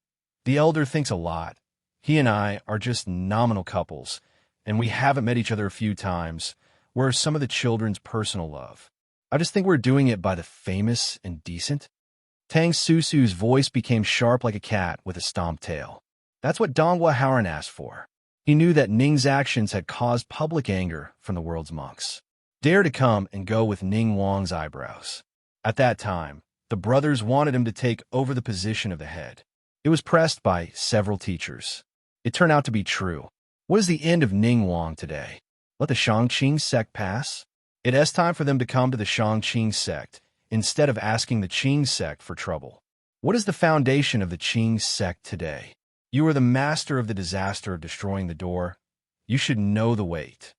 Speaker 1: The elder thinks a lot. He and I are just nominal couples, and we haven't met each other a few times. Where are some of the children's personal love? I just think we're doing it by the famous and decent. Tang Susu's voice became sharp like a cat with a stomped tail. That's what Donghua Haoran asked for. He knew that Ning's actions had caused public anger from the world's monks. Dare to come and go with Ning Wang's eyebrows. At that time, the brothers wanted him to take over the position of the head. It was pressed by several teachers. It turned out to be true. What is the end of Ning Wang today? Let the Shangqing sect pass? It is time for them to come to the Shangqing sect, instead of asking the Qing sect for trouble. What is the foundation of the Qing sect today? You are the master of the disaster of destroying the door. You should know the weight.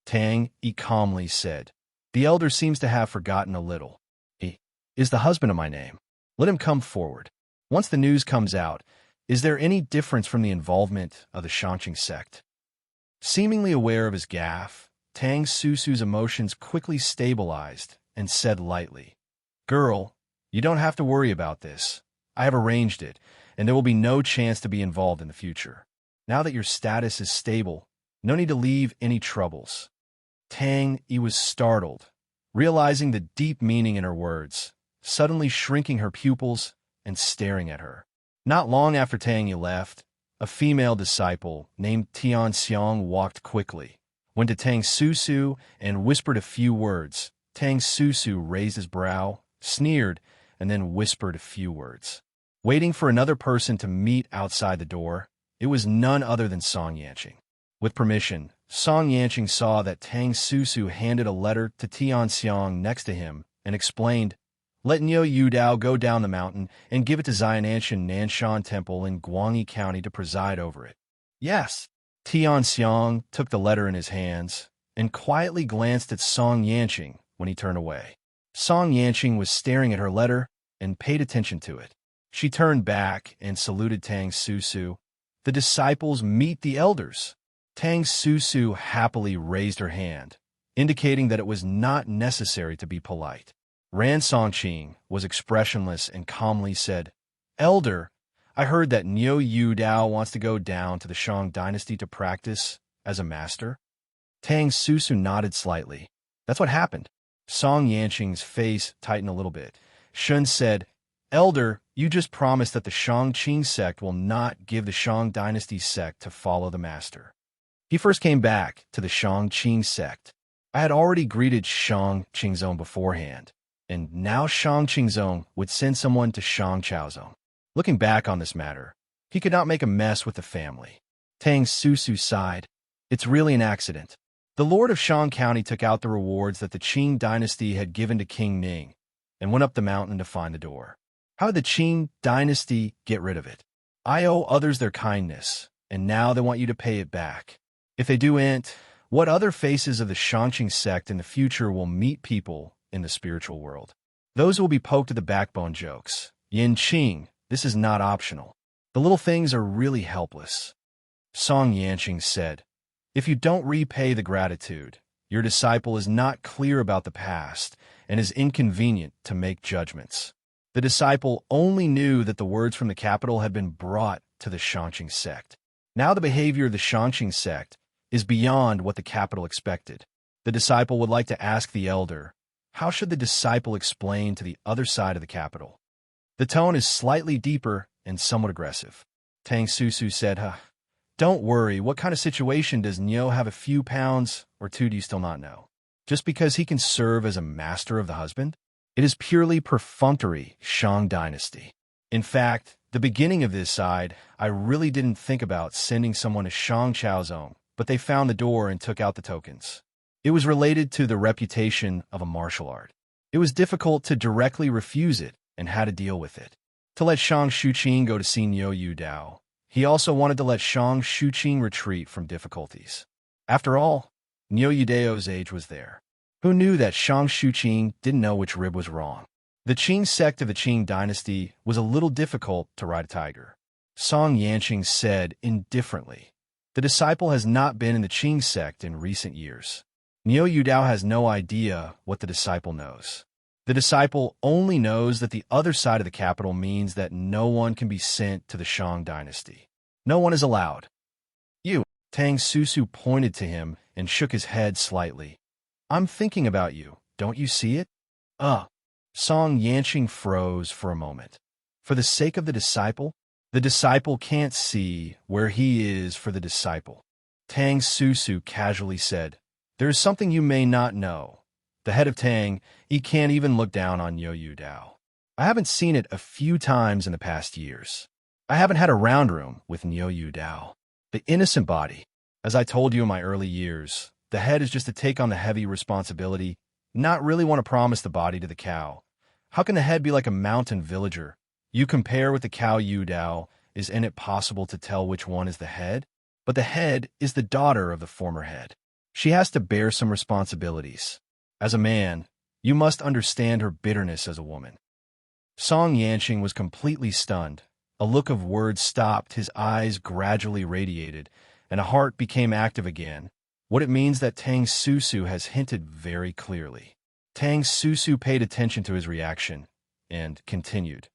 Speaker 1: Tang Yi calmly said. The elder seems to have forgotten a little. He is the husband of my name. Let him come forward. Once the news comes out, is there any difference from the involvement of the Shangqing sect? Seemingly aware of his gaffe, Tang Susu's emotions quickly stabilized and said lightly, Girl, you don't have to worry about this. I have arranged it, and there will be no chance to be involved in the future. Now that your status is stable, no need to leave any troubles. Tang Yi was startled, realizing the deep meaning in her words, suddenly shrinking her pupils and staring at her. Not long after Tang Yi left, a female disciple named Tian Xiang walked quickly, went to Tang Susu, and whispered a few words. Tang Susu raised his brow, sneered, and then whispered a few words. Waiting for another person to meet outside the door, it was none other than Song Yanqing. With permission, Song Yanqing saw that Tang Susu handed a letter to Tian Xiang next to him and explained, Let Niu Dao go down the mountain and give it to Xiananshan Nanshan Temple in Guangyi County to preside over it. Yes. Tian Xiang took the letter in his hands and quietly glanced at Song Yanqing when he turned away. Song Yanqing was staring at her letter and paid attention to it. She turned back and saluted Tang Susu. The disciples meet the elders. Tang Susu happily raised her hand, indicating that it was not necessary to be polite. Ran Songqing was expressionless and calmly said, Elder, I heard that Niu Dao wants to go down to the Shang dynasty to practice as a master. Tang Susu nodded slightly. That's what happened. Song Yanqing's face tightened a little bit. Shun said, Elder, you just promised that the Shangqing sect will not give the Shang dynasty sect to follow the master. He first came back to the Shangqing sect. I had already greeted Shang Qingzong beforehand, and now Shang Qingzong would send someone to Shang Chaozong. Looking back on this matter, he could not make a mess with the family. Tang Susu sighed. It's really an accident. The Lord of Shang County took out the rewards that the Qing dynasty had given to King Ning and went up the mountain to find the door. How did the Qing dynasty get rid of it? I owe others their kindness, and now they want you to pay it back. If they do ain't, What other faces of the Shangqing sect in the future will meet people in the spiritual world? Those will be poked to the backbone jokes. Yin Qing, this is not optional. The little things are really helpless. Song Yanqing said, if you don't repay the gratitude, your disciple is not clear about the past and is inconvenient to make judgments. The disciple only knew that the words from the capital had been brought to the Shangqing sect. Now the behavior of the Shangqing sect is beyond what the capital expected. The disciple would like to ask the elder, how should the disciple explain to the other side of the capital? The tone is slightly deeper and somewhat aggressive. Tang Susu said, don't worry, what kind of situation does Nyo have a few pounds or two do you still not know? Just because he can serve as a master of the husband? It is purely perfunctory Shang dynasty. In fact, the beginning of this side, I really didn't think about sending someone to Shang Chaozong, but they found the door and took out the tokens. It was related to the reputation of a martial art. It was difficult to directly refuse it and how to deal with it. To let Shang Shuqing go to see Niu Yu Dao, he also wanted to let Shang Shuqing retreat from difficulties. After all, Niu Yu Dao's age was there. Who knew that Shang Shuqing didn't know which rib was wrong? The Qing sect of the Qing dynasty was a little difficult to ride a tiger. Song Yanqing said indifferently, the disciple has not been in the Qing sect in recent years. Niu Yu Dao has no idea what the disciple knows. The disciple only knows that the other side of the capital means that no one can be sent to the Shang dynasty. No one is allowed. You, Tang Susu pointed to him and shook his head slightly. I'm thinking about you, don't you see it? Song Yanqing froze for a moment. For the sake of the disciple can't see where he is for the disciple. Tang Susu casually said, there is something you may not know. The head of Tang, he can't even look down on Niu Yu Dao. I haven't seen it a few times in the past years. I haven't had a round room with Niu Yu Dao. The innocent body. As I told you in my early years, the head is just to take on the heavy responsibility, not really want to promise the body to the cow. How can the head be like a mountain villager? You compare with the cow Yu Dao, isn't it possible to tell which one is the head? But the head is the daughter of the former head. She has to bear some responsibilities. As a man, you must understand her bitterness as a woman. Song Yanqing was completely stunned. A look of words stopped, his eyes gradually radiated, and a heart became active again. What it means that Tang Susu has hinted very clearly. Tang Susu paid attention to his reaction and continued.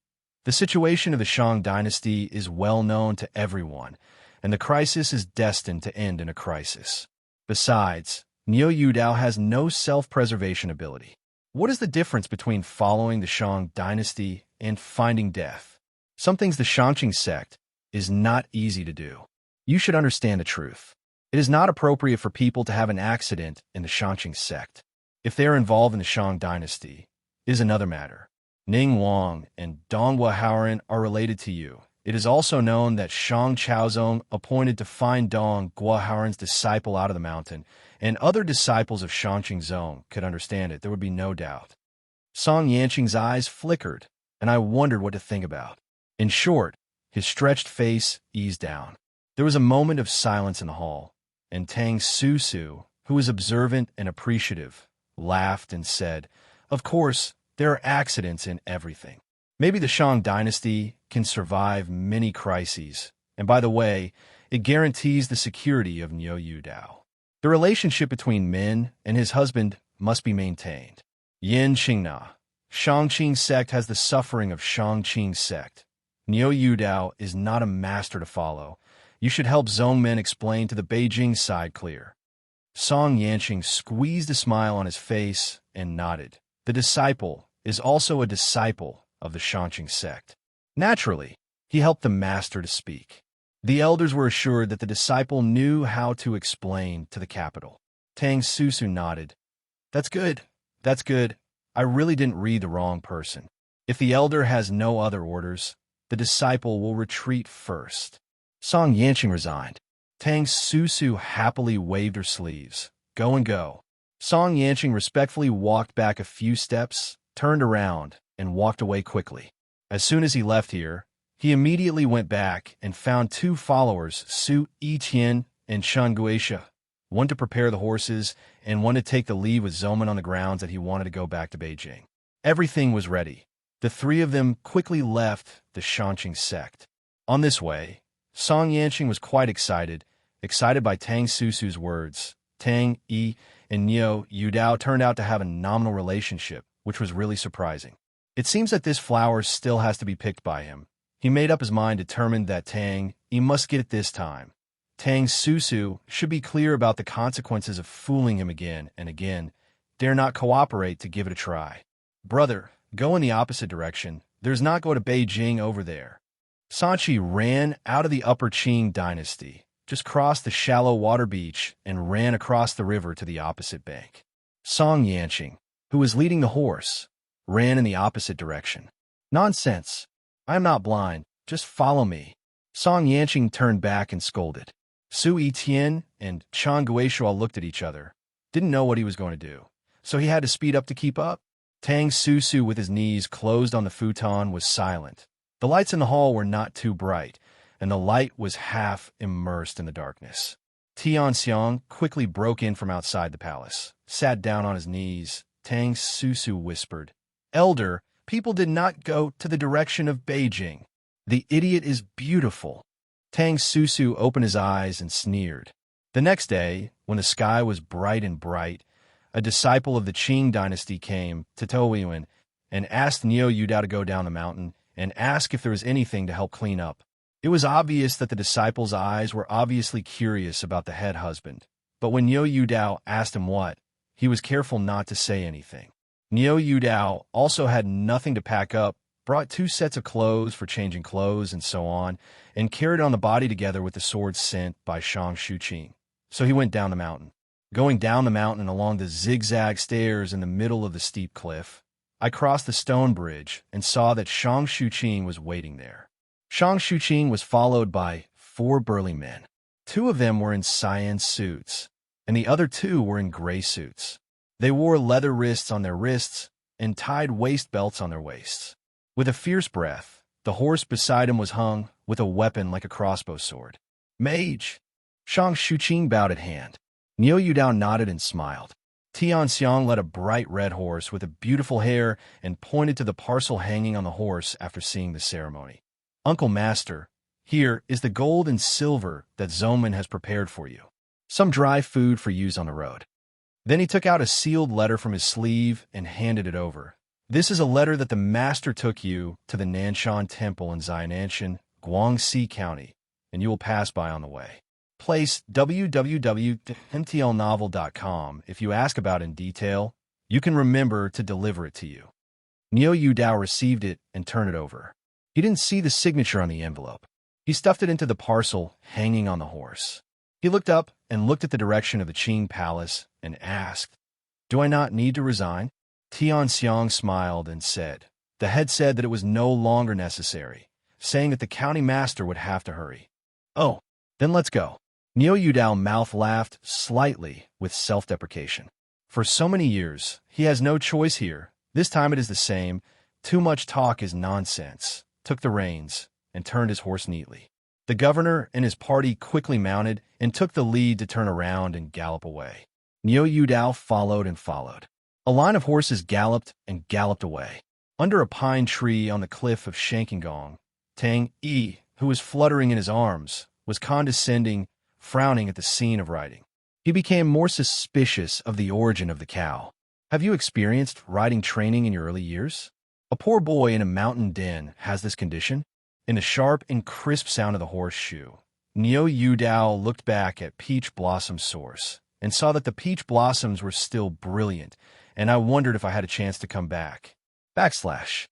Speaker 1: The situation of the Shang dynasty is well known to everyone, and the crisis is destined to end in a crisis. Besides, Niu Yu Dao has no self-preservation ability. What is the difference between following the Shang dynasty and finding death? Some things the Shangqing sect is not easy to do. You should understand the truth. It is not appropriate for people to have an accident in the Shangqing sect. If they are involved in the Shang dynasty, it is another matter. Ning Wang and Dong Haoran are related to you. It is also known that Shang Chaozong appointed to find Dong Haoran's disciple out of the mountain, and other disciples of Shangqing Zong could understand it, there would be no doubt. Song Yanqing's eyes flickered, and I wondered what to think about. In short, his stretched face eased down. There was a moment of silence in the hall, and Tang Susu, who was observant and appreciative, laughed and said, of course, there are accidents in everything. Maybe the Shang dynasty can survive many crises, and by the way, it guarantees the security of Niu Yu Dao. The relationship between Min and his husband must be maintained. Yin Qingna, Shangqing sect has the suffering of Shangqing sect. Niu Yu Dao is not a master to follow. You should help Zongmen explain to the Beijing side clear. Song Yanqing squeezed a smile on his face and nodded. The disciple is also a disciple of the Shangqing sect. Naturally, he helped the master to speak. The elders were assured that the disciple knew how to explain to the capital. Tang Susu nodded. That's good. That's good. I really didn't read the wrong person. If the elder has no other orders, the disciple will retreat first. Song Yanqing resigned. Tang Susu happily waved her sleeves. Go and go. Song Yanqing respectfully walked back a few steps, turned around, and walked away quickly. As soon as he left here, he immediately went back and found two followers, Su Yiqian and Shan Guisha. one to prepare the horses, and one to take the lead with Zoman on the grounds that he wanted to go back to Beijing. Everything was ready. The three of them quickly left the Shanqing sect. On this way, Song Yanqing was quite excited by Tang Susu's words. Tang, Yi, and Niu Yudao turned out to have a nominal relationship, which was really surprising. It seems that this flower still has to be picked by him. He made up his mind, determined that Tang, Yi must get it this time. Tang Susu should be clear about the consequences of fooling him again and again, dare not cooperate to give it a try. Brother, go in the opposite direction. There's not going to Beijing over there. Sanchi ran out of the Upper Qing dynasty, just crossed the shallow water beach, and ran across the river to the opposite bank. Song Yanqing, who was leading the horse, ran in the opposite direction. Nonsense. I am not blind. Just follow me. Song Yanqing turned back and scolded. Su Yitian and Chang Guishuo looked at each other. Didn't know what he was going to do, so he had to speed up to keep up. Tang Susu, with his knees closed on the futon, was silent. The lights in the hall were not too bright, and the light was half immersed in the darkness. Tian Xiang quickly broke in from outside the palace, sat down on his knees. Tang Susu whispered, "Elder, people did not go to the direction of Beijing. The idiot is beautiful." Tang Susu opened his eyes and sneered. The next day, when the sky was bright and bright, a disciple of the Qing dynasty came to Touyuan and asked Niu Yudao to go down the mountain and ask if there was anything to help clean up. It was obvious that the disciple's eyes were obviously curious about the head husband, but when Niu Yudao asked him what, he was careful not to say anything. Niu Yudao also had nothing to pack up, brought 2 sets of clothes for changing clothes and so on, and carried on the body together with the sword sent by Shang Shuqing. So he went down the mountain. Going down the mountain and along the zigzag stairs in the middle of the steep cliff, I crossed the stone bridge and saw that Shang Shuqing was waiting there. Shang Shuqing was followed by 4 burly men. 2 of them were in cyan suits, and the other 2 were in gray suits. They wore leather wrists on their wrists and tied waist belts on their waists. With a fierce breath, the horse beside him was hung with a weapon like a crossbow sword. "Mage!" Shang Shuqing bowed at hand. Niu Yudao nodded and smiled. Tian Xiang led a bright red horse with a beautiful hair and pointed to the parcel hanging on the horse after seeing the ceremony. "Uncle Master, here is the gold and silver that Zoman has prepared for you. Some dry food for use on the road." Then he took out a sealed letter from his sleeve and handed it over. "This is a letter that the master took you to the Nanshan Temple in Xiananshan, Guangxi County, and you will pass by on the way. Place www.mtlnovel.com. If you ask about it in detail, you can remember to deliver it to you." Niu Yudao received it and turned it over. He didn't see the signature on the envelope. He stuffed it into the parcel hanging on the horse. He looked up and looked at the direction of the Qing palace and asked, "Do I not need to resign?" Tian Xiang smiled and said, "The head said that it was no longer necessary, saying that the county master would have to hurry." "Oh, then let's go." Niu Yudao mouth laughed slightly with self-deprecation. For so many years, he has no choice here. This time it is the same. Too much talk is nonsense. Took the reins and turned his horse neatly. The governor and his party quickly mounted and took the lead to turn around and gallop away. Niu Yudao followed and followed. A line of horses galloped and galloped away. Under a pine tree on the cliff of Shanqinggong, Tang Yi, who was fluttering in his arms, was condescending, frowning at the scene of riding. He became more suspicious of the origin of the cow. "Have you experienced riding training in your early years? A poor boy in a mountain den has this condition." In the sharp and crisp sound of the horseshoe, Niu Yudao looked back at Peach Blossom's source and saw that the peach blossoms were still brilliant, and I wondered if I had a chance to come back. //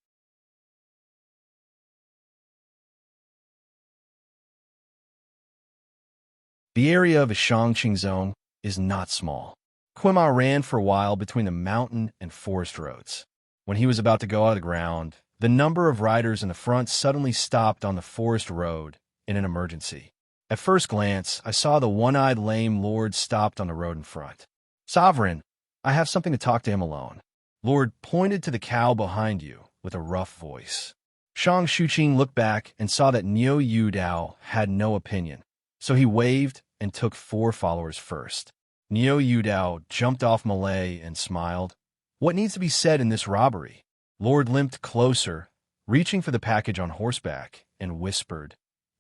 Speaker 1: The area of a Shangqing zone is not small. Quima ran for a while between the mountain and forest roads. When he was about to go out of the ground, the number of riders in the front suddenly stopped on the forest road in an emergency. At first glance, I saw the one-eyed lame lord stopped on the road in front. "Sovereign, I have something to talk to him alone." Lord pointed to the cow behind you with a rough voice. Shang Shuqing looked back and saw that Niu Yudao had no opinion, so he waved and took 4 followers first. Neo Yudao jumped off Malay and smiled. What needs to be said in this robbery? Lord limped closer, reaching for the package on horseback, and whispered,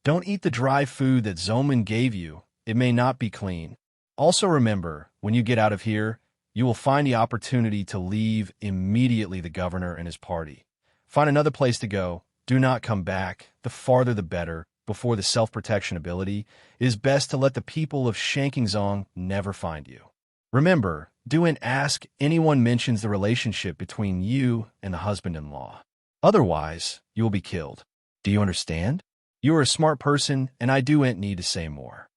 Speaker 1: Don't eat the dry food that Zoman gave you. It may not be clean. Also remember, when you get out of here, you will find the opportunity to leave immediately the governor and his party. Find another place to go. Do not come back. The farther the better. Before the self-protection ability, it is best to let the people of Shankingzong never find you. Remember, don't ask anyone mentions the relationship between you and the husband-in-law. Otherwise, you will be killed. Do you understand? You are a smart person, and I don't need to say more.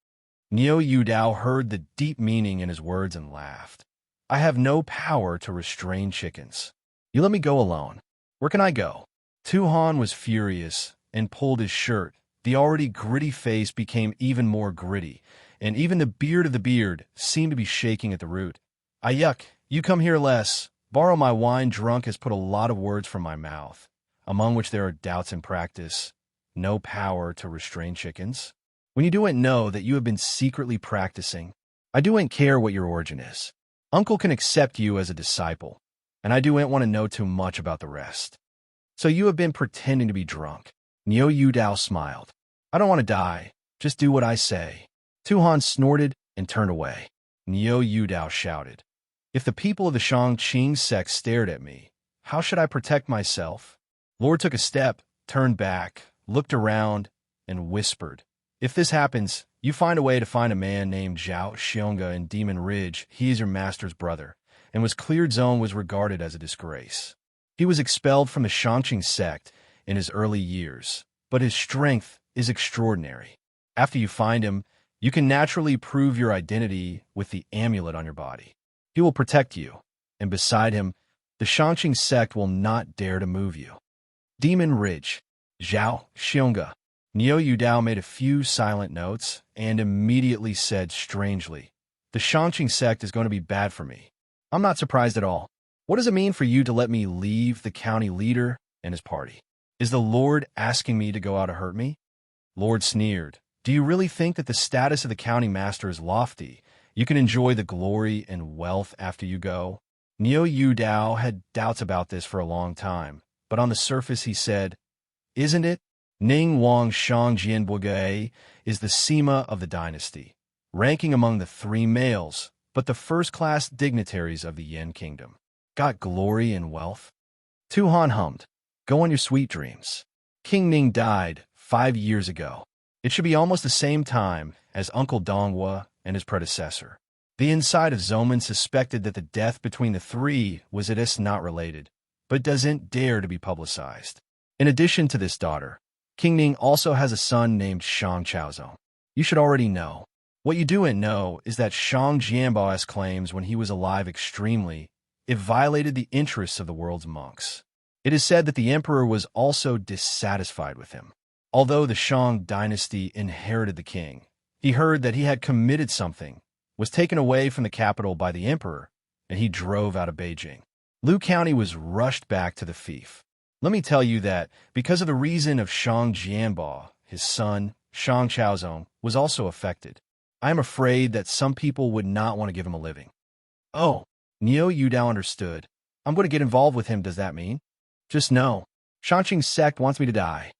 Speaker 1: Neo Yudao heard the deep meaning in his words and laughed. I have no power to restrain chickens. You let me go alone. Where can I go? Tuhan was furious and pulled his shirt. The already gritty face became even more gritty, and even the beard of the beard seemed to be shaking at the root. Yuck, you come here less. Borrow my wine. Drunk has put a lot of words from my mouth, among which there are doubts in practice. No power to restrain chickens. When you don't know that you have been secretly practicing, I don't care what your origin is. Uncle can accept you as a disciple, and I don't want to know too much about the rest. So you have been pretending to be drunk. Neo Yudao smiled. I don't want to die. Just do what I say. Tuhan snorted and turned away. Neo Yudao shouted. If the people of the Shangqing sect stared at me, how should I protect myself? Lord took a step, turned back, looked around, and whispered. If this happens, you find a way to find a man named Zhao Xionga in Demon Ridge. He is your master's brother, and was cleared zone was regarded as a disgrace. He was expelled from the Shangqing sect in his early years, but his strength is extraordinary. After you find him, you can naturally prove your identity with the amulet on your body. He will protect you, and beside him, the Shangqing sect will not dare to move you. Demon Ridge, Zhao Xionga. Neo Yudao made a few silent notes and immediately said strangely, The Shangqing sect is going to be bad for me. I'm not surprised at all. What does it mean for you to let me leave the county leader and his party? Is the Lord asking me to go out to hurt me? Lord sneered. Do you really think that the status of the county master is lofty? You can enjoy the glory and wealth after you go? Neo Yudao had doubts about this for a long time, but on the surface he said, Isn't it? Ning Wang Shang Jianbuge is the Sima of the dynasty, ranking among the 3 males, but the first-class dignitaries of the Yuan kingdom. Got glory and wealth? Tuhan hummed. Go on your sweet dreams. King Ning died 5 years ago. It should be almost the same time as Uncle Donghua and his predecessor. The inside of Zoman suspected that the death between the 3 was at least not related, but doesn't dare to be publicized. In addition to this daughter, King Ning also has a son named Shang Chaozong. You should already know. What you don't know is that Shang Jianbao's claims when he was alive it violated the interests of the world's monks. It is said that the emperor was also dissatisfied with him. Although the Shang dynasty inherited the king, he heard that he had committed something, was taken away from the capital by the emperor, and he drove out of Beijing. Lu County was rushed back to the fief. Let me tell you that, because of the reason of Shang Jianbao, his son, Shang Chaozong, was also affected. I am afraid that some people would not want to give him a living. Oh, Neo Yudao understood. I'm going to get involved with him, does that mean? Just know, Shangqing sect wants me to die.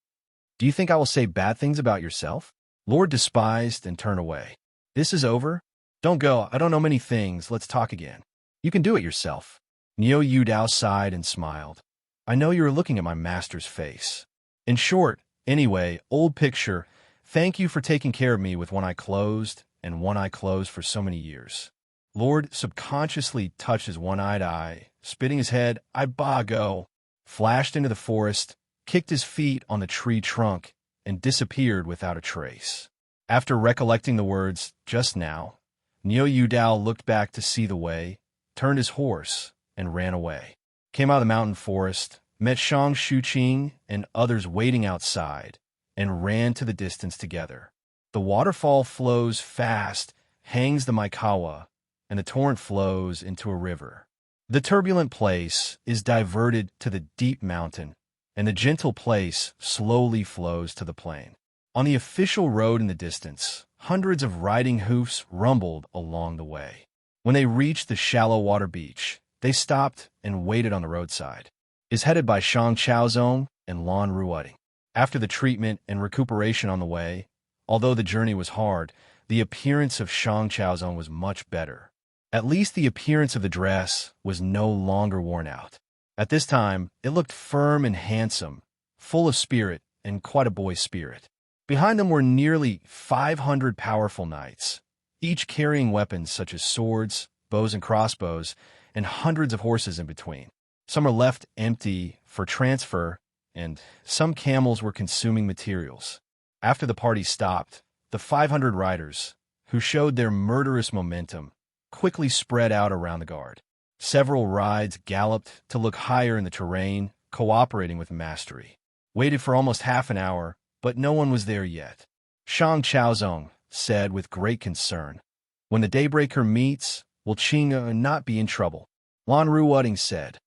Speaker 1: Do you think I will say bad things about yourself? Lord despised and turned away. This is over? Don't go, I don't know many things, let's talk again. You can do it yourself. Neo Yudao sighed and smiled. I know you are looking at my master's face. In short, anyway, old picture, thank you for taking care of me with one eye closed and one eye closed for so many years. Lord subconsciously touched his one-eyed eye, spitting his head, I go, flashed into the forest, kicked his feet on the tree trunk, and disappeared without a trace. After recollecting the words, just now, Neo Yudao looked back to see the way, turned his horse, and ran away. Came out of the mountain forest, met Shang Shuqing and others waiting outside, and ran to the distance together. The waterfall flows fast, hangs the Maikawa, and the torrent flows into a river. The turbulent place is diverted to the deep mountain, and the gentle place slowly flows to the plain. On the official road in the distance, hundreds of riding hoofs rumbled along the way. When they reached the shallow water beach, they stopped and waited on the roadside. Is headed by Shang Chaozong and Lan Ruoding. After the treatment and recuperation on the way, although the journey was hard, the appearance of Shang Chaozong was much better. At least the appearance of the dress was no longer worn out. At this time, it looked firm and handsome, full of spirit and quite a boy's spirit. Behind them were nearly 500 powerful knights, each carrying weapons such as swords, bows and crossbows, and hundreds of horses in between. Some are left empty for transfer, and some camels were consuming materials. After the party stopped, the 500 riders, who showed their murderous momentum, quickly spread out around the guard. Several rides galloped to look higher in the terrain, cooperating with mastery. Waited for almost half an hour, but no one was there yet. Shang Chaozong said with great concern, "When the daybreaker meets, will Qing not be in trouble?" Lan Ruoding said,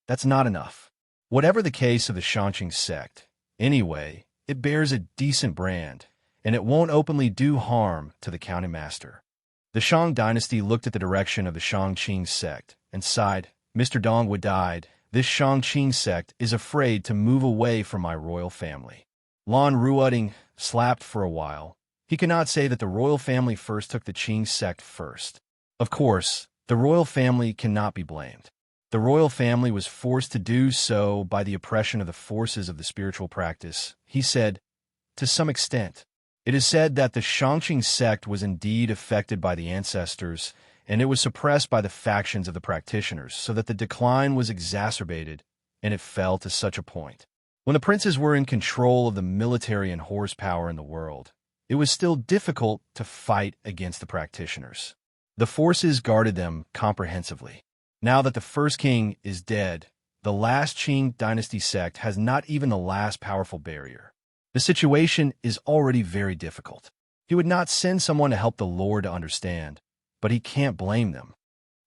Speaker 1: "That's not enough. Whatever the case of the Shanqing sect, anyway, it bears a decent brand, and it won't openly do harm to the county master." The Shang dynasty looked at the direction of the Shangqing sect and sighed, "Mr. Dongwu died. This Shangqing sect is afraid to move away from my royal family." Lan Ruoding slapped for a while. He could not say that the royal family first took the Qing sect first. Of course, the royal family cannot be blamed. The royal family was forced to do so by the oppression of the forces of the spiritual practice, he said, to some extent. It is said that the Shangqing sect was indeed affected by the ancestors, and it was suppressed by the factions of the practitioners, so that the decline was exacerbated, and it fell to such a point. When the princes were in control of the military and horsepower in the world, it was still difficult to fight against the practitioners. The forces guarded them comprehensively. Now that the first king is dead, the last Qing dynasty sect has not even the last powerful barrier. The situation is already very difficult. He would not send someone to help the Lord to understand, but he can't blame them.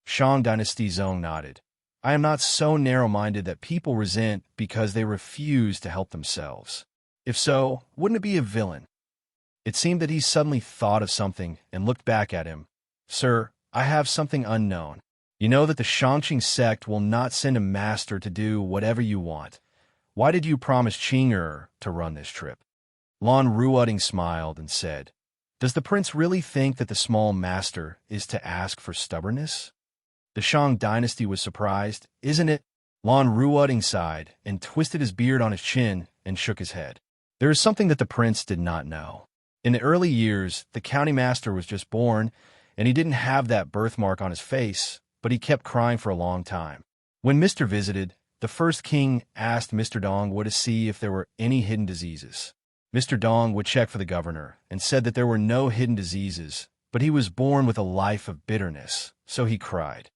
Speaker 1: Shang dynasty Zong nodded. I am not so narrow-minded that people resent because they refuse to help themselves. If so, wouldn't it be a villain? It seemed that he suddenly thought of something and looked back at him. Sir, I have something unknown. You know that the Shangqing sect will not send a master to do whatever you want. Why did you promise Qing to run this trip? Lan Ruoding smiled and said, Does the prince really think that the small master is to ask for stubbornness? The Shang dynasty was surprised, isn't it? Lan Ruoding sighed and twisted his beard on his chin and shook his head. There is something that the prince did not know. In the early years, the county master was just born, and he didn't have that birthmark on his face, but he kept crying for a long time. When Mr. visited, the first king asked Mr. Dong to see if there were any hidden diseases. Mr. Dong would check for the governor and said that there were no hidden diseases, but he was born with a life of bitterness, so he cried.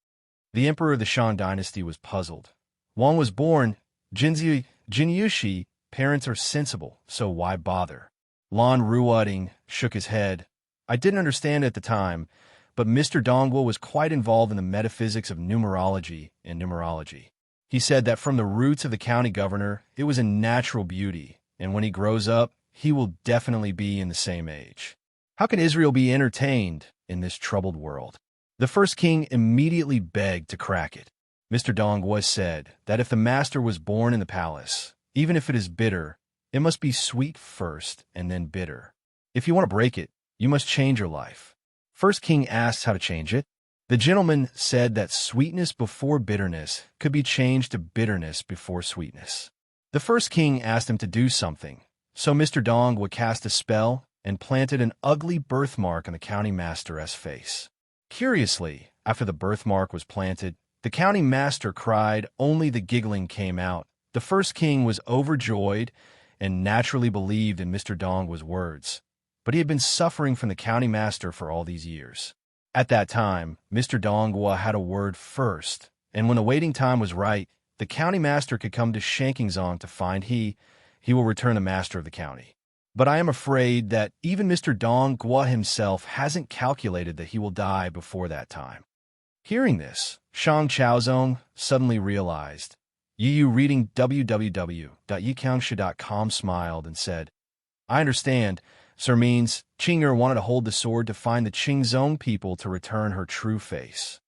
Speaker 1: The emperor of the Shang dynasty was puzzled. Wang was born, Jinyushi, parents are sensible, so why bother? Lan Ruoding shook his head. I didn't understand at the time, but Mr. Dongwu was quite involved in the metaphysics of numerology and numerology. He said that from the roots of the county governor, it was a natural beauty, and when he grows up, he will definitely be in the same age. How can Israel be entertained in this troubled world? The first king immediately begged to crack it. Mr. Dongwu said that if the master was born in the palace, even if it is bitter, it must be sweet first and then bitter. If you want to break it, you must change your life. First king asked how to change it. The gentleman said that sweetness before bitterness could be changed to bitterness before sweetness. The first king asked him to do something, so Mr. Dong would cast a spell and planted an ugly birthmark on the county master's face. Curiously, after the birthmark was planted, the county master cried, only the giggling came out. The first king was overjoyed and naturally believed in Mr. Dong's words, but he had been suffering from the county master for all these years. At that time, Mr. Dongwu had a word first, and when the waiting time was right, the county master could come to Shankingzong to find he will return the master of the county. But I am afraid that even Mr. Dongwu himself hasn't calculated that he will die before that time. Hearing this, Shang Chaozong suddenly realized. Yu reading www.yikangsha.com smiled and said, I understand. Sir means Qing wanted to hold the sword to find the Qingzong people to return her true face.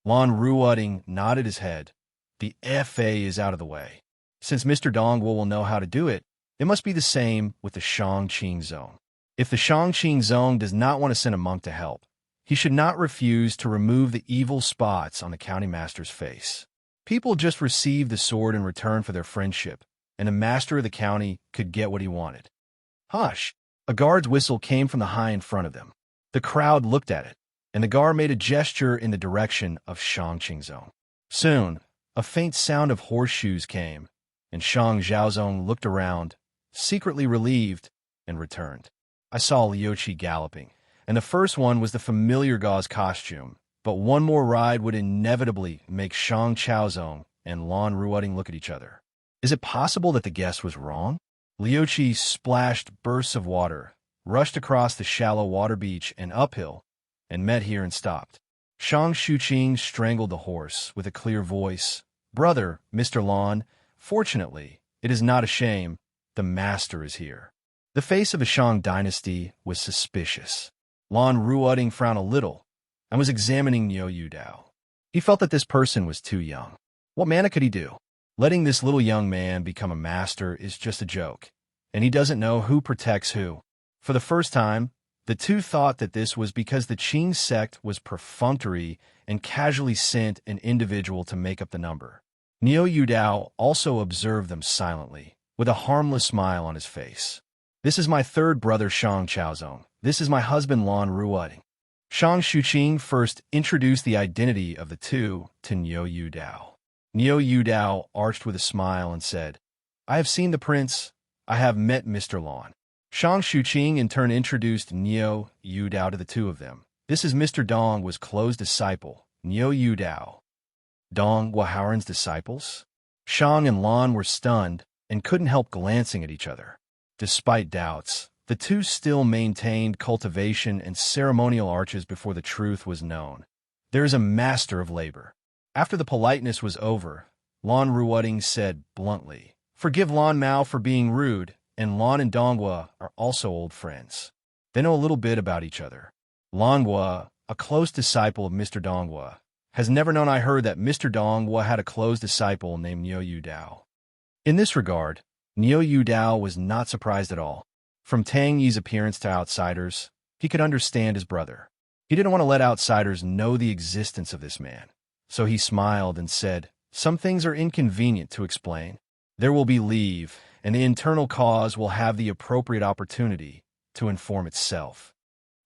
Speaker 1: Lon Ruoding nodded his head. The FA is out of the way. Since Mr. Dongwu will know how to do it, it must be the same with the Shangqing Zone. If the Shangqing Zone does not want to send a monk to help, he should not refuse to remove the evil spots on the county master's face. People just received the sword in return for their friendship, and the master of the county could get what he wanted. Hush! A guard's whistle came from the high in front of them. The crowd looked at it, and the guard made a gesture in the direction of Shangqing Zone. Soon, a faint sound of horseshoes came, and Shang Zhaozong looked around, secretly relieved, and returned. I saw Liuqi galloping, and the first one was the familiar gauze costume, but one more ride would inevitably make Shang Chaozong and Lon Ruoding look at each other. Is it possible that the guess was wrong? Liuqi splashed bursts of water, rushed across the shallow water beach and uphill, and met here and stopped. Shang Xuqing strangled the horse with a clear voice. Brother, Mr. Lon, fortunately, it is not a shame. The master is here. The face of the Shang dynasty was suspicious. Lon Ruoding frowned a little and was examining Niu Dao. He felt that this person was too young. What mana could he do? Letting this little young man become a master is just a joke, and he doesn't know who protects who. For the first time, the two thought that this was because the Qing sect was perfunctory and casually sent an individual to make up the number. Niu Dao also observed them silently, with a harmless smile on his face. This is my third brother Shang Chaozong. This is my husband Lon Ruoding. Shang Xuqing first introduced the identity of the two to Niu Dao. Niu Dao arched with a smile and said, I have seen the prince. I have met Mr. Lon. Shang Xuqing in turn introduced Niu Dao to the two of them. This is Mr. Dong was close disciple, Niu Dao. Dong Waharan's disciples? Shang and Lon were stunned and couldn't help glancing at each other. Despite doubts, the two still maintained cultivation and ceremonial arches before the truth was known. There is a master of labor. After the politeness was over, Lon Ruoding said bluntly, Forgive Lon Mao for being rude, and Lon and Donghua are also old friends. They know a little bit about each other. Longhua, a close disciple of Mr. Donghua, has never known I heard that Mr. Donghua had a close disciple named Niu Dao. In this regard, Niu Dao was not surprised at all. From Tang Yi's appearance to outsiders, he could understand his brother. He didn't want to let outsiders know the existence of this man. So he smiled and said, Some things are inconvenient to explain. There will be leave, and the internal cause will have the appropriate opportunity to inform itself.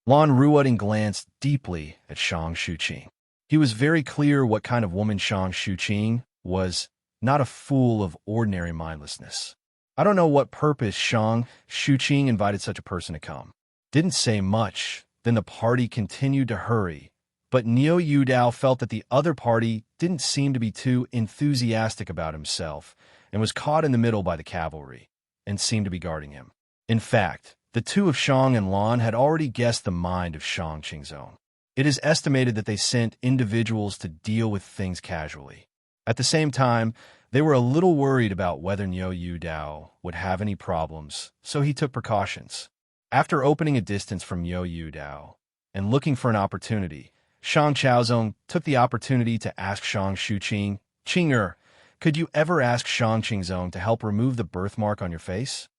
Speaker 1: Lon Ruoding glanced deeply at Shang Xuqing. He was very clear what kind of woman Shang Xuqing was, not a fool of ordinary mindlessness. I don't know what purpose Shang Xuqing invited such a person to come. Didn't say much, then the party continued to hurry. But Niu Dao felt that the other party didn't seem to be too enthusiastic about himself and was caught in the middle by the cavalry and seemed to be guarding him. In fact, the two of Shang and Lon had already guessed the mind of Shang Qingzong. It is estimated that they sent individuals to deal with things casually. At the same time, they were a little worried about whether Niu Dao would have any problems, so he took precautions. After opening a distance from Niu Dao and looking for an opportunity, Shang Chaozong took the opportunity to ask Shang Xuqing, Qing'er, could you ever ask Shang Qingzong to help remove the birthmark on your face?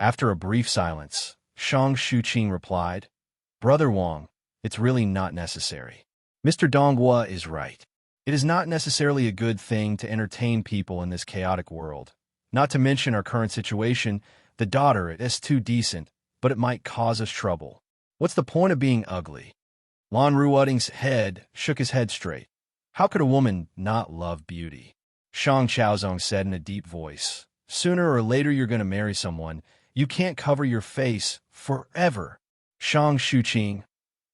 Speaker 1: After a brief silence, Shang Xuqing replied, Brother Wang, it's really not necessary. Mr. Donghua is right. It is not necessarily a good thing to entertain people in this chaotic world. Not to mention our current situation, the daughter is too decent, but it might cause us trouble. What's the point of being ugly? Lon Ruoding's head shook his head straight. How could a woman not love beauty? Shang Chaozong said in a deep voice, Sooner or later you're going to marry someone. You can't cover your face forever. Shang Xuqing,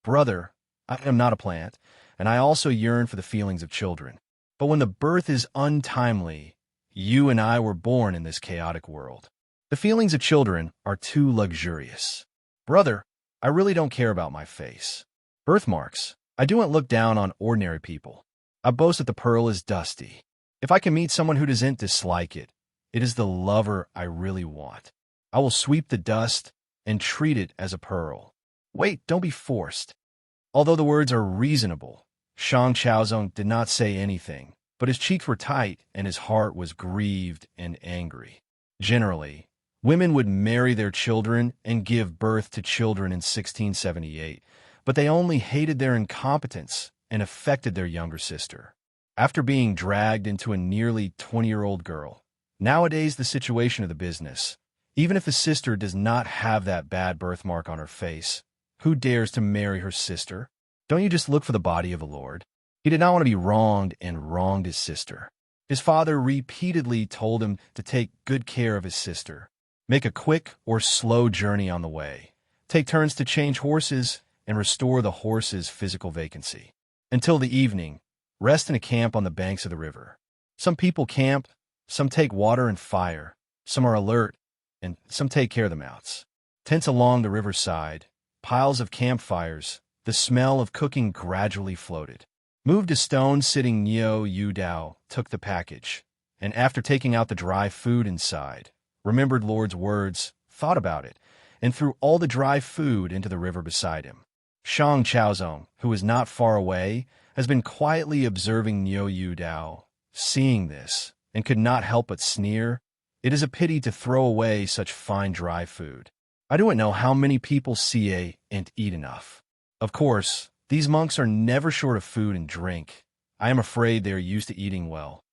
Speaker 1: Brother, I am not a plant, and I also yearn for the feelings of children. But when the birth is untimely, you and I were born in this chaotic world. The feelings of children are too luxurious. Brother, I really don't care about my face. Birthmarks, I don't look down on ordinary people. I boast that the pearl is dusty. If I can meet someone who doesn't dislike it, it is the lover I really want. I will sweep the dust and treat it as a pearl. Wait, don't be forced. Although the words are reasonable, Shang Chaozong did not say anything, but his cheeks were tight and his heart was grieved and angry. Generally, women would marry their children and give birth to children in 1678, but they only hated their incompetence and affected their younger sister. After being dragged into a nearly 20-year-old girl, nowadays the situation of the business, even if the sister does not have that bad birthmark on her face, who dares to marry her sister? Don't you just look for the body of a lord? He did not want to be wronged and wronged his sister. His father repeatedly told him to take good care of his sister, make a quick or slow journey on the way, take turns to change horses, and restore the horse's physical vacancy. Until the evening, rest in a camp on the banks of the river. Some people camp, some take water and fire, some are alert, and some take care of the mouths. Tents along the riverside, piles of campfires, the smell of cooking gradually floated. Moved a stone-sitting Yu Dao took the package, and after taking out the dry food inside, remembered Lord's words, thought about it, and threw all the dry food into the river beside him. Shang Chaozong, who was not far away, has been quietly observing Yu Dao, seeing this, and could not help but sneer. It is a pity to throw away such fine dry food. I don't know how many people see and eat enough. Of course, these monks are never short of food and drink. I am afraid they are used to eating well.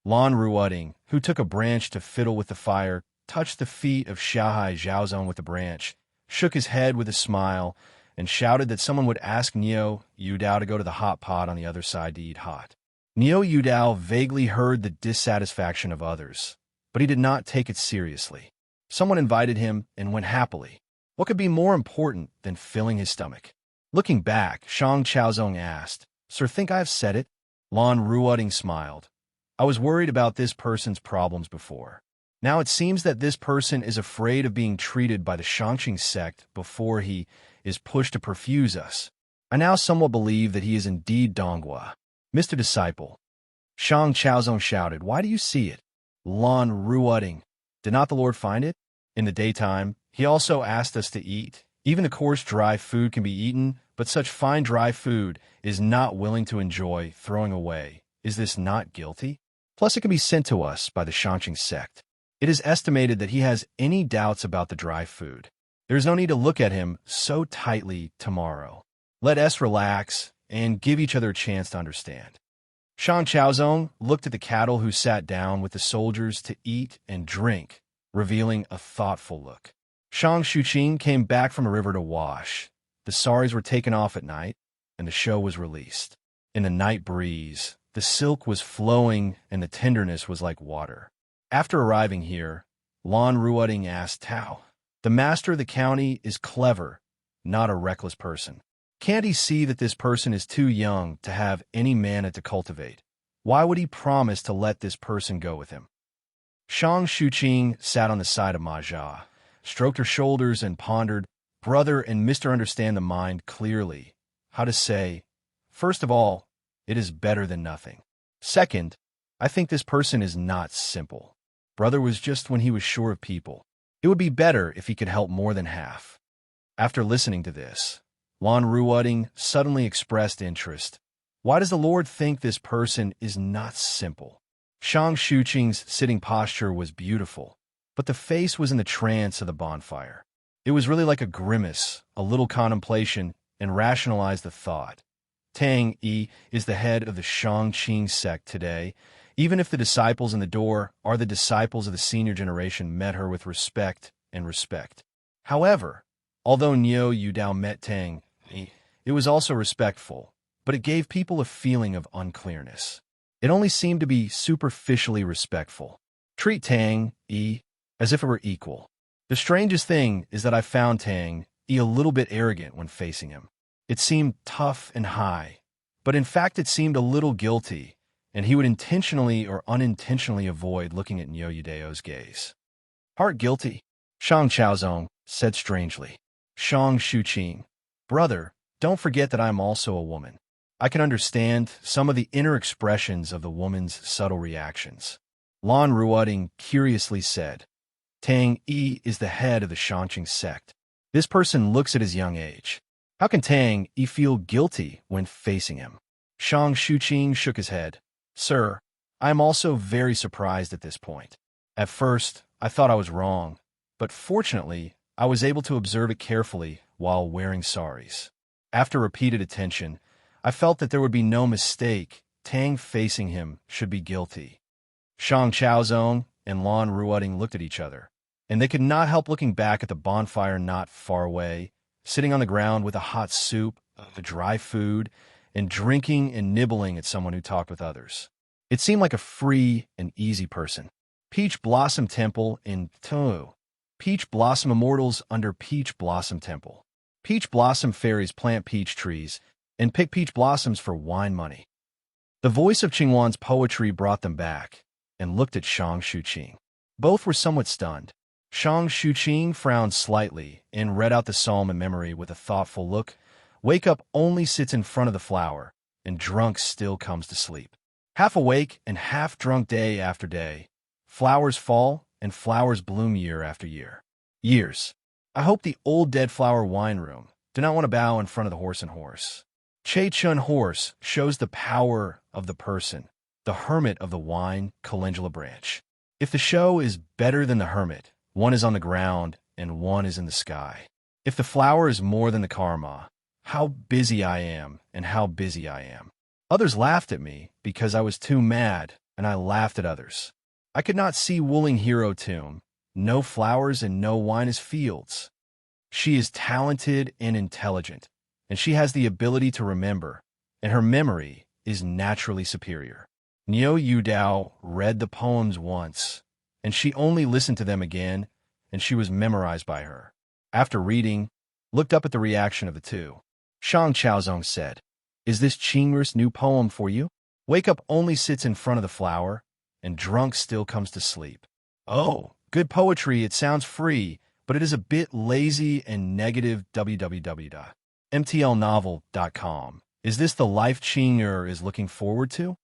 Speaker 1: Lan Ruoding, who took a branch to fiddle with the fire, touched the feet of Xiaohai Zhaozong with the branch, shook his head with a smile, and shouted that someone would ask Yu Dao to go to the hot pot on the other side to eat hot. Yu Dao vaguely heard the dissatisfaction of others, but he did not take it seriously. Someone invited him and went happily. What could be more important than filling his stomach? Looking back, Shang Chaozong asked, "Sir, think I have said it?" Lan Ruoding smiled. "I was worried about this person's problems before. Now it seems that this person is afraid of being treated by the Shangqing sect before he is pushed to perfuse us. I now somewhat believe that he is indeed Donghua." "Mr. Disciple," Shang Chaozong shouted, "why do you see it?" Lan Ruoding, "Did not the Lord find it? In the daytime, he also asked us to eat. Even the coarse dry food can be eaten, but such fine dry food is not willing to enjoy throwing away. Is this not guilty? Plus it can be sent to us by the Shangqing sect. It is estimated that he has any doubts about the dry food. There is no need to look at him so tightly tomorrow. Let us relax and give each other a chance to understand." Shang Chaozong looked at the cattle who sat down with the soldiers to eat and drink, revealing a thoughtful look. Shang Xuqing came back from a river to wash. The saris were taken off at night, and the show was released. In the night breeze, the silk was flowing and the tenderness was like water. After arriving here, Lan Ruoding asked Tao, "The master of the county is clever, not a reckless person. Can't he see that this person is too young to have any mana to cultivate? Why would he promise to let this person go with him?" Shang Xuqing sat on the side of Ma Jia, stroked her shoulders and pondered, "Brother and Mr. Understand the mind clearly. How to say, first of all, it is better than nothing. Second, I think this person is not simple. Brother was just when he was sure of people. It would be better if he could help more than half." After listening to this, Lan Ruoding suddenly expressed interest. Why does the Lord think this person is not simple? Shang Xuqing's sitting posture was beautiful, but the face was in the trance of the bonfire. It was really like a grimace, a little contemplation, and rationalized the thought. Tang Yi is the head of the Shangqing sect today. Even if the disciples in the door are the disciples of the senior generation, met her with respect and respect. However, although Yu Dao met Tang Yi, it was also respectful, but it gave people a feeling of unclearness. It only seemed to be superficially respectful. Treat Tang Yi as if it were equal. The strangest thing is that I found Tang Yi a little bit arrogant when facing him. It seemed tough and high, but in fact it seemed a little guilty, and he would intentionally or unintentionally avoid looking at Yu Dao's gaze. "Heart guilty," Shang Chaozong said strangely. Shang Xuqing, "Brother, don't forget that I am also a woman. I can understand some of the inner expressions of the woman's subtle reactions." Lan Ruoding curiously said, "Tang Yi is the head of the Shangqing sect. This person looks at his young age. How can Tang Yi feel guilty when facing him?" Shang Shuqing shook his head. Sir, I am also very surprised at this point. At first, I thought I was wrong, but fortunately, I was able to observe it carefully while wearing saris. After repeated attention, I felt that there would be no mistake. Tang facing him should be guilty. Shang Chaozong and Lan Ruoding looked at each other, and they could not help looking back at the bonfire not far away, sitting on the ground with a hot soup, the dry food, and drinking and nibbling at someone who talked with others. It seemed like a free and easy person. Peach Blossom Temple in Tohu. Peach Blossom Immortals under Peach Blossom Temple. Peach Blossom Fairies plant peach trees and pick peach blossoms for wine money. The voice of Qingwan's poetry brought them back and looked at Shang Shuqing. Both were somewhat stunned. Shang Shuqing frowned slightly and read out the psalm in memory with a thoughtful look. Wake up only sits in front of the flower, and drunk still comes to sleep. Half awake and half drunk day after day. Flowers fall and flowers bloom year after year. Years. I hope the old dead flower wine room. Do not want to bow in front of the horse and horse. Che Chun horse shows the power of the person, the hermit of the wine calendula branch. If the show is better than the hermit, one is on the ground and one is in the sky. If the flower is more than the karma, how busy I am and how busy I am. Others laughed at me because I was too mad, and I laughed at others. I could not see Wooling Hero tomb. No flowers and no wine is fields. She is talented and intelligent, and she has the ability to remember, and her memory is naturally superior. Niu Yu Dao read the poems once, and she only listened to them again, and she was memorized by her. After reading, looked up at the reaction of the two. Shang Chaozong said, "Is this Qingru's new poem for you? Wake up only sits in front of the flower, and drunk still comes to sleep." Oh, good poetry. It sounds free, but it is a bit lazy and negative. www.mtlnovel.com. Is this the life Qingru is looking forward to?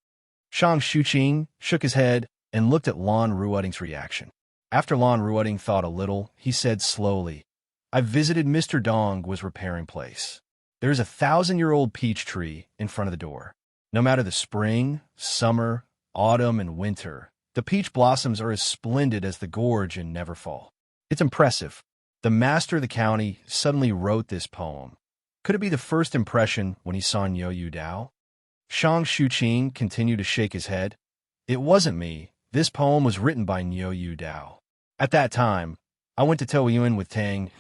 Speaker 1: Shang Shuqing shook his head and looked at Lan Ruoding's reaction. After Lan Ruoding thought a little, he said slowly, I visited Mr. Dong was repairing place. There is a 1,000-year-old peach tree in front of the door. No matter the spring, summer, autumn, and winter, the peach blossoms are as splendid as the gorge and never fall. It's impressive. The master of the county suddenly wrote this poem. Could it be the first impression when he saw Niu Yu Dao? Shang Shuqing continued to shake his head. It wasn't me. This poem was written by Niu Yu Dao. At that time, I went to Touyuan with Tang,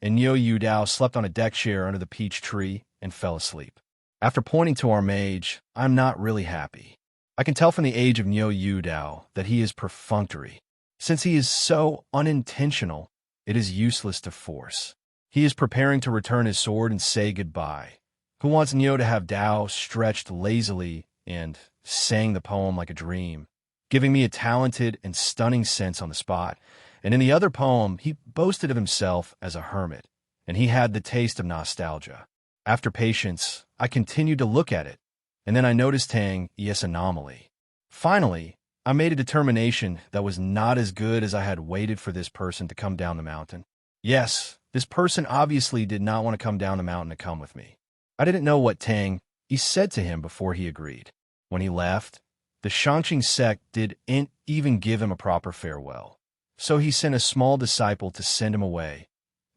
Speaker 1: and Niu Yu Dao slept on a deck chair under the peach tree and fell asleep. After pointing to our mage, I'm not really happy. I can tell from the age of Niu Yu Dao that he is perfunctory. Since he is so unintentional, it is useless to force. He is preparing to return his sword and say goodbye. Who wants Niu to have Dao stretched lazily and sang the poem like a dream, giving me a talented and stunning sense on the spot? And in the other poem, he boasted of himself as a hermit, and he had the taste of nostalgia. After patience, I continued to look at it, and then I noticed Tang, yes, anomaly. Finally, I made a determination that was not as good as I had waited for this person to come down the mountain. Yes, this person obviously did not want to come down the mountain to come with me. I didn't know what Tang he said to him before he agreed. When he left, the Shangqing sect didn't even give him a proper farewell. So he sent a small disciple to send him away,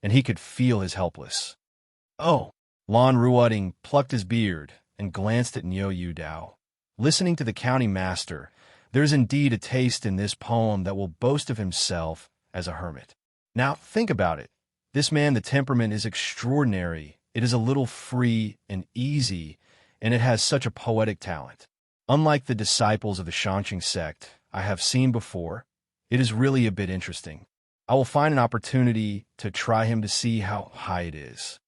Speaker 1: and he could feel his helpless. Oh, Lan Ruoding plucked his beard and glanced at Niu Yu Dao. Listening to the county master, there's indeed a taste in this poem that will boast of himself as a hermit. Now, think about it. This man, the temperament is extraordinary. It is a little free and easy, and it has such a poetic talent. Unlike the disciples of the Shangqing sect I have seen before, it is really a bit interesting. I will find an opportunity to try him to see how high it is.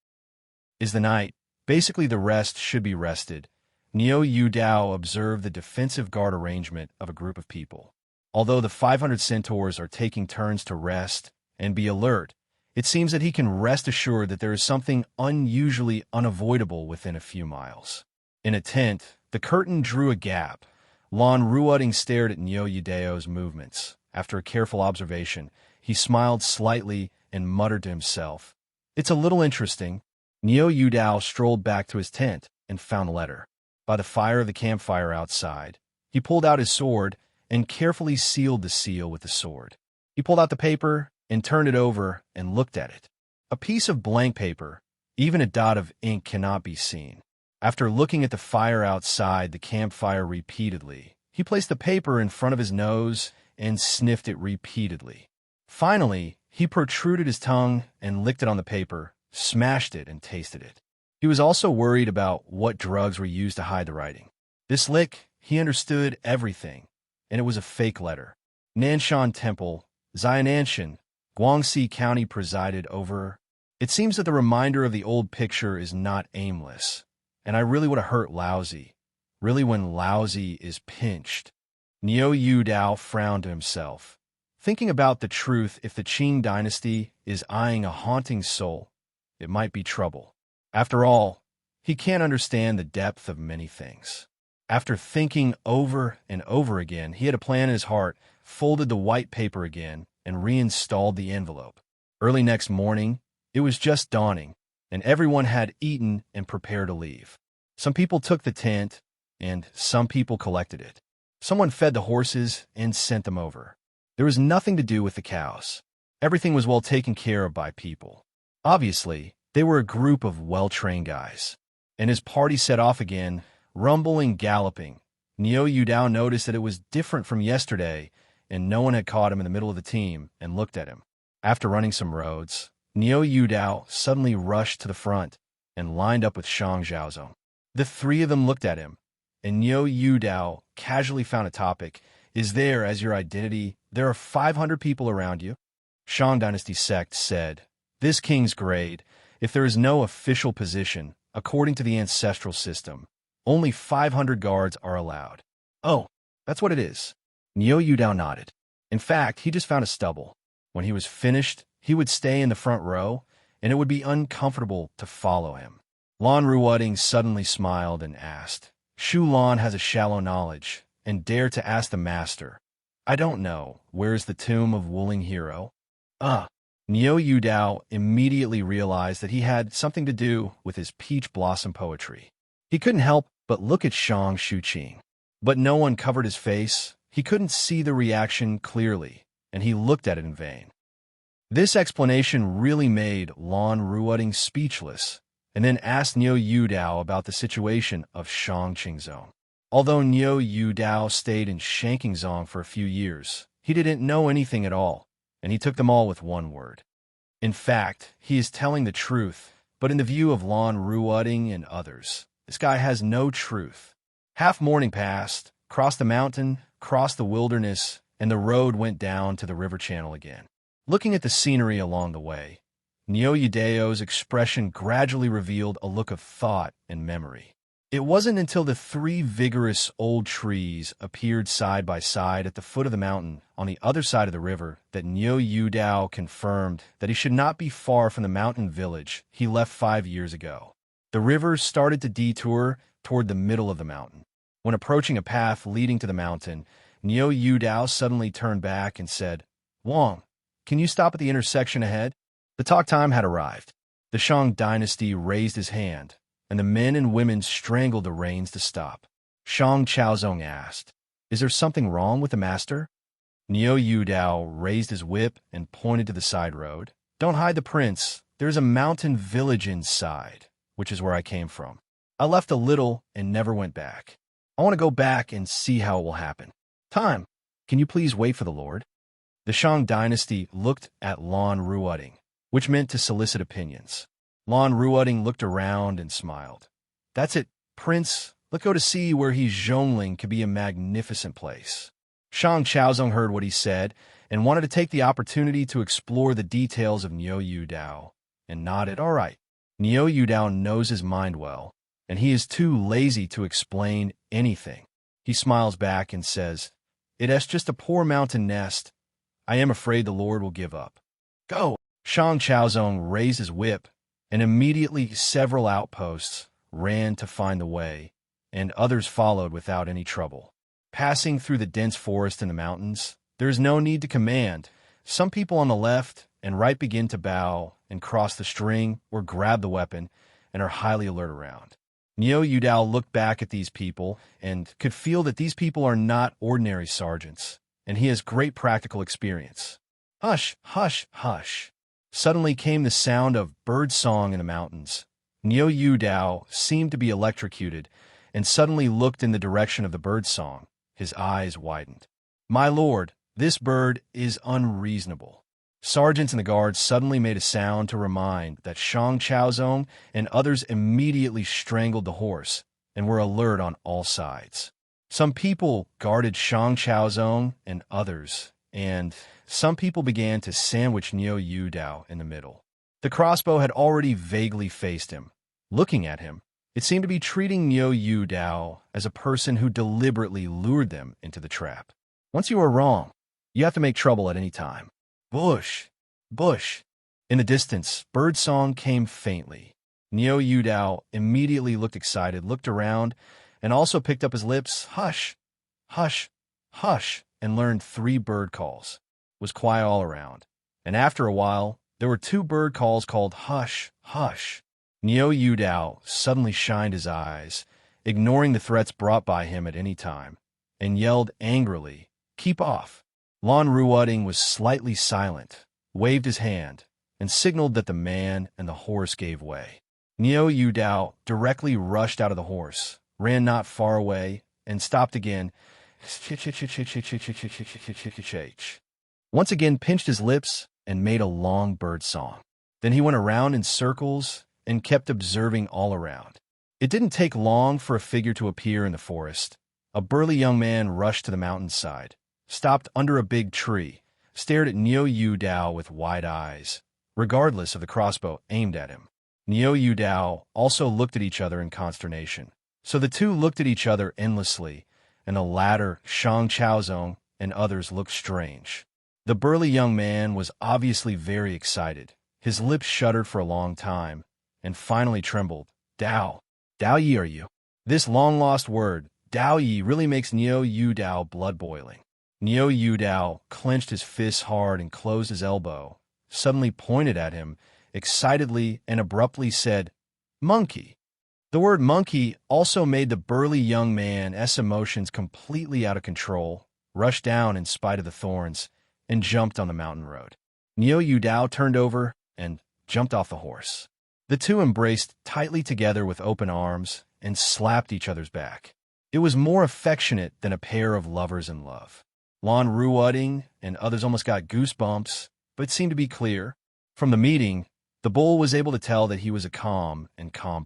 Speaker 1: Is the night. Basically, the rest should be rested. Niu Yu Dao observed the defensive guard arrangement of a group of people. Although the 500 centaurs are taking turns to rest and be alert, it seems that he can rest assured that there is something unusually unavoidable within a few miles. In a tent, the curtain drew a gap. Lan Ruoding stared at Niu Yu Dao's movements. After a careful observation, he smiled slightly and muttered to himself, It's a little interesting. Niu Yu Dao strolled back to his tent and found a letter. by the fire of the campfire outside. He pulled out his sword and carefully sealed the seal with the sword. He pulled out the paper and turned it over and looked at it. A piece of blank paper, even a dot of ink cannot be seen. After looking at the fire outside the campfire repeatedly, he placed the paper in front of his nose and sniffed it repeatedly. Finally, he protruded his tongue and licked it on the paper, smashed it, and tasted it. He was also worried about what drugs were used to hide the writing. This lick, he understood everything, and it was a fake letter. Nanshan Temple, Xiananshan, Guangxi County presided over. It seems that the reminder of the old picture is not aimless, and I really would have hurt Lousy. Really when Lousy is pinched. Niu Dao frowned to himself, thinking about the truth. If the Qing dynasty is eyeing a haunting soul, it might be trouble. After all, he can't understand the depth of many things. After thinking over and over again, he had a plan in his heart, folded the white paper again, and reinstalled the envelope. Early next morning, it was just dawning, and everyone had eaten and prepared to leave. Some people took the tent, and some people collected it. Someone fed the horses and sent them over. There was nothing to do with the cows. Everything was well taken care of by people. Obviously, they were a group of well-trained guys. And his party set off again, rumbling, galloping. Niu Dao noticed that it was different from yesterday, and no one had caught him in the middle of the team and looked at him. After running some roads, Niu Dao suddenly rushed to the front and lined up with Shang Zhaozong. The three of them looked at him, and Niu Dao casually found a topic. Is there as your identity? There are 500 people around you. Shang Dynasty Sect said, this king's grade. If there is no official position, according to the ancestral system, only 500 guards are allowed. Oh, that's what it is. Niu Dao nodded. In fact, he just found a stubble. When he was finished, he would stay in the front row, and it would be uncomfortable to follow him. Lan Ruoding suddenly smiled and asked, Shu Lan has a shallow knowledge, and dared to ask the master, I don't know, where is the tomb of Wuling Hero? Niu Dao immediately realized that he had something to do with his peach blossom poetry. He couldn't help but look at Shang Shuqing. But no one covered his face. He couldn't see the reaction clearly, and he looked at it in vain. This explanation really made Lan Ruoding speechless, and then asked Niu Dao about the situation of Shang Qingzong. Although Niu Dao stayed in Shankingzong for a few years, he didn't know anything at all, and he took them all with one word. In fact, he is telling the truth, but in the view of Lan Ruoding and others, this guy has no truth. Half morning passed, crossed the mountain, crossed the wilderness, and the road went down to the river channel again. Looking at the scenery along the way, Niu Dao's expression gradually revealed a look of thought and memory. It wasn't until the three vigorous old trees appeared side by side at the foot of the mountain on the other side of the river that Niu Dao confirmed that he should not be far from the mountain village he left 5 years ago. The river started to detour toward the middle of the mountain. When approaching a path leading to the mountain, Niu Dao suddenly turned back and said, Wang, can you stop at the intersection ahead? The talk time had arrived. The Shang dynasty raised his hand, and the men and women strangled the reins to stop. Shang Chaozong asked, Is there something wrong with the master? Niu Dao raised his whip and pointed to the side road. Don't hide the prince. There's a mountain village inside, which is where I came from. I left a little and never went back. I want to go back and see how it will happen. Time. Can you please wait for the Lord? The Shang dynasty looked at Lan Ruoding, which meant to solicit opinions. Lan Ruoding looked around and smiled. That's it, Prince. Let's go to see where he's Zhongling could be a magnificent place. Shang Chaozong heard what he said and wanted to take the opportunity to explore the details of Niu Dao, and nodded, all right. Niu Dao knows his mind well, and he is too lazy to explain anything. He smiles back and says, It is just a poor mountain nest. I am afraid the Lord will give up. Go! Shang Chaozong raised his whip, and immediately several outposts ran to find the way, and others followed without any trouble. Passing through the dense forest in the mountains, there is no need to command. Some people on the left and right begin to bow and cross the string or grab the weapon and are highly alert around. Niu Yudao looked back at these people and could feel that these people are not ordinary sergeants, and he has great practical experience. Hush, hush, hush. Suddenly came the sound of bird song in the mountains. Niu Yudao seemed to be electrocuted and suddenly looked in the direction of the bird song. His eyes widened. My lord, this bird is unreasonable. Sergeants in the guards suddenly made a sound to remind that Shang Chaozong and others immediately strangled the horse and were alert on all sides. Some people guarded Shang Chaozong and others, and some people began to sandwich Niu Yudao in the middle. The crossbow had already vaguely faced him. Looking at him, it seemed to be treating Niu Yudao as a person who deliberately lured them into the trap. Once you are wrong, you have to make trouble at any time. Bush! Bush! In the distance, birdsong came faintly. Niu Yudao immediately looked excited, looked around, and also picked up his lips, hush, hush, hush, and learned 3 bird calls. It was quiet all around. And after a while, there were 2 bird calls called hush, hush. Niu Yudao suddenly shined his eyes, ignoring the threats brought by him at any time, and yelled angrily, keep off. Lon Ruoding was slightly silent, waved his hand, and signaled that the man and the horse gave way. Niu Yudao directly rushed out of the horse, ran not far away, and stopped again. Once again pinched his lips and made a long bird song. Then he went around in circles and kept observing all around. It didn't take long for a figure to appear in the forest. A burly young man rushed to the mountainside, stopped under a big tree, stared at Niu Yudao with wide eyes, regardless of the crossbow aimed at him. Niu Yudao also looked at each other in consternation. So the two looked at each other endlessly, and the latter, Shang Chaozong, and others looked strange. The burly young man was obviously very excited. His lips shuddered for a long time, and finally trembled. Dao. Dao Yi are you? This long-lost word, Dao Yi, really makes Niu Yudao blood boiling. Niu Yudao clenched his fists hard and closed his elbow, suddenly pointed at him, excitedly and abruptly said, Monkey. The word monkey also made the burly young man's emotions completely out of control, rushed down in spite of the thorns, and jumped on the mountain road. Niu Yudao turned over and jumped off the horse. The two embraced tightly together with open arms and slapped each other's back. It was more affectionate than a pair of lovers in love. Lon Ruoding and others almost got goosebumps, but it seemed to be clear. From the meeting, the bull was able to tell that he was a calm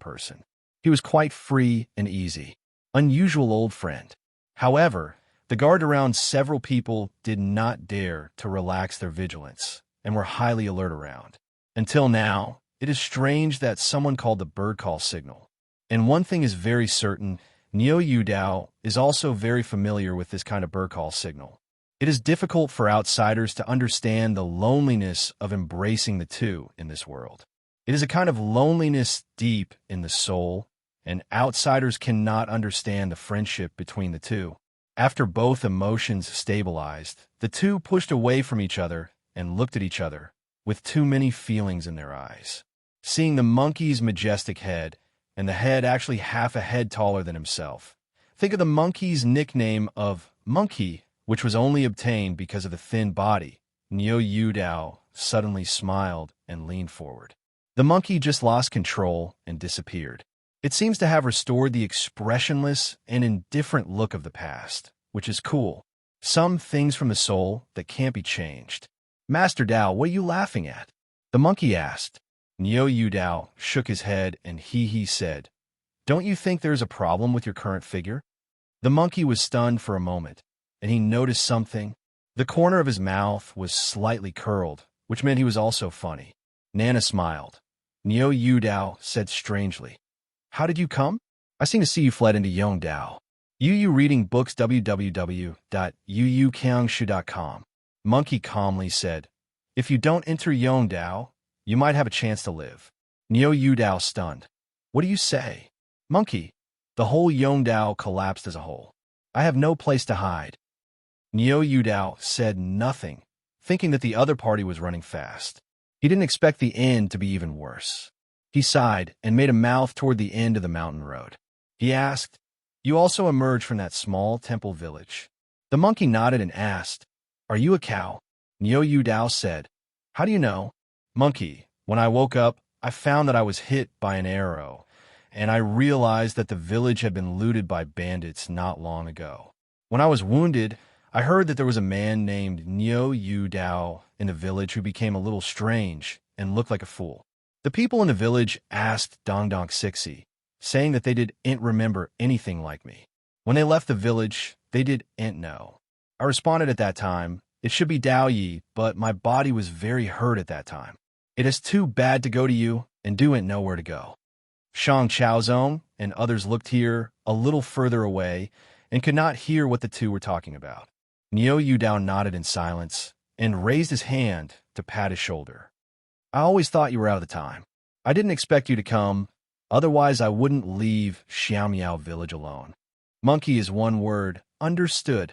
Speaker 1: person. He was quite free and easy. Unusual old friend. However, the guard around several people did not dare to relax their vigilance and were highly alert around. Until now, it is strange that someone called the bird call signal. And one thing is very certain, Niu Yudao is also very familiar with this kind of bird call signal. It is difficult for outsiders to understand the loneliness of embracing the two in this world. It is a kind of loneliness deep in the soul, and outsiders cannot understand the friendship between the two. After both emotions stabilized, the two pushed away from each other and looked at each other with too many feelings in their eyes. Seeing the monkey's majestic head, and the head actually half a head taller than himself. Think of the monkey's nickname of Monkey, which was only obtained because of the thin body. Niu Yudao suddenly smiled and leaned forward. The monkey just lost control and disappeared. It seems to have restored the expressionless and indifferent look of the past, which is cool. Some things from the soul that can't be changed. Master Dao, what are you laughing at? The monkey asked. Niu Yudao shook his head and he said, Don't you think there's a problem with your current figure? The monkey was stunned for a moment, and he noticed something. The corner of his mouth was slightly curled, which meant he was also funny. Nana smiled. Niu Yudao said strangely, How did you come? I seem to see you fled into Yuan Dao. You reading books www.yuukangshu.com. Monkey calmly said, If you don't enter Yuan Dao, you might have a chance to live. Niu Yudao stunned. What do you say? Monkey. The whole Yuan Dao collapsed as a whole. I have no place to hide. Niu Yudao said nothing, thinking that the other party was running fast. He didn't expect the end to be even worse. He sighed and made a mouth toward the end of the mountain road. He asked, "You also emerged from that small temple village?" The monkey nodded and asked, "Are you a cow?" Yuan Dao said, "How do you know?" Monkey, when I woke up, I found that I was hit by an arrow, and I realized that the village had been looted by bandits not long ago. When I was wounded, I heard that there was a man named Yuan Dao in the village who became a little strange and looked like a fool. The people in the village asked Dong Dong Sixi, saying that they didn't remember anything like me. When they left the village, they didn't know. I responded at that time, "It should be Dao Yi, but my body was very hurt at that time. It is too bad to go to you and do'n't know where to go." Shang Chaozong and others looked here a little further away and could not hear what the two were talking about. Yuan Dao nodded in silence and raised his hand to pat his shoulder. "I always thought you were out of the time. I didn't expect you to come, otherwise I wouldn't leave Xiaomiao village alone." Monkey is one word, understood.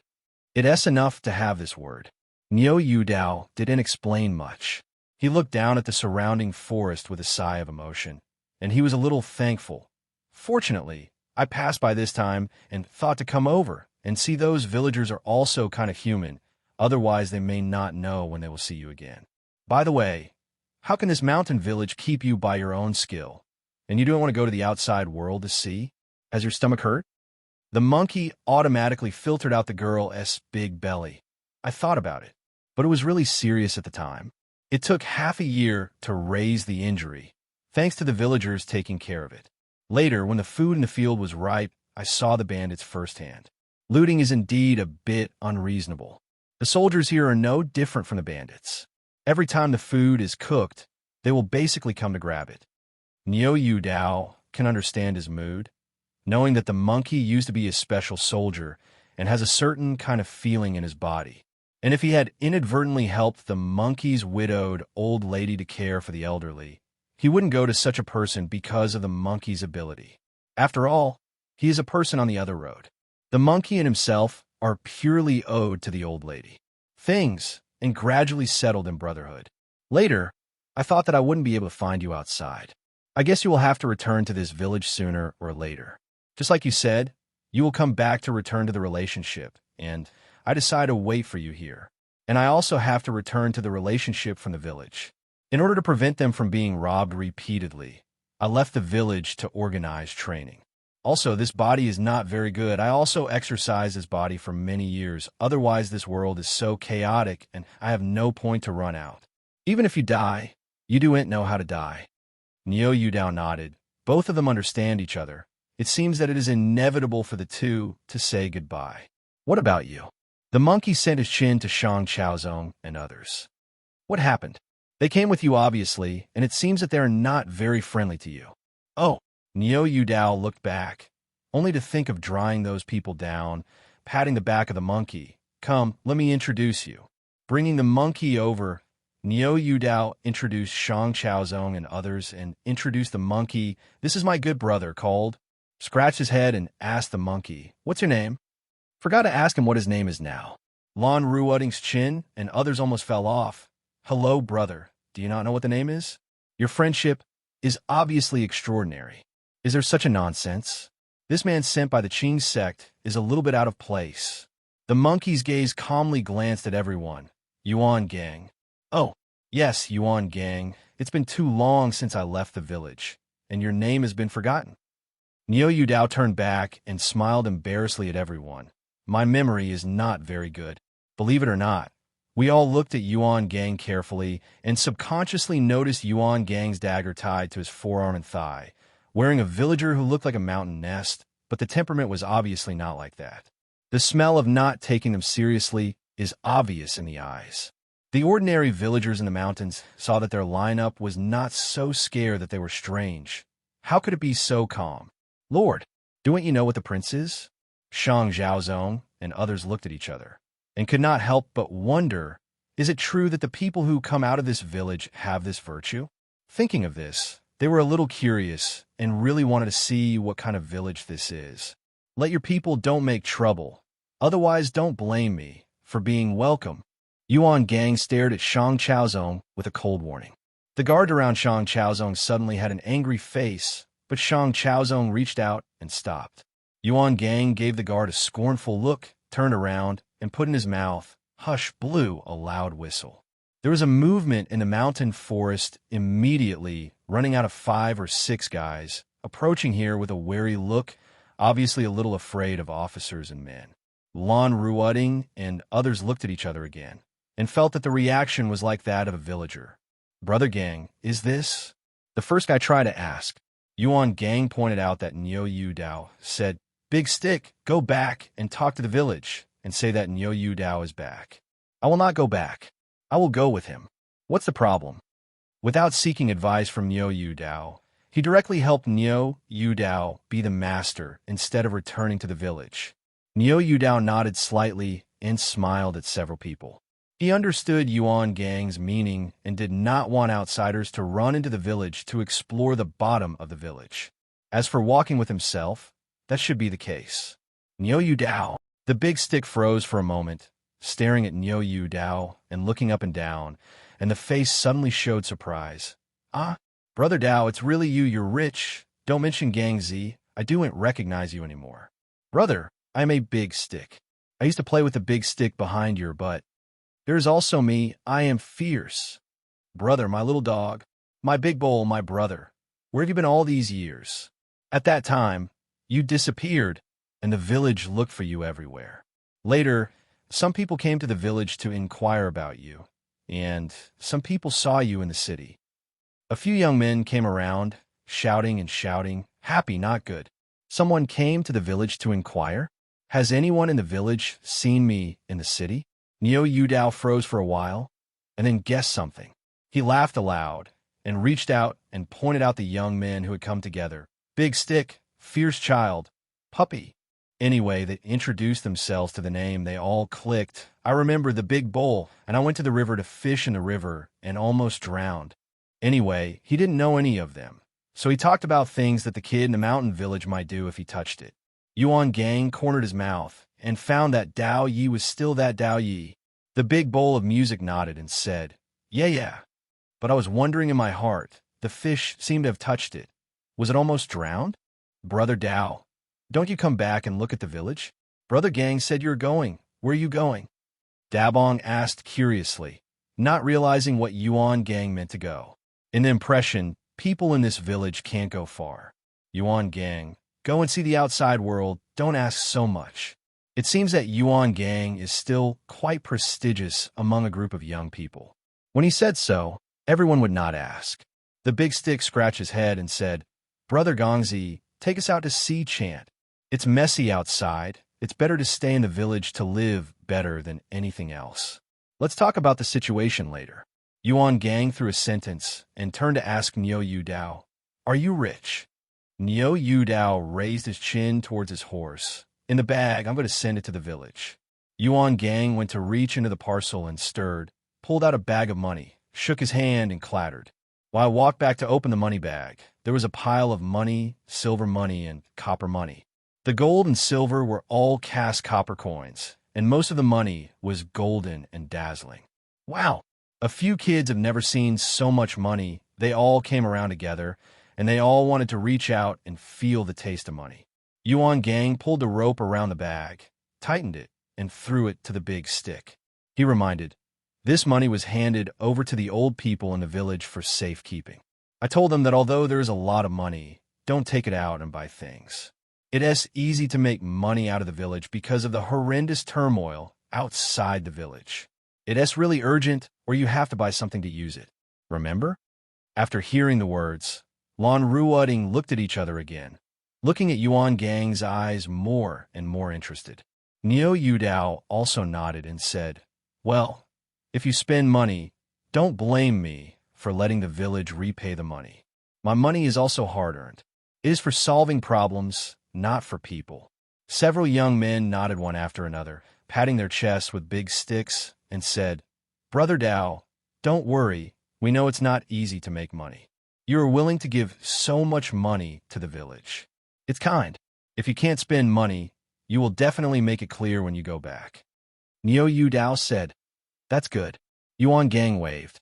Speaker 1: It's enough to have this word. Yuan Dao didn't explain much. He looked down at the surrounding forest with a sigh of emotion, and he was a little thankful. "Fortunately, I passed by this time and thought to come over and see those villagers are also kind of human, otherwise they may not know when they will see you again. By the way, how can this mountain village keep you by your own skill? And you don't want to go to the outside world to see? Has your stomach hurt?" The monkey automatically filtered out the girl's big belly. I thought about it, but it was really serious at the time. It took half a year to raise the injury, thanks to the villagers taking care of it. Later, when the food in the field was ripe, I saw the bandits firsthand. Looting is indeed a bit unreasonable. The soldiers here are no different from the bandits. Every time the food is cooked, they will basically come to grab it. Yuan Dao can understand his mood, knowing that the monkey used to be a special soldier and has a certain kind of feeling in his body. And if he had inadvertently helped the monkey's widowed old lady to care for the elderly, he wouldn't go to such a person because of the monkey's ability. After all, he is a person on the other road. The monkey and himself are purely owed to the old lady. Things and gradually settled in brotherhood. Later, I thought that I wouldn't be able to find you outside. I guess you will have to return to this village sooner or later. Just like you said, you will come back to return to the relationship, and I decide to wait for you here. And I also have to return to the relationship from the village. In order to prevent them from being robbed repeatedly, I left the village to organize training. Also, this body is not very good. I also exercised this body for many years. Otherwise, this world is so chaotic, and I have no point to run out. Even if you die, you don't know how to die. Yuan Dao nodded. Both of them understand each other. It seems that it is inevitable for the two to say goodbye. What about you? The monkey sent his chin to Shang Chaozong and others. What happened? They came with you, obviously, and it seems that they are not very friendly to you. Oh, Yuan Dao looked back, only to think of drying those people down, patting the back of the monkey. "Come, let me introduce you." Bringing the monkey over, Yuan Dao introduced Shang Chaozong and others and introduced the monkey. "This is my good brother, called..." Scratched his head and asked the monkey, "What's your name?" Forgot to ask him what his name is now. Lon Ruoting's chin and others almost fell off. "Hello, brother. Do you not know what the name is? Your friendship is obviously extraordinary. Is there such a nonsense? This man sent by the Qing sect is a little bit out of place." The monkey's gaze calmly glanced at everyone. "Yuan Gang." "Oh, yes, Yuan Gang. It's been too long since I left the village, and your name has been forgotten." Yuan Dao turned back and smiled embarrassedly at everyone. "My memory is not very good. Believe it or not." We all looked at Yuan Gang carefully and subconsciously noticed Yuan Gang's dagger tied to his forearm and thigh, wearing a villager who looked like a mountain nest, but the temperament was obviously not like that. The smell of not taking them seriously is obvious in the eyes. The ordinary villagers in the mountains saw that their lineup was not so scared that they were strange. How could it be so calm? "Lord, don't you know what the prince is?" Shang Zhaozong and others looked at each other and could not help but wonder, is it true that the people who come out of this village have this virtue? Thinking of this, they were a little curious and really wanted to see what kind of village this is. "Let your people don't make trouble. Otherwise, don't blame me for being welcome." Yuan Gang stared at Shang Chaozong with a cold warning. The guard around Shang Chaozong suddenly had an angry face, but Shang Chaozong reached out and stopped. Yuan Gang gave the guard a scornful look, turned around, and put in his mouth, hush, blew a loud whistle. There was a movement in the mountain forest immediately, running out of 5 or 6 guys, approaching here with a wary look, obviously a little afraid of officers and men. Lon Ruoding and others looked at each other again, and felt that the reaction was like that of a villager. Brother Gang, is this? The first guy tried to ask. Yuan Gang pointed out that Yu Dao said, Big Stick, go back and talk to the village, and say that Yu Dao is back. I will not go back. I will go with him. What's the problem? Without seeking advice from Yu Dao, he directly helped Yu Dao be the master instead of returning to the village. Yu Dao nodded slightly and smiled at several people. He understood Yuan Gang's meaning and did not want outsiders to run into the village to explore the bottom of the village. As for walking with himself, that should be the case. Yu Dao. The big stick froze for a moment, staring at Yu Dao and looking up and down, and the face suddenly showed surprise. Ah, Brother Dao, it's really you, you're rich. Don't mention Gang Z, I don't recognize you anymore. Brother, I'm a big stick. I used to play with the big stick behind your butt. There's also me, I am fierce. Brother, my little dog, my big bull, my brother. Where have you been all these years? At that time, you disappeared, and the village looked for you everywhere. Later, some people came to the village to inquire about you, and some people saw you in the city. A few young men came around, shouting and shouting, happy, not good. Someone came to the village to inquire. Has anyone in the village seen me in the city? Yu Dao froze for a while, and then guessed something. He laughed aloud, and reached out and pointed out the young men who had come together. Big Stick, Fierce Child, Puppy. Anyway, they introduced themselves to the name. They all clicked. I remember the big bull, and I went to the river to fish in the river and almost drowned. Anyway, he didn't know any of them, so he talked about things that the kid in the mountain village might do if he touched it. Yuan Gang cornered his mouth and found that Dao Yi was still that Dao Yi. The big bowl of music nodded and said, Yeah. But I was wondering in my heart, the fish seemed to have touched it. Was it almost drowned? Brother Dao, don't you come back and look at the village? Brother Gang said you're going. Where are you going? Dabong asked curiously, not realizing what Yuan Gang meant to go. In the impression, people in this village can't go far. Yuan Gang, go and see the outside world, don't ask so much. It seems that Yuan Gang is still quite prestigious among a group of young people. When he said so, everyone would not ask. The big stick scratched his head and said, Brother Gongzi, take us out to sea chant. It's messy outside. It's better to stay in the village to live better than anything else. Let's talk about the situation later. Yuan Gang threw a sentence and turned to ask Yu Dao, Are you rich? Yu Dao raised his chin towards his horse. In the bag, I'm going to send it to the village. Yuan Gang went to reach into the parcel and stirred, pulled out a bag of money, shook his hand and clattered. While I walked back to open the money bag, there was a pile of money, silver money, and copper money. The gold and silver were all cast copper coins, and most of the money was golden and dazzling. Wow! A few kids have never seen so much money. They all came around together, and they all wanted to reach out and feel the taste of money. Yuan Gang pulled the rope around the bag, tightened it, and threw it to the big stick. He reminded, this money was handed over to the old people in the village for safekeeping. I told them that although there is a lot of money, don't take it out and buy things. It is easy to make money out of the village because of the horrendous turmoil outside the village. It is really urgent, or you have to buy something to use it. Remember? After hearing the words, Lon Ruoding looked at each other again, looking at Yuan Gang's eyes more and more interested. Yu Dao also nodded and said, Well, if you spend money, don't blame me for letting the village repay the money. My money is also hard-earned. It is for solving problems, not for people. Several young men nodded one after another, patting their chests with big sticks, and said, Brother Dao, don't worry, we know it's not easy to make money. You are willing to give so much money to the village. It's kind. If you can't spend money, you will definitely make it clear when you go back. Yu Dao said, That's good. Yuan Gang waved.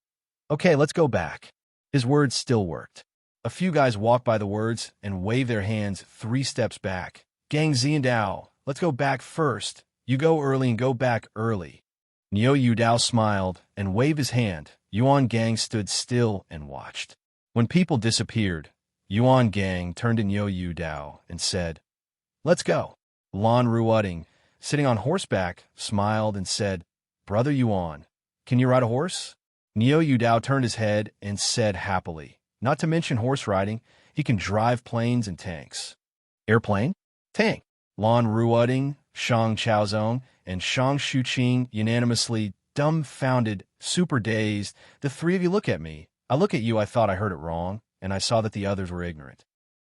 Speaker 1: Okay, let's go back. His words still worked. A few guys walked by the words and waved their hands 3 steps back. Gang Dao, let's go back first. You go early and go back early. Yu Dao smiled and waved his hand. Yuan Gang stood still and watched. When people disappeared, Yuan Gang turned to Yu Dao and said, "Let's go." Lan Ruoding, sitting on horseback, smiled and said, "Brother Yuan, can you ride a horse?" Yu Dao turned his head and said happily, "Not to mention horse riding, he can drive planes and tanks." Airplane? Tank. Lan Ruoding, Shang Chaozong, and Shang Shuqing unanimously, dumbfounded, super dazed. The 3 of you look at me. I look at you, I thought I heard it wrong, and I saw that the others were ignorant.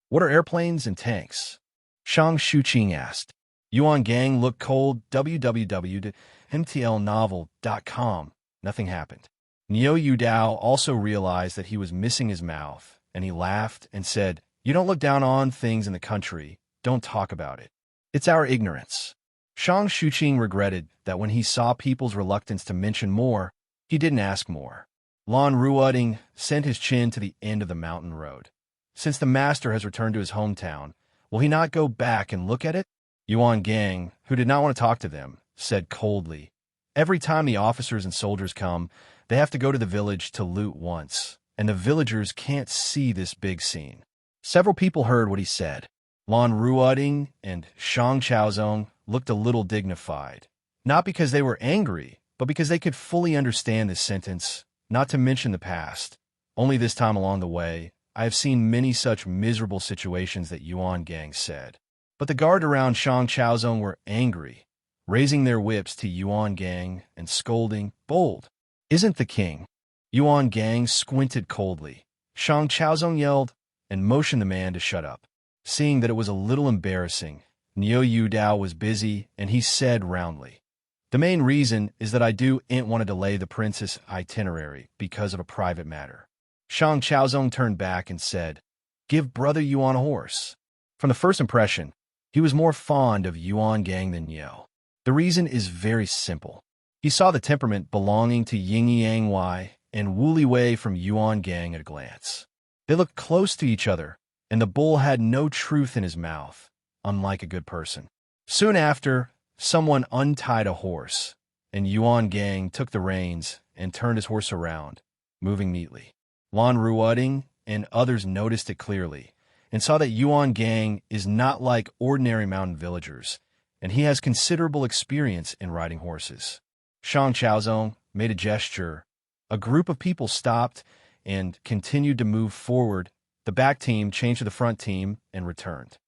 Speaker 1: What are airplanes and tanks? Shang Shuqing asked. Yuan Gang looked cold. www.mtlnovel.com. Nothing happened. Yu Dao also realized that he was missing his mouth, and he laughed and said, "You don't look down on things in the country. Don't talk about it. It's our ignorance." Shang Shuqing regretted that when he saw people's reluctance to mention more, he didn't ask more. Lan Ruoding sent his chin to the end of the mountain road. Since the master has returned to his hometown, will he not go back and look at it? Yuan Gang, who did not want to talk to them, said coldly, "Every time the officers and soldiers come, they have to go to the village to loot once, and the villagers can't see this big scene." Several people heard what he said. Lan Ruoding and Shang Chaozong looked a little dignified, not because they were angry, but because they could fully understand this sentence, not to mention the past. Only this time along the way, I have seen many such miserable situations that Yuan Gang said. But the guard around Shang Chaozong were angry, raising their whips to Yuan Gang and scolding, "Bold isn't the king." Yuan Gang squinted coldly. Shang Chaozong yelled and motioned the man to shut up. Seeing that it was a little embarrassing, Yu Dao was busy, and he said roundly, "The main reason is that I ain't want to delay the prince's itinerary because of a private matter." Shang Chaozong turned back and said, "Give brother Yuan a horse." From the first impression, he was more fond of Yuan Gang than Yo. The reason is very simple. He saw the temperament belonging to Yin Yang Wei and Wu Li Wei from Yuan Gang at a glance. They looked close to each other, and the bull had no truth in his mouth, unlike a good person. Soon after, someone untied a horse, and Yuan Gang took the reins and turned his horse around, moving neatly. Lan Ruoding and others noticed it clearly, and saw that Yuan Gang is not like ordinary mountain villagers, and he has considerable experience in riding horses. Shang Chaozong made a gesture. A group of people stopped and continued to move forward. The back team changed to the front team and returned.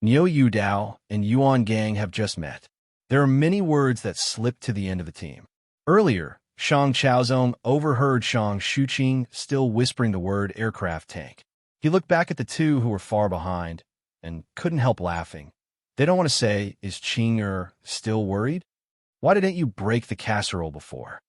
Speaker 1: Yu Dao and Yuan Gang have just met. There are many words that slipped to the end of the team. Earlier, Shang Chaozong overheard Shang Shuqing still whispering the word aircraft tank. He looked back at the 2 who were far behind and couldn't help laughing. They don't want to say, "Is Qing still worried? Why didn't you break the casserole before?"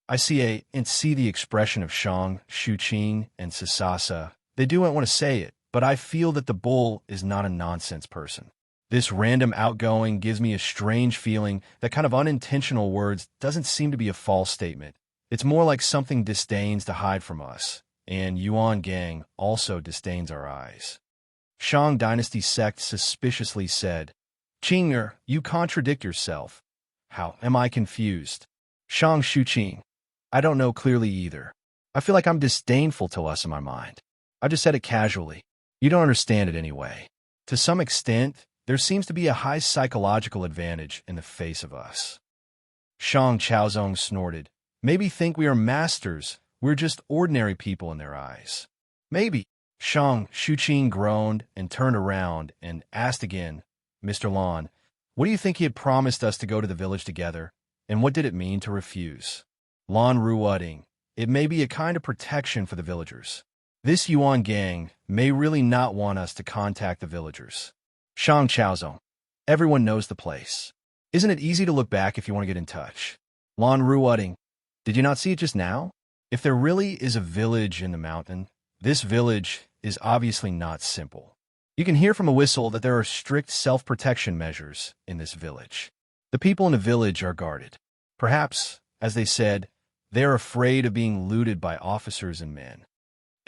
Speaker 1: I see the expression of Shang Shuqing and Sasasa. They do not want to say it, but I feel that the bull is not a nonsense person. This random outgoing gives me a strange feeling that kind of unintentional words doesn't seem to be a false statement. It's more like something disdains to hide from us, and Yuan Gang also disdains our eyes. Shang Dynasty Sect suspiciously said, "Qing, you contradict yourself." "How am I confused?" Shang Shuqing, "I don't know clearly either. I feel like I'm disdainful to us in my mind. I just said it casually. You don't understand it anyway. To some extent, there seems to be a high psychological advantage in the face of us." Shang Chaozong snorted. "Maybe think we are masters. We're just ordinary people in their eyes." "Maybe." Shang Shuqing groaned and turned around and asked again, "Mr. Lan, what do you think he had promised us to go to the village together, and what did it mean to refuse?" Lan Ruoding, "It may be a kind of protection for the villagers. This Yuan Gang may really not want us to contact the villagers." Shang Chaozong, "Everyone knows the place. Isn't it easy to look back if you want to get in touch?" Lan Ruoding, "Did you not see it just now? If there really is a village in the mountain, this village is obviously not simple. You can hear from a whistle that there are strict self-protection measures in this village. The people in the village are guarded. Perhaps, as they said, they are afraid of being looted by officers and men.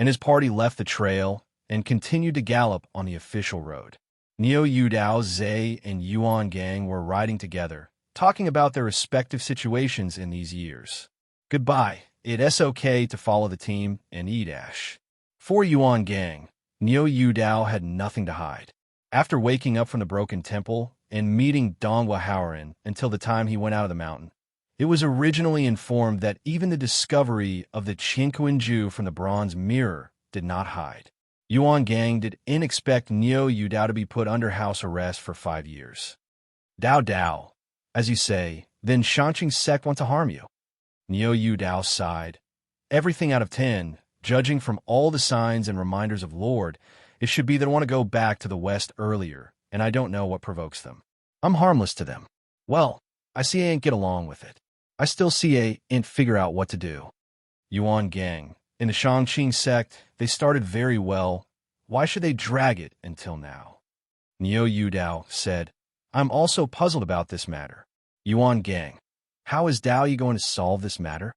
Speaker 1: and his party left the trail and continued to gallop on the official road. Niu Yudao, Zhe, and Yuan Gang were riding together, talking about their respective situations in these years. Goodbye. It's okay to follow the team and eat ash. For Yuan Gang, Niu Yudao had nothing to hide. After waking up from the broken temple and meeting Dongwa Haoran until the time he went out of the mountain, it was originally informed that even the discovery of the Qinquanju from the bronze mirror did not hide. Yuan Gang didn't expect Niu Yudao to be put under house arrest for 5 years. Dao, as you say, then Shanqing Sect want to harm you. Niu Yudao sighed. Everything out of 10, judging from all the signs and reminders of Lord, it should be that I want to go back to the West earlier, and I don't know what provokes them. I'm harmless to them. Well, I see I ain't get along with it. I still see I ain't figure out what to do. Yuan Gang. In the Shanqing Sect, they started very well. Why should they drag it until now? Niu Yudao said, I'm also puzzled about this matter. Yuan Gang. How is Dao Yi going to solve this matter?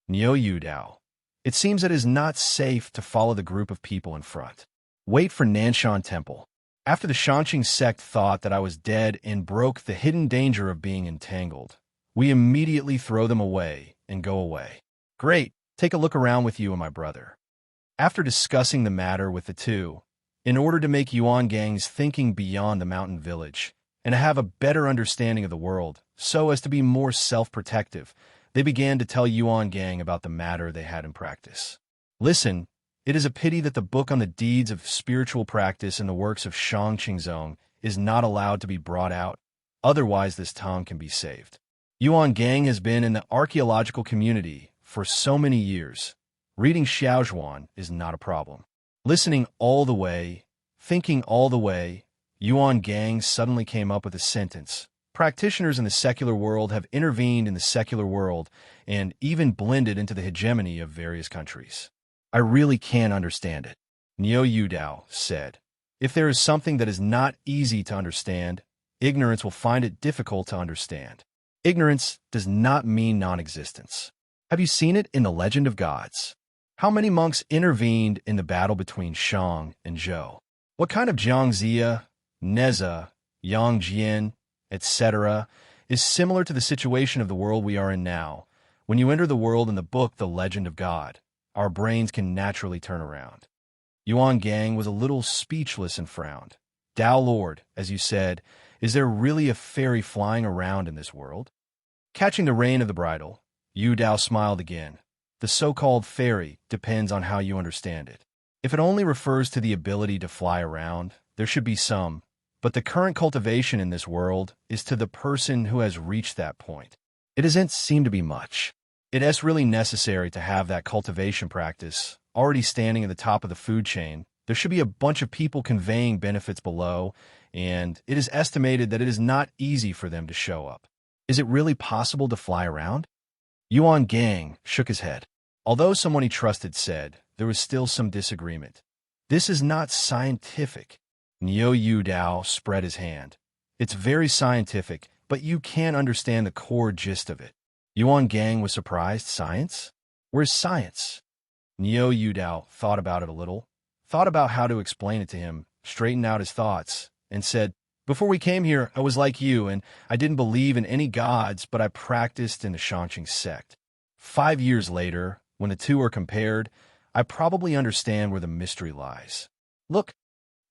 Speaker 1: Niu Yudao. It seems that it is not safe to follow the group of people in front. Wait for Nanshan Temple. After the Shanqing Sect thought that I was dead and broke the hidden danger of being entangled, we immediately throw them away and go away. Great, take a look around with you and my brother. After discussing the matter with the two, in order to make Yuan Gang's thinking beyond the mountain village and to have a better understanding of the world, so as to be more self-protective, they began to tell Yuan Gang about the matter they had in practice. Listen, it is a pity that the book on the deeds of spiritual practice and the works of Shang Qingzong is not allowed to be brought out, otherwise this tongue can be saved. Yuan Gang has been in the archaeological community for so many years. Reading Xiaozhuan is not a problem. Listening all the way, thinking all the way, Yuan Gang suddenly came up with a sentence. Practitioners in the secular world have intervened in the secular world and even blended into the hegemony of various countries. I really can't understand it. Niu Yudao said, if there is something that is not easy to understand, ignorance will find it difficult to understand. Ignorance does not mean non-existence. Have you seen it in the Legend of Gods? How many monks intervened in the battle between Shang and Zhou? What kind of Jiangxia, Neza, Yangjian, etc., is similar to the situation of the world we are in now? When you enter the world in the book The Legend of God, our brains can naturally turn around. Yuan Gang was a little speechless and frowned. Dao Lord, as you said, is there really a fairy flying around in this world? Catching the rein of the bridle, Yu Dao smiled again. The so-called fairy depends on how you understand it. If it only refers to the ability to fly around, there should be some, but the current cultivation in this world is to the person who has reached that point. It doesn't seem to be much. It is really necessary to have that cultivation practice already standing at the top of the food chain. There should be a bunch of people conveying benefits below, and it is estimated that it is not easy for them to show up. Is it really possible to fly around? Yuan Gang shook his head. Although someone he trusted said, there was still some disagreement. This is not scientific. Niu Yudao spread his hand. It's very scientific, but you can't understand the core gist of it. Yuan Gang was surprised. Science? Where's science? Niu Yudao thought about it a little, thought about how to explain it to him, straightened out his thoughts, and said, before we came here, I was like you, and I didn't believe in any gods, but I practiced in the Shanqing Sect. 5 years later, when the two are compared, I probably understand where the mystery lies. Look,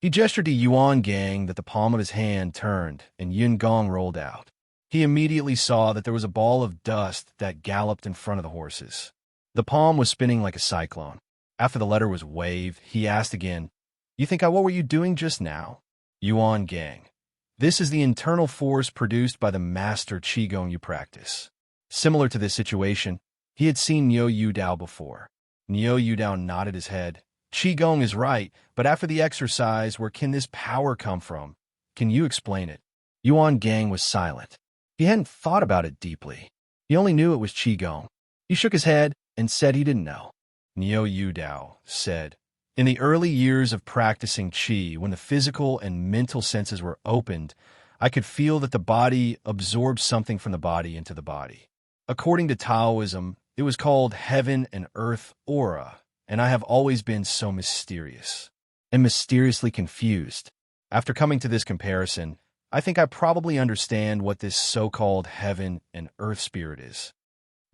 Speaker 1: he gestured to Yuan Gang that the palm of his hand turned and Yuan Gang rolled out. He immediately saw that there was a ball of dust that galloped in front of the horses. The palm was spinning like a cyclone. After the letter was waved, he asked again, what were you doing just now? Yuan Gang. This is the internal force produced by the master Qigong you practice. Similar to this situation, he had seen Niu Yudao before. Niu Yudao nodded his head. Qigong is right, but after the exercise, where can this power come from? Can you explain it? Yuan Gang was silent. He hadn't thought about it deeply. He only knew it was Qigong. He shook his head and said he didn't know. Niu Yudao said, in the early years of practicing Qi, when the physical and mental senses were opened, I could feel that the body absorbed something from the body into the body. According to Taoism, it was called heaven and earth aura, and I have always been so mysterious and mysteriously confused. After coming to this comparison, I think I probably understand what this so-called heaven and earth spirit is.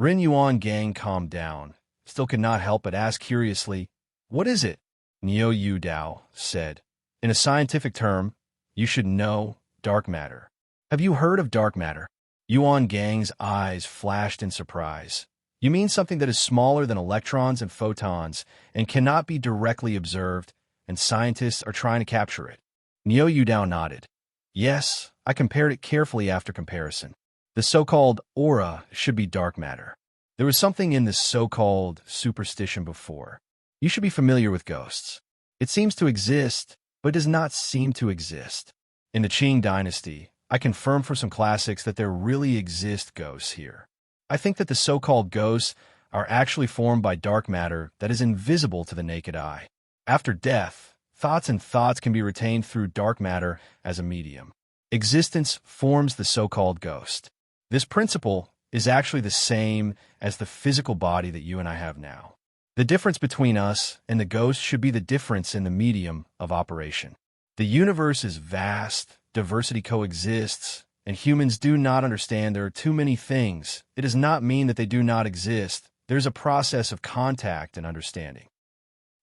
Speaker 1: Yuan Gang calmed down, still could not help but ask curiously, "What is it?" Yu Dao said, "In a scientific term, you should know dark matter. Have you heard of dark matter?" Yuan Gang's eyes flashed in surprise. "You mean something that is smaller than electrons and photons and cannot be directly observed, and scientists are trying to capture it?" Yu Dao nodded. "Yes, I compared it carefully after comparison. The so-called aura should be dark matter. There was something in this so-called superstition before. You should be familiar with ghosts. It seems to exist, but does not seem to exist. In the Qing dynasty, I confirmed for some classics that there really exist ghosts here. I think that the so-called ghosts are actually formed by dark matter that is invisible to the naked eye. After death, thoughts can be retained through dark matter as a medium. Existence forms the so-called ghost. This principle is actually the same as the physical body that you and I have now. The difference between us and the ghost should be the difference in the medium of operation. The universe is vast, diversity coexists, and humans do not understand there are too many things. It does not mean that they do not exist. There's a process of contact and understanding."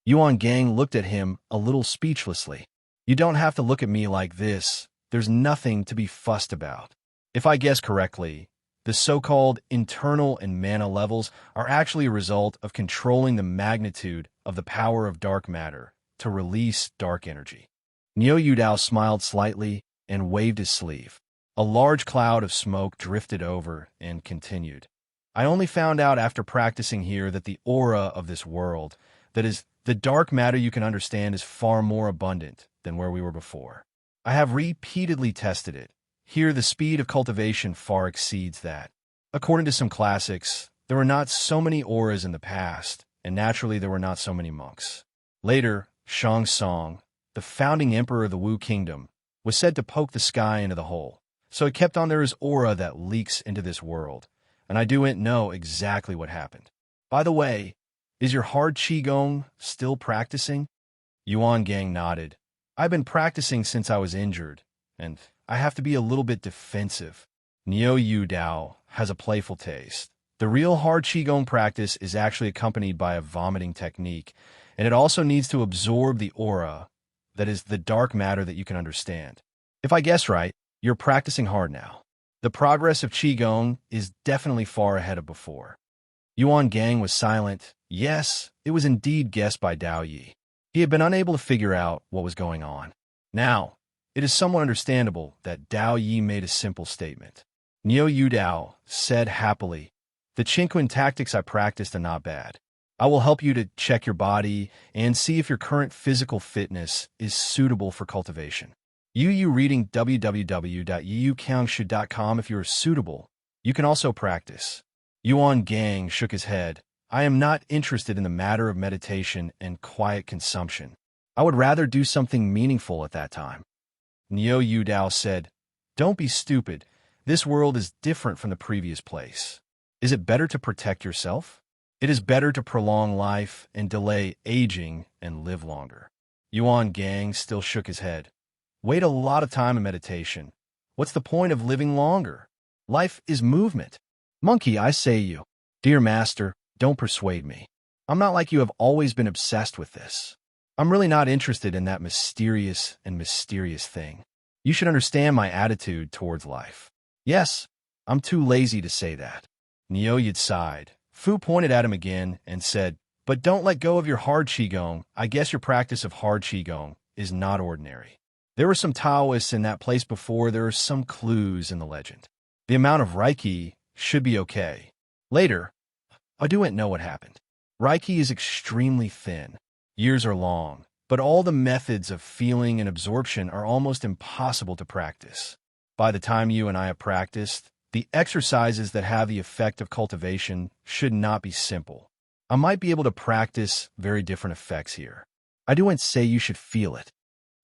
Speaker 1: Yuan Gang looked at him a little speechlessly. "You don't have to look at me like this. There's nothing to be fussed about. If I guess correctly, the so-called internal and mana levels are actually a result of controlling the magnitude of the power of dark matter to release dark energy." Yu Dao smiled slightly and waved his sleeve. A large cloud of smoke drifted over and continued. "I only found out after practicing here that the aura of this world, that is, the dark matter you can understand, is far more abundant than where we were before. I have repeatedly tested it. Here, the speed of cultivation far exceeds that. According to some classics, there were not so many auras in the past, and naturally there were not so many monks. Later, Shang Tsung, the founding emperor of the Wu Kingdom, was said to poke the sky into the hole. So it kept on there is aura that leaks into this world, and I don't know exactly what happened. By the way, is your hard Qigong still practicing?" Yuan Gang nodded. "I've been practicing since I was injured, and I have to be a little bit defensive." Yu Dao has a playful taste. The real hard Qigong practice is actually accompanied by a vomiting technique, and it also needs to absorb the aura, that is, the dark matter that you can understand. If I guess right, you're practicing hard now. The progress of Qigong is definitely far ahead of before." Yuan Gang was silent. Yes, it was indeed guessed by Dao Yi. He had been unable to figure out what was going on. Now, it is somewhat understandable that Dao Yi made a simple statement. Yu Dao said happily, "The Qingquan tactics I practiced are not bad. I will help you to check your body and see if your current physical fitness is suitable for cultivation. You reading www.yuyukangshu.com if you are suitable. You can also practice." Yuan Gang shook his head. "I am not interested in the matter of meditation and quiet consumption. I would rather do something meaningful at that time." Yu Dao said, "Don't be stupid. This world is different from the previous place. Is it better to protect yourself? It is better to prolong life and delay aging and live longer." Yuan Gang still shook his head. "Wait a lot of time in meditation. What's the point of living longer? Life is movement. Monkey, I say you. Dear master, don't persuade me. I'm not like you have always been obsessed with this. I'm really not interested in that mysterious thing. You should understand my attitude towards life. Yes, I'm too lazy to say that." Yu sighed. Fu pointed at him again and said, "But don't let go of your hard Qigong. I guess your practice of hard Qigong is not ordinary. There were some Taoists in that place before. There are some clues in the legend. The amount of Reiki should be okay. Later, I don't know what happened. Reiki is extremely thin. Years are long, but all the methods of feeling and absorption are almost impossible to practice. By the time you and I have practiced, the exercises that have the effect of cultivation should not be simple. I might be able to practice very different effects here. I don't say you should feel it."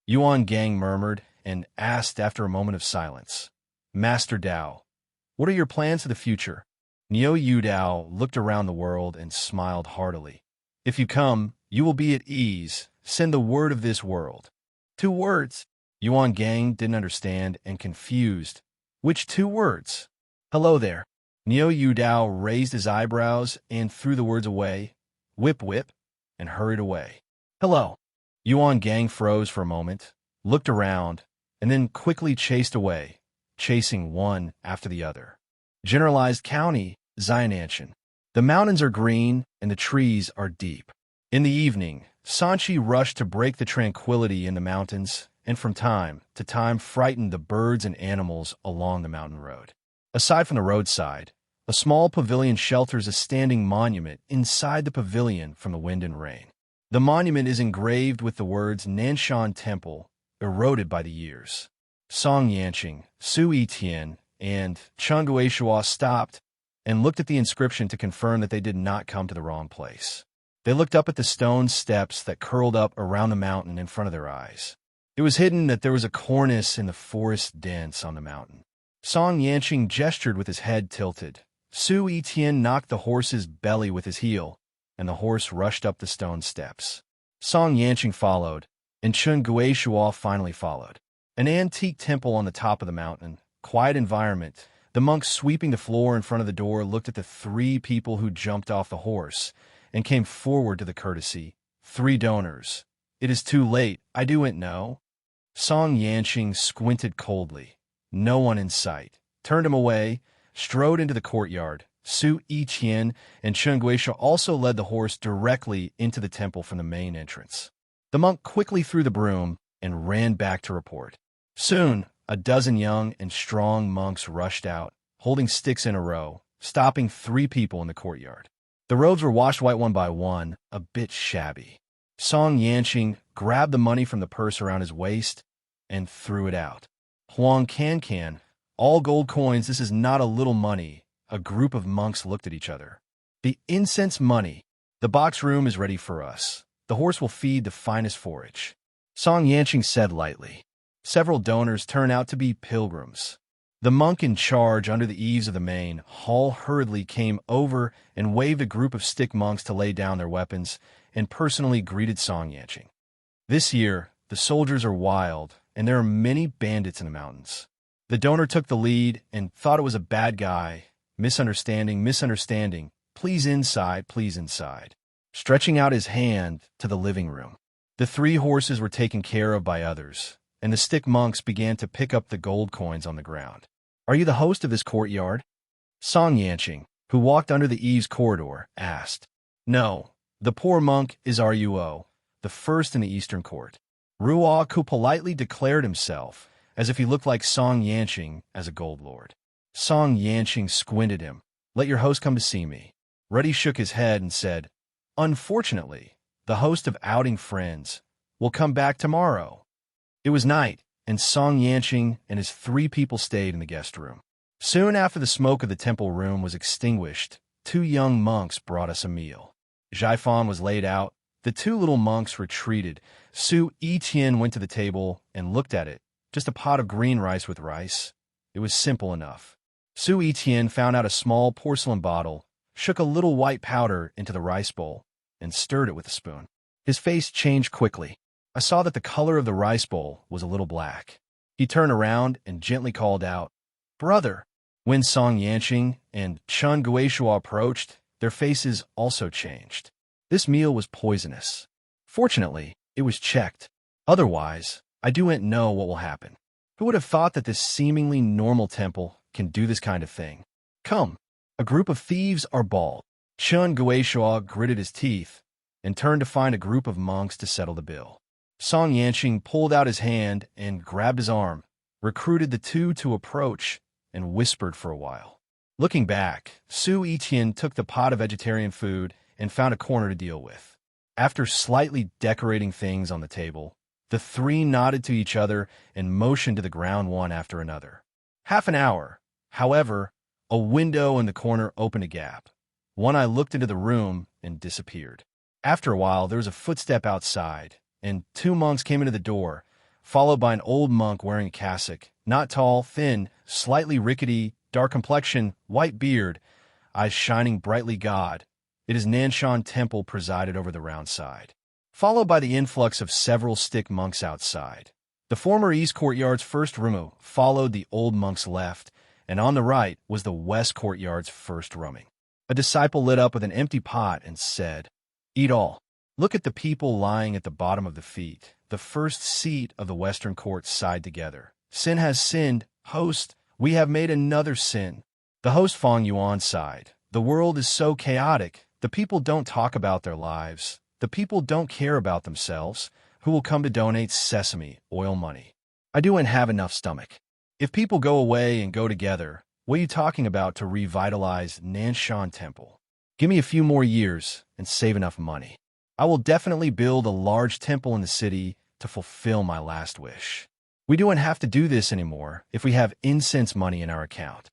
Speaker 1: Yuan Gang murmured and asked after a moment of silence, "Master Dao, what are your plans for the future?" Yu Dao looked around the world and smiled heartily. "If you come, You will be at ease. Send the word of this world. 2 words. Yuan Gang didn't understand and confused. Which 2 words? Hello there. Neo Yu Dao raised his eyebrows and threw the words away. Whip whip, and hurried away. Hello. Yuan Gang froze for a moment, looked around, and then quickly chased away, chasing one after the other. Generalized County, Xiananshan. The mountains are green and the trees are deep. In the evening, Sanchi rushed to break the tranquility in the mountains and from time to time frightened the birds and animals along the mountain road. Aside from the roadside, a small pavilion shelters a standing monument inside the pavilion from the wind and rain. The monument is engraved with the words Nanshan Temple, eroded by the years. Song Yanqing, Su Yitian, and Chungue Shua stopped and looked at the inscription to confirm that they did not come to the wrong place. They looked up at the stone steps that curled up around the mountain in front of their eyes. It was hidden that there was a cornice in the forest dense on the mountain. Song Yanqing gestured with his head tilted. Su Yitian knocked the horse's belly with his heel, and the horse rushed up the stone steps. Song Yanqing followed, and Chungue Shua finally followed. An antique temple on the top of the mountain, quiet environment. The monk sweeping the floor in front of the door looked at the 3 people who jumped off the horse and came forward to the courtesy. 3 donors. It is too late, I don't know. Song Yanqing squinted coldly. No one in sight. Turned him away, strode into the courtyard. Su Yitian and Chungue Shua also led the horse directly into the temple from the main entrance. The monk quickly threw the broom and ran back to report. Soon, a dozen young and strong monks rushed out, holding sticks in a row, stopping 3 people in the courtyard. The robes were washed white one by one, a bit shabby. Song Yanqing grabbed the money from the purse around his waist and threw it out. Huang Can, all gold coins, this is not a little money. A group of monks looked at each other. The incense money. The box room is ready for us. The horse will feed the finest forage. Song Yanqing said lightly. Several donors turn out to be pilgrims. The monk in charge under the eaves of the main hall hurriedly came over and waved a group of stick monks to lay down their weapons and personally greeted Song Yanqing. This year, the soldiers are wild, and there are many bandits in the mountains. The donor took the lead and thought it was a bad guy. Misunderstanding. Please inside. Stretching out his hand to the living room. The 3 horses were taken care of by others, and the stick monks began to pick up the gold coins on the ground. Are you the host of this courtyard? Song Yanqing, who walked under the eaves corridor, asked. No, the poor monk is Ruo, the first in the eastern court. Ruo, who politely declared himself, as if he looked like Song Yanqing as a gold lord. Song Yanqing squinted him. Let your host come to see me. Ruddy shook his head and said, Unfortunately, the host of Outing Friends will come back tomorrow. It was night, and Song Yanqing and his 3 people stayed in the guest room. Soon after the smoke of the temple room was extinguished, 2 young monks brought us a meal. Jiafan was laid out. The 2 little monks retreated. Su Yitian went to the table and looked at it. Just a pot of green rice with rice. It was simple enough. Su Yitian found out a small porcelain bottle, shook a little white powder into the rice bowl, and stirred it with a spoon. His face changed quickly. I saw that the color of the rice bowl was a little black. He turned around and gently called out, Brother! When Song Yanqing and Chungue Shua approached, their faces also changed. This meal was poisonous. Fortunately, it was checked. Otherwise, I don't know what will happen. Who would have thought that this seemingly normal temple can do this kind of thing? Come. A group of thieves are bald. Chungue Shua gritted his teeth and turned to find a group of monks to settle the bill. Song Yanqing pulled out his hand and grabbed his arm, recruited the 2 to approach, and whispered for a while. Looking back, Su Yitian took the pot of vegetarian food and found a corner to deal with. After slightly decorating things on the table, the 3 nodded to each other and motioned to the ground one after another. Half an hour, however, a window in the corner opened a gap. One eye looked into the room and disappeared. After a while, there was a footstep outside, and 2 monks came into the door, followed by an old monk wearing a cassock, not tall, thin, slightly rickety, dark complexion, white beard, eyes shining brightly. God, it is Nanshan Temple presided over the round side. followed by the influx of several stick monks outside. The former east courtyard's first room followed the old monk's left, and on the right was the west courtyard's first rooming. A disciple lit up with an empty pot and said, "Eat all. Look at the people lying at the bottom of the feet, the first seat of the western court side together. Sin has sinned. Host, we have made another sin." The host Fong Yuan sighed. "The world is so chaotic. The people don't talk about their lives. The people don't care about themselves. Who will come to donate sesame oil money? I do and have enough stomach. If people go away and go together, what are you talking about to revitalize Nanshan Temple? Give me a few more years and save enough money. I will definitely build a large temple in the city to fulfill my last wish. We don't have to do this anymore if we have incense money in our account."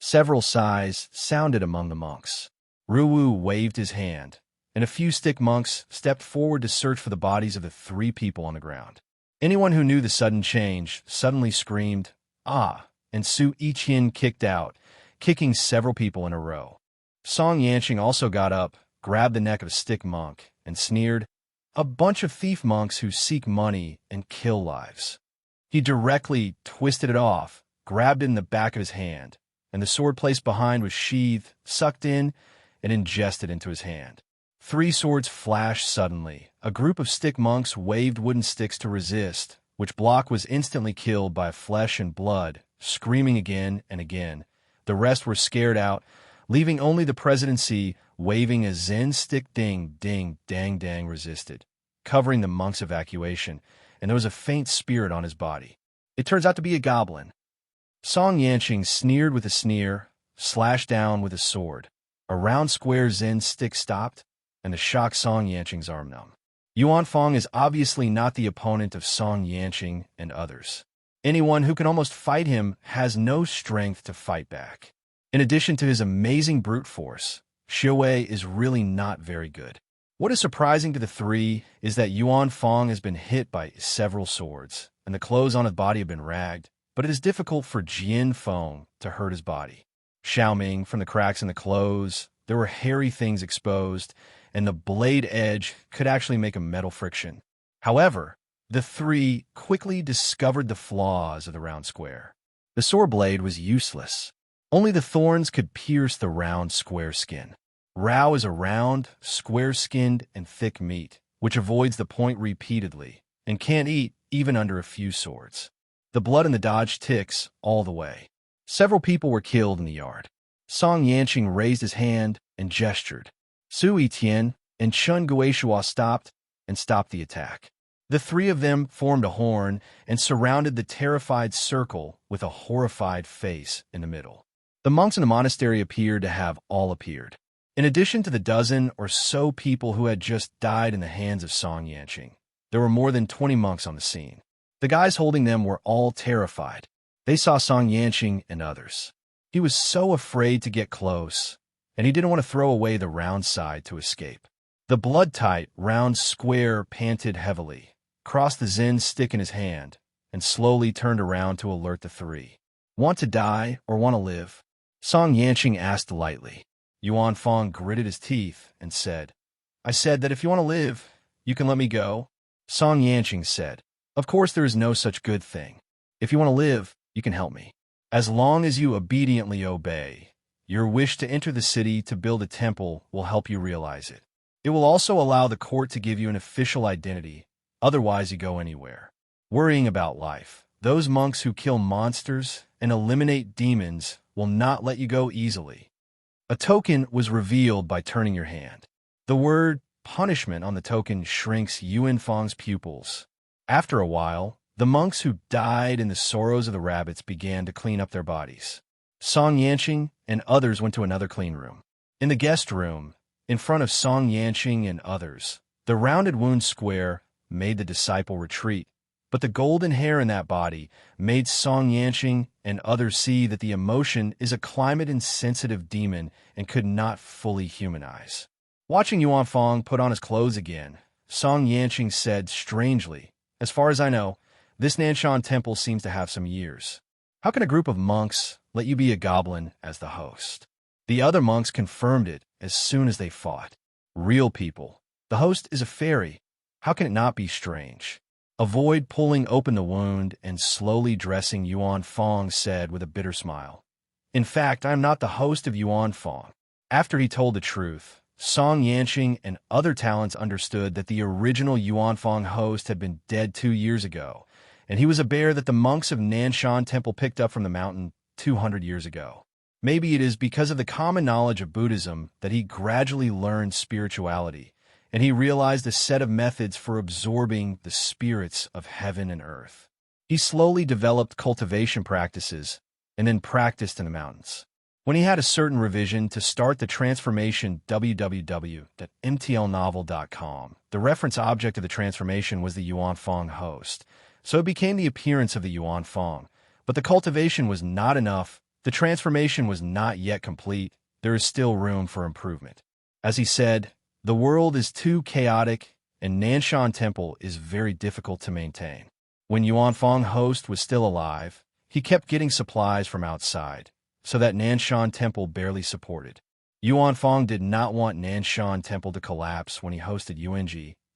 Speaker 1: Several sighs sounded among the monks. Ruwu waved his hand, and a few stick monks stepped forward to search for the bodies of the 3 people on the ground. Anyone who knew the sudden change suddenly screamed, "Ah!" and Su Yiqian kicked out, kicking several people in a row. Song Yanqing also got up, grabbed the neck of a stick monk, and sneered, "A bunch of thief monks who seek money and kill lives." He directly twisted it off, grabbed it in the back of his hand, and the sword placed behind was sheathed, sucked in, and ingested into his hand. 3 swords flashed suddenly. A group of stick monks waved wooden sticks to resist, which block was instantly killed by flesh and blood, screaming again and again. The rest were scared out, leaving only the presidency waving a Zen stick ding, ding, dang, dang resisted, covering the monk's evacuation, and there was a faint spirit on his body. It turns out to be a goblin. Song Yanqing sneered with a sneer, slashed down with a sword. A round square Zen stick stopped, and the shocked Song Yanqing's arm numb. Yuan Fong is obviously not the opponent of Song Yanqing and others. Anyone who can almost fight him has no strength to fight back. In addition to his amazing brute force, Xiuwei is really not very good. What is surprising to the 3 is that Yuan Fong has been hit by several swords, and the clothes on his body have been ragged, but it is difficult for Jian Feng to hurt his body. Xiaoming, from the cracks in the clothes, there were hairy things exposed, and the blade edge could actually make a metal friction. However, the 3 quickly discovered the flaws of the round square. The sword blade was useless. Only the thorns could pierce the round square skin. Rao is a round, square-skinned, and thick meat, which avoids the point repeatedly, and can't eat even under a few swords. The blood in the dodge ticks all the way. Several people were killed in the yard. Song Yanqing raised his hand and gestured. Su Yiqian and Chun Guishua stopped the attack. The 3 of them formed a horn and surrounded the terrified circle with a horrified face in the middle. The monks in the monastery appeared to have all appeared. In addition to the dozen or so people who had just died in the hands of Song Yanqing, there were more than 20 monks on the scene. The guys holding them were all terrified. They saw Song Yanqing and others. He was so afraid to get close, and he didn't want to throw away the round side to escape. The blood-tight, round square panted heavily, crossed the Zen stick in his hand, and slowly turned around to alert the 3. "Want to die or want to live?" Song Yanqing asked lightly. Yuan Fong gritted his teeth and said, "I said that if you want to live, you can let me go." Song Yanqing said, "Of course there is no such good thing. If you want to live, you can help me. As long as you obediently obey, your wish to enter the city to build a temple will help you realize it. It will also allow the court to give you an official identity, otherwise you go anywhere. Worrying about life, those monks who kill monsters and eliminate demons will not let you go easily." A token was revealed by turning your hand. The word punishment on the token shrinks Yuan Fong's pupils. After a while, the monks who died in the sorrows of the rabbits began to clean up their bodies. Song Yanqing and others went to another clean room. In the guest room, in front of Song Yanqing and others, the rounded wound square made the disciple retreat, but the golden hair in that body made Song Yanqing and others see that the emotion is a climate-insensitive demon and could not fully humanize. Watching Yuan Fong put on his clothes again, Song Yanqing said strangely, "As far as I know, this Nanshan temple seems to have some years. How can a group of monks let you be a goblin as the host?" The other monks confirmed it as soon as they fought. Real people, The host is a fairy. How can it not be strange? Avoid pulling open the wound and slowly dressing Yuan Fong said with a bitter smile. In fact, I am not the host of Yuan Fong. After he told the truth, Song Yanqing and other talents understood that the original Yuan Fong host had been dead 2 years ago, and he was a bear that the monks of Nanshan Temple picked up from the mountain 200 years ago. Maybe it is because of the common knowledge of Buddhism that he gradually learned spirituality, and he realized a set of methods for absorbing the spirits of heaven and earth. He slowly developed cultivation practices and then practiced in the mountains. When he had a certain revision to start the transformation www.mtlnovel.com, the reference object of the transformation was the Yuan Fong host, so it became the appearance of the Yuan Fong. But the cultivation was not enough. The transformation was not yet complete. There is still room for improvement. As he said, the world is too chaotic, and Nanshan Temple is very difficult to maintain. When Yuan Fong host was still alive, he kept getting supplies from outside, so that Nanshan Temple barely supported. Yuan Fong did not want Nanshan Temple to collapse when he hosted Yuan,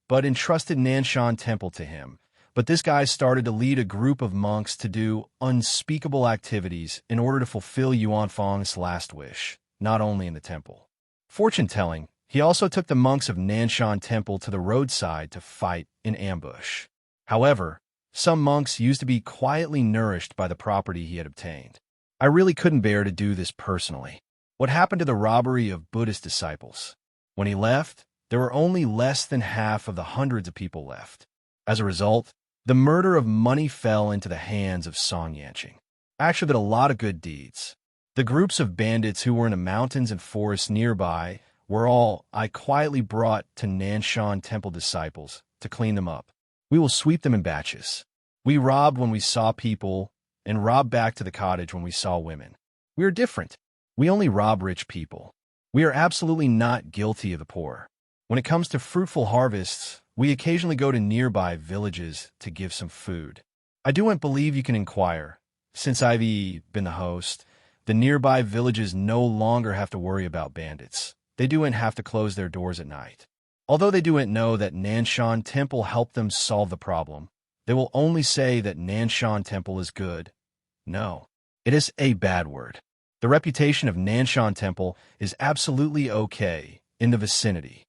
Speaker 1: but entrusted Nanshan Temple to him. But this guy started to lead a group of monks to do unspeakable activities in order to fulfill Yuan Fong's last wish, not only in the temple. Fortune-telling, he also took the monks of Nanshan Temple to the roadside to fight in ambush. However, some monks used to be quietly nourished by the property he had obtained. I really couldn't bear to do this personally. What happened to the robbery of Buddhist disciples? When he left, there were only less than half of the hundreds of people left. As a result, the murder of money fell into the hands of Song Yanqing. I actually did a lot of good deeds. The groups of bandits who were in the mountains and forests nearby were all I quietly brought to Nanshan Temple disciples to clean them up. We will sweep them in batches. We robbed when we saw people and robbed back to the cottage when we saw women. We are different. We only rob rich people. We are absolutely not guilty of the poor. When it comes to fruitful harvests, we occasionally go to nearby villages to give some food. I do not believe you can inquire. Since I've been the host, the nearby villages no longer have to worry about bandits. They do not have to close their doors at night. Although they do not know that Nanshan Temple helped them solve the problem, they will only say that Nanshan Temple is good. No, it is a bad word. The reputation of Nanshan Temple is absolutely okay in the vicinity.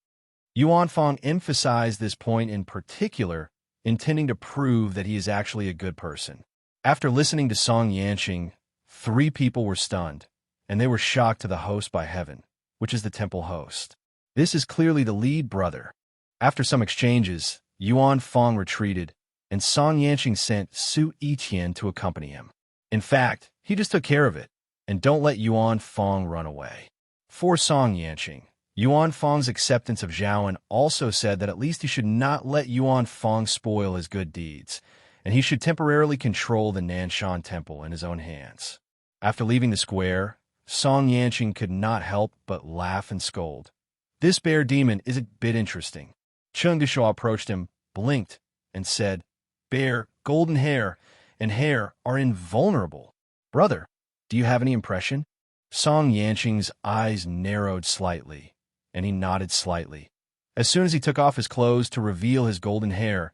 Speaker 1: Yuan Fong emphasized this point in particular, intending to prove that he is actually a good person. After listening to Song Yanqing, 3 people were stunned, and they were shocked to the host by heaven, which is the temple host. This is clearly the lead brother. After some exchanges, Yuan Fong retreated, and Song Yanqing sent Su Yiqian to accompany him. In fact, he just took care of it, and don't let Yuan Fong run away. For Song Yanqing, Yuan Fong's acceptance of Zhaoan also said that at least he should not let Yuan Fong spoil his good deeds, and he should temporarily control the Nanshan Temple in his own hands. After leaving the square, Song Yanqing could not help but laugh and scold. This bear demon is a bit interesting. Chen Guishuo approached him, blinked, and said, "Bear, golden hair, and hair are invulnerable. Brother, do you have any impression?" Song Yanqing's eyes narrowed slightly, and he nodded slightly. As soon as he took off his clothes to reveal his golden hair,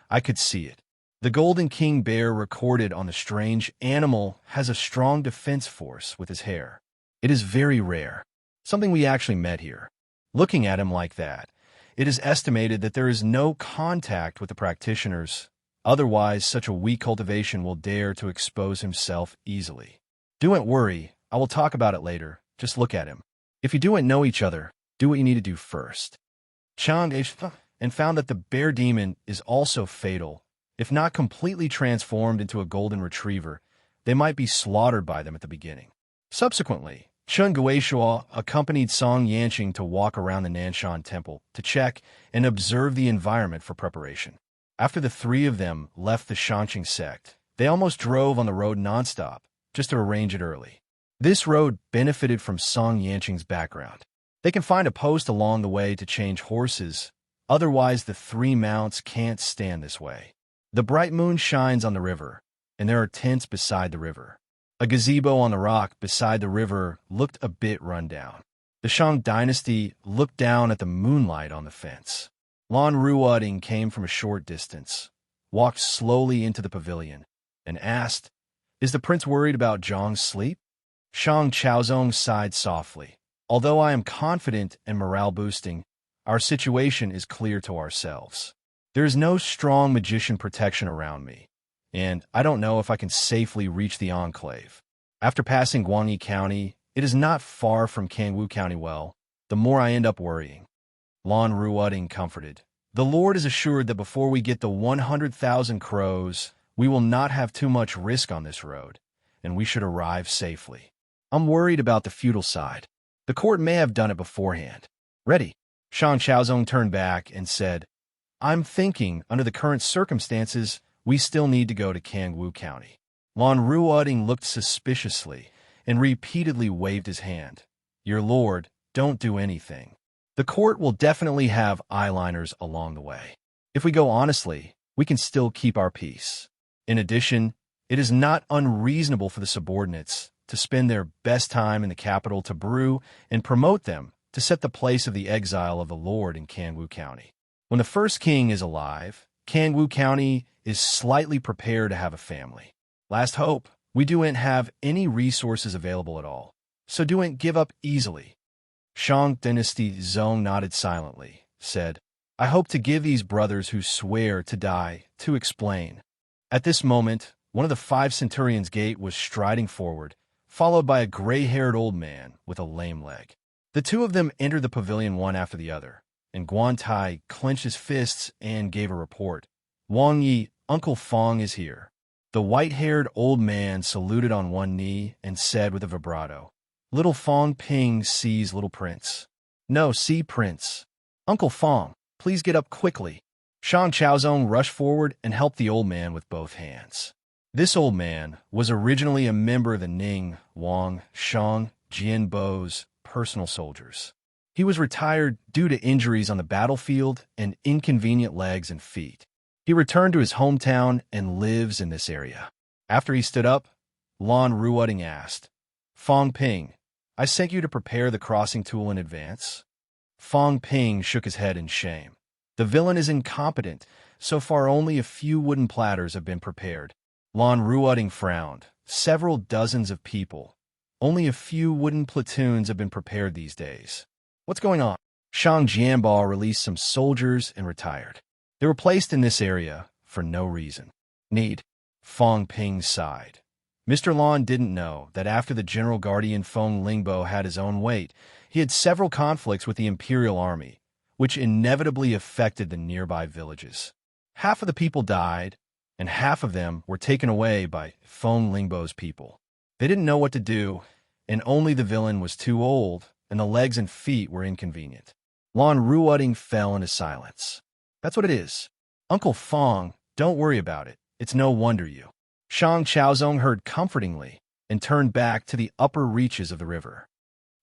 Speaker 1: I could see it. The golden king bear recorded on the strange animal has a strong defense force with his hair. It is very rare, something we actually met here. Looking at him like that, it is estimated that there is no contact with the practitioners. Otherwise, such a weak cultivation will dare to expose himself easily. Don't worry, I will talk about it later. Just look at him. If you don't know each other, do what you need to do first. Chang and found that the bear demon is also fatal. If not completely transformed into a golden retriever, they might be slaughtered by them at the beginning. Subsequently, Chen Guishuo accompanied Song Yanqing to walk around the Nanshan Temple to check and observe the environment for preparation. After the 3 of them left the Shangqing sect, they almost drove on the road nonstop, just to arrange it early. This road benefited from Song Yanqing's background. They can find a post along the way to change horses, otherwise the 3 mounts can't stand this way. The bright moon shines on the river, and there are tents beside the river. A gazebo on the rock beside the river looked a bit run down. The Shang dynasty looked down at the moonlight on the fence. Lon Ruoding came from a short distance, walked slowly into the pavilion, and asked, "Is the prince worried about Zhang's sleep?" Shang Chaozong sighed softly. "Although I am confident and morale-boosting, our situation is clear to ourselves. There is no strong magician protection around me, and I don't know if I can safely reach the Enclave. After passing Guangyi County, it is not far from Kangwu County. Well, the more I end up worrying." Lon Ruoding comforted. "The Lord is assured that before we get the 100,000 crows, we will not have too much risk on this road, and we should arrive safely. I'm worried about the feudal side. The court may have done it beforehand." "Ready." Shang Chaozong turned back and said, "I'm thinking, under the current circumstances, we still need to go to Kangwu County." Lon Ruoding looked suspiciously and repeatedly waved his hand. "Your lord, don't do anything. The court will definitely have eyeliners along the way. If we go honestly, we can still keep our peace. In addition, it is not unreasonable for the subordinates to spend their best time in the capital to brew and promote them to set the place of the exile of the Lord in Kangwu County. When the first king is alive, Kangwu County is slightly prepared to have a family. Last hope, we don't have any resources available at all, so don't give up easily." Shang Dynasty Zong nodded silently, said, "I hope to give these brothers who swear to die to explain." At this moment, one of the 5 centurions' gate was striding forward, followed by a gray-haired old man with a lame leg. The two of them entered the pavilion one after the other, and Guan Tai clenched his fists and gave a report. "Wang Yi, Uncle Fong is here." The white-haired old man saluted on one knee and said with a vibrato, "Little Fong Ping sees little prince." "No, see prince. Uncle Fong, please get up quickly." Shang Chaozong rushed forward and helped the old man with both hands. This old man was originally a member of the Ning, Wang, Shang, Jianbo's personal soldiers. He was retired due to injuries on the battlefield and inconvenient legs and feet. He returned to his hometown and lives in this area. After he stood up, Lon Ruoding asked, "Fong Ping, I sent you to prepare the crossing tool in advance?" Fong Ping shook his head in shame. "The villain is incompetent. So far only a few wooden platters have been prepared." Lon Ruoding frowned. "Several dozens of people. Only a few wooden platoons have been prepared these days. What's going on?" Shang Jianbo released some soldiers and retired. They were placed in this area for no reason. "Need." Fong Ping sighed. Mr. Lon didn't know that after the General Guardian Feng Lingbo had his own weight, he had several conflicts with the Imperial Army, which inevitably affected the nearby villages. Half of the people died, and half of them were taken away by Feng Lingbo's people. They didn't know what to do, and only the villain was too old, and the legs and feet were inconvenient. Lon Ruoding fell into silence. "That's what it is. Uncle Fong, don't worry about it. It's no wonder you." Shang Chaozong heard comfortingly and turned back to the upper reaches of the river.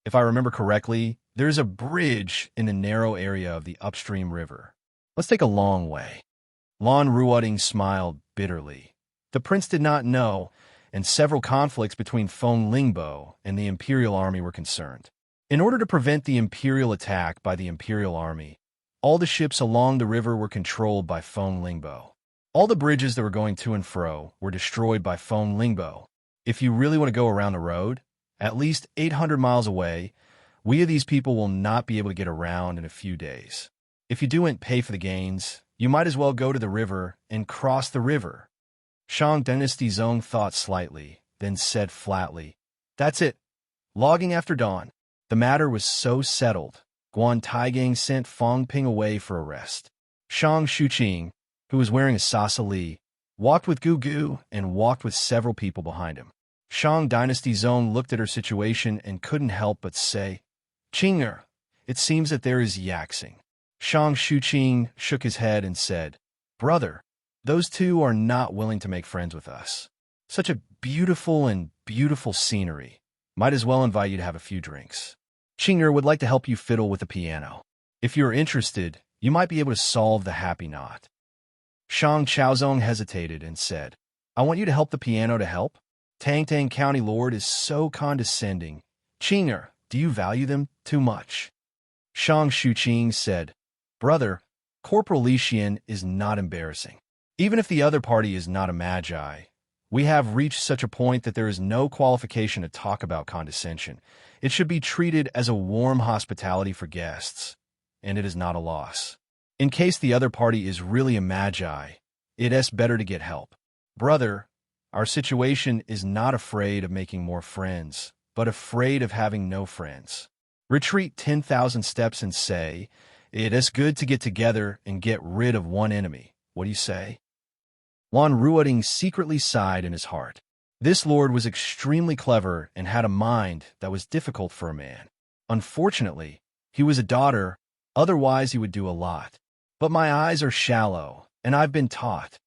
Speaker 1: "If I remember correctly, there is a bridge in the narrow area of the upstream river. Let's take a long way." Lon Ruoding smiled bitterly. The prince did not know, and several conflicts between Feng Lingbo and the Imperial Army were concerned. In order to prevent the Imperial attack by the Imperial Army, all the ships along the river were controlled by Feng Lingbo. All the bridges that were going to and fro were destroyed by Feng Lingbo. If you really want to go around the road, at least 800 miles away, we of these people will not be able to get around in a few days. If you don't pay for the gains, you might as well go to the river and cross the river." Shang Dynasty Zong thought slightly, then said flatly, "That's it. Logging after dawn." The matter was so settled, Guan Taigang sent Fong Ping away for a rest. Shang Shuqing, who was wearing a sasa li, walked with Gu Gu and walked with several people behind him. Shang Dynasty Zong looked at her situation and couldn't help but say, "Qing'er, it seems that there is yaxing." Shang Shuqing shook his head and said, "Brother, those two are not willing to make friends with us. Such a beautiful scenery. Might as well invite you to have a few drinks. Qing'er would like to help you fiddle with the piano. If you're interested, you might be able to solve the happy knot." Shang Chaozong hesitated and said, "I want you to help the piano to help? Tangtang County Lord is so condescending. Qing'er, do you value them too much?" Shang Shuqing said, "Brother, Corporal Lixian is not embarrassing. Even if the other party is not a magi, we have reached such a point that there is no qualification to talk about condescension. It should be treated as a warm hospitality for guests, and it is not a loss. In case the other party is really a magi, it is better to get help. Brother, our situation is not afraid of making more friends, but afraid of having no friends. Retreat 10,000 steps and say, it is good to get together and get rid of one enemy. What do you say? Lan Ruoding secretly sighed in his heart. This lord was extremely clever and had a mind that was difficult for a man. Unfortunately, he was a daughter, otherwise he would do a lot. But my eyes are shallow, and I've been taught.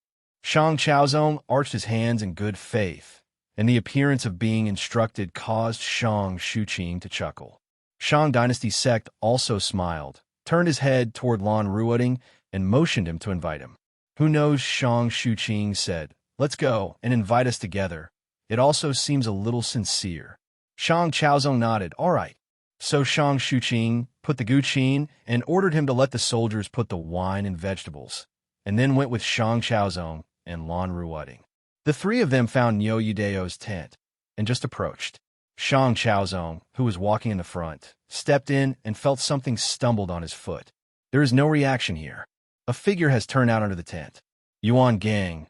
Speaker 1: Shang Chaozong arched his hands in good faith, and the appearance of being instructed caused Shang Shuqing to chuckle. Shang Dynasty Sect also smiled, turned his head toward Lan Ruoding, and motioned him to invite him. Who knows, Shang Shuqing said, let's go and invite us together. It also seems a little sincere. Shang Chaozong nodded, all right. So Shang Shuqing put the guqin and ordered him to let the soldiers put the wine and vegetables, and then went with Shang Chaozong and Lan Ruoding. The three of them found Niu Yudao's tent and just approached. Shang Chaozong, who was walking in the front, stepped in and felt something stumbled on his foot. There is no reaction here. A figure has turned out under the tent. Yuan Gang,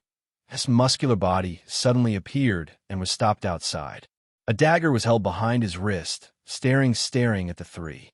Speaker 1: his muscular body, suddenly appeared and was stopped outside. A dagger was held behind his wrist, staring at the three.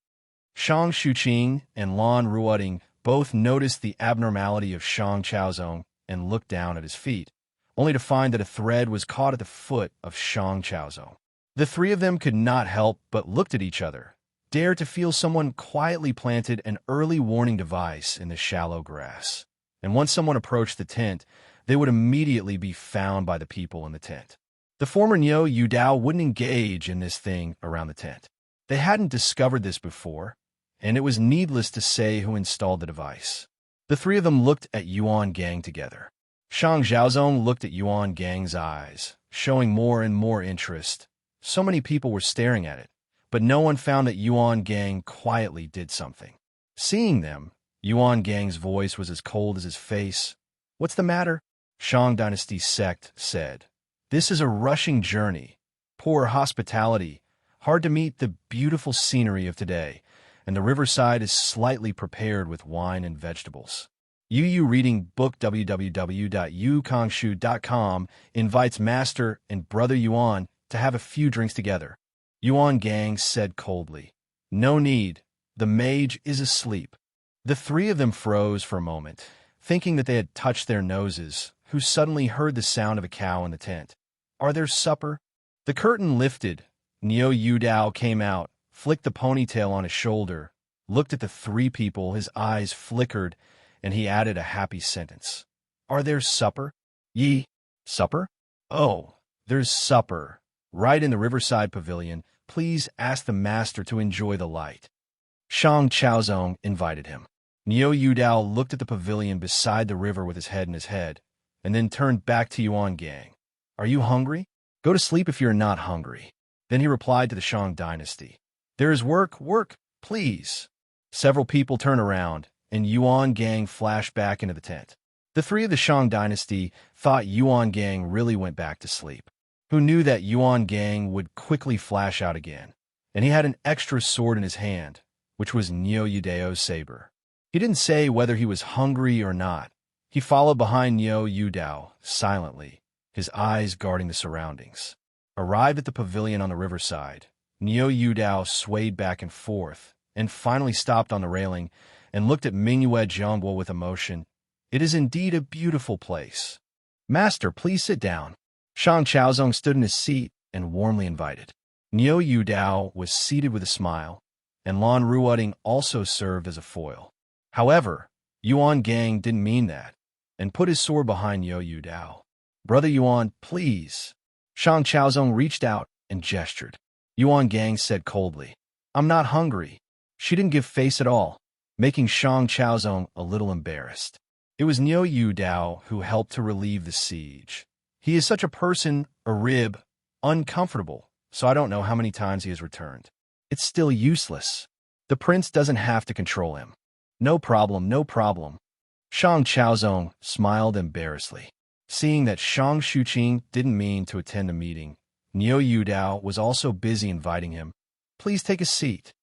Speaker 1: Shang Shuqing and Lan Ruoding both noticed the abnormality of Shang Chaozong and looked down at his feet, only to find that a thread was caught at the foot of Shang Chaozong. The three of them could not help but looked at each other, dared to feel someone quietly planted an early warning device in the shallow grass. And once someone approached the tent, they would immediately be found by the people in the tent. The former Niu Yudao wouldn't engage in this thing around the tent. They hadn't discovered this before, and it was needless to say who installed the device. The three of them looked at Yuan Gang together. Shang Xiaozong looked at Yuan Gang's eyes, showing more and more interest. So many people were staring at it, but no one found that Yuan Gang quietly did something. Seeing them, Yuan Gang's voice was as cold as his face. What's the matter? Shang Dynasty Sect said. This is a rushing journey, poor hospitality, hard to meet the beautiful scenery of today, and the riverside is slightly prepared with wine and vegetables. Yu reading book www.yukongshu.com invites Master and Brother Yuan to have a few drinks together. Yuan Gang said coldly. No need. The mage is asleep. The three of them froze for a moment, thinking that they had touched their noses, who suddenly heard the sound of a cow in the tent. Are there supper? The curtain lifted. Niu Yudao came out, flicked the ponytail on his shoulder, looked at the three people, his eyes flickered, and he added a happy sentence. Are there supper? Ye, supper? Oh, there's supper. Right in the riverside pavilion. Please ask the master to enjoy the light. Shang Chaozong invited him. Niu Yudao looked at the pavilion beside the river with his head in his head, and then turned back to Yuan Gang. Are you hungry? Go to sleep if you're not hungry. Then he replied to the Shang Dynasty. There is work, please. Several people turned around, and Yuan Gang flashed back into the tent. The three of the Shang Dynasty thought Yuan Gang really went back to sleep. Who knew that Yuan Gang would quickly flash out again, and he had an extra sword in his hand, which was Niu Yudao's saber. He didn't say whether he was hungry or not. He followed behind Niu Yudao, silently, his eyes guarding the surroundings. Arrived at the pavilion on the riverside, Niu Yudao swayed back and forth, and finally stopped on the railing and looked at Mingyue Jiangbo with emotion. It is indeed a beautiful place. Master, please sit down. Shang Chaozong stood in his seat and warmly invited. Niu Yudao was seated with a smile, and Lan Ruoding also served as a foil. However, Yuan Gang didn't mean that, and put his sword behind Niu Yudao. Brother Yuan, please. Shang Chaozong reached out and gestured. Yuan Gang said coldly, I'm not hungry. She didn't give face at all, making Shang Chaozong a little embarrassed. It was Niu Yudao who helped to relieve the siege. He is such a person, a rib, uncomfortable, so I don't know how many times he has returned. It's still useless. The prince doesn't have to control him. No problem, no problem. Shang Chaozong smiled embarrassedly. Seeing that Shang Xuqing didn't mean to attend the meeting, Niu Yudao was also busy inviting him. Please take a seat.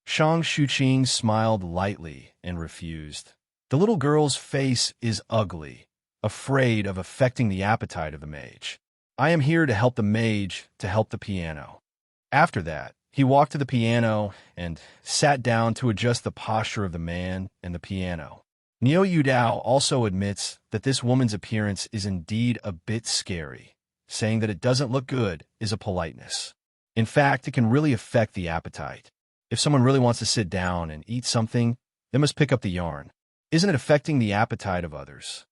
Speaker 1: Shang Xuqing smiled lightly and refused. The little girl's face is ugly, afraid of affecting the appetite of the mage. I am here to help the mage to help the piano. After that, he walked to the piano and sat down to adjust the posture of the man and the piano. Niu Yudao also admits that this woman's appearance is indeed a bit scary. Saying that it doesn't look good is a politeness. In fact, it can really affect the appetite. If someone really wants to sit down and eat something, they must pick up the yarn. Isn't it affecting the appetite of others?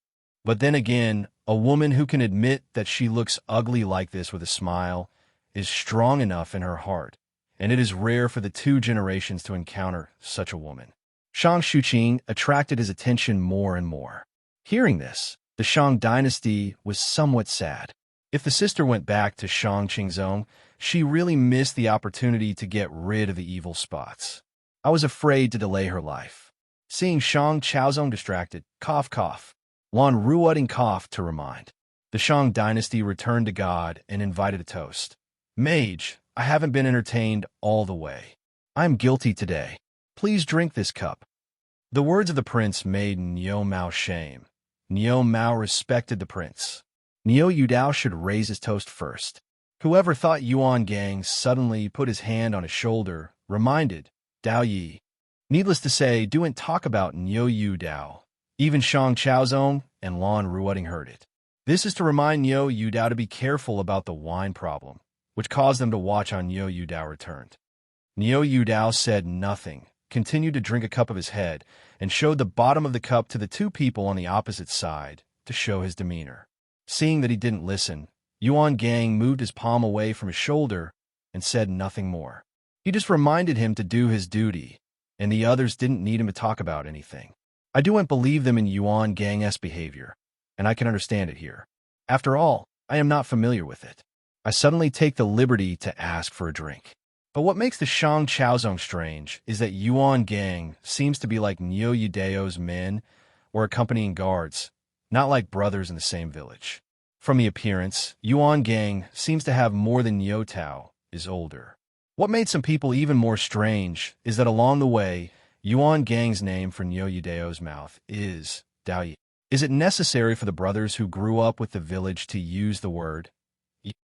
Speaker 1: But then again, a woman who can admit that she looks ugly like this with a smile is strong enough in her heart, and it is rare for the two generations to encounter such a woman. Shang Xuqing attracted his attention more and more. Hearing this, the Shang dynasty was somewhat sad. If the sister went back to Shang Qingzong, she really missed the opportunity to get rid of the evil spots. I was afraid to delay her life. Seeing Shang Chaozong distracted, cough cough. Lan Ruoding coughed to remind. The Shang dynasty returned to God and invited a toast. Mage, I haven't been entertained all the way. I am guilty today. Please drink this cup. The words of the prince made Niu Mao shame. Niu Mao respected the prince. Niu Yudao should raise his toast first. Whoever thought Yuan Gang suddenly put his hand on his shoulder, reminded Dao Yi. Needless to say, don't talk about Niu Yudao. Even Shang Chaozong and Lan Ruoding heard it. This is to remind Niu Yudao to be careful about the wine problem, which caused them to watch on Niu Yudao returned. Niu Yudao said nothing, continued to drink a cup of his head, and showed the bottom of the cup to the two people on the opposite side to show his demeanor. Seeing that he didn't listen, Yuan Gang moved his palm away from his shoulder and said nothing more. He just reminded him to do his duty, and the others didn't need him to talk about anything. I don't believe them in Yuan Gang's behavior, and I can understand it here. After all, I am not familiar with it. I suddenly take the liberty to ask for a drink. But what makes the Shang Chaozong strange is that Yuan Gang seems to be like Niu Yudao's men or accompanying guards, not like brothers in the same village. From the appearance, Yuan Gang seems to have more than Niu Tao is older. What made some people even more strange is that along the way, Yuan Gang's name for Niu Yudao's mouth is Dao Yi. Is it necessary for the brothers who grew up with the village to use the word?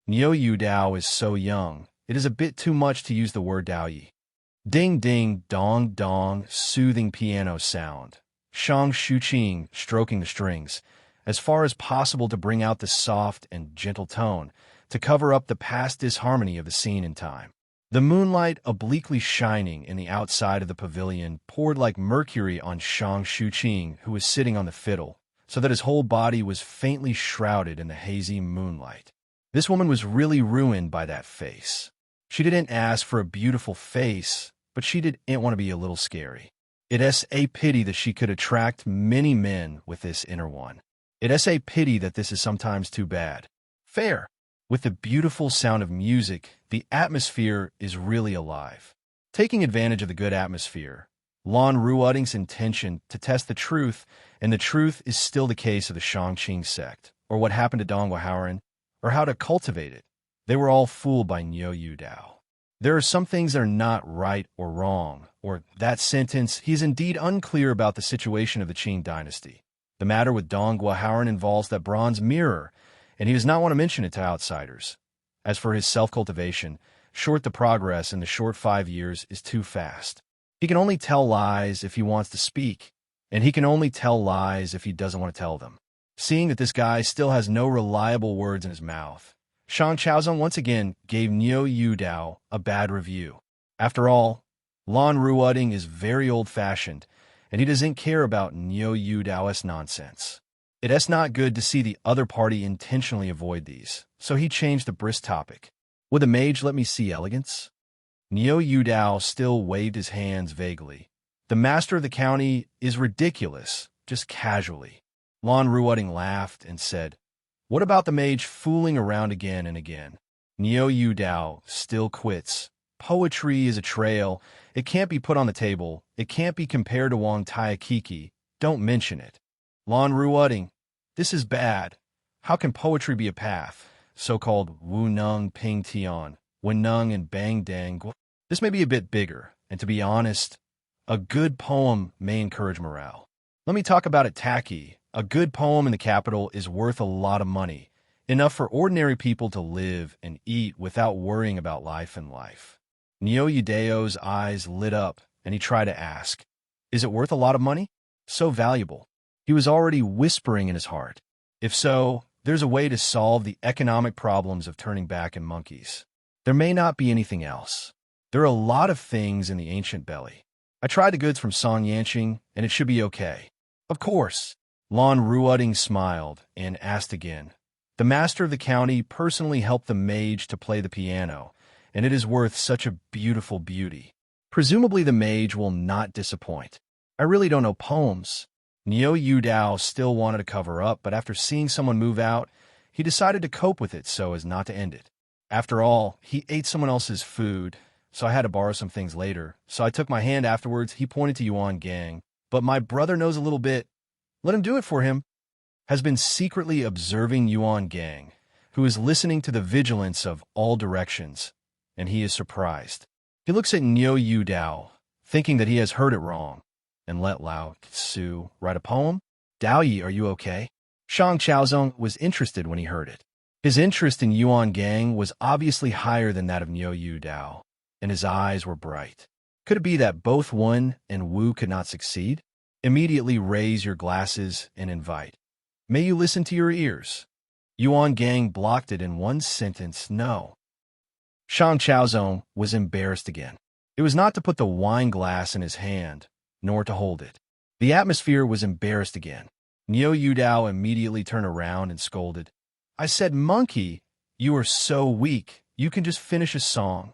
Speaker 1: Niu Yudao is so young, it is a bit too much to use the word Dao Yi. Ding ding dong dong, soothing piano sound. Shang Xuqing stroking the strings, as far as possible to bring out the soft and gentle tone, to cover up the past disharmony of the scene in time. The moonlight, obliquely shining in the outside of the pavilion, poured like mercury on Shang Xuqing, who was sitting on the fiddle, so that his whole body was faintly shrouded in the hazy moonlight. This woman was really ruined by that face. She didn't ask for a beautiful face, but she didn't want to be a little scary. It is a pity that she could attract many men with this inner one. It is a pity that this is sometimes too bad. Fair. With the beautiful sound of music, the atmosphere is really alive. Taking advantage of the good atmosphere, Lan Ruoding's intention to test the truth, and the truth is still the case of the Shangqing sect, or what happened to Dongguo Haoran, or how to cultivate it. They were all fooled by Niu Yudao. There are some things that are not right or wrong, or that sentence, he is indeed unclear about the situation of the Qing dynasty. The matter with Dongguo Haoran involves that bronze mirror, and he does not want to mention it to outsiders. As for his self-cultivation, short the progress in the short 5 years is too fast. He can only tell lies if he wants to speak, and he can only tell lies if he doesn't want to tell them. Seeing that this guy still has no reliable words in his mouth, Shang Chaozong once again gave Niu Yudao a bad review. After all, Lan Ruoding is very old-fashioned, and he doesn't care about Niu Yudao's nonsense. It is not good to see the other party intentionally avoid these, so he changed the brisk topic. Would the mage let me see elegance? Niu Yudao still waved his hands vaguely. The master of the county is ridiculous, just casually. Lan Ruoding laughed and said, what about the mage fooling around again and again? Niu Yudao still quits, Poetry is a trail. It can't be put on the table. It can't be compared to Wang Taikiki. Don't mention it. Lon Ruoding. This is bad. How can poetry be a path? So-called Wu Nung Ping Tian, Wen Nung and Bang Dang. This may be a bit bigger, and to be honest, a good poem may encourage morale. Let me talk about it tacky. A good poem in the capital is worth a lot of money, enough for ordinary people to live and eat without worrying about life and life. Neo Yudeo's eyes lit up, and he tried to ask, is it worth a lot of money? So valuable. He was already whispering in his heart. If so, there's a way to solve the economic problems of turning back in monkeys. There may not be anything else. There are a lot of things in the ancient belly. I tried the goods from Song Yanqing, and it should be okay. Of course. Lon Ruoding smiled and asked again. The master of the county personally helped the mage to play the piano, and it is worth such a beautiful beauty. Presumably the mage will not disappoint. I really don't know poems. Neo Dao still wanted to cover up, but after seeing someone move out, he decided to cope with it so as not to end it. After all, he ate someone else's food, so I had to borrow some things later. So I took my hand afterwards. He pointed to Yuan Gang. But my brother knows a little bit. Let him do it for him. Has been secretly observing Yuan Gang, who is listening to the vigilance of all directions, and he is surprised. He looks at Neo Dao, thinking that he has heard it wrong, and let Lao Tzu write a poem? Dao Yi, are you okay? Shang Chaozong was interested when he heard it. His interest in Yuan Gang was obviously higher than that of Neo Dao, and his eyes were bright. Could it be that both Wen and Wu could not succeed? Immediately raise your glasses and invite. May you listen to your ears. Yuan Gang blocked it in one sentence, no. Shang Chaozong was embarrassed again. It was not to put the wine glass in his hand, nor to hold it. The atmosphere was embarrassed again. Neo Dao immediately turned around and scolded. I said, monkey, you are so weak, you can just finish a song.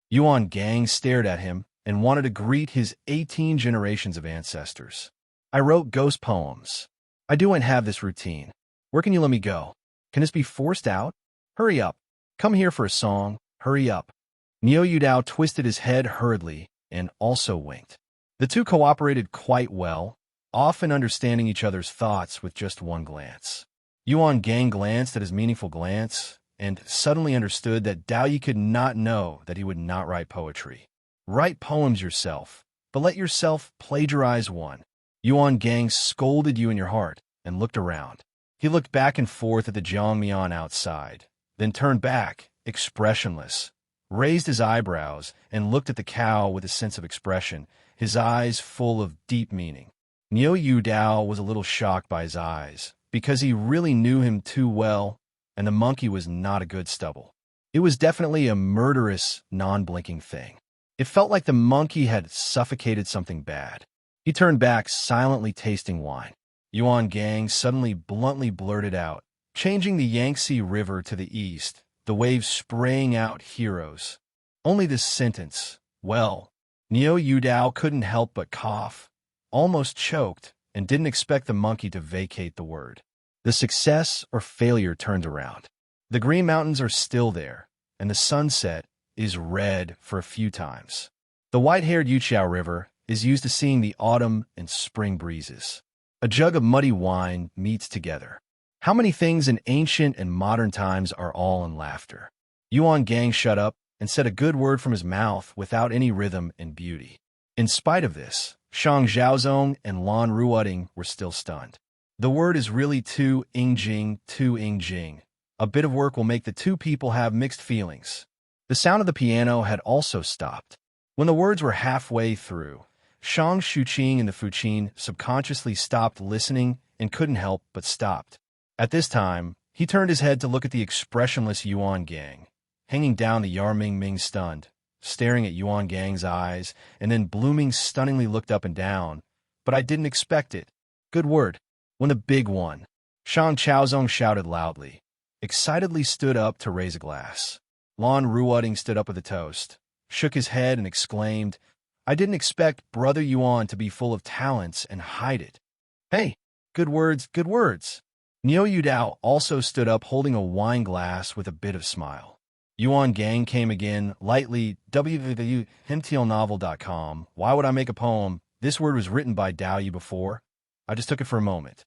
Speaker 1: Yuan Gang stared at him and wanted to greet his 18 generations of ancestors. I wrote ghost poems. I do and have this routine. Where can you let me go? Can this be forced out? Hurry up. Come here for a song. Hurry up. Neo Dao twisted his head hurriedly and also winked. The two cooperated quite well, often understanding each other's thoughts with just one glance. Yuan Gang glanced at his meaningful glance and suddenly understood that Dao Yi could not know that he would not write poetry. Write poems yourself, but let yourself plagiarize one. Yuan Gang scolded you in your heart and looked around. He looked back and forth at the Jiangmian outside, then turned back, expressionless, raised his eyebrows, and looked at the cow with a sense of expression, his eyes full of deep meaning. Neo Dao was a little shocked by his eyes, because he really knew him too well, and the monkey was not a good stubble. It was definitely a murderous, non-blinking thing. It felt like the monkey had suffocated something bad. He turned back, silently tasting wine. Yuan Gang suddenly bluntly blurted out, changing the Yangtze River to the east, the waves spraying out heroes. Only this sentence, well, Neo Dao couldn't help but cough, almost choked, and didn't expect the monkey to vacate the word. The success or failure turned around. The Green Mountains are still there, and the sunset is red for a few times. The white-haired Yuqiao River is used to seeing the autumn and spring breezes. A jug of muddy wine meets together. How many things in ancient and modern times are all in laughter? Yuan Gang shut up and said a good word from his mouth without any rhythm and beauty. In spite of this, Shang Zhaozong and Lon Ruoding were still stunned. The word is really tu Ingjing. A bit of work will make the two people have mixed feelings. The sound of the piano had also stopped. When the words were halfway through, Shang Shuqing and the Fuqin subconsciously stopped listening and couldn't help but stopped. At this time, he turned his head to look at the expressionless Yuan Gang, hanging down the Yarming Ming stunned, staring at Yuan Gang's eyes, and then Blooming stunningly looked up and down. But I didn't expect it. Good word. When the big one. Shang Chaozong shouted loudly, excitedly stood up to raise a glass. Lon Ruoding stood up with a toast, shook his head and exclaimed, I didn't expect Brother Yuan to be full of talents and hide it. Hey, good words, good words. Neo Dao also stood up holding a wine glass with a bit of smile. Yuan Gang came again, lightly, www.himtlnovel.com. Why would I make a poem? This word was written by Dao Yi before. I just took it for a moment.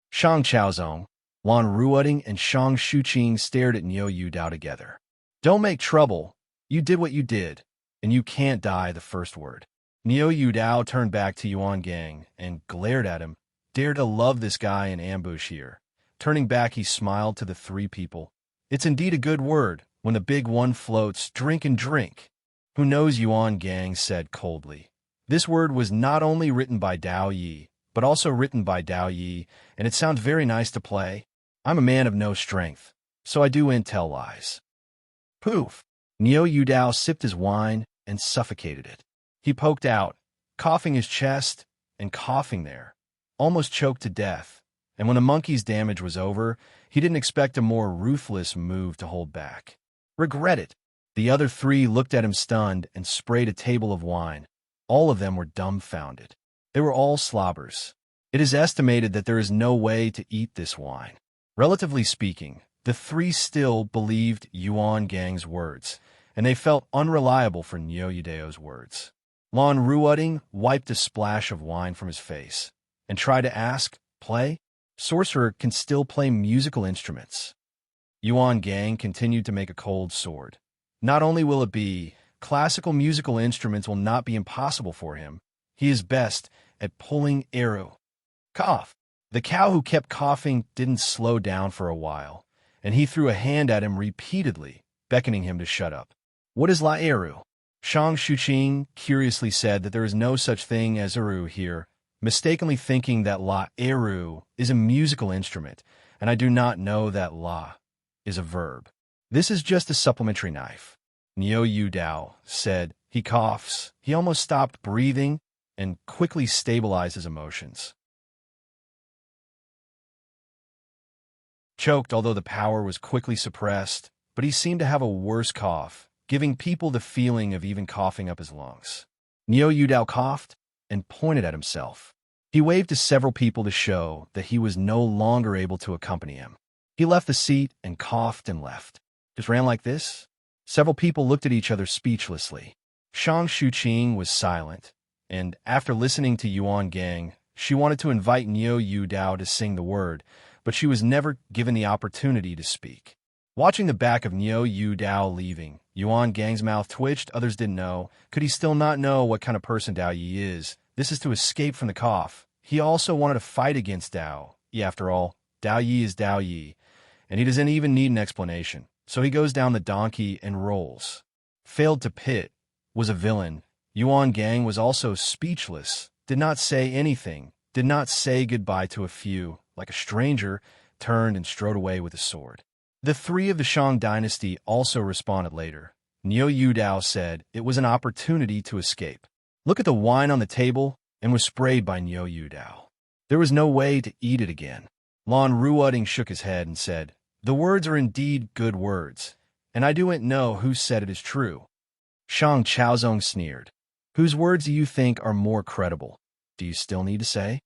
Speaker 1: Shang Chaozong, Lan Ruoding, and Shang Shuqing stared at Niu Yu Dao together. Don't make trouble. You did what you did, and you can't die the first word. Niu Yu Dao turned back to Yuan Gang and glared at him. Dare to love this guy in ambush here. Turning back, he smiled to the three people. It's indeed a good word. When the big one floats, drink and drink. Who knows, Yuan Gang said coldly. This word was not only written by Dao Yi, but also written by Dao Yi, and it sounds very nice to play. I'm a man of no strength, so I do intel lies. Poof! Niu Yu Dao sipped his wine and suffocated it. He poked out, coughing his chest and coughing there, almost choked to death, and when the monkey's damage was over, he didn't expect a more ruthless move to hold back. Regret it. The other three looked at him stunned and sprayed a table of wine. All of them were dumbfounded. They were all slobbers. It is estimated that there is no way to eat this wine. Relatively speaking, the three still believed Yuan Gang's words, and they felt unreliable for Niu Yu Dao's words. Lan Ruoding wiped a splash of wine from his face and tried to ask, play? Sorcerer can still play musical instruments. Yuan Gang continued to make a cold sword. Not only will it be, classical musical instruments will not be impossible for him. He is best at pulling arrow. Cough. The cow who kept coughing didn't slow down for a while, and he threw a hand at him repeatedly, beckoning him to shut up. What is la eru? Shang Shuqing curiously said that there is no such thing as eru here, mistakenly thinking that la eru is a musical instrument, and I do not know that la is a verb. This is just a supplementary knife. Niu Yu Dao said. He coughs. He almost stopped breathing and quickly stabilized his emotions. Choked, although the power was quickly suppressed, but he seemed to have a worse cough, giving people the feeling of even coughing up his lungs. Niu Yu Dao coughed and pointed at himself. He waved to several people to show that he was no longer able to accompany him. He left the seat and coughed and left. Just ran like this? Several people looked at each other speechlessly. Shang Shuqing was silent, and after listening to Yuan Gang, she wanted to invite Niu Yu Dao to sing the word, but she was never given the opportunity to speak. Watching the back of Niu Yu Dao leaving, Yuan Gang's mouth twitched. Others didn't know. Could he still not know what kind of person Dao Yi is? This is to escape from the cough. He also wanted to fight against Dao Yi. After all, Dao Yi is Dao Yi, and he doesn't even need an explanation. So he goes down the donkey and rolls. Failed to pit, was a villain. Yuan Gang was also speechless, did not say anything, did not say goodbye to a few, like a stranger, turned and strode away with his sword. The three of the Shang dynasty also responded later. Niu Yu Dao said it was an opportunity to escape. Look at the wine on the table, and was sprayed by Niu Yu Dao. There was no way to eat it again. Lan Ruoding shook his head and said, the words are indeed good words, and I don't know who said it is true. Shang Chaozong sneered. Whose words do you think are more credible? Do you still need to say?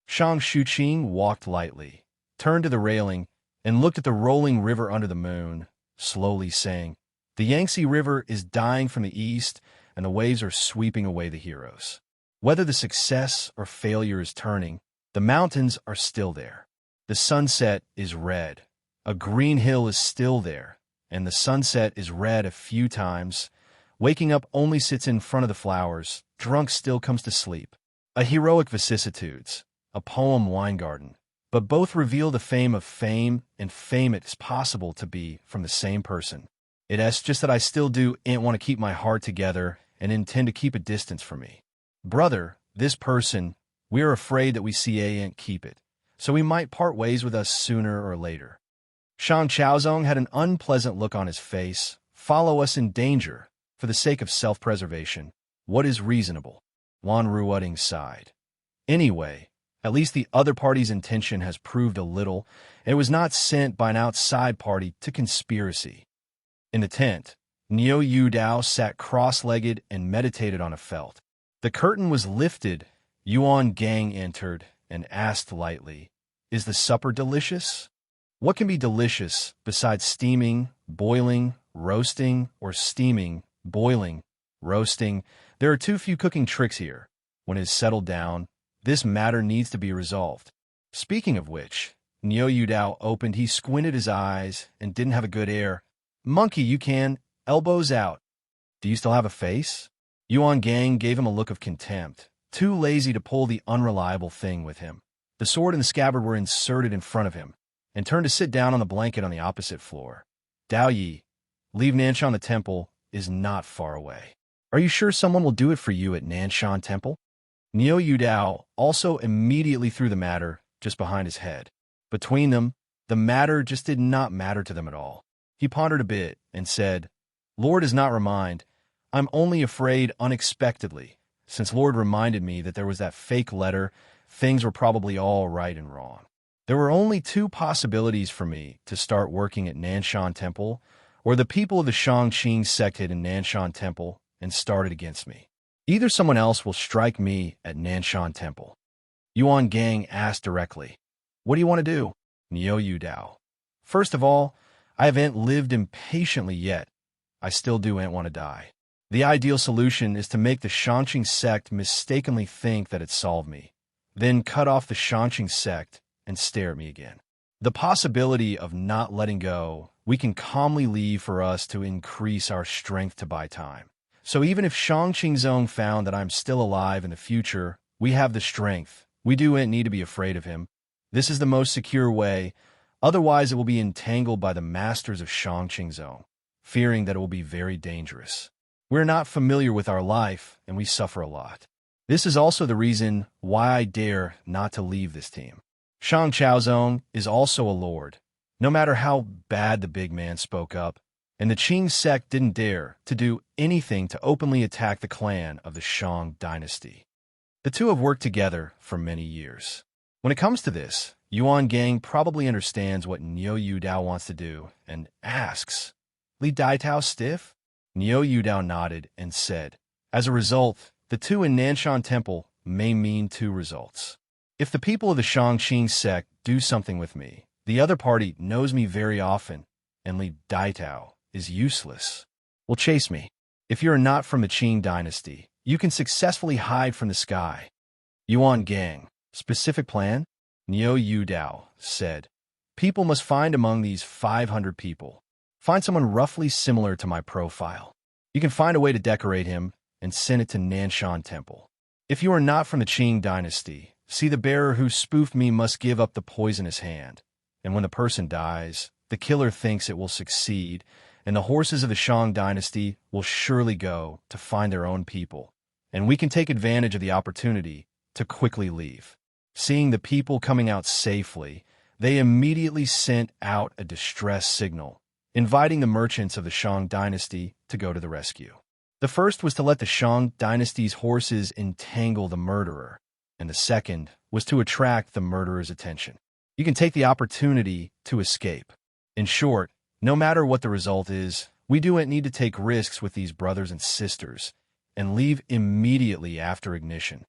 Speaker 1: Shang Shuqing walked lightly, turned to the railing, and looked at the rolling river under the moon, slowly saying, the Yangtze River is dying from the east, and the waves are sweeping away the heroes. Whether the success or failure is turning, the mountains are still there. The sunset is red. A green hill is still there, and the sunset is red a few times. Waking up only sits in front of the flowers, drunk still comes to sleep. A heroic vicissitudes, a poem wine garden, but both reveal the fame of fame, and fame it is possible to be from the same person. It's just that I still do ain't want to keep my heart together and intend to keep a distance from me. Brother, this person, we are afraid that we see ain't keep it, so he might part ways with us sooner or later. Shang Chaozong had an unpleasant look on his face. Follow us in danger, for the sake of self-preservation. What is reasonable? Lan Ruoding sighed. Anyway, at least the other party's intention has proved a little, and it was not sent by an outside party to conspiracy. In the tent, Niu Yu Dao sat cross-legged and meditated on a felt. The curtain was lifted. Yuan Gang entered and asked lightly, is the supper delicious? What can be delicious besides steaming, boiling, roasting or steaming, boiling, roasting. There are too few cooking tricks here. When it is settled down, this matter needs to be resolved. Speaking of which, Niu Dao opened. He squinted his eyes and didn't have a good air. Monkey, you can. Elbows out. Do you still have a face? Yuan Gang gave him a look of contempt, too lazy to pull the unreliable thing with him. The sword and the scabbard were inserted in front of him, and turned to sit down on the blanket on the opposite floor. Dao Yi, leave Nanshan the temple is not far away. Are you sure someone will do it for you at Nanshan Temple? Niu Dao also immediately threw the matter just behind his head. Between them, the matter just did not matter to them at all. He pondered a bit and said, Lord does not remind. I'm only afraid unexpectedly. Since Lord reminded me that there was that fake letter, things were probably all right and wrong. There were only two possibilities for me to start working at Nanshan Temple, or the people of the Shangqing sect hid in Nanshan Temple and started against me. Either someone else will strike me at Nanshan Temple. Yuan Gang asked directly, What do you want to do? Niu Dao. First of all, I haven't lived impatiently yet. I still do want to die. The ideal solution is to make the Shangqing sect mistakenly think that it solved me, then cut off the Shangqing sect and stare at me again. The possibility of not letting go, we can calmly leave for us to increase our strength to buy time. So even if Shangqing Zong found that I'm still alive in the future, we have the strength. We do need to be afraid of him. This is the most secure way. Otherwise, it will be entangled by the masters of Shangqing Zong, fearing that it will be very dangerous. We're not familiar with our life, and we suffer a lot. This is also the reason why I dare not to leave this team. Shang Chaozong is also a lord. No matter how bad the big man spoke up, and the Qing sect didn't dare to do anything to openly attack the clan of the Shang dynasty. The two have worked together for many years. When it comes to this, Yuan Gang probably understands what Niu Dao wants to do and asks, Li Daitao stiff? Niu Dao nodded and said, As a result, the two in Nanshan Temple may mean two results. If the people of the Shangqing sect do something with me, the other party knows me very often, and Li Daitao is useless. Will chase me. If you are not from the Qing dynasty, you can successfully hide from the sky. Yuan Gang, specific plan? Niu Dao said, People must find among these 500 people. Find someone roughly similar to my profile. You can find a way to decorate him and send it to Nanshan Temple. If you are not from the Qing dynasty, see the bearer who spoofed me must give up the poisonous hand. And when the person dies, the killer thinks it will succeed, and the horses of the Shang dynasty will surely go to find their own people, and we can take advantage of the opportunity to quickly leave. Seeing the people coming out safely, they immediately sent out a distress signal, inviting the merchants of the Shang dynasty to go to the rescue. The first was to let the Shang dynasty's horses entangle the murderer, and the second was to attract the murderer's attention. You can take the opportunity to escape. In short, no matter what the result is, we do need to take risks with these brothers and sisters and leave immediately after ignition.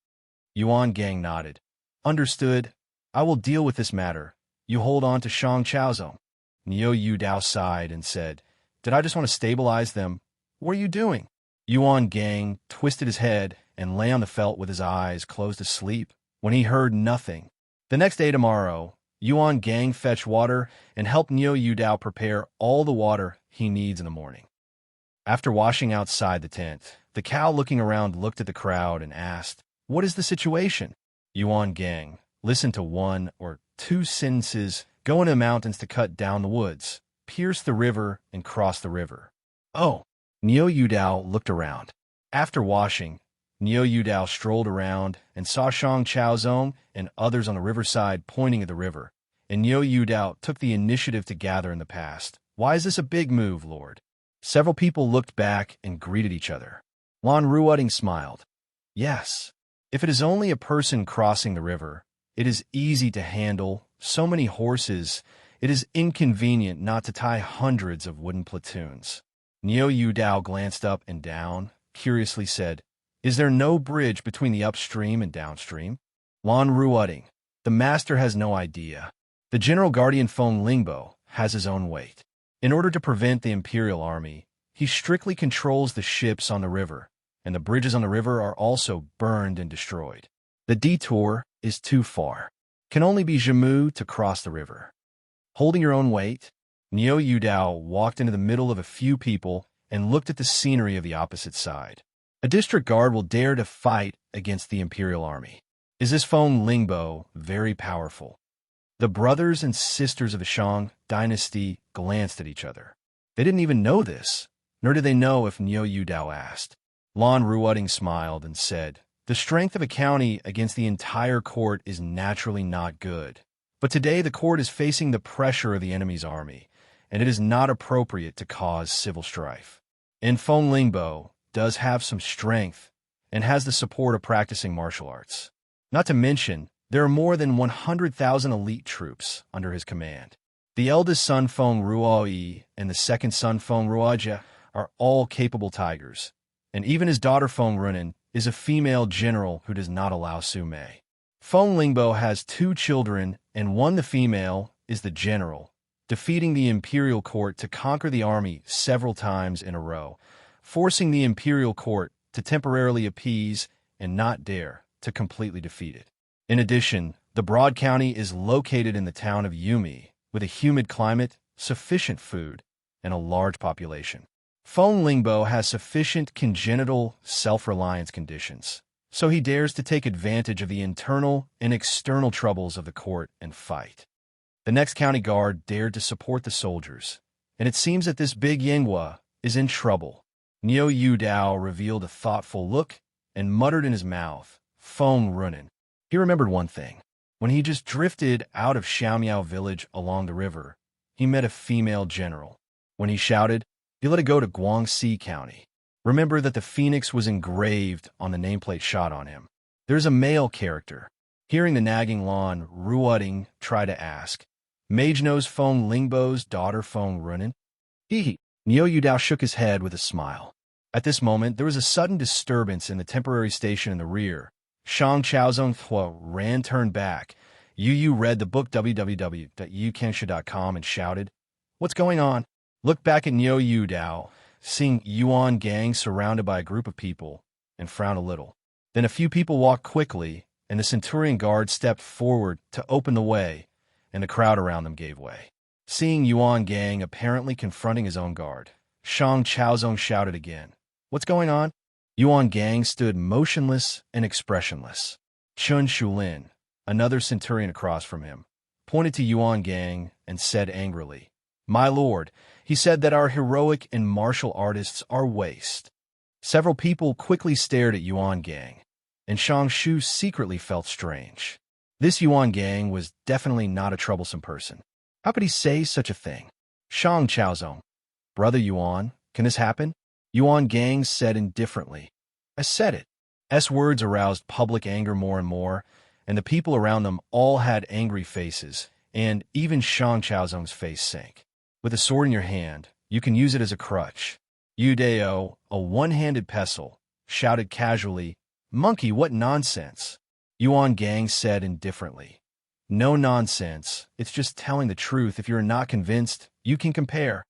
Speaker 1: Yuan Gang nodded. Understood. I will deal with this matter. You hold on to Shang Chaozong. Niu Dao sighed and said, Did I just want to stabilize them? What are you doing? Yuan Gang twisted his head and lay on the felt with his eyes closed to sleep when he heard nothing. The next day tomorrow, Yuan Gang fetch water and help Niu Dao prepare all the water he needs in the morning. After washing outside the tent, the cow looking around looked at the crowd and asked, What is the situation? Yuan Gang listened to one or two sentences. Go into the mountains to cut down the woods, pierce the river, and cross the river. Oh, Niu Dao looked around. After washing, Niu Dao strolled around and saw Shang Chaozong and others on the riverside pointing at the river, and Niu Dao took the initiative to gather in the past. Why is this a big move, Lord? Several people looked back and greeted each other. Lan Ruoding smiled. Yes, if it is only a person crossing the river, it is easy to handle. So many horses, it is inconvenient not to tie hundreds of wooden platoons. Niu Dao glanced up and down, curiously said, Is there no bridge between the upstream and downstream? Lan Ruoding, the master has no idea. The General Guardian Feng Lingbo has his own weight. In order to prevent the imperial army, he strictly controls the ships on the river, and the bridges on the river are also burned and destroyed. The detour is too far. Can only be Jamu to cross the river. Holding your own weight, Niu Yudao walked into the middle of a few people and looked at the scenery of the opposite side. A district guard will dare to fight against the imperial army. Is this Feng Lingbo very powerful? The brothers and sisters of the Shang dynasty glanced at each other. They didn't even know this, nor did they know if Niu Yudao asked. Lan Ruoding smiled and said, "The strength of a county against the entire court is naturally not good. But today the court is facing the pressure of the enemy's army, and it is not appropriate to cause civil strife. And Feng Lingbo does have some strength and has the support of practicing martial arts. Not to mention, there are more than 100,000 elite troops under his command. The eldest son Feng Ruoyi and the second son Feng Ruojia are all capable tigers, and even his daughter Feng Runan is a female general who does not allow Su Mei. Feng Lingbo has 2 children, and one, the female, is the general, defeating the imperial court to conquer the army several times in a row, forcing the imperial court to temporarily appease and not dare to completely defeat it. In addition, the broad county is located in the town of Yumi, with a humid climate, sufficient food, and a large population. Feng Lingbo has sufficient congenital self-reliance conditions, so he dares to take advantage of the internal and external troubles of the court and fight. The next county guard dared to support the soldiers, and it seems that this big Yinghua is in trouble. Niu Yudao revealed a thoughtful look and muttered in his mouth, "Feng Runan." He remembered one thing. When he just drifted out of Xiaomiao village along the river, he met a female general. When he shouted, he let it go to Guangxi County. Remember that the phoenix was engraved on the nameplate shot on him. There's a male character. Hearing the nagging Lan Ruoding try to ask, "Mage knows Feng Lingbo's daughter Feng Runan?" Hee. Niu Yudao shook his head with a smile. At this moment, there was a sudden disturbance in the temporary station in the rear. Shang Chaozong Thua turned back. Yu read the book www.yukansha.com and shouted, "What's going on?" Looked back at Niu Yudao, seeing Yuan Gang surrounded by a group of people, and frowned a little. Then a few people walked quickly, and the Centurion guard stepped forward to open the way, and the crowd around them gave way. Seeing Yuan Gang apparently confronting his own guard, Shang Chaozong shouted again, "What's going on?" Yuan Gang stood motionless and expressionless. Chun Shulin, another Centurion across from him, pointed to Yuan Gang and said angrily, "My lord, he said that our heroic and martial artists are waste." Several people quickly stared at Yuan Gang, and Shang Shu secretly felt strange. This Yuan Gang was definitely not a troublesome person. How could he say such a thing? Shang Chaozong, "Brother Yuan, can this happen?" Yuan Gang said indifferently, "I said it." S words aroused public anger more and more, and the people around them all had angry faces, and even Shang Chaozong's face sank. With a sword in your hand, you can use it as a crutch. Yudao, a one-handed pestle, shouted casually, "Monkey, what nonsense!" Yuan Gang said indifferently, "No nonsense, it's just telling the truth. If you're not convinced, you can compare."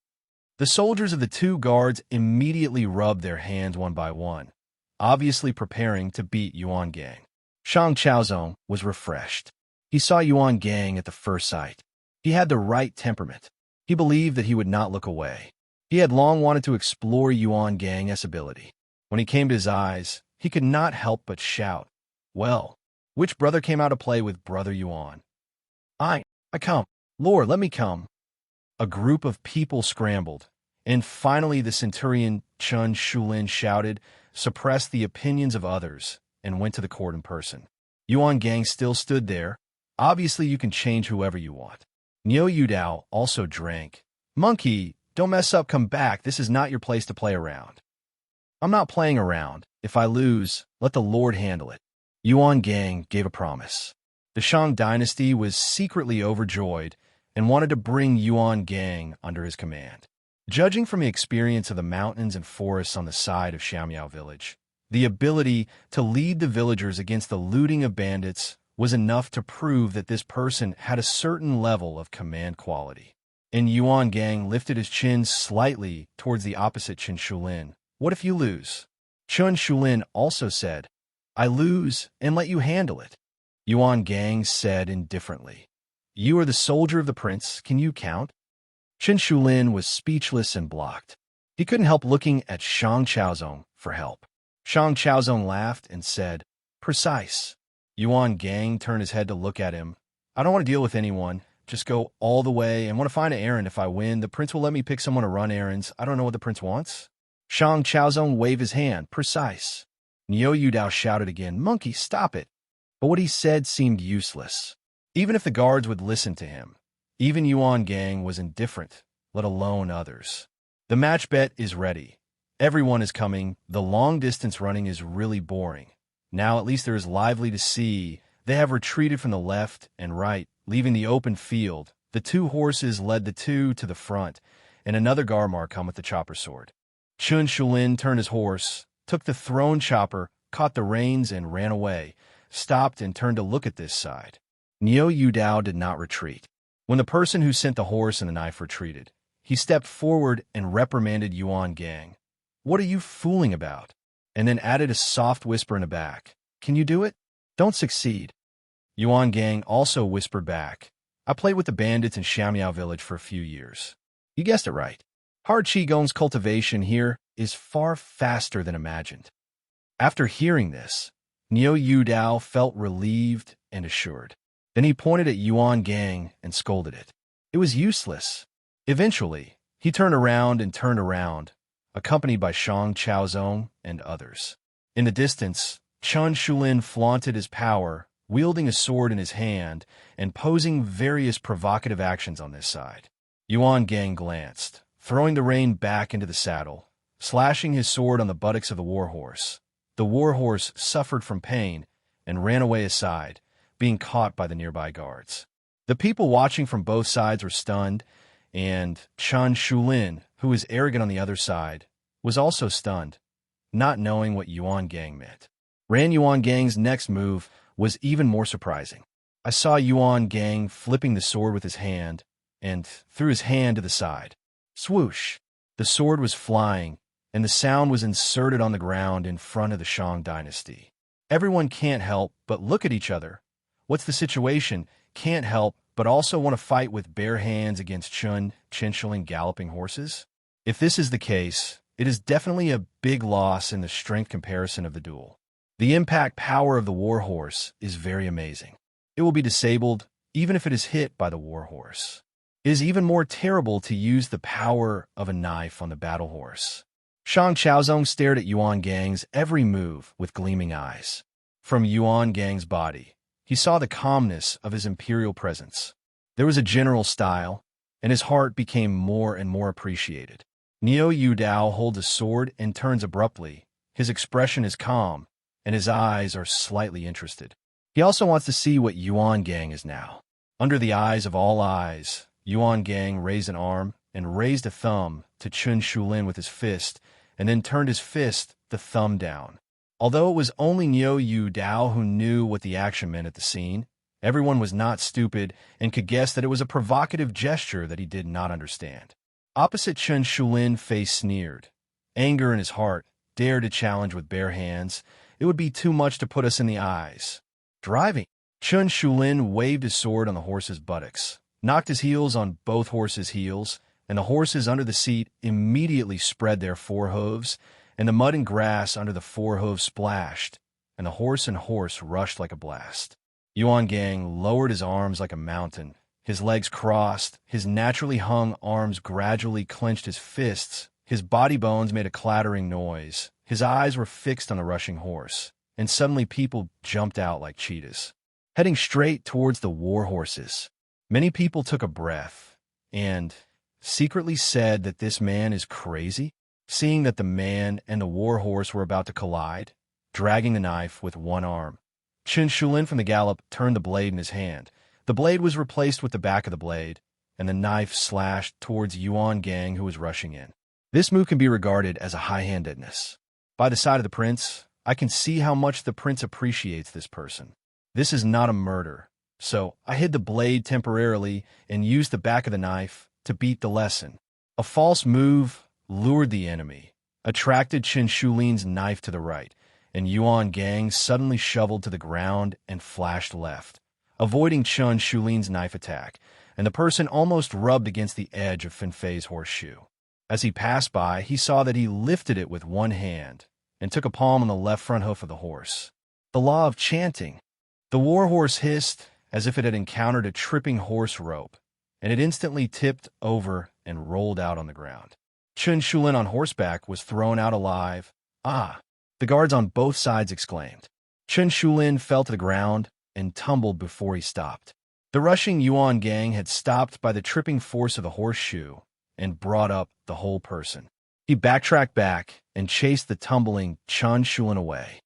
Speaker 1: The soldiers of the 2 guards immediately rubbed their hands one by one, obviously preparing to beat Yuan Gang. Shang Chaozong was refreshed. He saw Yuan Gang at the first sight. He had the right temperament. He believed that he would not look away. He had long wanted to explore Yuan Gang's ability. When he came to his eyes, he could not help but shout, "Well, which brother came out to play with Brother Yuan?" I come. Lord, let me come." A group of people scrambled, and finally the Centurion Chun Shulin shouted, suppressed the opinions of others, and went to the court in person. Yuan Gang still stood there. "Obviously you can change whoever you want." Niu Yudao also drank. "Monkey, don't mess up, come back. This is not your place to play around." "I'm not playing around. If I lose, let the Lord handle it." Yuan Gang gave a promise. The Shang dynasty was secretly overjoyed and wanted to bring Yuan Gang under his command. Judging from the experience of the mountains and forests on the side of Xiaomiao village, the ability to lead the villagers against the looting of bandits was enough to prove that this person had a certain level of command quality. And Yuan Gang lifted his chin slightly towards the opposite Chen Shulin. What if you lose? Chen Shulin also said, I lose and let you handle it. Yuan Gang said indifferently, You are the soldier of the prince, can you count? Chen Shulin was speechless and blocked. He couldn't help looking at Shang Chaozong for help. Shang Chaozong laughed and said, Precise. Yuan Gang turned his head to look at him. I don't want to deal with anyone. Just go all the way and want to find an errand. If I win, the prince will let me pick someone to run errands. I don't know what the prince wants. Shang Chaozong waved his hand. Precise. Niu Dao shouted again, Monkey, stop it. But what he said seemed useless. Even if the guards would listen to him, even Yuan Gang was indifferent, let alone others. The match bet is ready. Everyone is coming. The long-distance running is really boring. Now at least there is lively to see. They have retreated from the left and right, leaving the open field. The two horses led the two to the front, and another Garmar come with the chopper sword. Chen Shulin turned his horse, took the thrown chopper, caught the reins, and ran away, stopped and turned to look at this side. Niu Dao did not retreat. When the person who sent the horse and the knife retreated, he stepped forward and reprimanded Yuan Gang. What are you fooling about? And then added a soft whisper in the back. Can you do it? Don't succeed. Yuan Gang also whispered back. I played with the bandits in Shamyao village for a few years. You guessed it right. Hard Qigong's cultivation here is far faster than imagined. After hearing this, Niu Dao felt relieved and assured. Then he pointed at Yuan Gang and scolded it. It was useless. Eventually, he turned around, accompanied by Shang Chaozong and others. In the distance, Chen Shulin flaunted his power, wielding a sword in his hand and posing various provocative actions on this side. Yuan Gang glanced, throwing the rein back into the saddle, slashing his sword on the buttocks of the warhorse. The warhorse suffered from pain and ran away aside, being caught by the nearby guards. The people watching from both sides were stunned, and Chen Shulin, who was arrogant on the other side, was also stunned, not knowing what Yuan Gang meant. Yuan Gang's next move was even more surprising. I saw Yuan Gang flipping the sword with his hand, and threw his hand to the side. Swoosh! The sword was flying, and the sound was inserted on the ground in front of the Shang dynasty. Everyone can't help but look at each other. What's the situation? Can't help but also want to fight with bare hands against Chen Shulin galloping horses? If this is the case, it is definitely a big loss in the strength comparison of the duel. The impact power of the warhorse is very amazing. It will be disabled even if it is hit by the warhorse. It is even more terrible to use the power of a knife on the battle horse. Shang Chaozong stared at Yuan Gang's every move with gleaming eyes. From Yuan Gang's body, he saw the calmness of his imperial presence. There was a general style, and his heart became more and more appreciated. Niu Dao holds a sword and turns abruptly. His expression is calm, and his eyes are slightly interested. He also wants to see what Yuan Gang is now. Under the eyes of all eyes, Yuan Gang raised an arm and raised a thumb to Chen Shulin with his fist, and then turned his fist, the thumb down. Although it was only Niu Dao who knew what the action meant at the scene, everyone was not stupid and could guess that it was a provocative gesture that he did not understand. Opposite Chen Shulin face sneered. Anger in his heart, dared to challenge with bare hands. It would be too much to put us in the eyes. Driving. Chen Shulin waved his sword on the horse's buttocks, knocked his heels on both horses' heels, and the horses under the seat immediately spread their forehooves, and the mud and grass under the forehooves splashed, and the horse rushed like a blast. Yuan Gang lowered his arms like a mountain. His legs crossed, his naturally hung arms gradually clenched his fists, his body bones made a clattering noise, his eyes were fixed on the rushing horse, and suddenly people jumped out like cheetahs, heading straight towards the war horses. Many people took a breath, and secretly said that this man is crazy, seeing that the man and the war horse were about to collide, dragging the knife with one arm. Chen Shulin from the gallop turned the blade in his hand. The blade was replaced with the back of the blade, and the knife slashed towards Yuan Gang, who was rushing in. This move can be regarded as a high-handedness. By the side of the prince, I can see how much the prince appreciates this person. This is not a murder, so I hid the blade temporarily and used the back of the knife to beat the lesson. A false move lured the enemy, attracted Chen Shulin's knife to the right, and Yuan Gang suddenly shoveled to the ground and flashed left, avoiding Chen Shulin's knife attack, and the person almost rubbed against the edge of Fenfei's horseshoe. As he passed by, he saw that he lifted it with one hand and took a palm on the left front hoof of the horse. The law of chanting. The warhorse hissed as if it had encountered a tripping horse rope, and it instantly tipped over and rolled out on the ground. Chen Shulin on horseback was thrown out alive. Ah! The guards on both sides exclaimed. Chen Shulin fell to the ground and tumbled before he stopped. The rushing Yuan Gang had stopped by the tripping force of the horseshoe and brought up the whole person. He backtracked back and chased the tumbling Chen Shulin away.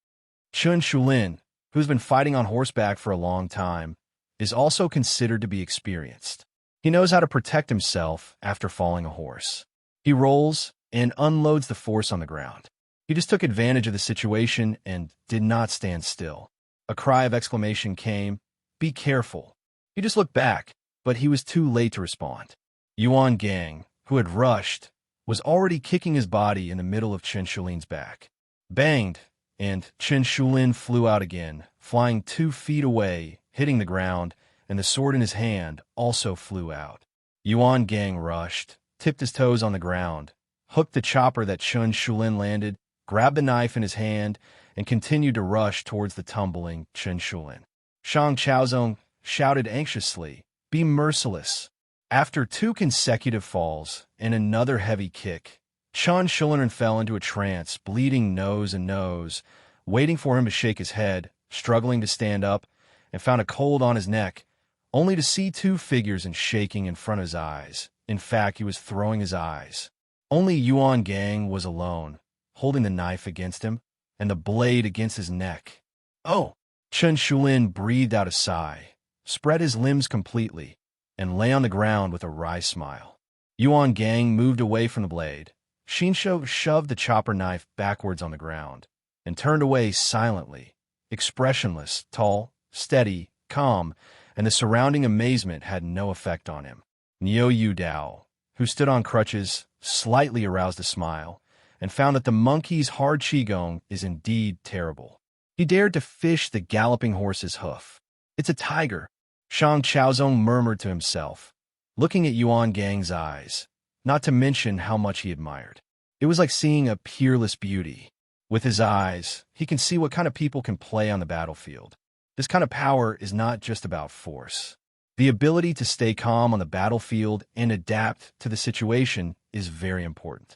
Speaker 1: Chen Shulin, who's been fighting on horseback for a long time, is also considered to be experienced. He knows how to protect himself after falling a horse. He rolls and unloads the force on the ground. He just took advantage of the situation and did not stand still. A cry of exclamation came, "Be careful." He just looked back, but he was too late to respond. Yuan Gang, who had rushed, was already kicking his body in the middle of Chen Shulin's back. Banged, and Chen Shulin flew out again, flying 2 feet away, hitting the ground, and the sword in his hand also flew out. Yuan Gang rushed, tipped his toes on the ground, hooked the chopper that Chen Shulin landed, grabbed the knife in his hand, and continued to rush towards the tumbling Chen Shulin. Shang Chaozong shouted anxiously, "Be merciless." After 2 consecutive falls and another heavy kick, Chen Shulin fell into a trance, bleeding nose and nose, waiting for him to shake his head, struggling to stand up, and found a cold on his neck, only to see 2 figures and shaking in front of his eyes. In fact, he was throwing his eyes. Only Yuan Gang was alone, holding the knife against him, and the blade against his neck. "Oh!" Chen Shulin breathed out a sigh, spread his limbs completely, and lay on the ground with a wry smile. Yuan Gang moved away from the blade. Shinsho shoved the chopper knife backwards on the ground, and turned away silently, expressionless, tall, steady, calm, and the surrounding amazement had no effect on him. Niu Dao, who stood on crutches, slightly aroused a smile, and found that the monkey's hard qigong is indeed terrible. He dared to fish the galloping horse's hoof. "It's a tiger," Shang Chaozong murmured to himself, looking at Yuan Gang's eyes, not to mention how much he admired. It was like seeing a peerless beauty. With his eyes, he can see what kind of people can play on the battlefield. This kind of power is not just about force. The ability to stay calm on the battlefield and adapt to the situation is very important.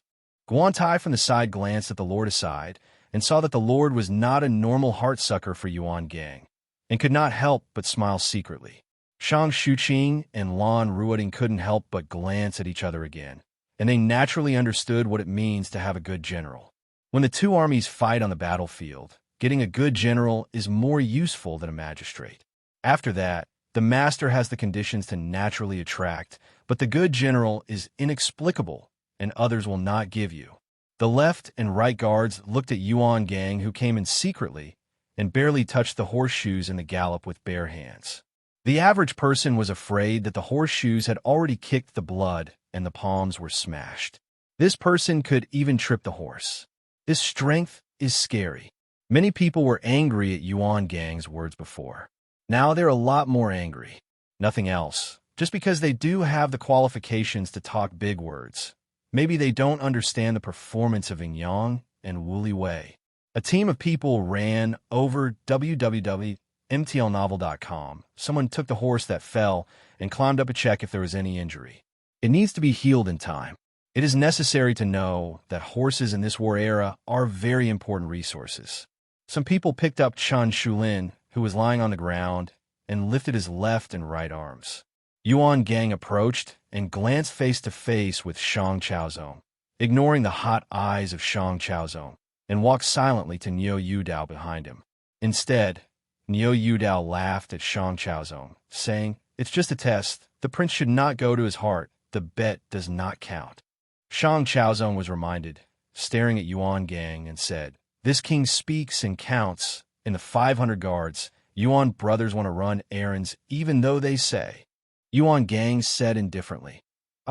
Speaker 1: Guantai from the side glanced at the Lord aside and saw that the Lord was not a normal heartsucker for Yuan Gang, and could not help but smile secretly. Shang Shuqing and Lan Ruoding couldn't help but glance at each other again, and they naturally understood what it means to have a good general. When the 2 armies fight on the battlefield, getting a good general is more useful than a magistrate. After that, the master has the conditions to naturally attract, but the good general is inexplicable and others will not give you. The left and right guards looked at Yuan Gang, who came in secretly and barely touched the horseshoes in the gallop with bare hands. The average person was afraid that the horseshoes had already kicked the blood and the palms were smashed. This person could even trip the horse. This strength is scary. Many people were angry at Yuan Gang's words before. Now they're a lot more angry. Nothing else, just because they do have the qualifications to talk big words. Maybe they don't understand the performance of Yin Yang and Wu Li Wei. A team of people ran over www.mtlnovel.com. Someone took the horse that fell and climbed up to check if there was any injury. It needs to be healed in time. It is necessary to know that horses in this war era are very important resources. Some people picked up Chen Shulin, who was lying on the ground, and lifted his left and right arms. Yuan Gang approached and glanced face to face with Shang Chaozong, ignoring the hot eyes of Shang Chaozong, and walked silently to Niu Dao behind him. Instead, Niu Dao laughed at Shang Chaozong, saying, "It's just a test. The prince should not go to his heart. The bet does not count." Shang Chaozong was reminded, staring at Yuan Gang, and said, "This king speaks and counts. In the 500 guards, Yuan brothers want to run errands even though they say." Yuan Gang said indifferently,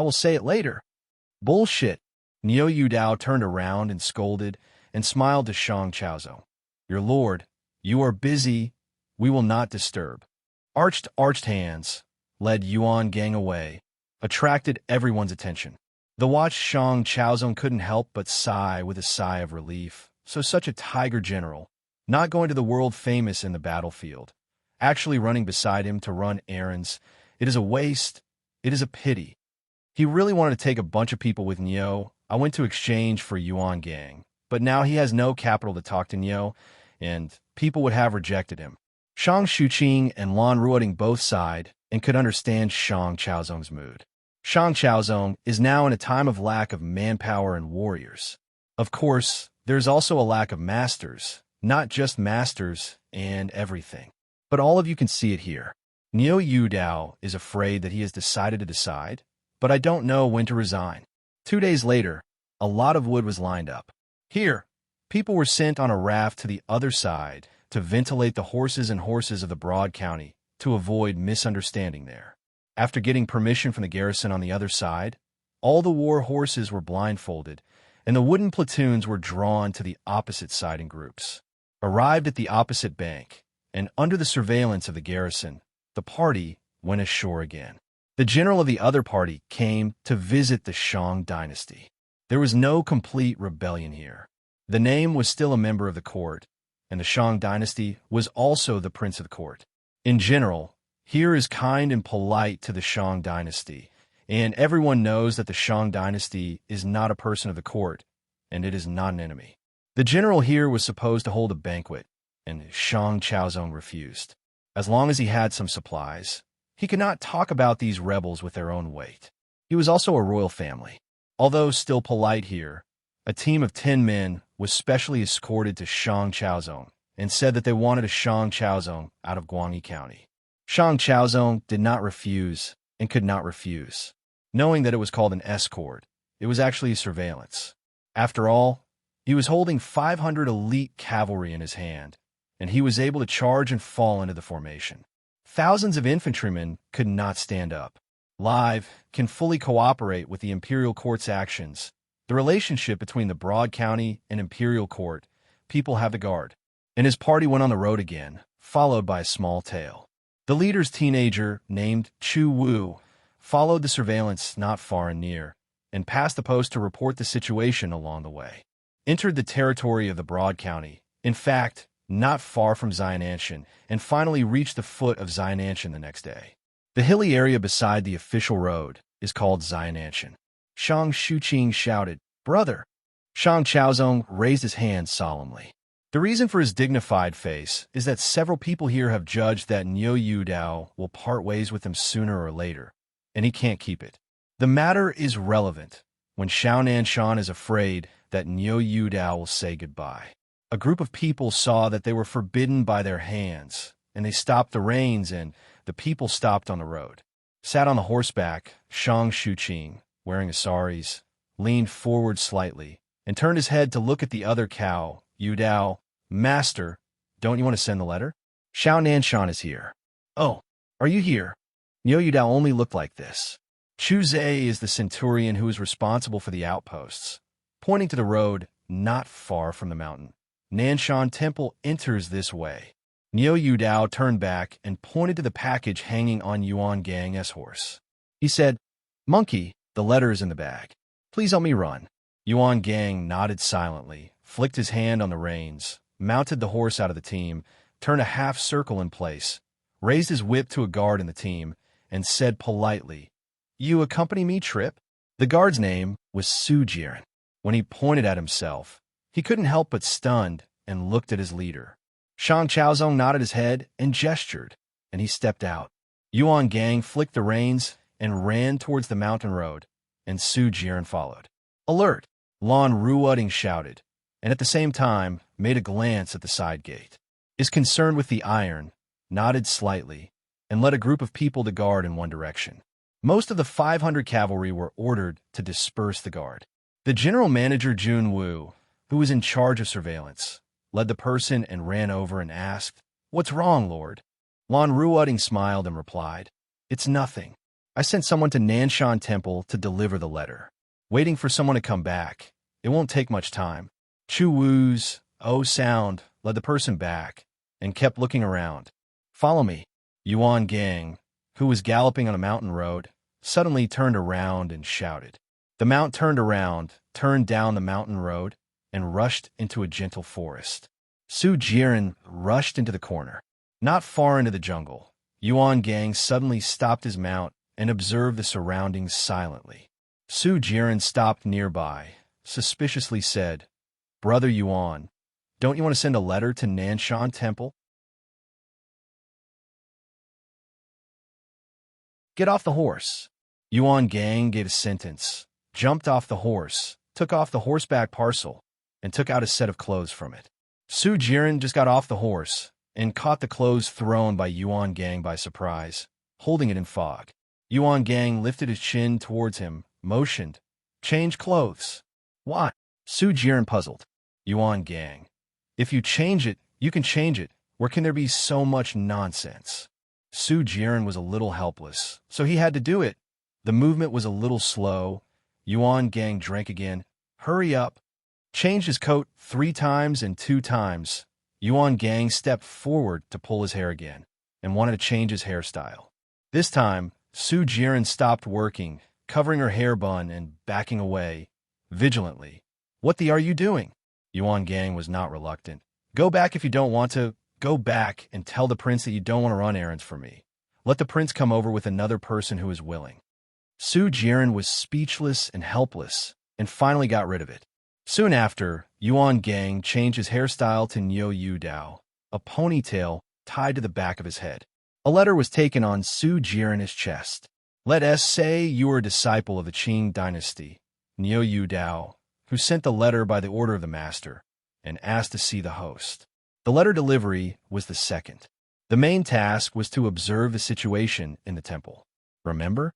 Speaker 1: I will say it later. Bullshit. Niu Dao turned around and scolded and smiled to Shang Chaozong. Your lord, you are busy. We will not disturb. Arched hands led Yuan Gang away, attracted everyone's attention. The watched Shang Chaozong couldn't help but sigh with a sigh of relief. So such a tiger general, not going to the world famous in the battlefield, actually running beside him to run errands. It is a waste. It is a pity. He really wanted to take a bunch of people with Niu. I went to exchange for Yuan Gang, but now he has no capital to talk to Niu, and people would have rejected him. Shang Xuqing and Lan Ruoding both sighed and could understand Shang Chaozong's mood. Shang Chaozong is now in a time of lack of manpower and warriors. Of course, there's also a lack of masters, not just masters and everything. But all of you can see it here. Niu Dao is afraid that he has decided to decide, but I don't know when to resign. 2 days later, a lot of wood was lined up. Here, people were sent on a raft to the other side to ventilate the horses of the broad county to avoid misunderstanding there. After getting permission from the garrison on the other side, all the war horses were blindfolded, and the wooden platoons were drawn to the opposite side in groups. Arrived at the opposite bank, and under the surveillance of the garrison, the party went ashore again. The general of the other party came to visit the Shang dynasty. There was no complete rebellion here. The name was still a member of the court, and the Shang dynasty was also the prince of the court. In general, here is kind and polite to the Shang dynasty, and everyone knows that the Shang dynasty is not a person of the court, and it is not an enemy. The general here was supposed to hold a banquet, and Shang Chaozong refused. As long as he had some supplies, he could not talk about these rebels with their own weight. He was also a royal family. Although still polite here, a team of 10 men was specially escorted to Shang Chaozong and said that they wanted a Shang Chaozong out of Guangyi County. Shang Chaozong did not refuse and could not refuse. Knowing that it was called an escort, it was actually surveillance. After all, he was holding 500 elite cavalry in his hand, and he was able to charge and fall into the formation. Thousands of infantrymen could not stand up. Live can fully cooperate with the imperial court's actions. The relationship between the broad county and imperial court, people have the guard. And his party went on the road again, followed by a small tail. The leader's teenager, named Chu Wu, followed the surveillance not far and near, and passed the post to report the situation along the way. Entered the territory of the broad county, in fact, not far from Xiananshan, and finally reached the foot of Xiananshan the next day. The hilly area beside the official road is called Xiananshan. Shang Xuqing shouted, "Brother!" Shang Chaozong raised his hand solemnly. The reason for his dignified face is that several people here have judged that Niu Dao will part ways with him sooner or later, and he can't keep it. The matter is relevant when Xiananshan is afraid that Niu Dao will say goodbye. A group of people saw that they were forbidden by their hands, and they stopped the reins, and the people stopped on the road. Sat on the horseback, Shang Xuqing, wearing a saris, leaned forward slightly, and turned his head to look at the other cow. "Yu Dao, master, don't you want to send the letter? Xiananshan is here." "Oh, are you here?" Niu Dao only looked like this. Chu Zhe is the centurion who is responsible for the outposts, pointing to the road not far from the mountain. Nanshan Temple enters this way. Niu Dao turned back and pointed to the package hanging on Yuan Gang's horse. He said, "Monkey, the letter is in the bag. Please help me run." Yuan Gang nodded silently, flicked his hand on the reins, mounted the horse out of the team, turned a half circle in place, raised his whip to a guard in the team, and said politely, "You accompany me, Trip?" The guard's name was Su Jiren. When he pointed at himself, he couldn't help but stunned and looked at his leader. Shang Chaozong nodded his head and gestured, and he stepped out. Yuan Gang flicked the reins and ran towards the mountain road, and Su Jiren followed. "Alert!" Lan Ruoding shouted, and at the same time made a glance at the side gate. Is concerned with the iron, nodded slightly, and led a group of people to guard in one direction. Most of the 500 cavalry were ordered to disperse the guard. The general manager Jun Wu, who was in charge of surveillance, led the person and ran over and asked, "What's wrong, Lord?" Lan Ruoding smiled and replied, "It's nothing. I sent someone to Nanshan Temple to deliver the letter. Waiting for someone to come back. It won't take much time. Chu Wu's sound led the person back and kept looking around. Follow me. Yuan Gang, who was galloping on a mountain road, suddenly turned around and shouted. The mount turned around, turned down the mountain road, and rushed into a gentle forest. Su Jiren rushed into the corner. Not far into the jungle, Yuan Gang suddenly stopped his mount and observed the surroundings silently. Su Jiren stopped nearby, suspiciously said, "Brother Yuan, don't you want to send a letter to Nanshan Temple?" Get off the horse. Yuan Gang gave a sentence, jumped off the horse, took off the horseback parcel, and took out a set of clothes from it. Su Jiren just got off the horse and caught the clothes thrown by Yuan Gang by surprise, holding it in fog. Yuan Gang lifted his chin towards him, motioned, "Change clothes." "Why?" Su Jiren puzzled. Yuan Gang, "If you change it, you can change it. Where can there be so much nonsense?" Su Jiren was a little helpless, so he had to do it. The movement was a little slow. Yuan Gang drank again. "Hurry up." Changed his coat 3 times and 2 times. Yuan Gang stepped forward to pull his hair again and wanted to change his hairstyle. This time, Su Jiren stopped working, covering her hair bun and backing away, vigilantly. "What are you doing?" Yuan Gang was not reluctant. "Go back if you don't want to. Go back and tell the prince that you don't want to run errands for me. Let the prince come over with another person who is willing." Su Jiren was speechless and helpless, and finally got rid of it. Soon after, Yuan Gang changed his hairstyle to Yu Dao, a ponytail tied to the back of his head. A letter was taken on Su Jiren's chest. "Let us say you are a disciple of the Qing dynasty, Yu Dao, who sent the letter by the order of the master, and asked to see the host." The letter delivery was the second. The main task was to observe the situation in the temple. Remember?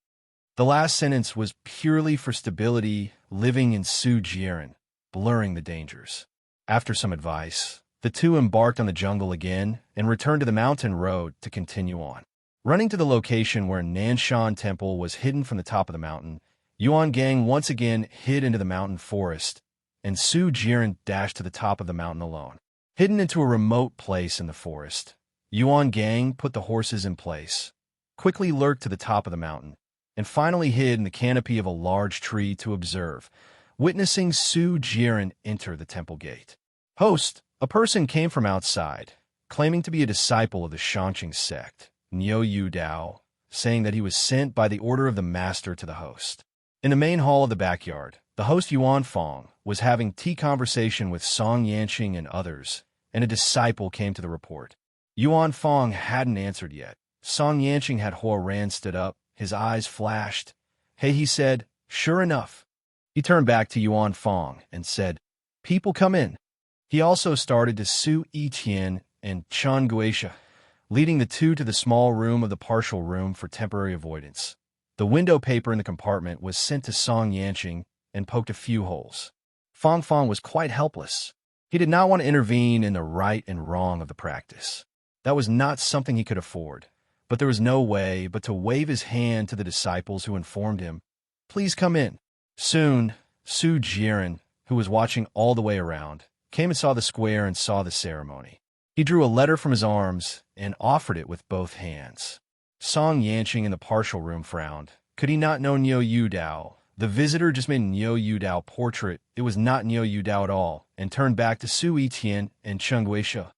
Speaker 1: The last sentence was purely for stability, living in Su Jiren, blurring the dangers. After some advice, the two embarked on the jungle again and returned to the mountain road to continue on. Running to the location where Nanshan Temple was hidden from the top of the mountain, Yuan Gang once again hid into the mountain forest, and Su Jiren dashed to the top of the mountain alone. Hidden into a remote place in the forest, Yuan Gang put the horses in place, quickly lurked to the top of the mountain, and finally hid in the canopy of a large tree to observe, witnessing Su Jiren enter the temple gate. "Host," a person came from outside, claiming to be a disciple of the Shanqing sect, Yu Dao, saying that he was sent by the order of the master to the host. In the main hall of the backyard, the host Yuan Fong was having tea conversation with Song Yanqing and others, and a disciple came to the report. Yuan Fong hadn't answered yet. Song Yanqing had Hua Ran stood up, his eyes flashed. "Hey," he said, "sure enough." He turned back to Yuan Fong and said, "People come in." He also started to Su Yiqian and Chen Guisha, leading the two to the small room of the partial room for temporary avoidance. The window paper in the compartment was sent to Song Yanqing and poked a few holes. Fong Fong was quite helpless. He did not want to intervene in the right and wrong of the practice. That was not something he could afford, but there was no way but to wave his hand to the disciples who informed him, "Please come in." Soon, Su Jiren, who was watching all the way around, came and saw the square and saw the ceremony. He drew a letter from his arms and offered it with both hands. Song Yanqing in the partial room frowned. Could he not know Yu Dao? The visitor just made Yu Dao portrait. It was not Yu Dao at all, and turned back to Su Yiqian and Chen Guisha.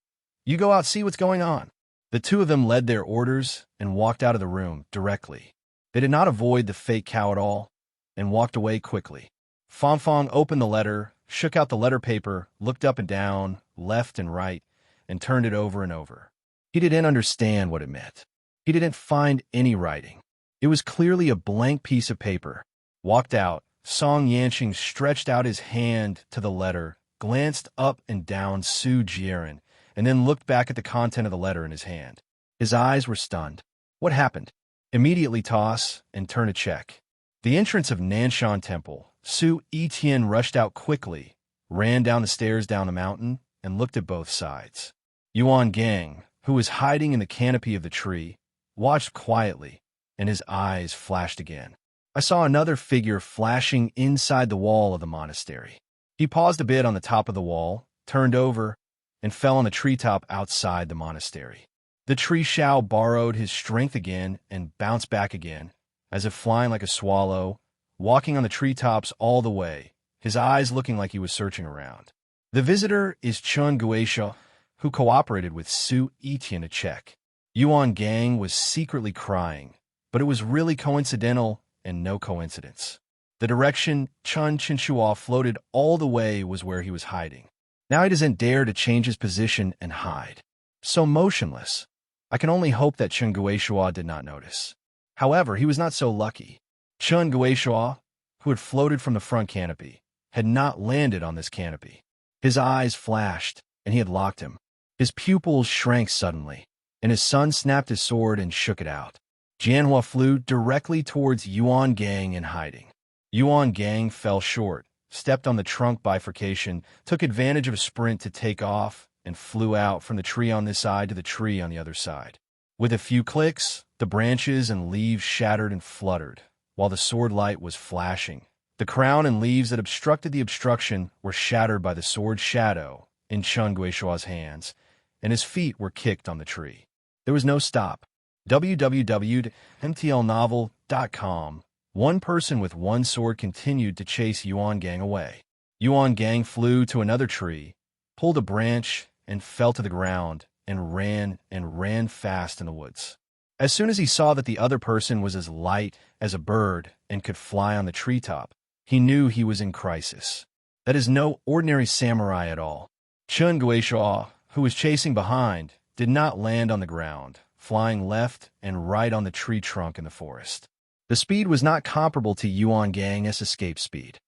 Speaker 1: "You go out, see what's going on." The two of them led their orders and walked out of the room directly. They did not avoid the fake cow at all and walked away quickly. Fong Fong opened the letter, shook out the letter paper, looked up and down, left and right, and turned it over and over. He didn't understand what it meant. He didn't find any writing. It was clearly a blank piece of paper. Walked out, Song Yanqing stretched out his hand to the letter, glanced up and down Su Jiren, and then looked back at the content of the letter in his hand. His eyes were stunned. What happened? Immediately toss and turn to check. The entrance of Nanshan Temple, Su Yiqian rushed out quickly, ran down the stairs down the mountain, and looked at both sides. Yuan Gang, who was hiding in the canopy of the tree, watched quietly, and his eyes flashed again. I saw another figure flashing inside the wall of the monastery. He paused a bit on the top of the wall, turned over, and fell on the treetop outside the monastery. The tree shao borrowed his strength again and bounced back again, as if flying like a swallow, walking on the treetops all the way, his eyes looking like he was searching around. The visitor is Chun Guisha, who cooperated with Su Etian to check. Yuan Gang was secretly crying, but it was really coincidental and no coincidence. The direction Chun Chinchua floated all the way was where he was hiding. Now he doesn't dare to change his position and hide. So motionless. I can only hope that Chun Guisha did not notice. However, he was not so lucky. Chun Guisha, who had floated from the front canopy, had not landed on this canopy. His eyes flashed, and he had locked him. His pupils shrank suddenly, and his son snapped his sword and shook it out. Jianhua flew directly towards Yuan Gang in hiding. Yuan Gang fell short, stepped on the trunk bifurcation, took advantage of a sprint to take off, and flew out from the tree on this side to the tree on the other side. With a few clicks, the branches and leaves shattered and fluttered, while the sword light was flashing. The crown and leaves that obstructed the obstruction were shattered by the sword shadow in Chun Guishua's hands, and his feet were kicked on the tree. There was no stop. www.mtlnovel.com. One person with one sword continued to chase Yuan Gang away. Yuan Gang flew to another tree, pulled a branch, and fell to the ground, and ran fast in the woods. As soon as he saw that the other person was as light as a bird and could fly on the treetop, he knew he was in crisis. That is no ordinary samurai at all. Chun Guisha, who was chasing behind, did not land on the ground, flying left and right on the tree trunk in the forest. The speed was not comparable to Yuan Gang's escape speed.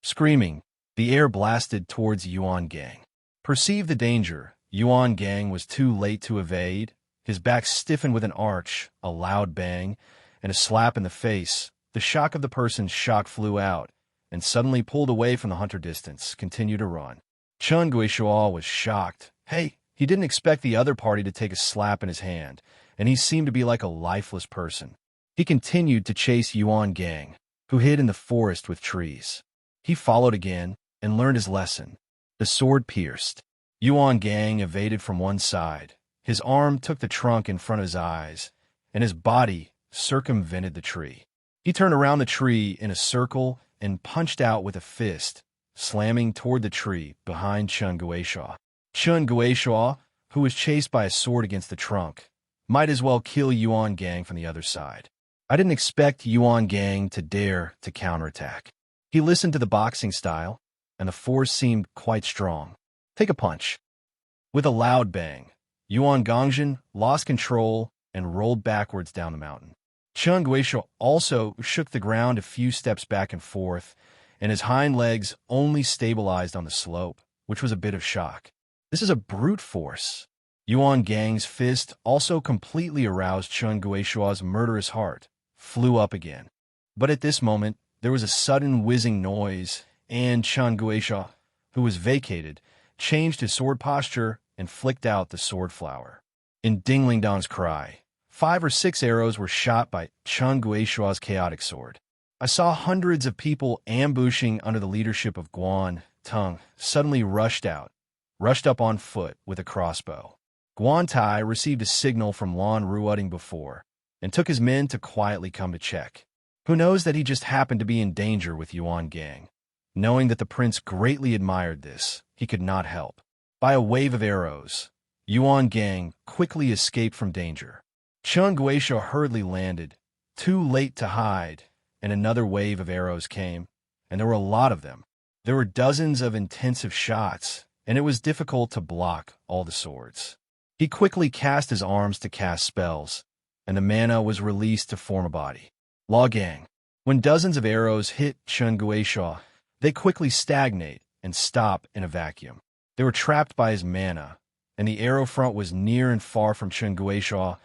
Speaker 1: Screaming, the air blasted towards Yuan Gang. Perceived the danger, Yuan Gang was too late to evade. His back stiffened with an arch, a loud bang, and a slap in the face. The shock of the person's shock flew out, and suddenly pulled away from the hunter distance, continued to run. Chun Guisha was shocked. He didn't expect the other party to take a slap in his hand, and he seemed to be like a lifeless person. He continued to chase Yuan Gang, who hid in the forest with trees. He followed again and learned his lesson. The sword pierced. Yuan Gang evaded from one side. His arm took the trunk in front of his eyes, and his body circumvented the tree. He turned around the tree in a circle and punched out with a fist, slamming toward the tree behind Chun Guisha. Chun Guisha, who was chased by a sword against the trunk, might as well kill Yuan Gang from the other side. I didn't expect Yuan Gang to dare to counterattack. He listened to the boxing style, and the force seemed quite strong. Take a punch. With a loud bang, Yuan Gangjin lost control and rolled backwards down the mountain. Chun Guisha also shook the ground a few steps back and forth, and his hind legs only stabilized on the slope, which was a bit of shock. This is a brute force. Yuan Gang's fist also completely aroused Chun Guishua's murderous heart, flew up again. But at this moment, there was a sudden whizzing noise, and Chun Guisha, who was vacated, changed his sword posture and flicked out the sword flower. In Ding Ling Dong's cry, 5 or 6 arrows were shot by Chun Guishua's chaotic sword. I saw hundreds of people ambushing under the leadership of Guan Tung suddenly rushed up on foot with a crossbow. Guan Tai received a signal from Lan Ruoding before, and took his men to quietly come to check. Who knows that he just happened to be in danger with Yuan Gang? Knowing that the prince greatly admired this, he could not help. By a wave of arrows, Yuan Gang quickly escaped from danger. Chun Guisha hurriedly landed, too late to hide, and another wave of arrows came, and there were a lot of them. There were dozens of intensive shots, and it was difficult to block all the swords. He quickly cast his arms to cast spells, and the mana was released to form a body. Law Gang. When dozens of arrows hit Chun Guisha, they quickly stagnate and stop in a vacuum. They were trapped by his mana, and the arrow front was near and far from Chun Guisha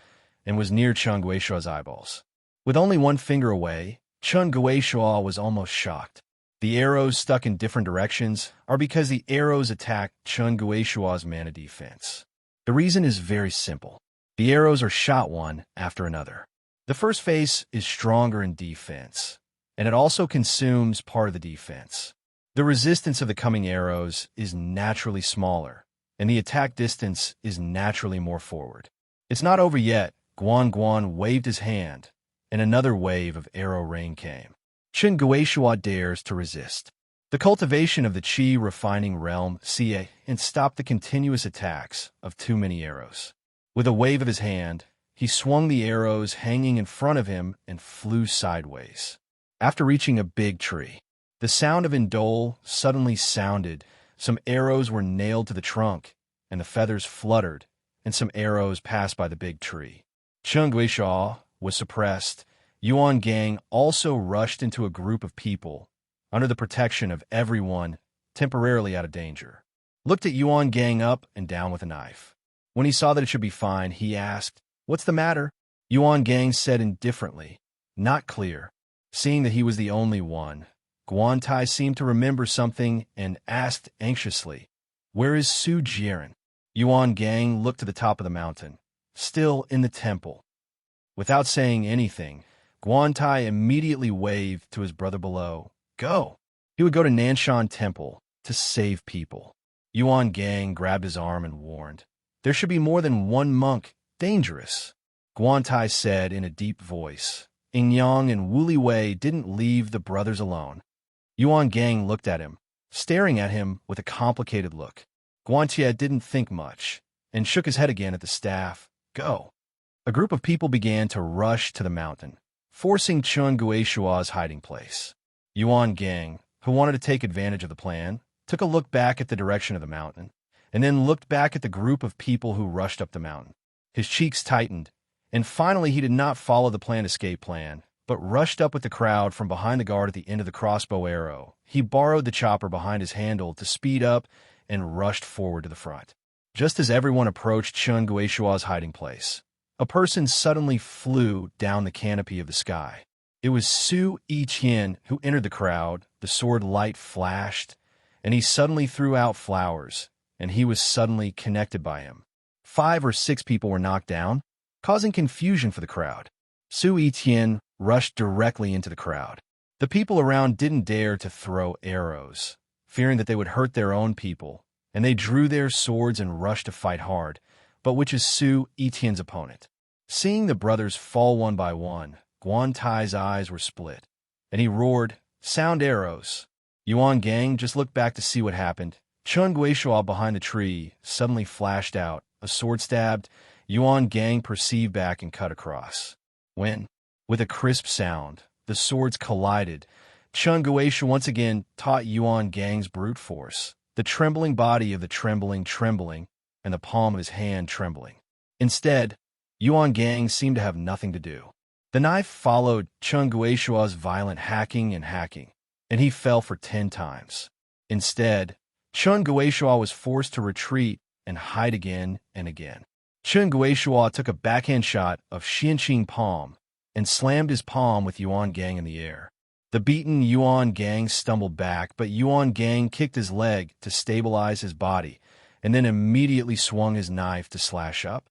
Speaker 1: and was near Chun Guisha's eyeballs. With only one finger away, Chun Guisha was almost shocked. The arrows stuck in different directions are because the arrows attacked Chun Guishua's mana defense. The reason is very simple. The arrows are shot one after another. The first phase is stronger in defense, and it also consumes part of the defense. The resistance of the coming arrows is naturally smaller, and the attack distance is naturally more forward. It's not over yet. Guan waved his hand, and another wave of arrow rain came. Chen Guishua dares to resist. The cultivation of the Qi refining realm CA and stopped the continuous attacks of too many arrows. With a wave of his hand, he swung the arrows hanging in front of him and flew sideways. After reaching a big tree, the sound of indole suddenly sounded. Some arrows were nailed to the trunk, and the feathers fluttered, and some arrows passed by the big tree. Chen Guishua was suppressed. Yuan Gang also rushed into a group of people, under the protection of everyone, temporarily out of danger. Looked at Yuan Gang up and down with a knife. When he saw that it should be fine, he asked, "What's the matter?" Yuan Gang said indifferently, not clear. Seeing that he was the only one, Guantai seemed to remember something and asked anxiously, "Where is Su Jiren?" Yuan Gang looked to the top of the mountain, still in the temple. Without saying anything, Guantai immediately waved to his brother below. Go! He would go to Nanshan Temple to save people. Yuan Gang grabbed his arm and warned, "There should be more than one monk. Dangerous." Guantai said in a deep voice. Ingyang and Wuli Wei didn't leave the brothers alone. Yuan Gang looked at him, staring at him with a complicated look. Guantia didn't think much, and shook his head again at the staff. Go! A group of people began to rush to the mountain, forcing Chen Guishua's hiding place. Yuan Gang, who wanted to take advantage of the plan, took a look back at the direction of the mountain, and then looked back at the group of people who rushed up the mountain. His cheeks tightened, and finally he did not follow the planned escape plan, but rushed up with the crowd from behind the guard at the end of the crossbow arrow. He borrowed the chopper behind his handle to speed up and rushed forward to the front. Just as everyone approached Chen Guishua's hiding place, a person suddenly flew down the canopy of the sky. It was Su Yiqian who entered the crowd. The sword light flashed, and he suddenly threw out flowers, and he was suddenly connected by him. 5 or 6 people were knocked down, causing confusion for the crowd. Su Yiqian rushed directly into the crowd. The people around didn't dare to throw arrows, fearing that they would hurt their own people, and they drew their swords and rushed to fight hard, but which is Su Yiqian's opponent. Seeing the brothers fall one by one, Guantai's eyes were split, and he roared, "Sound arrows!" Yuan Gang just looked back to see what happened. Chen Guishua behind the tree suddenly flashed out. A sword stabbed. Yuan Gang perceived back and cut across. When, with a crisp sound, the swords collided, Chen Guishua once again taught Yuan Gang's brute force, the trembling body of the trembling, and the palm of his hand trembling. Instead, Yuan Gang seemed to have nothing to do. The knife followed Chen Guishua's violent hacking, and he fell for 10 times. Instead, Chen Guishua was forced to retreat and hide again and again. Chen Guishua took a backhand shot of Xianqing palm and slammed his palm with Yuan Gang in the air. The beaten Yuan Gang stumbled back, but Yuan Gang kicked his leg to stabilize his body and then immediately swung his knife to slash up.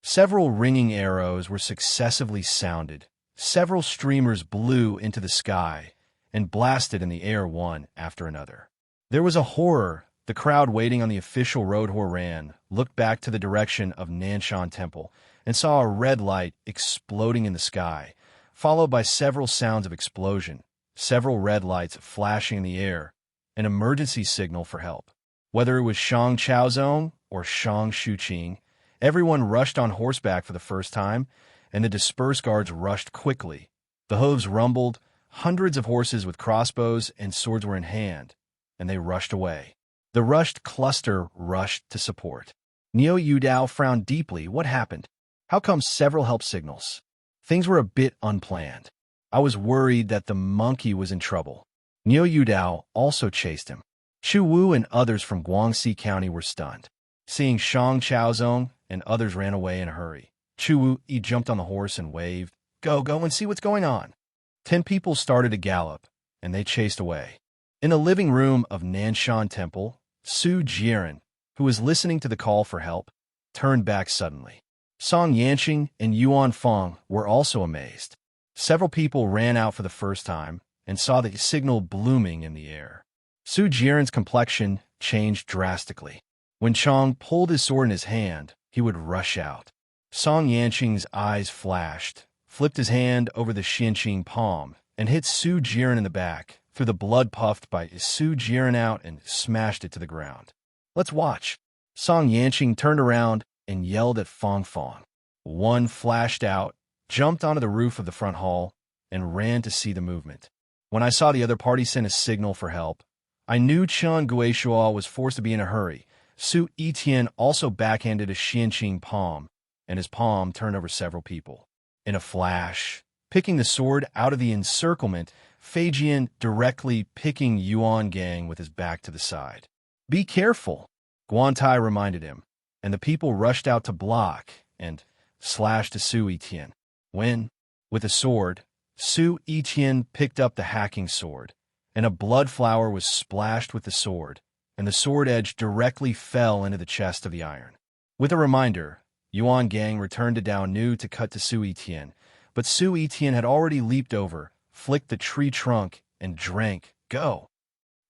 Speaker 1: Several ringing arrows were successively sounded. Several streamers blew into the sky and blasted in the air one after another. There was a horror. The crowd waiting on the official road ran, looked back to the direction of Nanshan Temple, and saw a red light exploding in the sky, followed by several sounds of explosion, several red lights flashing in the air, an emergency signal for help. Whether it was Shang Chaozong or Shang Shuqing, everyone rushed on horseback for the first time, and the dispersed guards rushed quickly. The hooves rumbled, hundreds of horses with crossbows and swords were in hand, and they rushed away. The rushed cluster rushed to support. Neo Yudao frowned deeply. What happened? How come several help signals? Things were a bit unplanned. I was worried that the monkey was in trouble. Neo Yudao also chased him. Chu Wu and others from Guangxi County were stunned. Seeing Shang Chaozong and others ran away in a hurry. Chu Wu jumped on the horse and waved, Go and see what's going on." 10 people started to gallop, and they chased away. In the living room of Nanshan Temple, Su Jiren, who was listening to the call for help, turned back suddenly. Song Yanqing and Yuan Feng were also amazed. Several people ran out for the first time and saw the signal blooming in the air. Su Jiren's complexion changed drastically. When Chang pulled his sword in his hand, he would rush out. Song Yanqing's eyes flashed, flipped his hand over the Xianqing palm, and hit Su Jiren in the back, threw the blood puffed by Su Jiren out and smashed it to the ground. Let's watch. Song Yanqing turned around and yelled at Feng Feng. One flashed out, jumped onto the roof of the front hall, and ran to see the movement. When I saw the other party send a signal for help, I knew Chen Guishuo was forced to be in a hurry. Su Etian also backhanded a Xianqing palm, and his palm turned over several people. In a flash, picking the sword out of the encirclement, Feijian directly picking Yuan Gang with his back to the side. Be careful, Guantai reminded him, and the people rushed out to block and slashed to Su Etian. When, with a sword, Su Etian picked up the hacking sword, and a blood flower was splashed with the sword, and the sword edge directly fell into the chest of the iron. With a reminder, Yuan Gang returned to Dao Nu to cut to Su Etian, but Su Etian had already leaped over, flicked the tree trunk, and drank. Go!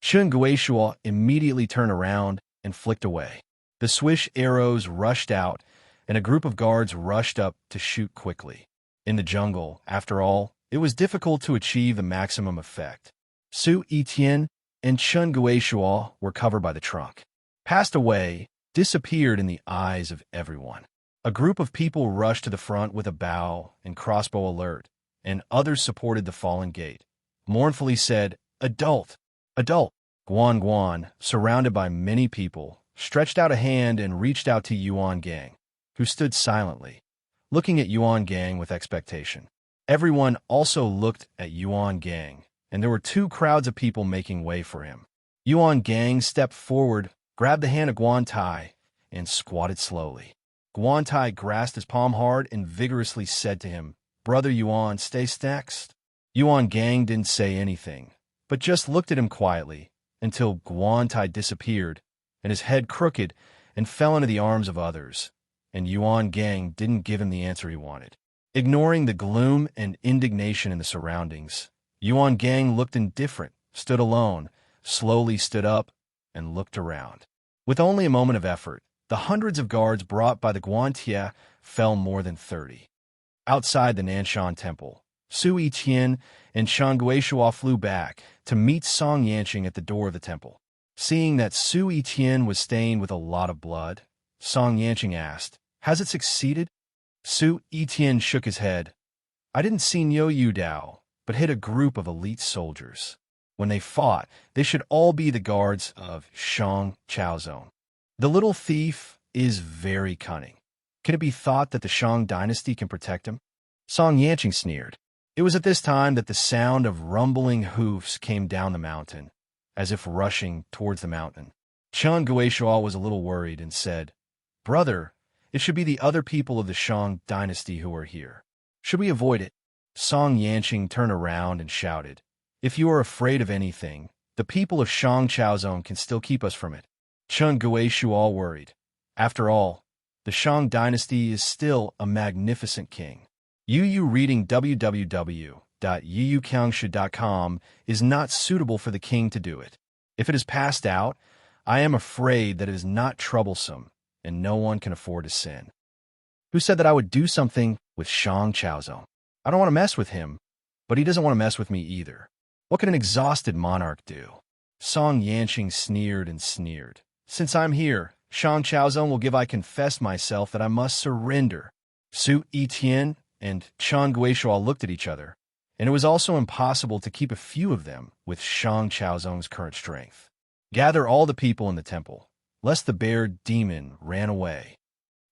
Speaker 1: Chen Guishuo immediately turned around and flicked away. The swish arrows rushed out, and a group of guards rushed up to shoot quickly. In the jungle, after all, it was difficult to achieve the maximum effect. Su Etian and Chen Guishuo were covered by the trunk. Passed away, disappeared in the eyes of everyone. A group of people rushed to the front with a bow and crossbow alert, and others supported the fallen gate. Mournfully said, "Adult! Adult!" Guan Guan, surrounded by many people, stretched out a hand and reached out to Yuan Gang, who stood silently, looking at Yuan Gang with expectation. Everyone also looked at Yuan Gang, and there were two crowds of people making way for him. Yuan Gang stepped forward, grabbed the hand of Guantai, and squatted slowly. Guantai grasped his palm hard and vigorously said to him, "Brother Yuan, stay next." Yuan Gang didn't say anything, but just looked at him quietly until Guantai disappeared, and his head crooked and fell into the arms of others, and Yuan Gang didn't give him the answer he wanted. Ignoring the gloom and indignation in the surroundings, Yuan Gang looked indifferent, stood alone, slowly stood up, and looked around. With only a moment of effort, the hundreds of guards brought by the Guantia fell more than 30. Outside the Nanshan Temple, Su Etian and Chen Guishuo flew back to meet Song Yanqing at the door of the temple. Seeing that Su Etian was stained with a lot of blood, Song Yanqing asked, "Has it succeeded?" Su Etian shook his head. "I didn't see Yu Dao, but hit a group of elite soldiers. When they fought, they should all be the guards of Shang Chaozong. The little thief is very cunning. Can it be thought that the Shang dynasty can protect him?" Song Yanqing sneered. It was at this time that the sound of rumbling hoofs came down the mountain, as if rushing towards the mountain. Chen Guishuo was a little worried and said, "Brother, it should be the other people of the Shang dynasty who are here. Should we avoid it?" Song Yanqing turned around and shouted, "If you are afraid of anything, the people of Shang Chaozong can still keep us from it." Chen Guishuo worried. After all, the Shang dynasty is still a magnificent king. Yu reading www.yuyukangshu.com is not suitable for the king to do it. If it is passed out, I am afraid that it is not troublesome, and no one can afford to sin. Who said that I would do something with Shang Chaozong? I don't want to mess with him, but he doesn't want to mess with me either. What can an exhausted monarch do? Song Yanqing sneered and sneered. Since I'm here, Shang Chaozong will give I confess myself that I must surrender. Su Etian and Chen Guishuo looked at each other, and it was also impossible to keep a few of them with Shang Chaozong's current strength. Gather all the people in the temple, lest the bear demon ran away.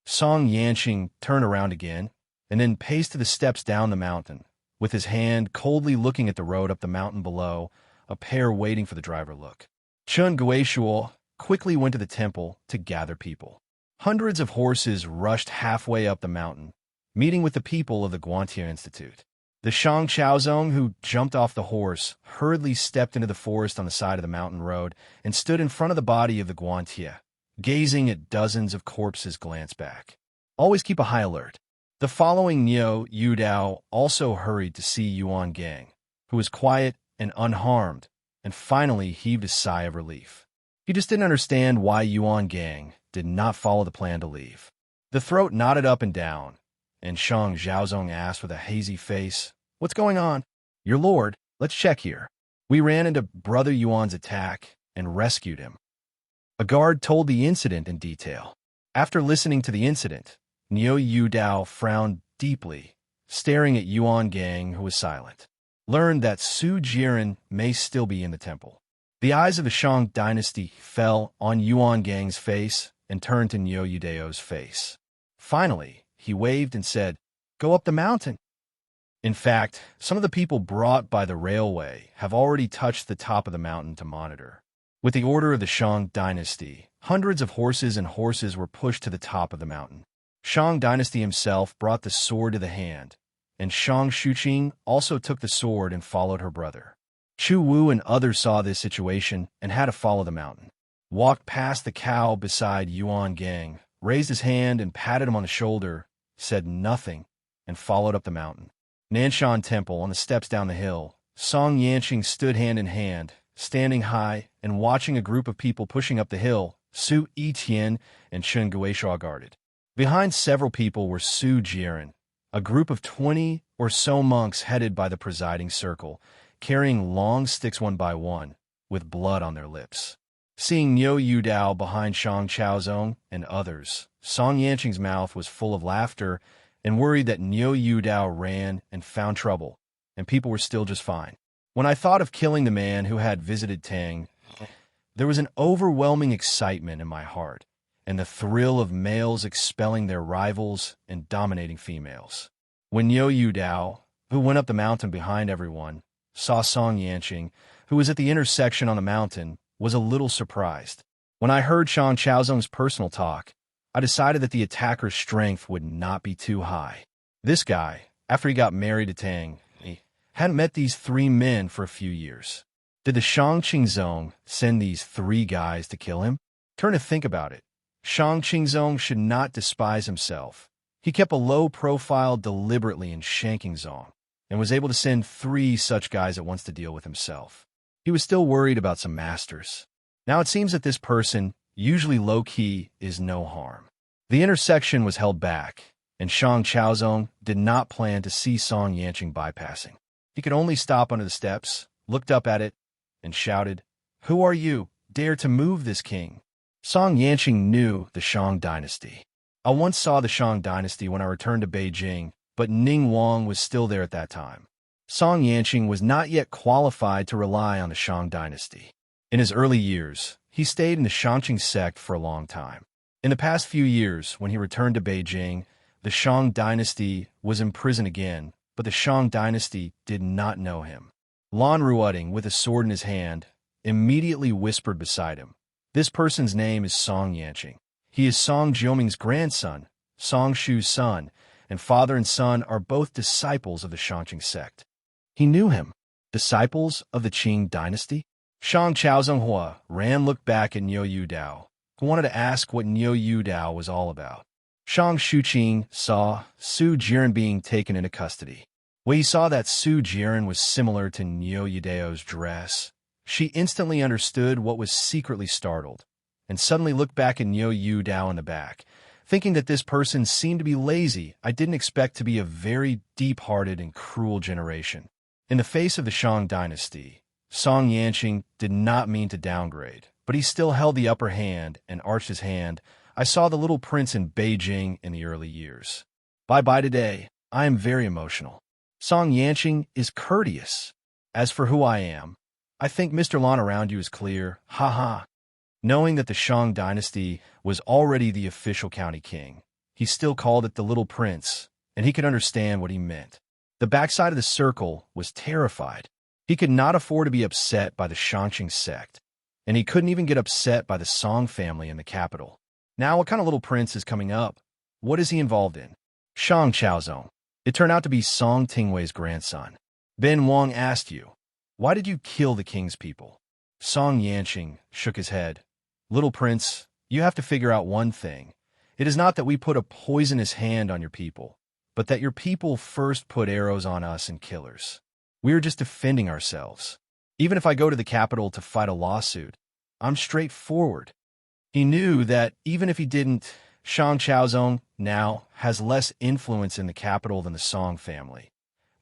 Speaker 1: Song Yanqing turned around again, and then paced to the steps down the mountain, with his hand coldly looking at the road up the mountain below, a pair waiting for the driver look. Chen Guishuo quickly went to the temple to gather people. Hundreds of horses rushed halfway up the mountain, meeting with the people of the Guantia Institute. The Shang Chaozong, who jumped off the horse, hurriedly stepped into the forest on the side of the mountain road and stood in front of the body of the Guantia, gazing at dozens of corpses glance back. Always keep a high alert. The following Niu Dao also hurried to see Yuan Gang, who was quiet and unharmed, and finally heaved a sigh of relief. He just didn't understand why Yuan Gang did not follow the plan to leave. The throat nodded up and down, and Shang Zhaozong asked with a hazy face, "What's going on?" "Your lord, let's check here. We ran into Brother Yuan's attack and rescued him." A guard told the incident in detail. After listening to the incident, Niu Dao frowned deeply, staring at Yuan Gang, who was silent. Learned that Su Jiren may still be in the temple. The eyes of the Shang dynasty fell on Yuan Gang's face and turned to Niu Dao's face. Finally, he waved and said, "Go up the mountain." In fact, some of the people brought by the railway have already touched the top of the mountain to monitor. With the order of the Shang dynasty, hundreds of horses were pushed to the top of the mountain. Shang dynasty himself brought the sword to the hand, and Shang Xuqing also took the sword and followed her brother. Chu Wu and others saw this situation and had to follow the mountain. Walked past the cow beside Yuan Gang, raised his hand and patted him on the shoulder, said nothing, and followed up the mountain. Nanshan Temple, on the steps down the hill, Song Yanqing stood hand in hand, standing high and watching a group of people pushing up the hill. Su Yitian and Chen Guisha guarded. Behind several people were Su Jiren, a group of 20 or so monks headed by the presiding circle, carrying long sticks one by one, with blood on their lips. Seeing Niu Dao behind Shang Chaozong and others, Song Yanqing's mouth was full of laughter and worried that Niu Dao ran and found trouble, and people were still just fine. When I thought of killing the man who had visited Tang, there was an overwhelming excitement in my heart, and the thrill of males expelling their rivals and dominating females. When Niu Dao, who went up the mountain behind everyone, saw Song Yanqing, who was at the intersection on the mountain, was a little surprised. When I heard Shang Chaozong's personal talk, I decided that the attacker's strength would not be too high. This guy, after he got married to Tang, he hadn't met these three men for a few years. Did the Shang Qingzong send these three guys to kill him? Turn to think about it. Shang Qingzong should not despise himself. He kept a low profile deliberately in shanking Zong, and was able to send three such guys at once to deal with himself. He was still worried about some masters. Now it seems that this person, usually low-key, is no harm. The intersection was held back, and Shang Chaozong did not plan to see Song Yanqing bypassing. He could only stop under the steps, looked up at it, and shouted, "Who are you? Dare to move this king?" Song Yanqing knew the Shang dynasty. I once saw the Shang dynasty when I returned to Beijing, but Ning Wang was still there at that time. Song Yanqing was not yet qualified to rely on the Shang dynasty. In his early years, he stayed in the Shangqing sect for a long time. In the past few years, when he returned to Beijing, the Shang dynasty was in prison again, but the Shang dynasty did not know him. Lan Ruoding, with a sword in his hand, immediately whispered beside him, "This person's name is Song Yanqing. He is Song Jioming's grandson, Song Shu's son, and father and son are both disciples of the Shangqing sect." He knew him. Disciples of the Qing dynasty? Shang Chaozonghua ran looked back at Niu Dao, who wanted to ask what Niu Dao was all about. Shang Xuqing saw Su Jiren being taken into custody. When he saw that Su Jiren was similar to Niu Dao's dress, she instantly understood what was secretly startled, and suddenly looked back at Niu Dao in the back, thinking that this person seemed to be lazy. I didn't expect to be a very deep-hearted and cruel generation. In the face of the Shang dynasty, Song Yanqing did not mean to downgrade, but he still held the upper hand and arched his hand. I saw the little prince in Beijing in the early years. Bye-bye today. I am very emotional. Song Yanqing is courteous. As for who I am, I think Mr. Lan around you is clear. Ha ha. Knowing that the Shang dynasty was already the official county king, he still called it the little prince, and he could understand what he meant. The backside of the circle was terrified. He could not afford to be upset by the Shangqing sect, and he couldn't even get upset by the Song family in the capital. Now, what kind of little prince is coming up? What is he involved in? Shang Chaozong. It turned out to be Song Tingwei's grandson. Ben Wang asked you, "Why did you kill the king's people?" Song Yanqing shook his head. "Little prince, you have to figure out one thing. It is not that we put a poisonous hand on your people, but that your people first put arrows on us and killers. We are just defending ourselves. Even if I go to the capital to fight a lawsuit, I'm straightforward. He knew that even if he didn't, Shang Chaozong now has less influence in the capital than the Song family.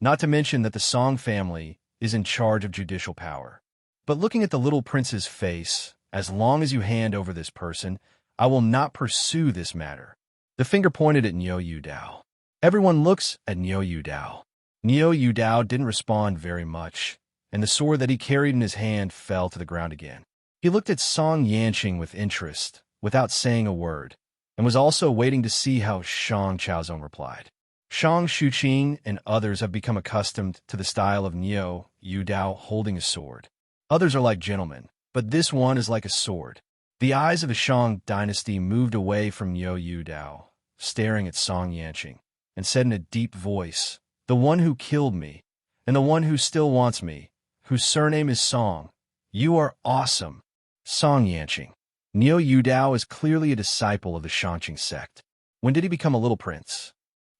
Speaker 1: Not to mention that the Song family is in charge of judicial power. But looking at the little prince's face, as long as you hand over this person, I will not pursue this matter. The finger pointed at Niu Dao. Everyone looks at Niu Dao. Niu Dao didn't respond very much, and the sword that he carried in his hand fell to the ground again. He looked at Song Yanqing with interest, without saying a word, and was also waiting to see how Shang Chaozong replied. Shang Shuqing and others have become accustomed to the style of Niu Dao holding a sword. Others are like gentlemen, but this one is like a sword. The eyes of the Shang dynasty moved away from Niu Dao, staring at Song Yanqing, and said in a deep voice, "The one who killed me, and the one who still wants me, whose surname is Song. You are awesome." Song Yanqing. Niu Dao is clearly a disciple of the Shangqing sect. When did he become a little prince?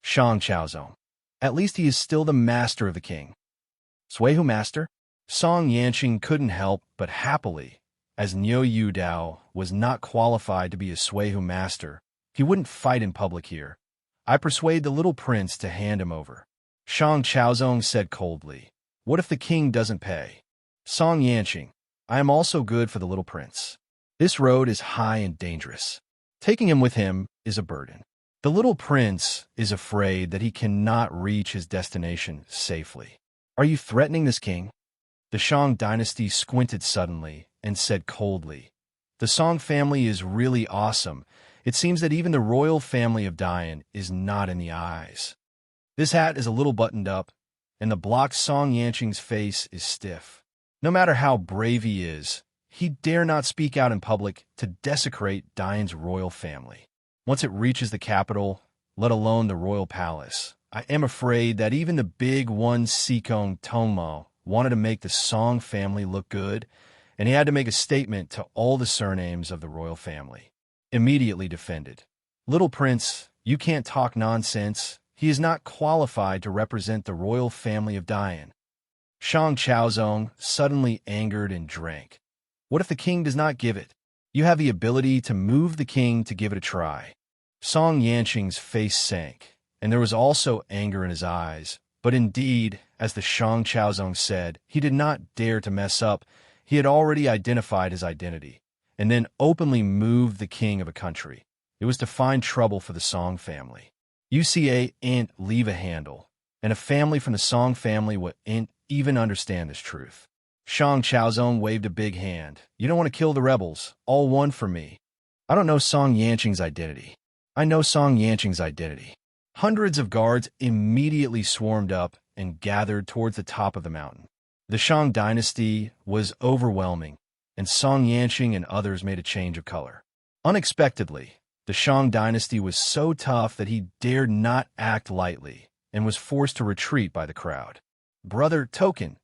Speaker 1: Shang Chaozong. At least he is still the master of the king. Suihu master? Song Yanqing couldn't help but happily, as Niu Dao was not qualified to be a Suihu master. He wouldn't fight in public here. I persuade the little prince to hand him over. Shang Chaozong said coldly, "What if the king doesn't pay?" Song Yanqing. I am also good for the little prince. This road is high and dangerous. Taking him with him is a burden. The little prince is afraid that he cannot reach his destination safely. Are you threatening this king? The Shang dynasty squinted suddenly and said coldly, "The Song family is really awesome. It seems that even the royal family of Dian is not in the eyes." This hat is a little buttoned up, and the blocked Song Yanqing's face is stiff. No matter how brave he is, he dare not speak out in public to desecrate Dian's royal family. Once it reaches the capital, let alone the royal palace, I am afraid that even the big one Sikong Tongmo wanted to make the Song family look good, and he had to make a statement to all the surnames of the royal family. Immediately defended. Little prince, you can't talk nonsense. He is not qualified to represent the royal family of Dian. Shang Chaozong suddenly angered and drank. What if the king does not give it? You have the ability to move the king to give it a try. Song Yanqing's face sank, and there was also anger in his eyes. But indeed, as the Shang Chaozong said, he did not dare to mess up. He had already identified his identity, and then openly moved the king of a country. It was to find trouble for the Song family. UCA ain't leave a handle, and a family from the Song family wouldn't even understand this truth. Shang Chaozong waved a big hand. You don't want to kill the rebels. All one for me. I don't know Song Yanqing's identity. I know Song Yanqing's identity. Hundreds of guards immediately swarmed up and gathered towards the top of the mountain. The Shang dynasty was overwhelming, and Song Yanqing and others made a change of color. Unexpectedly, the Shang dynasty was so tough that he dared not act lightly and was forced to retreat by the crowd. Brother Token,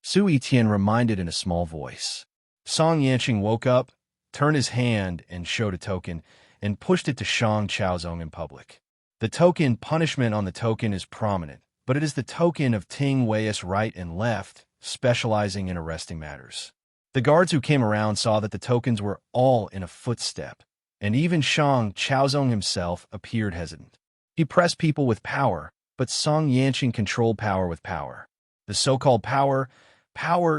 Speaker 1: Su Etian reminded in a small voice. Song Yanqing woke up, turned his hand and showed a token, and pushed it to Shang Chaozong in public. The token punishment on the token is prominent, but it is the token of Ting Wei's right and left, specializing in arresting matters. The guards who came around saw that the tokens were all in a footstep, and even Shang Chaozong himself appeared hesitant. He pressed people with power, but Song Yanqing controlled power with power. The so-called power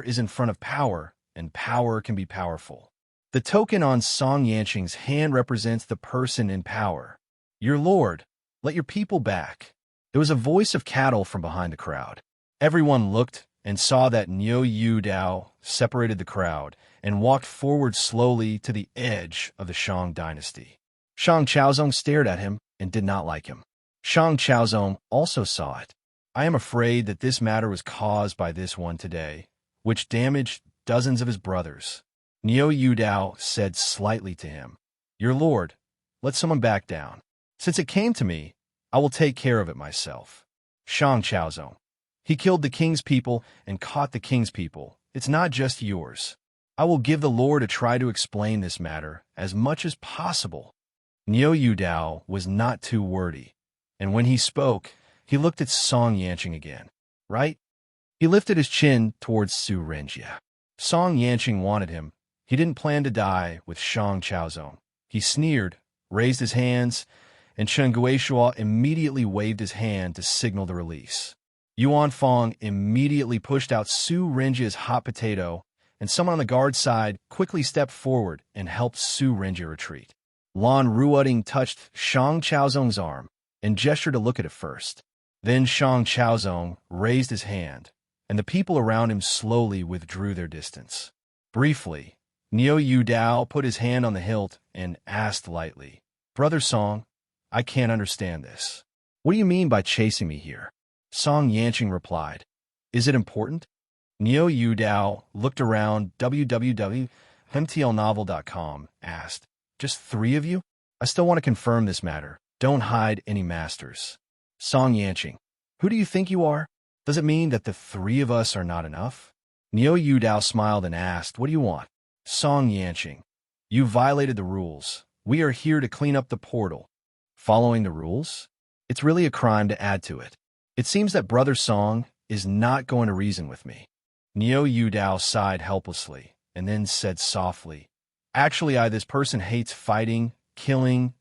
Speaker 1: is in front of power, and power can be powerful. The token on Song Yanqing's hand represents the person in power. Your lord, let your people back. There was a voice of cattle from behind the crowd. Everyone looked and saw that Niu Dao separated the crowd and walked forward slowly to the edge of the Shang dynasty. Shang Chaozong stared at him and did not like him. Shang Chaozong also saw it. I am afraid that this matter was caused by this one today, which damaged dozens of his brothers. Niu Dao said slightly to him, Your lord, let someone back down. Since it came to me, I will take care of it myself. Shang Chaozong. He killed the king's people and caught the king's people. It's not just yours. I will give the Lord a try to explain this matter as much as possible. Yu Dao was not too wordy, and when he spoke, he looked at Song Yanqing again. Right? He lifted his chin towards Su Renjie. Song Yanqing wanted him. He didn't plan to die with Shang Chaozong. He sneered, raised his hands, and Chen Guishuo immediately waved his hand to signal the release. Yuan Fong immediately pushed out Su Renjie's hot potato, and someone on the guard side quickly stepped forward and helped Su Renjie retreat. Lan Ruoding touched Shang Chaozong's arm and gestured to look at it first. Then Shang Chaozong raised his hand, and the people around him slowly withdrew their distance. Briefly, Yu Dao put his hand on the hilt and asked lightly, "Brother Song, I can't understand this. What do you mean by chasing me here?" Song Yanqing replied, "Is it important?" Yu Dao looked around www.mtlnovel.com, asked, "Just 3 of you? I still want to confirm this matter. Don't hide any masters." Song Yanqing, "Who do you think you are? Does it mean that the 3 of us are not enough?" Yu Dao smiled and asked, "What do you want?" Song Yanqing, "You violated the rules. We are here to clean up the portal." Following the rules? It's really a crime to add to it. It seems that Brother Song is not going to reason with me. Yu Dao sighed helplessly and then said softly, "Actually, this person hates fighting, killing,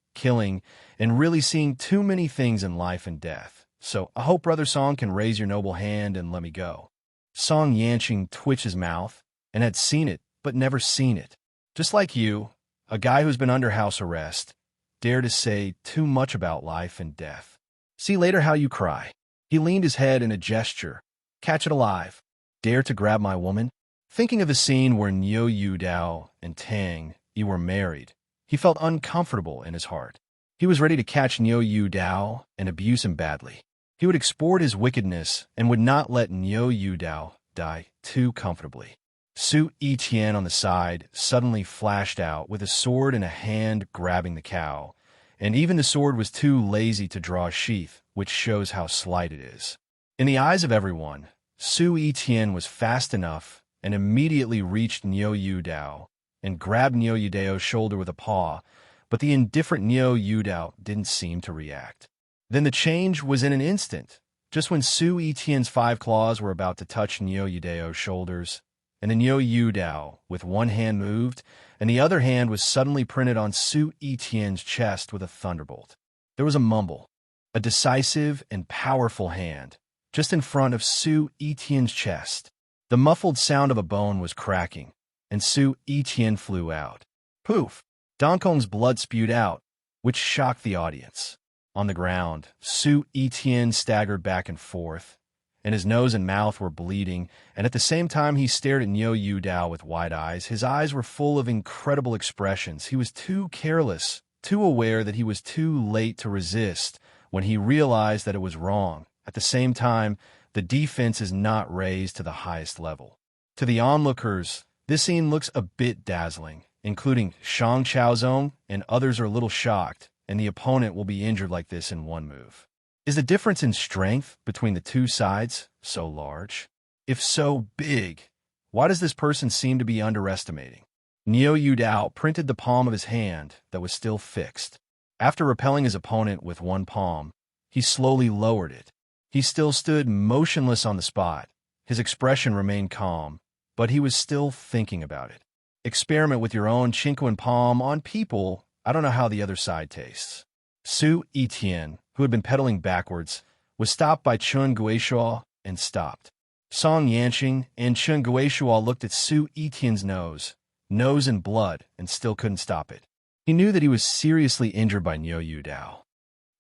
Speaker 1: and really seeing too many things in life and death. So I hope Brother Song can raise your noble hand and let me go." Song Yanqing twitched his mouth and had seen it, but never seen it. Just like you, a guy who's been under house arrest, dare to say too much about life and death. See later how you cry. He leaned his head in a gesture. Catch it alive. Dare to grab my woman? Thinking of the scene where Yu Dao and Tang Yi were married, he felt uncomfortable in his heart. He was ready to catch Yu Dao and abuse him badly. He would export his wickedness and would not let Yu Dao die too comfortably. Su Yiqian on the side suddenly flashed out with a sword in a hand grabbing the cow, and even the sword was too lazy to draw a sheath, which shows how slight it is. In the eyes of everyone, Su Yiqian was fast enough and immediately reached Yu Dao and grabbed Yu Dao's shoulder with a paw, but the indifferent Yu Dao didn't seem to react. Then the change was in an instant, just when Su Yiqian's 5 claws were about to touch Yu Dao's shoulders, and then Yu Dao, with one hand moved, and the other hand was suddenly printed on Su Yiqian's chest with a thunderbolt. There was a mumble, a decisive and powerful hand, just in front of Su Yiqian's chest. The muffled sound of a bone was cracking, and Su Yiqian flew out. Poof! Donkong's blood spewed out, which shocked the audience. On the ground, Su Yiqian staggered back and forth, and his nose and mouth were bleeding, and at the same time he stared at Yu Dao with wide eyes. His eyes were full of incredible expressions. He was too careless, too aware that he was too late to resist when he realized that it was wrong. At the same time, the defense is not raised to the highest level. To the onlookers, this scene looks a bit dazzling, including Shang Chaozong, and others are a little shocked, and the opponent will be injured like this in one move. Is the difference in strength between the two sides so large? If so big, why does this person seem to be underestimating? Yu Dao printed the palm of his hand that was still fixed. After repelling his opponent with one palm, he slowly lowered it. He still stood motionless on the spot. His expression remained calm, but he was still thinking about it. Experiment with your own Chinquan palm on people. I don't know how the other side tastes. Su Yiqian, who had been pedaling backwards, was stopped by Chen Guishuo and stopped. Song Yanqing and Chen Guishuo looked at Su Yiqian's nose and blood, and still couldn't stop it. He knew that he was seriously injured by Yu Dao.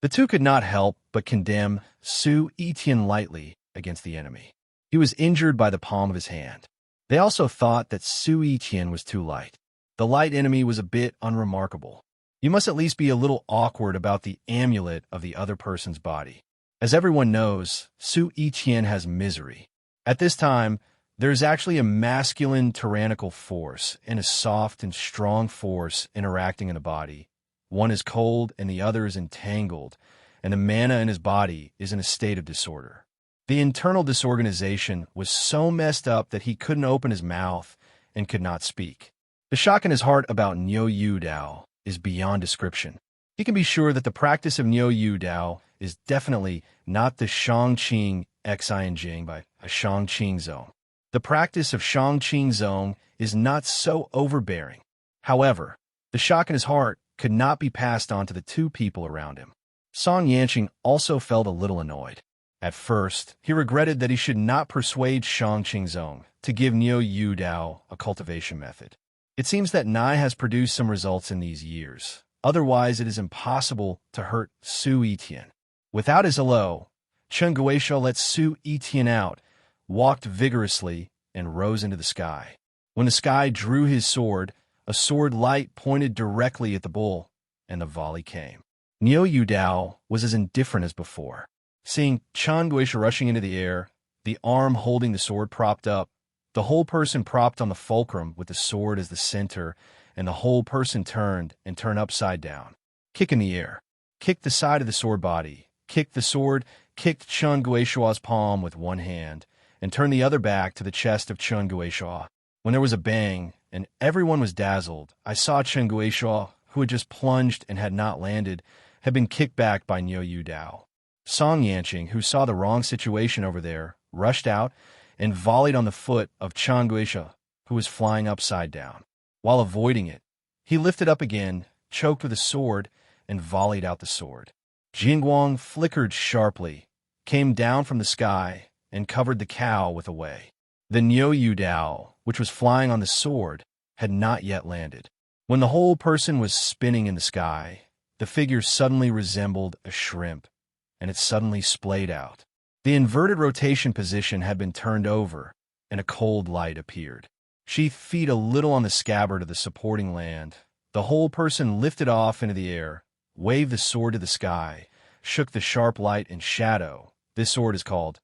Speaker 1: The two could not help but condemn Su Yiqian lightly against the enemy. He was injured by the palm of his hand. They also thought that Su Yiqian was too light. The light enemy was a bit unremarkable. You must at least be a little awkward about the amulet of the other person's body. As everyone knows, Su Yiqian has misery. At this time, there is actually a masculine tyrannical force and a soft and strong force interacting in the body. One is cold and the other is entangled, and the mana in his body is in a state of disorder. The internal disorganization was so messed up that he couldn't open his mouth and could not speak. The shock in his heart about Yu Dao is beyond description. he can be sure that the practice of Niu Dao is definitely not the Shangqing Xing by a Shangqing zone. The practice of Shangqing zone is not so overbearing. However, the shock in his heart could not be passed on to the two people around him. Song Yanqing also felt a little annoyed. At first, he regretted that he should not persuade Shangqing Zong to give Niu Dao a cultivation method. It seems that Nai has produced some results in these years. Otherwise, it is impossible to hurt Su Yitian. Without his hello, Chen Guisha let Su Yitian out, walked vigorously, and rose into the sky. When the sky drew his sword, a sword light pointed directly at the bull, and the volley came. Niu Dao was as indifferent as before. Seeing Chen Guisha rushing into the air, the arm holding the sword propped up, the whole person propped on the fulcrum with the sword as the center, and the whole person turned upside down. Kick in the air. Kicked the side of the sword body. Kicked the sword, kicked Chen Guisha's palm with one hand, and turned the other back to the chest of Chen Guisha. When there was a bang, and everyone was dazzled, I saw Chen Guisha, who had just plunged and had not landed, had been kicked back by Niu Dao. Song Yanqing, who saw the wrong situation over there, rushed out and volleyed on the foot of Chen Guisha, who was flying upside down. While avoiding it, he lifted up again, choked with a sword, and volleyed out the sword. Jingguang flickered sharply, came down from the sky, and covered the cow with a wei. The Niu Dao, which was flying on the sword, had not yet landed. When the whole person was spinning in the sky, the figure suddenly resembled a shrimp, and it suddenly splayed out. The inverted rotation position had been turned over, and a cold light appeared. She feet a little on the scabbard of the supporting land. The whole person lifted off into the air, waved the sword to the sky, shook the sharp light and shadow. This sword is called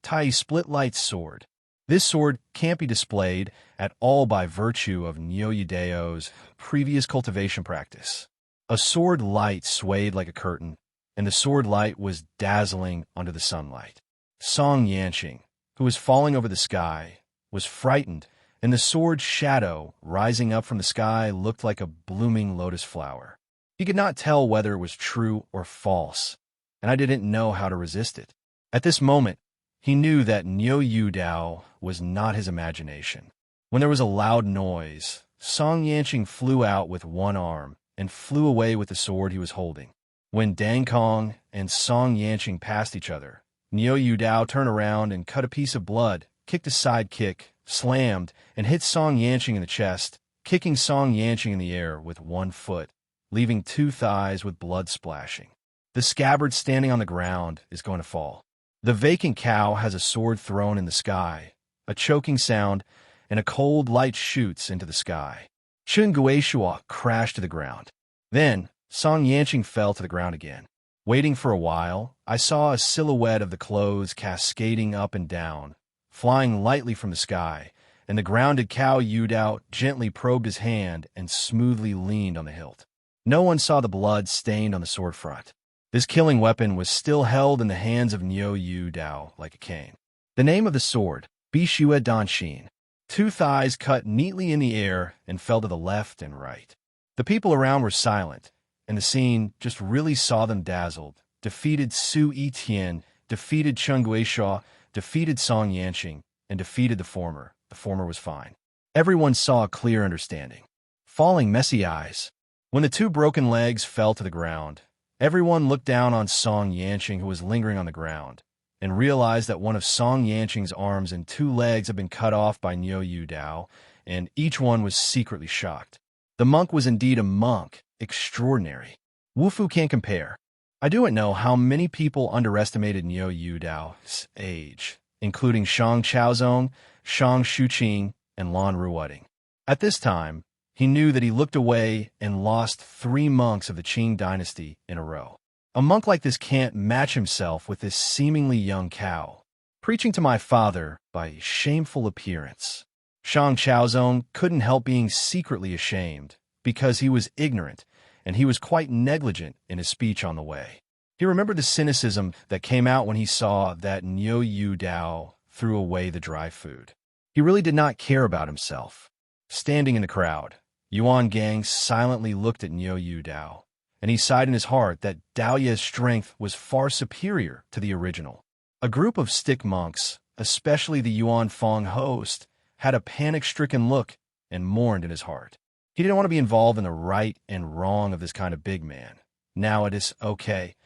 Speaker 1: Tai Split Light Sword. This sword can't be displayed at all by virtue of Niu Dao's previous cultivation practice. A sword light swayed like a curtain, and the sword light was dazzling under the sunlight. Song Yanqing, who was falling over the sky, was frightened, and the sword's shadow rising up from the sky looked like a blooming lotus flower. He could not tell whether it was true or false, and I didn't know how to resist it. At this moment, he knew that Niu Dao was not his imagination. When there was a loud noise, Song Yanqing flew out with one arm and flew away with the sword he was holding. When Dang Kong and Song Yanqing passed each other, Niu Dao turned around and cut a piece of blood, kicked a side kick, slammed, and hit Song Yanqing in the chest, kicking Song Yanqing in the air with one foot, leaving two thighs with blood splashing. The scabbard standing on the ground is going to fall. The vacant cow has a sword thrown in the sky, a choking sound, and a cold light shoots into the sky. Chen Guisha crashed to the ground. Then, Song Yanqing fell to the ground again. Waiting for a while, I saw a silhouette of the clothes cascading up and down, flying lightly from the sky, and the grounded cow Yu Dao gently probed his hand and smoothly leaned on the hilt. No one saw the blood stained on the sword front. This killing weapon was still held in the hands of Niu Dao like a cane. The name of the sword, Bishue Danshin. Two thighs cut neatly in the air and fell to the left and right. The people around were silent, and the scene just really saw them dazzled. Defeated Su Yitian, defeated Chen Guisha, defeated Song Yanqing, and defeated the former. The former was fine. Everyone saw a clear understanding. Falling messy eyes. When the two broken legs fell to the ground, everyone looked down on Song Yanqing, who was lingering on the ground, and realized that one of Song Yanqing's arms and two legs had been cut off by Niu Dao, and each one was secretly shocked. The monk was indeed a monk, extraordinary. Wufu can't compare. I don't know how many people underestimated Niu Dao's age, including Shang Chaozong, Shang Shuqing, and Lan Ruoding. At this time, he knew that he looked away and lost 3 monks of the Qing dynasty in a row. A monk like this can't match himself with this seemingly young cow. Preaching to my father by shameful appearance. Shang Chaozong couldn't help being secretly ashamed because he was ignorant and he was quite negligent in his speech on the way. He remembered the cynicism that came out when he saw that Niu Dao threw away the dry food. He really did not care about himself. Standing in the crowd, Yuan Gang silently looked at Niu Dao, and he sighed in his heart that Dao Ye's strength was far superior to the original. A group of stick monks, especially the Yuan Fong host, had a panic-stricken look and mourned in his heart. He didn't want to be involved in the right and wrong of this kind of big man. Now it is okay.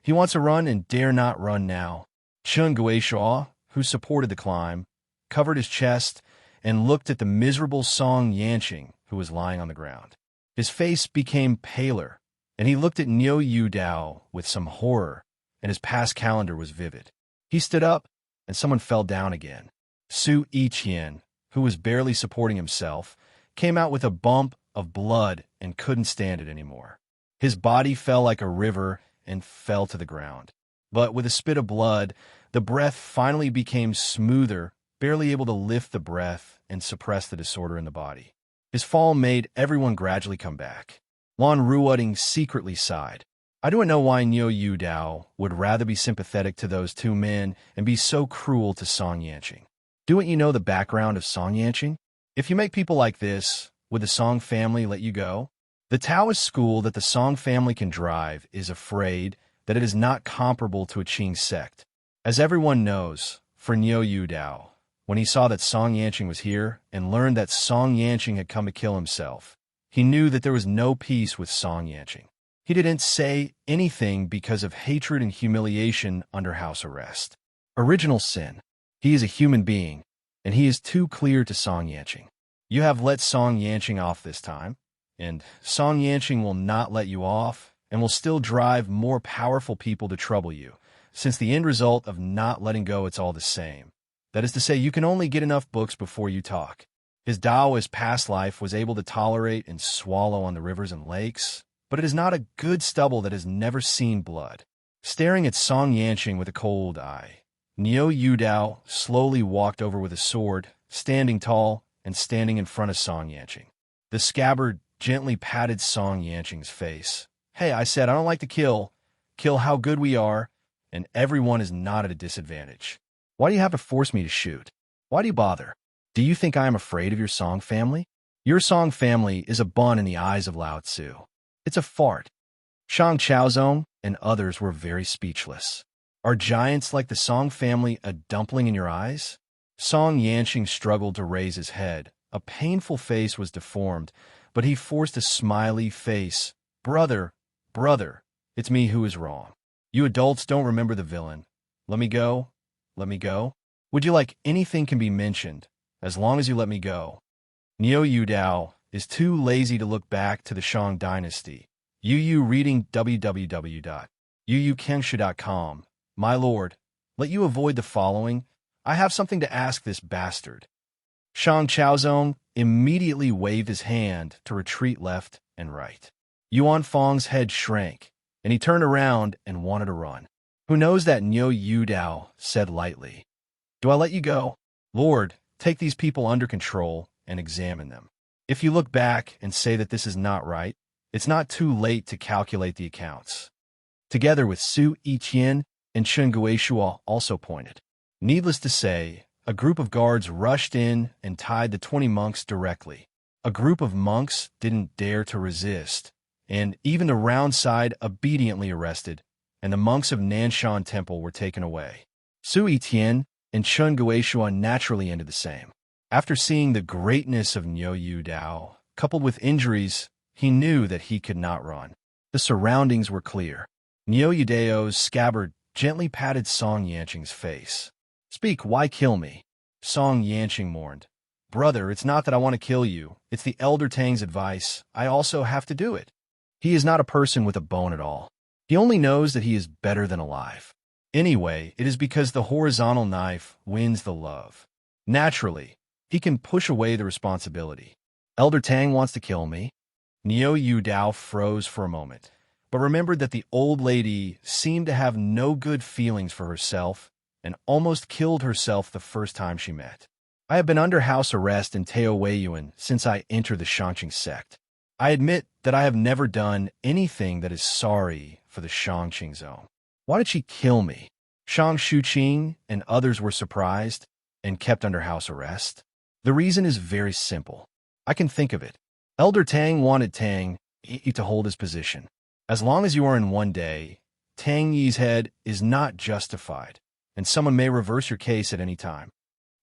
Speaker 1: He wants to run and dare not run now. Chun Guishuo, who supported the climb, covered his chest and looked at the miserable Song Yanqing, who was lying on the ground. His face became paler, and he looked at Niu Yu Dao with some horror, and his past calendar was vivid. He stood up, and someone fell down again. Su Yiqian, who was barely supporting himself, came out with a bump of blood and couldn't stand it anymore. His body fell like a river and fell to the ground. But with a spit of blood, the breath finally became smoother, barely able to lift the breath and suppress the disorder in the body. His fall made everyone gradually come back. Lan Ruoding secretly sighed. I don't know why Niu Yu Dao would rather be sympathetic to those two men and be so cruel to Song Yanqing. Don't you know the background of Song Yanqing? If you make people like this, would the Song family let you go? The Taoist school that the Song family can drive is afraid that it is not comparable to a Qing sect. As everyone knows, for Niu Yu Dao, when he saw that Song Yanqing was here and learned that Song Yanqing had come to kill himself, he knew that there was no peace with Song Yanqing. He didn't say anything because of hatred and humiliation under house arrest. Original sin. He is a human being, and he is too clear to Song Yanqing. You have let Song Yanqing off this time, and Song Yanqing will not let you off and will still drive more powerful people to trouble you, since the end result of not letting go it's all the same. That is to say, you can only get enough books before you talk. His Taoist past life was able to tolerate and swallow on the rivers and lakes, but it is not a good stubble that has never seen blood. Staring at Song Yanqing with a cold eye, Niu Yu Dao slowly walked over with a sword, standing tall and standing in front of Song Yanqing. The scabbard gently patted Song Yanqing's face. Hey, I said I don't like to kill how good we are, and everyone is not at a disadvantage. Why do you have to force me to shoot? Why do you bother? Do you think I am afraid of your Song family? Your Song family is a bun in the eyes of Lao Tzu. It's a fart. Shang Chaozong and others were very speechless. Are giants like the Song family a dumpling in your eyes? Song Yanqing struggled to raise his head. A painful face was deformed, but he forced a smiley face. Brother, it's me who is wrong. You adults don't remember the villain. Let me go. Let me go. Would you like anything can be mentioned, as long as you let me go? Niu Yu Dao is too lazy to look back to the Shang dynasty. Yu reading www.yuyukengsha.com. My lord, let you avoid the following. I have something to ask this bastard. Shang Chaozong immediately waved his hand to retreat left and right. Yuan Fong's head shrank, and he turned around and wanted to run. Who knows that Niu Yu Dao said lightly. Do I let you go? Lord, take these people under control and examine them. If you look back and say that this is not right, it's not too late to calculate the accounts. Together with Su Yiqian and Chun Guishuo also pointed. Needless to say, a group of guards rushed in and tied the 20 monks directly. A group of monks didn't dare to resist, and even the round side obediently arrested, and the monks of Nanshan Temple were taken away. Su Yiqian and Chun Guishuo naturally ended the same. After seeing the greatness of Niu Yu Dao, coupled with injuries, he knew that he could not run. The surroundings were clear. Niu Yu Dao's scabbard gently patted Song Yanqing's face. Speak, why kill me? Song Yanqing mourned. Brother, it's not that I want to kill you. It's the Elder Tang's advice. I also have to do it. He is not a person with a bone at all. He only knows that he is better than alive. Anyway, it is because the horizontal knife wins the love. Naturally, he can push away the responsibility. Elder Tang wants to kill me. Niu Yu Dao froze for a moment, but remembered that the old lady seemed to have no good feelings for herself and almost killed herself the first time she met. I have been under house arrest in Tao Weiyuan since I entered the Shangqing sect. I admit that I have never done anything that is sorry for the Shangqing zone. Why did she kill me? Shang Shuqing and others were surprised and kept under house arrest. The reason is very simple. I can think of it. Elder Tang wanted Tang to hold his position. As long as you are in one day, Tang Yi's head is not justified, and someone may reverse your case at any time.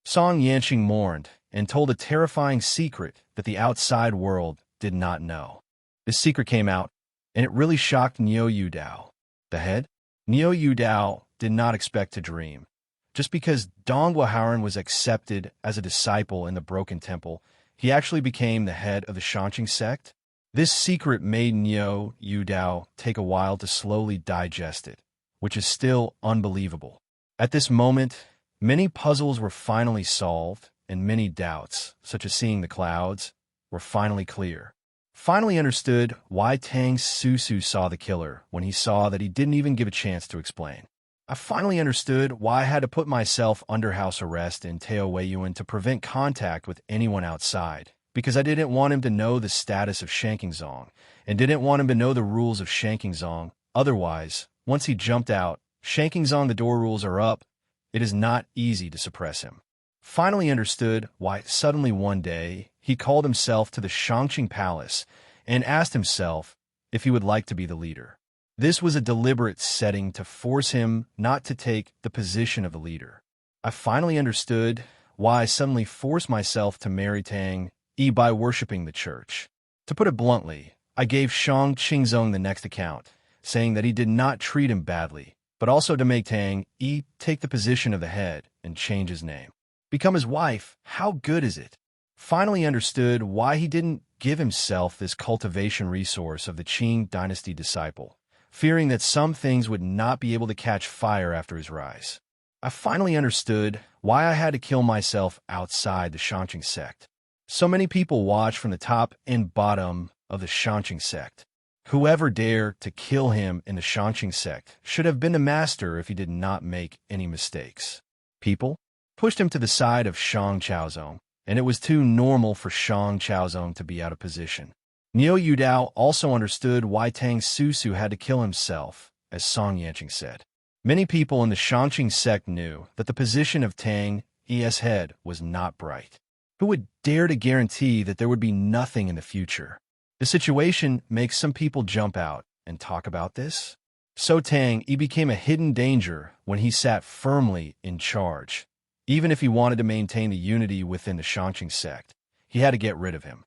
Speaker 1: Song Yanqing mourned and told a terrifying secret that the outside world did not know. This secret came out, and it really shocked Niu Dao. The head? Niu Dao did not expect to dream. Just because Donghua Haoran was accepted as a disciple in the Broken Temple, he actually became the head of the Shanqing sect. This secret made Niu Dao take a while to slowly digest it, which is still unbelievable. At this moment, many puzzles were finally solved, and many doubts, such as seeing the clouds, were finally clear. Finally understood why Tang Susu saw the killer when he saw that he didn't even give a chance to explain. I finally understood why I had to put myself under house arrest in Tao Weiyuan to prevent contact with anyone outside, because I didn't want him to know the status of Shanking Zong, and didn't want him to know the rules of Shanking Zong. Otherwise, once he jumped out, Shanking Zong the door rules are up, it is not easy to suppress him. Finally understood why suddenly one day he called himself to the Shangqing Palace and asked himself if he would like to be the leader. This was a deliberate setting to force him not to take the position of the leader. I finally understood why I suddenly forced myself to marry Tang Yi by worshipping the church. To put it bluntly, I gave Shang Qingzong the next account, saying that he did not treat him badly, but also to make Tang Yi take the position of the head and change his name. Become his wife, how good is it? Finally understood why he didn't give himself this cultivation resource of the Qing dynasty disciple, fearing that some things would not be able to catch fire after his rise. I finally understood why I had to kill myself outside the Shanqing sect. So many people watch from the top and bottom of the Shanqing sect. Whoever dared to kill him in the Shanqing sect should have been the master if he did not make any mistakes. People pushed him to the side of Shang Chaozong, and it was too normal for Shang Chaozong to be out of position. Niu Dao also understood why Tang Susu had to kill himself, as Song Yanqing said. Many people in the Shanqing sect knew that the position of Tang Yi's head was not bright. Who would dare to guarantee that there would be nothing in the future? The situation makes some people jump out and talk about this. So Tang Yi became a hidden danger when he sat firmly in charge. Even if he wanted to maintain the unity within the Shanqing sect, he had to get rid of him.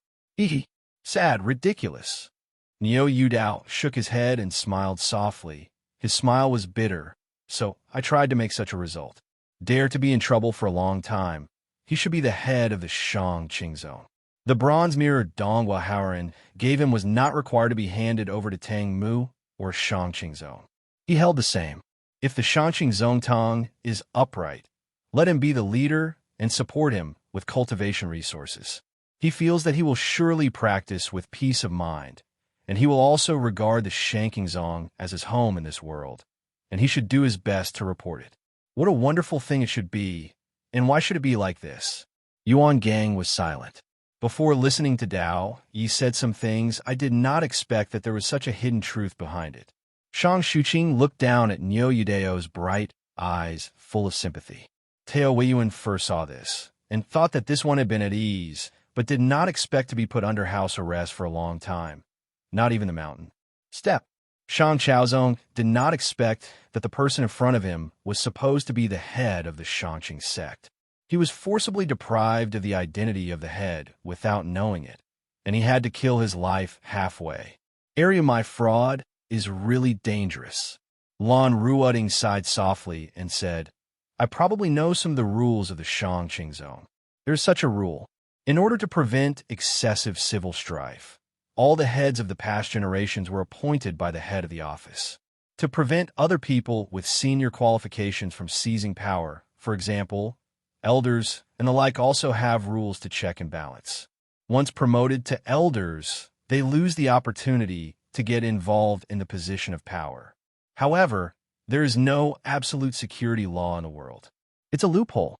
Speaker 1: Sad, ridiculous. Niu Dao shook his head and smiled softly. His smile was bitter, so I tried to make such a result. Dare to be in trouble for a long time. He should be the head of the Shang Qingzong. The bronze mirror Donghua Haoran gave him was not required to be handed over to Tang Mu or Shang Qingzong. He held the same. If the Shanqing Zongtang is upright, let him be the leader and support him with cultivation resources. He feels that he will surely practice with peace of mind, and he will also regard the Shanqing Zong as his home in this world, and he should do his best to report it. What a wonderful thing it should be, and why should it be like this? Yuan Gang was silent. Before listening to Dao, Yi said some things I did not expect that there was such a hidden truth behind it. Shang Shuqing looked down at Niu Dao's bright eyes full of sympathy. Tao Weiyuan first saw this, and thought that this one had been at ease, but did not expect to be put under house arrest for a long time. Not even the mountain. Step. Shang Chaozong did not expect that the person in front of him was supposed to be the head of the Shanqing sect. He was forcibly deprived of the identity of the head without knowing it, and he had to kill his life halfway. Area my fraud is really dangerous. Lan Ruoding sighed softly and said, I probably know some of the rules of the Shang Qingzong. There is such a rule. In order to prevent excessive civil strife, all the heads of the past generations were appointed by the head of the office. To prevent other people with senior qualifications from seizing power, for example, elders and the like also have rules to check and balance. Once promoted to elders, they lose the opportunity to get involved in the position of power. However, there is no absolute security law in the world. It's a loophole.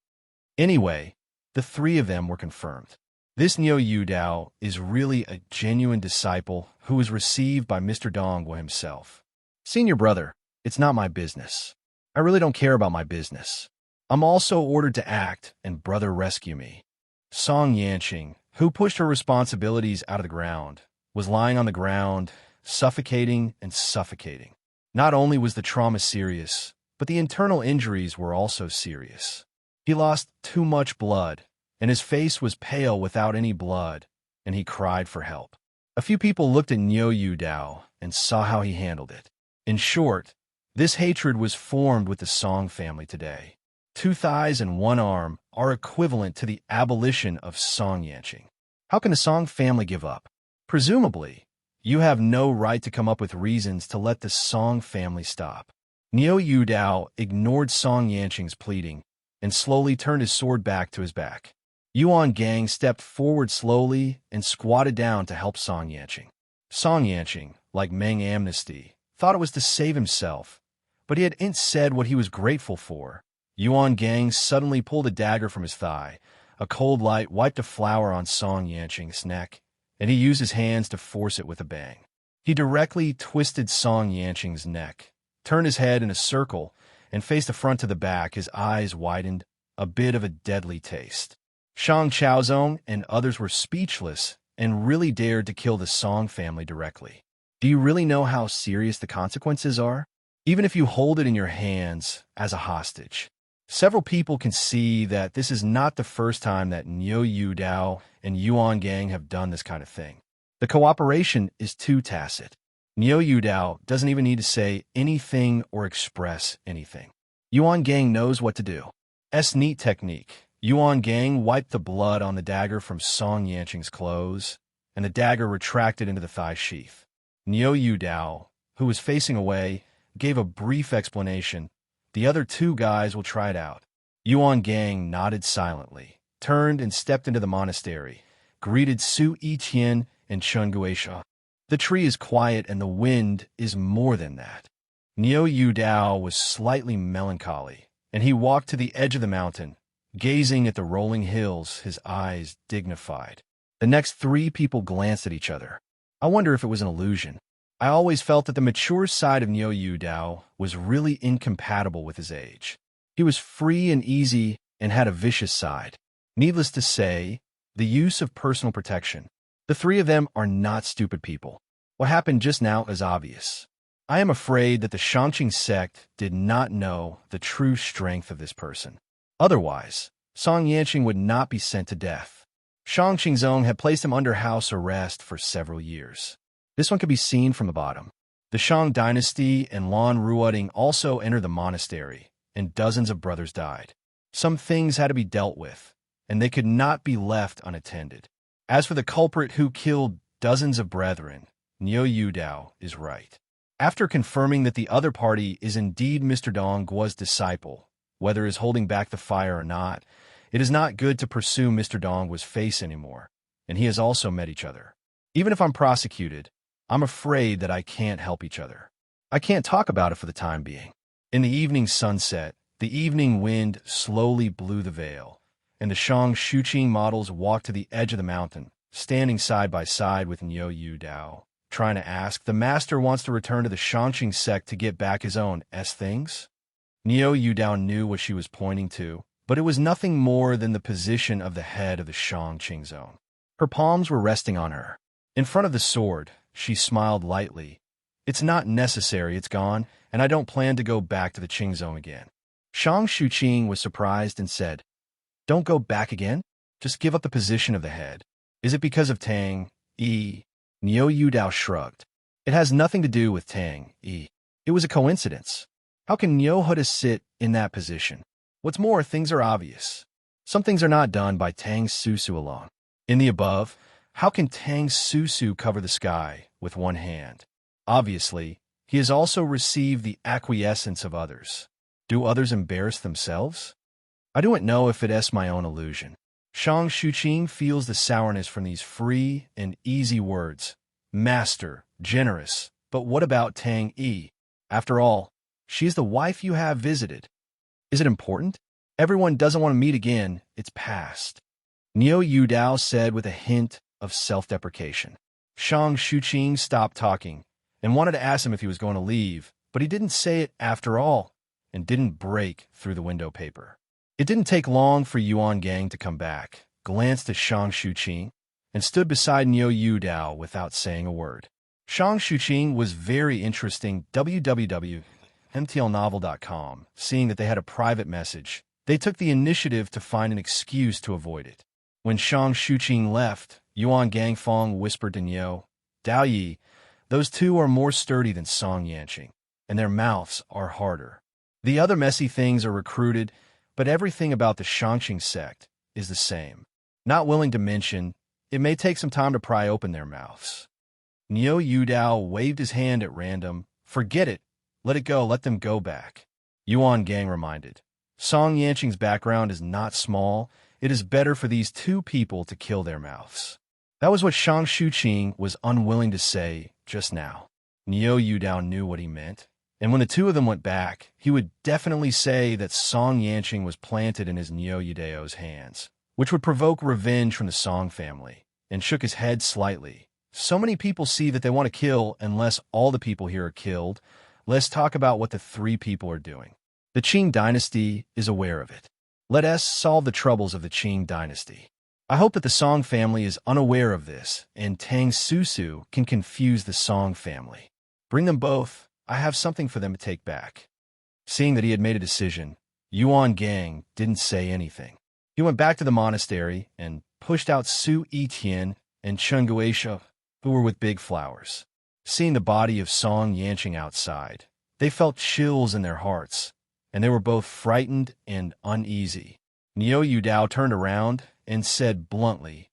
Speaker 1: Anyway, the three of them were confirmed. This Niu Dao is really a genuine disciple who was received by Mr. Donghua himself. Senior brother, it's not my business. I really don't care about my business. I'm also ordered to act, and brother rescue me. Song Yanqing, who pushed her responsibilities out of the ground, was lying on the ground, suffocating and suffocating. Not only was the trauma serious, but the internal injuries were also serious. He lost too much blood, and his face was pale without any blood, and he cried for help. A few people looked at Yuan Dao and saw how he handled it. In short, this hatred was formed with the Song family today. 2 thighs and 1 arm are equivalent to the abolition of Song Yanqing. How can the Song family give up? Presumably, you have no right to come up with reasons to let the Song family stop. Yuan Dao ignored Song Yanqing's pleading and slowly turned his sword back to his back. Yuan Gang stepped forward slowly and squatted down to help Song Yanqing. Song Yanqing, like Meng Amnesty, thought it was to save himself, but he hadn't said what he was grateful for. Yuan Gang suddenly pulled a dagger from his thigh. A cold light wiped a flower on Song Yanqing's neck, and he used his hands to force it with a bang. He directly twisted Song Yanqing's neck, turned his head in a circle, and faced the front to the back. His eyes widened, a bit of a deadly taste. Shang Chaozong and others were speechless and really dared to kill the Song family directly. Do you really know how serious the consequences are? Even if you hold it in your hands as a hostage. Several people can see that this is not the first time that Yuan Dao and Yuan Gang have done this kind of thing. The cooperation is too tacit. Yuan Dao doesn't even need to say anything or express anything. Yuan Gang knows what to do. Neat technique. Yuan Gang wiped the blood on the dagger from Song Yanqing's clothes, and the dagger retracted into the thigh sheath. Yuan Dao, who was facing away, gave a brief explanation. The other 2 guys will try it out. Yuan Gang nodded silently, turned and stepped into the monastery, greeted Su Yiqian and Chen Guisha. The tree is quiet and the wind is more than that. Yuan Dao was slightly melancholy, and he walked to the edge of the mountain, gazing at the rolling hills, his eyes dignified. The next 3 people glanced at each other. I wonder if it was an illusion. I always felt that the mature side of Yuan Dao was really incompatible with his age. He was free and easy and had a vicious side. Needless to say, the use of personal protection. The 3 of them are not stupid people. What happened just now is obvious. I am afraid that the Shangqing sect did not know the true strength of this person. Otherwise, Song Yanqing would not be sent to death. Shang Qingzong had placed him under house arrest for several years. This one could be seen from the bottom. The Shang dynasty and Lan Ruoding also entered the monastery, and dozens of brothers died. Some things had to be dealt with, and they could not be left unattended. As for the culprit who killed dozens of brethren, Yuan Dao is right. After confirming that the other party is indeed Mr. Dong Guo's disciple, whether is holding back the fire or not, it is not good to pursue Mr. Dong Guo's face anymore, and he has also met each other. Even if I'm prosecuted, I'm afraid that I can't help each other. I can't talk about it for the time being. In the evening sunset, the evening wind slowly blew the veil, and the Shang Shuqing models walked to the edge of the mountain, standing side by side with Yuan Dao, trying to ask, the master wants to return to the Shangqing sect to get back his own things? Yuan Dao knew what she was pointing to, but it was nothing more than the position of the head of the Shangqing zone. Her palms were resting on her. In front of the sword, she smiled lightly. It's not necessary, it's gone, and I don't plan to go back to the Qing zone again. Shang Shuqing was surprised and said, Don't go back again? Just give up the position of the head. Is it because of Tang Yi? Yuan Dao shrugged. It has nothing to do with Tang Yi. It was a coincidence. How can Huda sit in that position? What's more, things are obvious. Some things are not done by Tang Susu alone. In the above, how can Tang Susu cover the sky with one hand? Obviously, he has also received the acquiescence of others. Do others embarrass themselves? I don't know if it is my own illusion. Shang Shuqing feels the sourness from these free and easy words. Master, generous, but what about Tang Yi? After all, she's the wife you have visited. Is it important? Everyone doesn't want to meet again. It's past. Yuan Dao said with a hint of self-deprecation. Shang Shuqing stopped talking and wanted to ask him if he was going to leave, but he didn't say it after all and didn't break through the window paper. It didn't take long for Yuan Gang to come back, glanced at Shang Shuqing, and stood beside Yuan Dao without saying a word. Shang Xuqing was very interesting. www.mtlnovel.com, seeing that they had a private message, they took the initiative to find an excuse to avoid it. When Shang Xuqing left, Yuan Gang whispered to Niu, Dao Yi, those two are more sturdy than Song Yanqing, and their mouths are harder. The other messy things are recruited, but everything about the Shangqing sect is the same. Not willing to mention, it may take some time to pry open their mouths. Niu Yudao waved his hand at random. Forget it. Let it go. Let them go back. Yuan Gang reminded. Song Yanqing's background is not small. It is better for these two people to kill their mouths. That was what Shang Xuqing was unwilling to say just now. Niu Yudao knew what he meant, and when the two of them went back, he would definitely say that Song Yanqing was planted in his Niu Yudao's hands, which would provoke revenge from the Song family, and shook his head slightly. So many people see that they want to kill unless all the people here are killed. Let's talk about what the three people are doing. The Qing dynasty is aware of it. Let us solve the troubles of the Qing dynasty. I hope that the Song family is unaware of this, and Tang Susu can confuse the Song family. Bring them both. I have something for them to take back. Seeing that he had made a decision, Yuan Gang didn't say anything. He went back to the monastery and pushed out Su Yitian and Chen Guisha, who were with big flowers. Seeing the body of Song Yanqing outside, they felt chills in their hearts, and they were both frightened and uneasy. Niu Yudao turned around and said bluntly,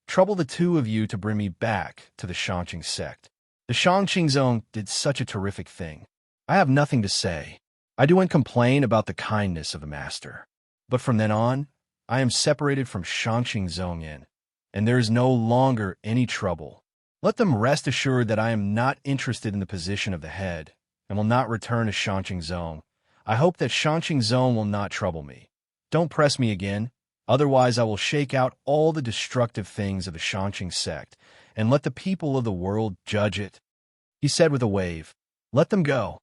Speaker 1: Trouble the two of you to bring me back to the Shangqing sect. The Shangqing zone did such a terrific thing. I have nothing to say. I do not complain about the kindness of the master. But from then on, I am separated from Shangqing Zongyin, and there is no longer any trouble. Let them rest assured that I am not interested in the position of the head, and will not return to Shangqing Zone. I hope that Shangqing Zone will not trouble me. Don't press me again, otherwise I will shake out all the destructive things of the Shangqing sect, and let the people of the world judge it. He said with a wave, Let them go.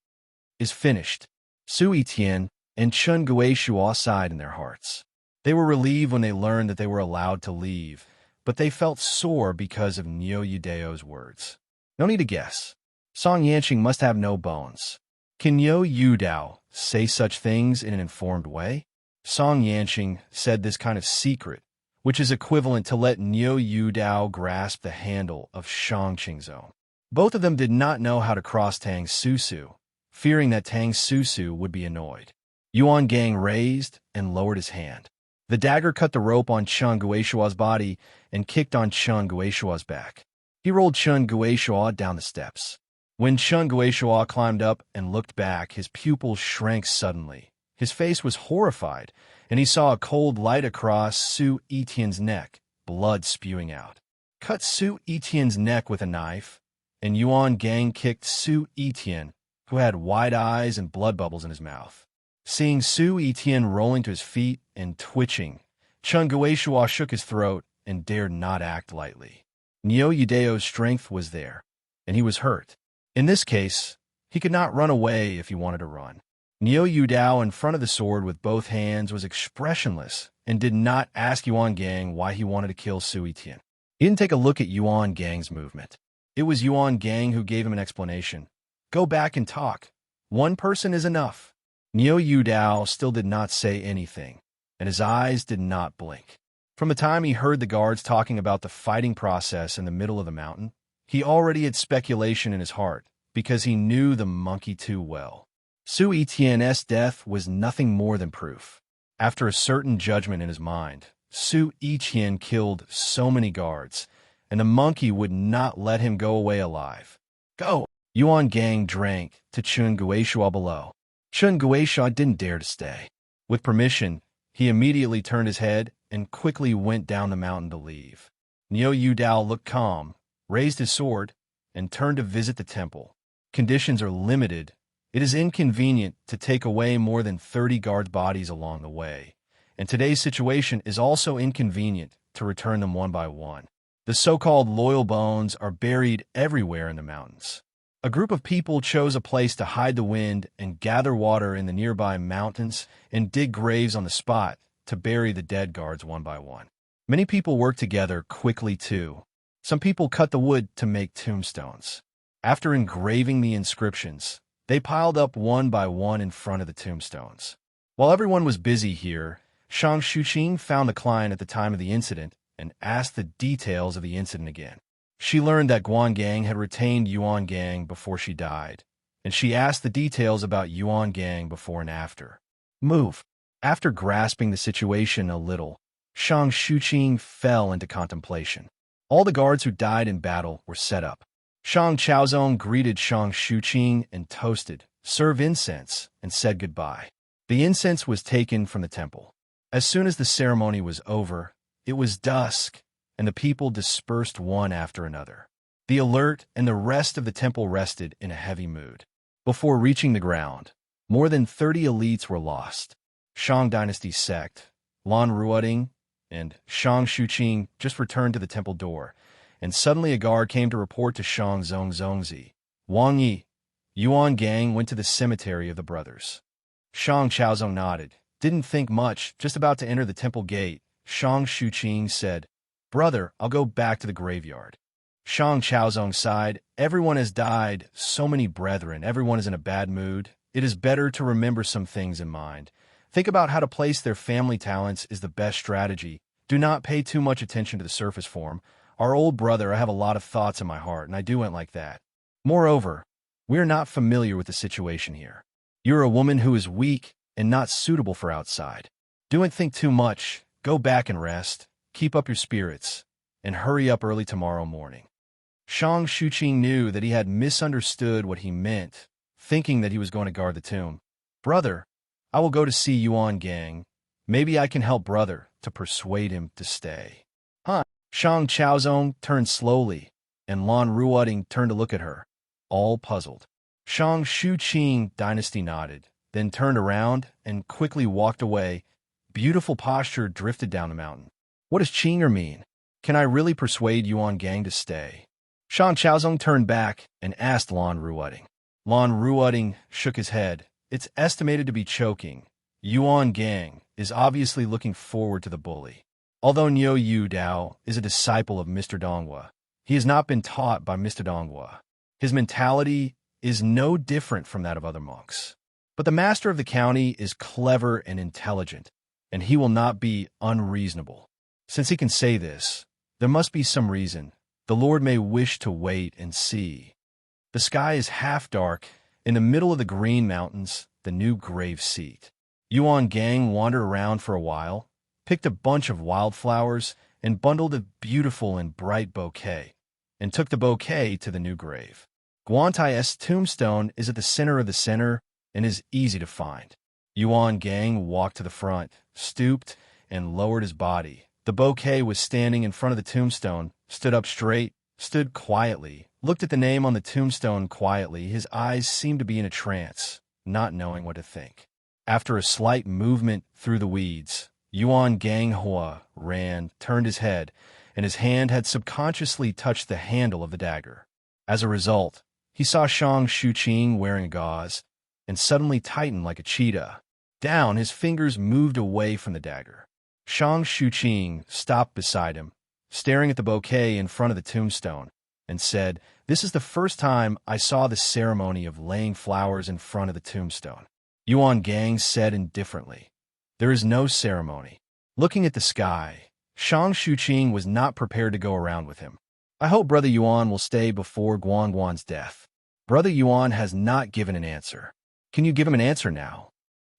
Speaker 1: Is finished. Su Yitian and Chen Guishuo sighed in their hearts. They were relieved when they learned that they were allowed to leave, but they felt sore because of Niu Yudao's words. No need to guess. Song Yanqing must have no bones. Can Niu Yudao say such things in an informed way? Song Yanqing said this kind of secret, which is equivalent to let Niu Yudao grasp the handle of Shangqing Zone. Both of them did not know how to cross Tang Susu, fearing that Tang Susu would be annoyed. Yuan Gang raised and lowered his hand. The dagger cut the rope on Chen Guishuo's body and kicked on Chen Guishuo's back. He rolled Chen Guishuo down the steps. When Chen Guishuo climbed up and looked back, his pupils shrank suddenly. His face was horrified, and he saw a cold light across Su Yitian's neck, blood spewing out. Cut Su Yitian's neck with a knife, and Yuan Gang kicked Su Yitian, who had wide eyes and blood bubbles in his mouth. Seeing Su Yitian rolling to his feet and twitching, Chen Guishuo shook his throat and dared not act lightly. Niu Yudao's strength was there, and he was hurt. In this case, he could not run away if he wanted to run. Niu Yudao in front of the sword with both hands was expressionless and did not ask Yuan Gang why he wanted to kill Su Yitian. He didn't take a look at Yuan Gang's movement. It was Yuan Gang who gave him an explanation. Go back and talk. One person is enough. Niu Yudao still did not say anything, and his eyes did not blink. From the time he heard the guards talking about the fighting process in the middle of the mountain, he already had speculation in his heart, because he knew the monkey too well. Su Yitian's death was nothing more than proof. After a certain judgment in his mind, Su Yitian killed so many guards, and the monkey would not let him go away alive. Go! Yuan Gang drank to Chen Guishuo below. Chen Guishuo didn't dare to stay. With permission, he immediately turned his head and quickly went down the mountain to leave. Niu Yudao looked calm, raised his sword, and turned to visit the temple. Conditions are limited. It is inconvenient to take away more than 30 guards' bodies along the way, and today's situation is also inconvenient to return them one by one. The so-called loyal bones are buried everywhere in the mountains. A group of people chose a place to hide the wind and gather water in the nearby mountains and dig graves on the spot to bury the dead guards one by one. Many people worked together quickly too. Some people cut the wood to make tombstones. After engraving the inscriptions, they piled up one by one in front of the tombstones. While everyone was busy here, Shang Xuqing found the client at the time of the incident and asked the details of the incident again. She learned that Yuan Gang had retained Yuan Gang before she died, and she asked the details about Yuan Gang before and after. Move. After grasping the situation a little, Shang Xuqing fell into contemplation. All the guards who died in battle were set up. Shang Chaozong greeted Shang Xuqing and toasted, served incense, and said goodbye. The incense was taken from the temple. As soon as the ceremony was over, it was dusk, and the people dispersed one after another. The alert and the rest of the temple rested in a heavy mood. Before reaching the ground, more than 30 elites were lost. Shang Dynasty Sect, Lan Ruoding, and Shang Xuqing just returned to the temple door, and suddenly a guard came to report to Shang Zongzi. Wang Yi, Yuan Gang went to the cemetery of the brothers. Shang Chaozong nodded, didn't think much, just about to enter the temple gate. Shang Xuqing said, "Brother, I'll go back to the graveyard." Shang Chaozong sighed, "Everyone has died, so many brethren, everyone is in a bad mood. It is better to remember some things in mind. Think about how to place their family talents is the best strategy. Do not pay too much attention to the surface form. Our old brother, I have a lot of thoughts in my heart, and I do it like that. Moreover, we are not familiar with the situation here. You're a woman who is weak and not suitable for outside. Don't think too much. Go back and rest. Keep up your spirits, and hurry up early tomorrow morning." Shang Xuqing knew that he had misunderstood what he meant, thinking that he was going to guard the tomb. "Brother, I will go to see Yuan Gang. Maybe I can help brother to persuade him to stay." "Huh?" Shang Chaozong turned slowly, and Lan Ruoding turned to look at her, all puzzled. Shang Xuqing Dynasty nodded, then turned around and quickly walked away. Beautiful posture drifted down the mountain. "What does Qinger mean? Can I really persuade Yuan Gang to stay?" Shang Chaozong turned back and asked Lan Ruoding. Lan Ruoding shook his head. "It's estimated to be choking. Yuan Gang is obviously looking forward to the bully. Although Niu Yu Dao is a disciple of Mr. Donghua, he has not been taught by Mr. Donghua. His mentality is no different from that of other monks. But the master of the county is clever and intelligent, and he will not be unreasonable. Since he can say this, there must be some reason. The Lord may wish to wait and see." The sky is half dark. In the middle of the green mountains, the new grave seat. Yuan Gang wandered around for a while, picked a bunch of wildflowers, and bundled a beautiful and bright bouquet, and took the bouquet to the new grave. Guantai's tombstone is at the center of the center and is easy to find. Yuan Gang walked to the front, stooped, and lowered his body. The bouquet was standing in front of the tombstone, stood up straight, stood quietly, looked at the name on the tombstone quietly. His eyes seemed to be in a trance, not knowing what to think. After a slight movement through the weeds, Yuan Gang Hua ran, turned his head, and his hand had subconsciously touched the handle of the dagger. As a result, he saw Shang Xuqing wearing a gauze, and suddenly tightened like a cheetah. Down, his fingers moved away from the dagger. Shang Xuqing stopped beside him, staring at the bouquet in front of the tombstone, and said, "This is the first time I saw the ceremony of laying flowers in front of the tombstone." Yuan Gang said indifferently, "There is no ceremony." Looking at the sky, Shang Xuqing was not prepared to go around with him. "I hope Brother Yuan will stay before Guangguan's death." Brother Yuan has not given an answer. Can you give him an answer now?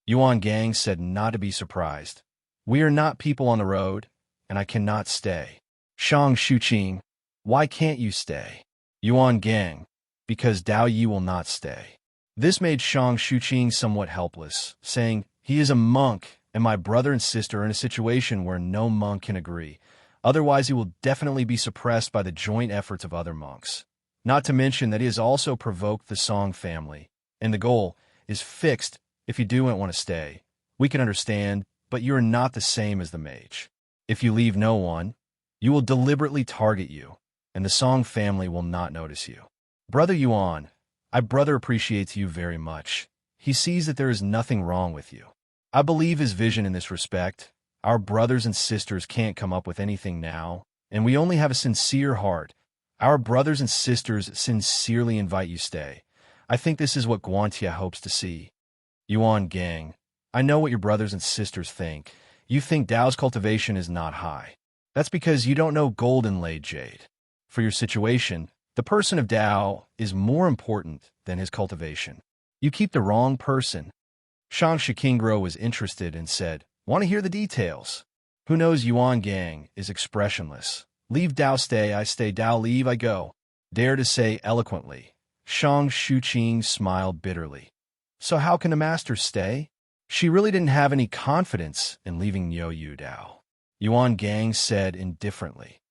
Speaker 1: Yuan Gang said not to be surprised. "We are not people on the road, and I cannot stay." Shang Xuqing, "Why can't you stay?" Yuan Gang, "Because Dao Yi will not stay." This made Shang Xuqing somewhat helpless, saying, "He is a monk, and my brother and sister are in a situation where no monk can agree. Otherwise, he will definitely be suppressed by the joint efforts of other monks. Not to mention that he has also provoked the Song family, and the goal is fixed. If you do want to stay, we can understand, but you are not the same as the mage. If you leave no one, you will deliberately target you, and the Song family will not notice you. Brother Yuan, brother appreciates you very much. He sees that there is nothing wrong with you. I believe his vision in this respect. Our brothers and sisters can't come up with anything now, and we only have a sincere heart. Our brothers and sisters sincerely invite you stay. I think this is what Guantia hopes to see. Yuan Gang, I know what your brothers and sisters think. You think Dao's cultivation is not high. That's because you don't know gold inlaid jade. For your situation, the person of Dao is more important than his cultivation. You keep the wrong person. Shang Shikingro was interested and said, "Want to hear the details?" Who knows Yuan Gang is expressionless. Leave Dao stay, I stay, Dao leave, I go. Dare to say eloquently. Shang Shuqing smiled bitterly. So how can a master stay? She really didn't have any confidence in leaving Niu Yu Dao. Yuan Gang said indifferently.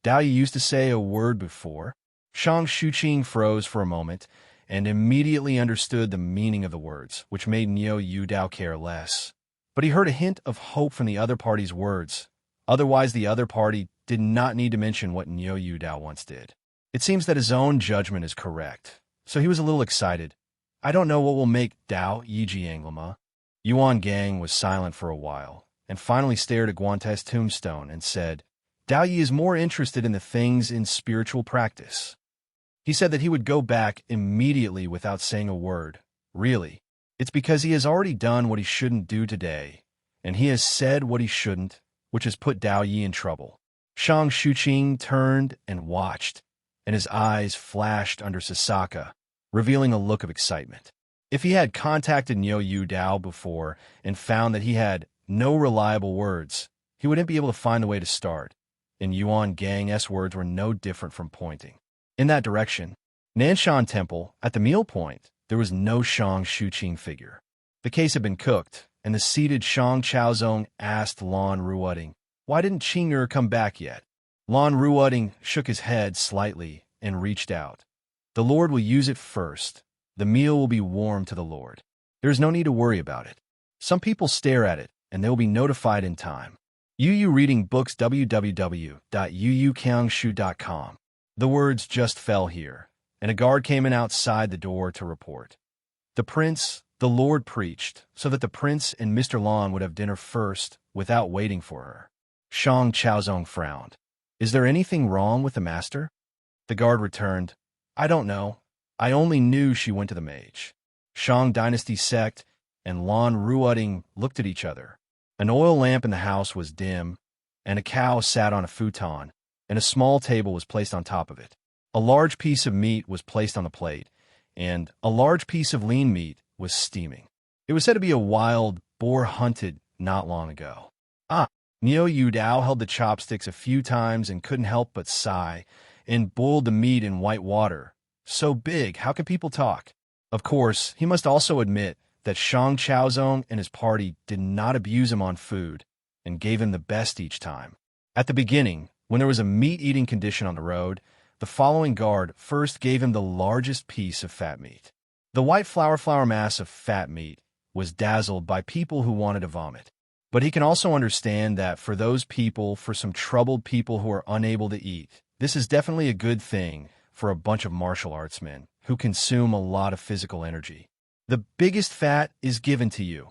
Speaker 1: Dao, you used to say a word before. Shang Shuqing froze for a moment and immediately understood the meaning of the words, which made Niu Yu Dao care less. But he heard a hint of hope from the other party's words. Otherwise, the other party did not need to mention what Niu Yu Dao once did. It seems that his own judgment is correct, so he was a little excited. I don't know what will make Dao Yiji Anglama. Yuan Gang was silent for a while, and finally stared at Guante's tombstone and said, Dao Yi is more interested in the things in spiritual practice. He said that he would go back immediately without saying a word. Really, it's because he has already done what he shouldn't do today, and he has said what he shouldn't, which has put Dao Yi in trouble. Shang Shuqing turned and watched, and his eyes flashed under Sasaka, revealing a look of excitement. If he had contacted Niu Yu Dao before and found that he had no reliable words, he wouldn't be able to find the way to start, and Yuan Gang's words were no different from pointing. In that direction, Nanshan Temple, at the meal point, there was no Shang Shuqing figure. The case had been cooked, and the seated Shang Chaozong asked Lan Ruoding, why didn't Qing'er come back yet? Lan Ruoding shook his head slightly and reached out. The Lord will use it first. The meal will be warm to the Lord. There is no need to worry about it. Some people stare at it, and they will be notified in time. Yu Reading Books www.yuyukangshu.com. The words just fell here, and a guard came in outside the door to report. The prince, the Lord preached, so that the prince and Mr. Lan would have dinner first without waiting for her. Shang Chaozong frowned. Is there anything wrong with the master? The guard returned. I don't know. I only knew she went to the mage. Shang Dynasty Sect and Lan Ruoding looked at each other. An oil lamp in the house was dim, and a cow sat on a futon, and a small table was placed on top of it. A large piece of meat was placed on the plate, and a large piece of lean meat was steaming. It was said to be a wild boar hunted not long ago. Niu Yu Dao held the chopsticks a few times and couldn't help but sigh, and boiled the meat in white water. So big, how can people talk? Of course, he must also admit that Shang Chaozong and his party did not abuse him on food and gave him the best each time. At the beginning, when there was a meat-eating condition on the road, the following guard first gave him the largest piece of fat meat. The white flour mass of fat meat was dazzled by people who wanted to vomit. But he can also understand that for those people, for some troubled people who are unable to eat, this is definitely a good thing for a bunch of martial artsmen who consume a lot of physical energy. The biggest fat is given to you,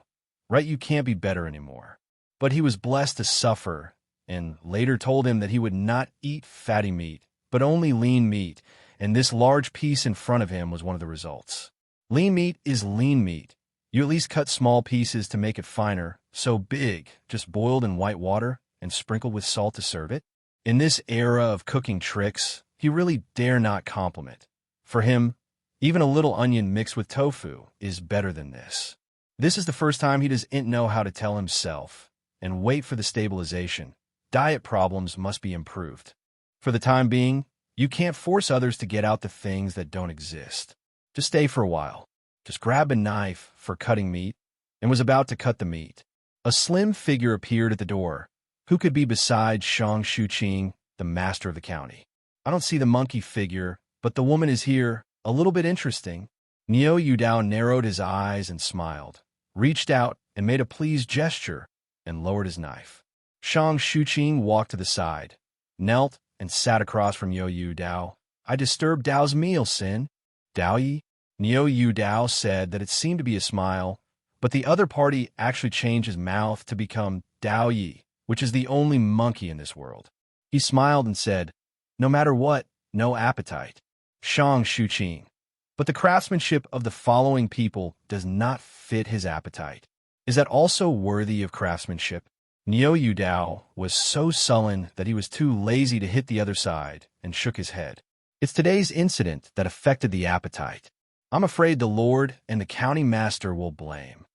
Speaker 1: right? You can't be better anymore. But he was blessed to suffer, and later told him that he would not eat fatty meat, but only lean meat, and this large piece in front of him was one of the results. Lean meat is lean meat. You at least cut small pieces to make it finer, so big, just boiled in white water and sprinkled with salt to serve it. In this era of cooking tricks, he really dare not compliment. For him, even a little onion mixed with tofu is better than this. This is the first time he doesn't know how to tell himself, and wait for the stabilization. Diet problems must be improved. For the time being, you can't force others to get out the things that don't exist. Just stay for a while. Just grab a knife for cutting meat, and was about to cut the meat. A slim figure appeared at the door. Who could be besides Shang Shuqing, the master of the county? I don't see the monkey figure, but the woman is here, a little bit interesting. Niu Yu Dao narrowed his eyes and smiled, reached out and made a pleased gesture, and lowered his knife. Shang Shuqing walked to the side, knelt, and sat across from Niu Yu Dao. I disturbed Dao's meal, Sin. Dao Yi? Niu Yu Dao said that it seemed to be a smile, but the other party actually changed his mouth to become Dao Yi, which is the only monkey in this world. He smiled and said, no matter what, no appetite. Shang Shuqing. But the craftsmanship of the following people does not fit his appetite. Is that also worthy of craftsmanship? Niu Dao was so sullen that he was too lazy to hit the other side and shook his head. It's today's incident that affected the appetite. I'm afraid the Lord and the county master will blame.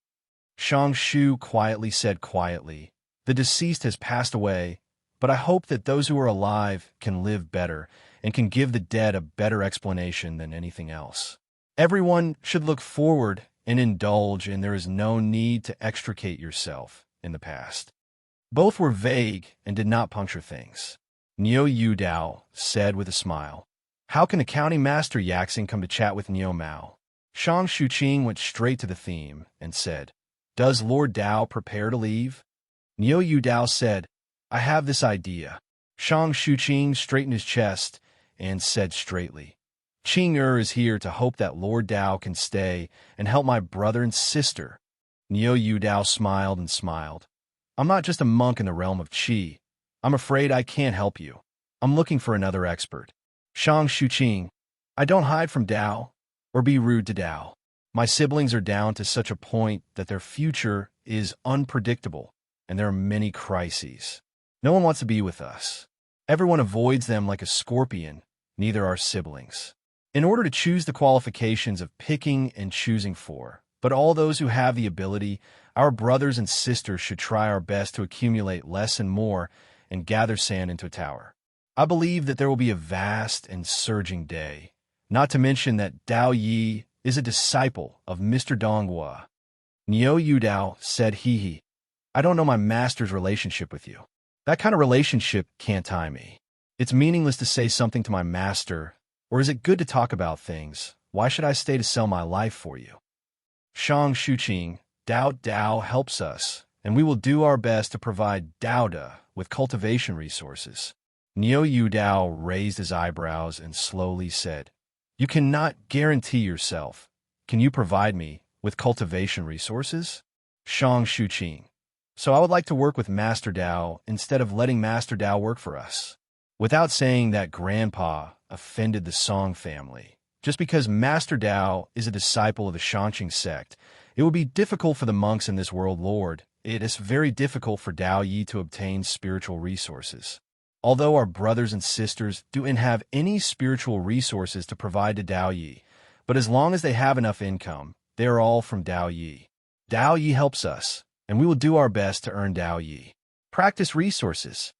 Speaker 1: Shang Shu quietly said quietly, the deceased has passed away, but I hope that those who are alive can live better and can give the dead a better explanation than anything else. Everyone should look forward and indulge, and there is no need to extricate yourself in the past. Both were vague and did not puncture things. Niu Dao said with a smile, how can a county master Yaxing come to chat with Niu Mao? Shang Shuqing went straight to the theme and said, does Lord Dao prepare to leave? Niu Dao said, I have this idea. Shang Shuqing straightened his chest and said straightly, Qing is here to hope that Lord Dao can stay and help my brother and sister. Niu Dao smiled and smiled. I'm not just a monk in the realm of Qi. I'm afraid I can't help you. I'm looking for another expert. Shang Shuqing, I don't hide from Dao or be rude to Dao. My siblings are down to such a point that their future is unpredictable, and there are many crises. No one wants to be with us. Everyone avoids them like a scorpion, neither are siblings. In order to choose the qualifications of picking and choosing for, but all those who have the ability, our brothers and sisters should try our best to accumulate less and more and gather sand into a tower. I believe that there will be a vast and surging day, not to mention that Dao Yi is a disciple of Mr. Donghua. Niu Dao said, he. I don't know my master's relationship with you. That kind of relationship can't tie me. It's meaningless to say something to my master, or is it good to talk about things? Why should I stay to sell my life for you? Shang Shuqing, Dao helps us, and we will do our best to provide Dao with cultivation resources. Niu Dao raised his eyebrows and slowly said, you cannot guarantee yourself. Can you provide me with cultivation resources? Shang Shuqing. So I would like to work with Master Dao instead of letting Master Dao work for us. Without saying that Grandpa offended the Song family, just because Master Dao is a disciple of the Shanqing sect, it would be difficult for the monks in this world, Lord. It is very difficult for Dao Yi to obtain spiritual resources. Although our brothers and sisters don't have any spiritual resources to provide to Dao Yi, but as long as they have enough income, they are all from Dao Yi. Dao Yi helps us, and we will do our best to earn Dao Yi. Practice resources.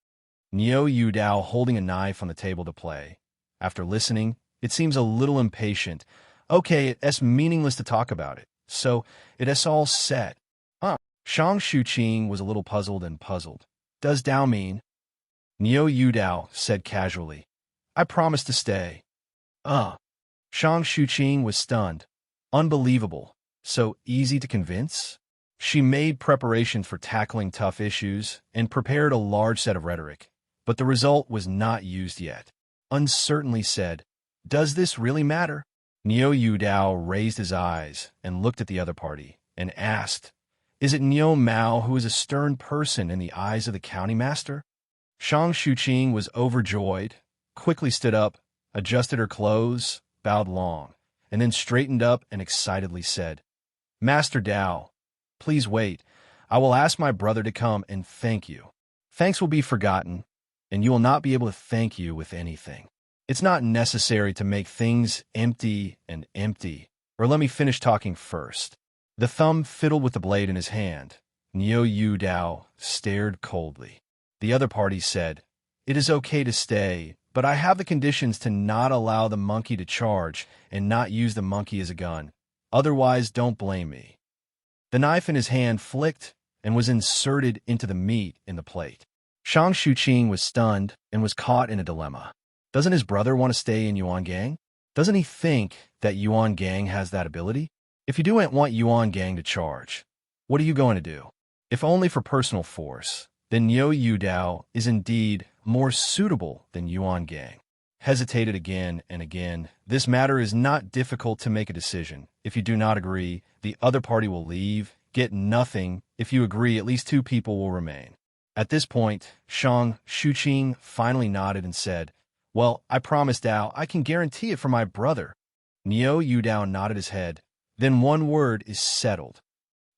Speaker 1: Niu Dao holding a knife on the table to play. After listening, it seems a little impatient. Okay, it's meaningless to talk about it, so it is all set. Shang Shuqing was a little puzzled. Does Dao mean? Niu Dao said casually, I promise to stay. Shang Shuqing was stunned. Unbelievable. So easy to convince? She made preparations for tackling tough issues and prepared a large set of rhetoric, but the result was not used yet. Uncertainly said, does this really matter? Niu Dao raised his eyes and looked at the other party and asked, is it Niu Mao who is a stern person in the eyes of the county master? Shang Shuqing was overjoyed, quickly stood up, adjusted her clothes, bowed long, and then straightened up and excitedly said, Master Dao, please wait. I will ask my brother to come and thank you. Thanks will be forgotten, and you will not be able to thank you with anything. It's not necessary to make things empty, or let me finish talking first. The thumb fiddled with the blade in his hand. Niu Dao stared coldly. The other party said, it is okay to stay, but I have the conditions to not allow the monkey to charge and not use the monkey as a gun. Otherwise, don't blame me. The knife in his hand flicked and was inserted into the meat in the plate. Shang Shuqing was stunned and was caught in a dilemma. Doesn't his brother want to stay in Yuan Gang? Doesn't he think that Yuan Gang has that ability? If you do want Yuan Gang to charge, what are you going to do? If only for personal force, then Niu Dao is indeed more suitable than Yuan Gang. Hesitated again and again. This matter is not difficult to make a decision. If you do not agree, the other party will leave, get nothing. If you agree, at least two people will remain. At this point, Shang Shuqing finally nodded and said, Well, I promise Dao, I can guarantee it for my brother. Niu Yudao nodded his head. Then one word is settled.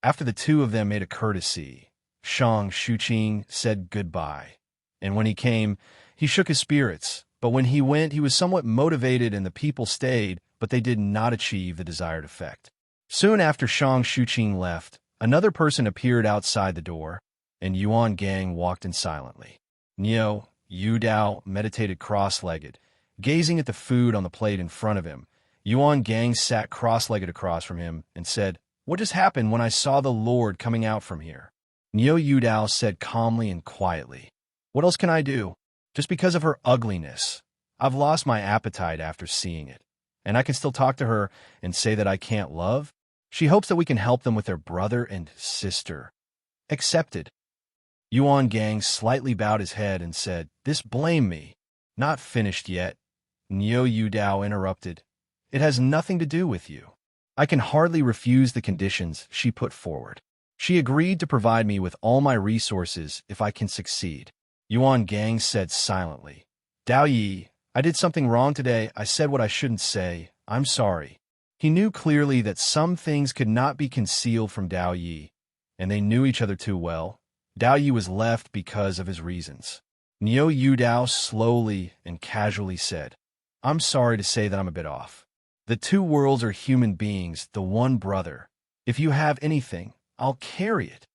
Speaker 1: After the two of them made a courtesy, Shang Shuqing said goodbye. And when he came, he shook his spirits. But when he went, he was somewhat motivated and the people stayed, but they did not achieve the desired effect. Soon after Shang Shuqing left, another person appeared outside the door, and Yuan Gang walked in silently. Niu Yudao meditated cross-legged, gazing at the food on the plate in front of him. Yuan Gang sat cross-legged across from him and said, "What just happened when I saw the Lord coming out from here?" Niu Yudao said calmly and quietly, "What else can I do? Just because of her ugliness. I've lost my appetite after seeing it. And I can still talk to her and say that I can't love? She hopes that we can help them with their brother and sister." Accepted. Yuan Gang slightly bowed his head and said, "This blame me." Not finished yet. Niu Yudao interrupted. "It has nothing to do with you. I can hardly refuse the conditions she put forward. She agreed to provide me with all my resources if I can succeed." Yuan Gang said silently, "Dao Yi, I did something wrong today. I said what I shouldn't say. I'm sorry." He knew clearly that some things could not be concealed from Dao Yi, and they knew each other too well. Dao Yi was left because of his reasons. Niu Yudao slowly and casually said, "I'm sorry to say that I'm a bit off. The two worlds are human beings, the one brother. If you have anything, I'll carry it."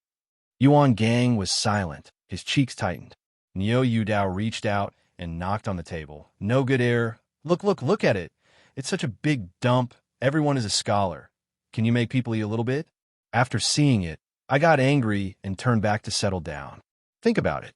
Speaker 1: Yuan Gang was silent, his cheeks tightened. Niu Yudao reached out and knocked on the table. "No good air. Look at it. It's such a big dump. Everyone is a scholar. Can you make people eat a little bit?" After seeing it, I got angry and turned back to settle down. Think about it.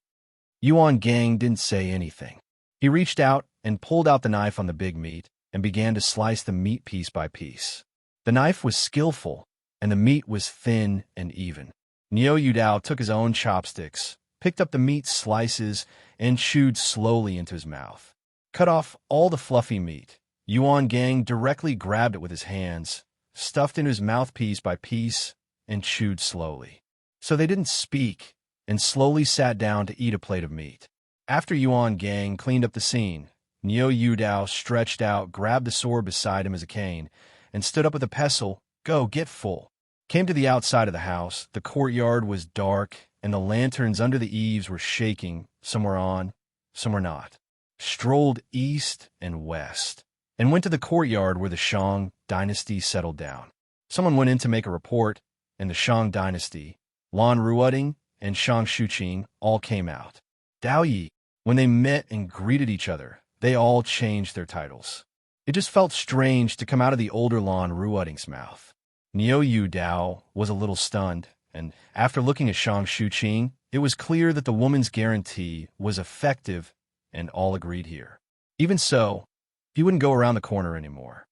Speaker 1: Yuan Gang didn't say anything. He reached out and pulled out the knife on the big meat and began to slice the meat piece by piece. The knife was skillful, and the meat was thin and even. Niu Yudao took his own chopsticks, picked up the meat slices, and chewed slowly into his mouth. Cut off all the fluffy meat. Yuan Gang directly grabbed it with his hands, stuffed into his mouth piece by piece, and chewed slowly. So they didn't speak, and slowly sat down to eat a plate of meat. After Yuan Gang cleaned up the scene, Niu Yudao stretched out, grabbed the sword beside him as a cane, and stood up with a pestle. "Go, get full." Came to the outside of the house. The courtyard was dark, and the lanterns under the eaves were shaking. Some were on, some were not. Strolled east and west, and went to the courtyard where the Shang dynasty settled down. Someone went in to make a report, and the Shang dynasty, Lan Ruoding and Shang Shuqing, all came out. Dao Yi, when they met and greeted each other, they all changed their titles. It just felt strange to come out of the older Lan Ruoding's mouth. Niu Yudao was a little stunned, and after looking at Shang Shuqing, it was clear that the woman's guarantee was effective, and all agreed here. Even so, he wouldn't go around the corner anymore.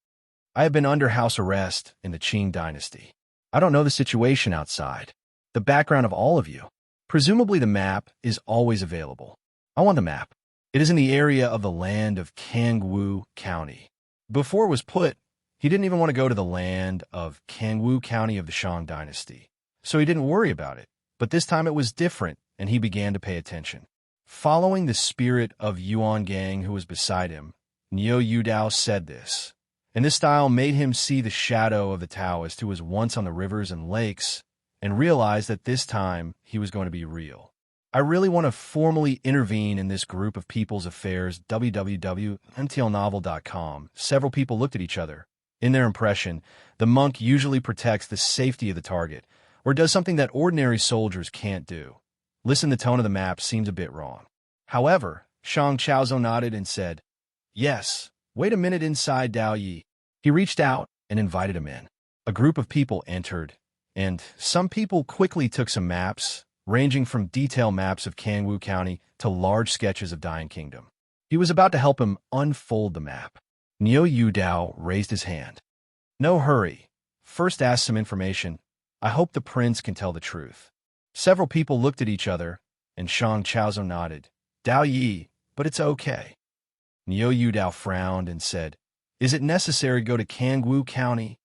Speaker 1: "I have been under house arrest in the Qing dynasty. I don't know the situation outside, the background of all of you. Presumably the map is always available. I want the map. It is in the area of the land of Kangwu County." Before it was put, he didn't even want to go to the land of Kangwu County of the Shang dynasty, so he didn't worry about it. But this time it was different, and he began to pay attention. Following the spirit of Yuan Gang who was beside him, Niu Yudao said this, and this style made him see the shadow of the Taoist who was once on the rivers and lakes, and realize that this time he was going to be real. "I really want to formally intervene in this group of people's affairs." www.ntlnovel.com. Several people looked at each other. In their impression, the monk usually protects the safety of the target, or does something that ordinary soldiers can't do. Listen, the tone of the map seems a bit wrong. However, Shang Chaozhou nodded and said, "Yes, wait a minute inside Dao Yi." He reached out and invited him in. A group of people entered, and some people quickly took some maps, ranging from detailed maps of Kangwu County to large sketches of Dian Kingdom. He was about to help him unfold the map. Niu Yudao raised his hand. "No hurry. First ask some information. I hope the prince can tell the truth." Several people looked at each other, and Shang Chaozhou nodded. "Dao Yi, but it's okay." Niu Yudao frowned and said, "Is it necessary to go to Kangwu County?"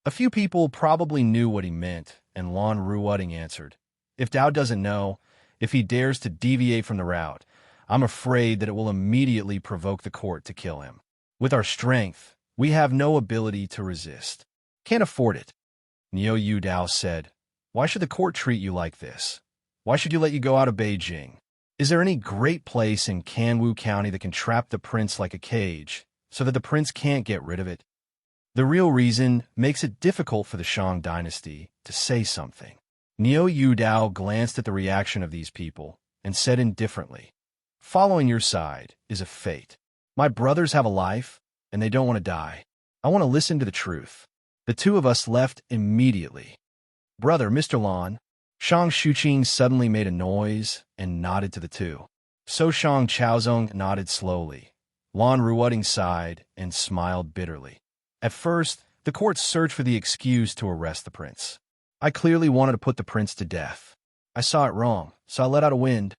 Speaker 1: A few people probably knew what he meant, and Lan Ruoding answered, "If Dao doesn't know, if he dares to deviate from the route, I'm afraid that it will immediately provoke the court to kill him. With our strength, we have no ability to resist. Can't afford it. Yuan Dao said, "Why should the court treat you like this? Why should you let you go out of Beijing? Is there any great place in Kangwu County that can trap the prince like a cage, so that the prince can't get rid of it?" The real reason makes it difficult for the Shang dynasty to say something. Yuan Dao glanced at the reaction of these people and said indifferently, "Following your side is a fate. My brothers have a life, and they don't want to die. I want to listen to the truth." The two of us left immediately. "Brother, Mr. Lan." Shang Shuqing suddenly made a noise and nodded to the two. So Shang Chaozong nodded slowly. Lan Ruoding sighed and smiled bitterly. At first, the court searched for the excuse to arrest the prince. I clearly wanted to put the prince to death. I saw it wrong, so I let out a wind.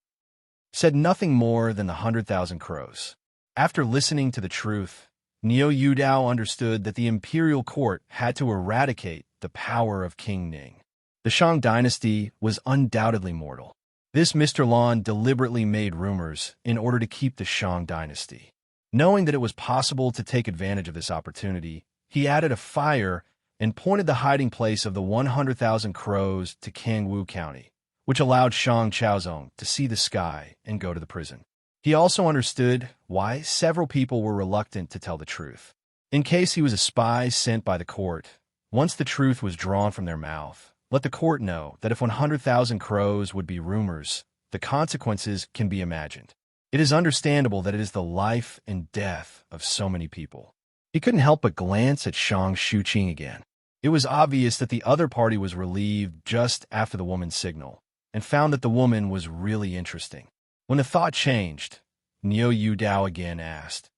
Speaker 1: Said nothing more than the 100,000 crows. After listening to the truth, Yuan Dao understood that the imperial court had to eradicate the power of King Ning. The Shang dynasty was undoubtedly mortal. This Mr. Lan deliberately made rumors in order to keep the Shang dynasty. Knowing that it was possible to take advantage of this opportunity, he added a fire and pointed the hiding place of the 100,000 crows to Kangwu County, which allowed Shang Chaozong to see the sky and go to the prison. He also understood why several people were reluctant to tell the truth. In case he was a spy sent by the court, once the truth was drawn from their mouth, let the court know that if 100,000 crows would be rumors, the consequences can be imagined. It is understandable that it is the life and death of so many people. He couldn't help but glance at Shang Shuqing again. It was obvious that the other party was relieved just after the woman's signal, and found that the woman was really interesting. When the thought changed, Yuan Dao again asked,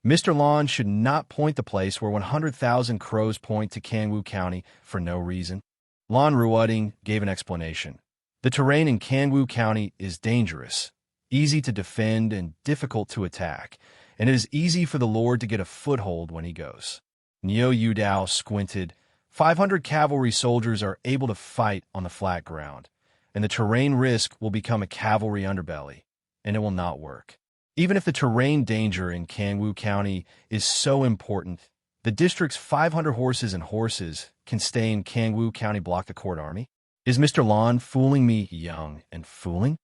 Speaker 1: "Mr. Lan should not point the place where 100,000 crows point to Kangwu County for no reason." Lan Ruoding gave an explanation. "The terrain in Kangwu County is dangerous, easy to defend and difficult to attack, and it is easy for the Lord to get a foothold when he goes." Yuan Dao squinted. 500 cavalry soldiers are able to fight on the flat ground, and the terrain risk will become a cavalry underbelly, and it will not work. Even if the terrain danger in Kangwu County is so important, the district's 500 horses and horses can stay in Kangwu County block the court army? Is Mr. Lan fooling me young and fooling?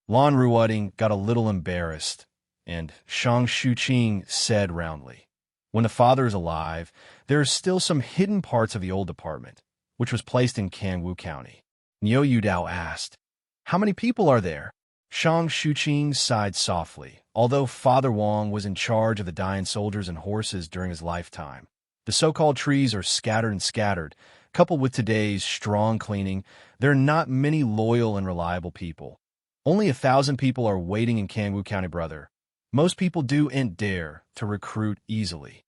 Speaker 1: Lan Ruoding got a little embarrassed, and Shang Shuqing said roundly, "When the father is alive, there are still some hidden parts of the old department, which was placed in Kangwu County." Yuan Dao asked, "How many people are there?" Shang Shuqing sighed softly. Although Father Wang was in charge of the dying soldiers and horses during his lifetime, the so-called trees are scattered, coupled with today's strong cleaning, there are not many loyal and reliable people. Only 1,000 people are waiting in Kangwu County, brother. Most people do'n't dare to recruit easily.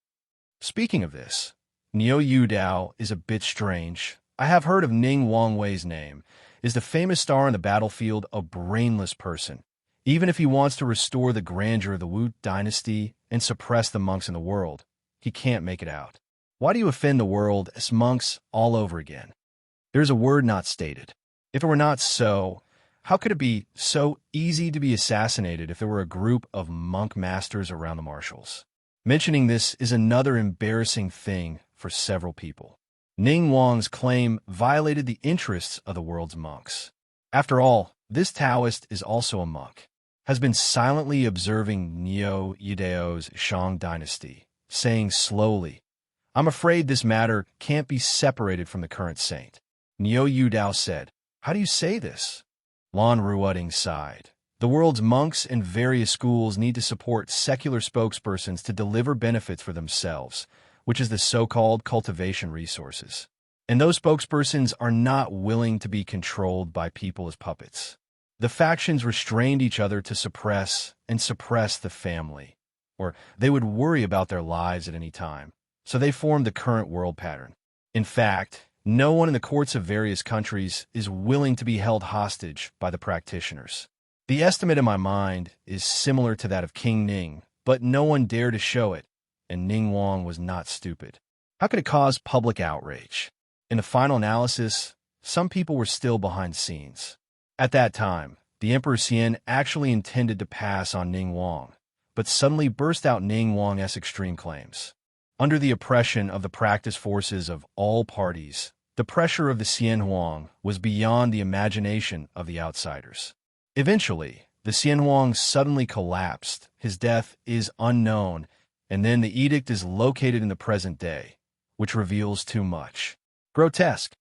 Speaker 1: Speaking of this, Yuan Dao is a bit strange. I have heard of Ning Wangwei's name. Is the famous star on the battlefield a brainless person? Even if he wants to restore the grandeur of the Wu dynasty and suppress the monks in the world, he can't make it out. Why do you offend the world as monks all over again? There's a word not stated. If it were not so, how could it be so easy to be assassinated if there were a group of monk masters around the marshals? Mentioning this is another embarrassing thing for several people. Ning Wang's claim violated the interests of the world's monks. After all, this Taoist is also a monk, has been silently observing Yuan Dao's Shang dynasty, saying slowly, "I'm afraid this matter can't be separated from the current saint." Yuan Dao said, "How do you say this?" Lan Ruoding sighed. The world's monks and various schools need to support secular spokespersons to deliver benefits for themselves, which is the so-called cultivation resources. And those spokespersons are not willing to be controlled by people as puppets. The factions restrained each other to suppress the family, or they would worry about their lives at any time, so they formed the current world pattern. In fact, no one in the courts of various countries is willing to be held hostage by the practitioners. The estimate in my mind is similar to that of King Ning, but no one dared to show it, and Ning Wang was not stupid. How could it cause public outrage? In the final analysis, some people were still behind the scenes. At that time, the Emperor Xian actually intended to pass on Ning Wang, but suddenly burst out Ning Wang's extreme claims. Under the oppression of the practice forces of all parties, the pressure of the Xian Huang was beyond the imagination of the outsiders. Eventually, the Xian Huang suddenly collapsed. His death is unknown, and then the edict is located in the present day, which reveals too much. Grotesque.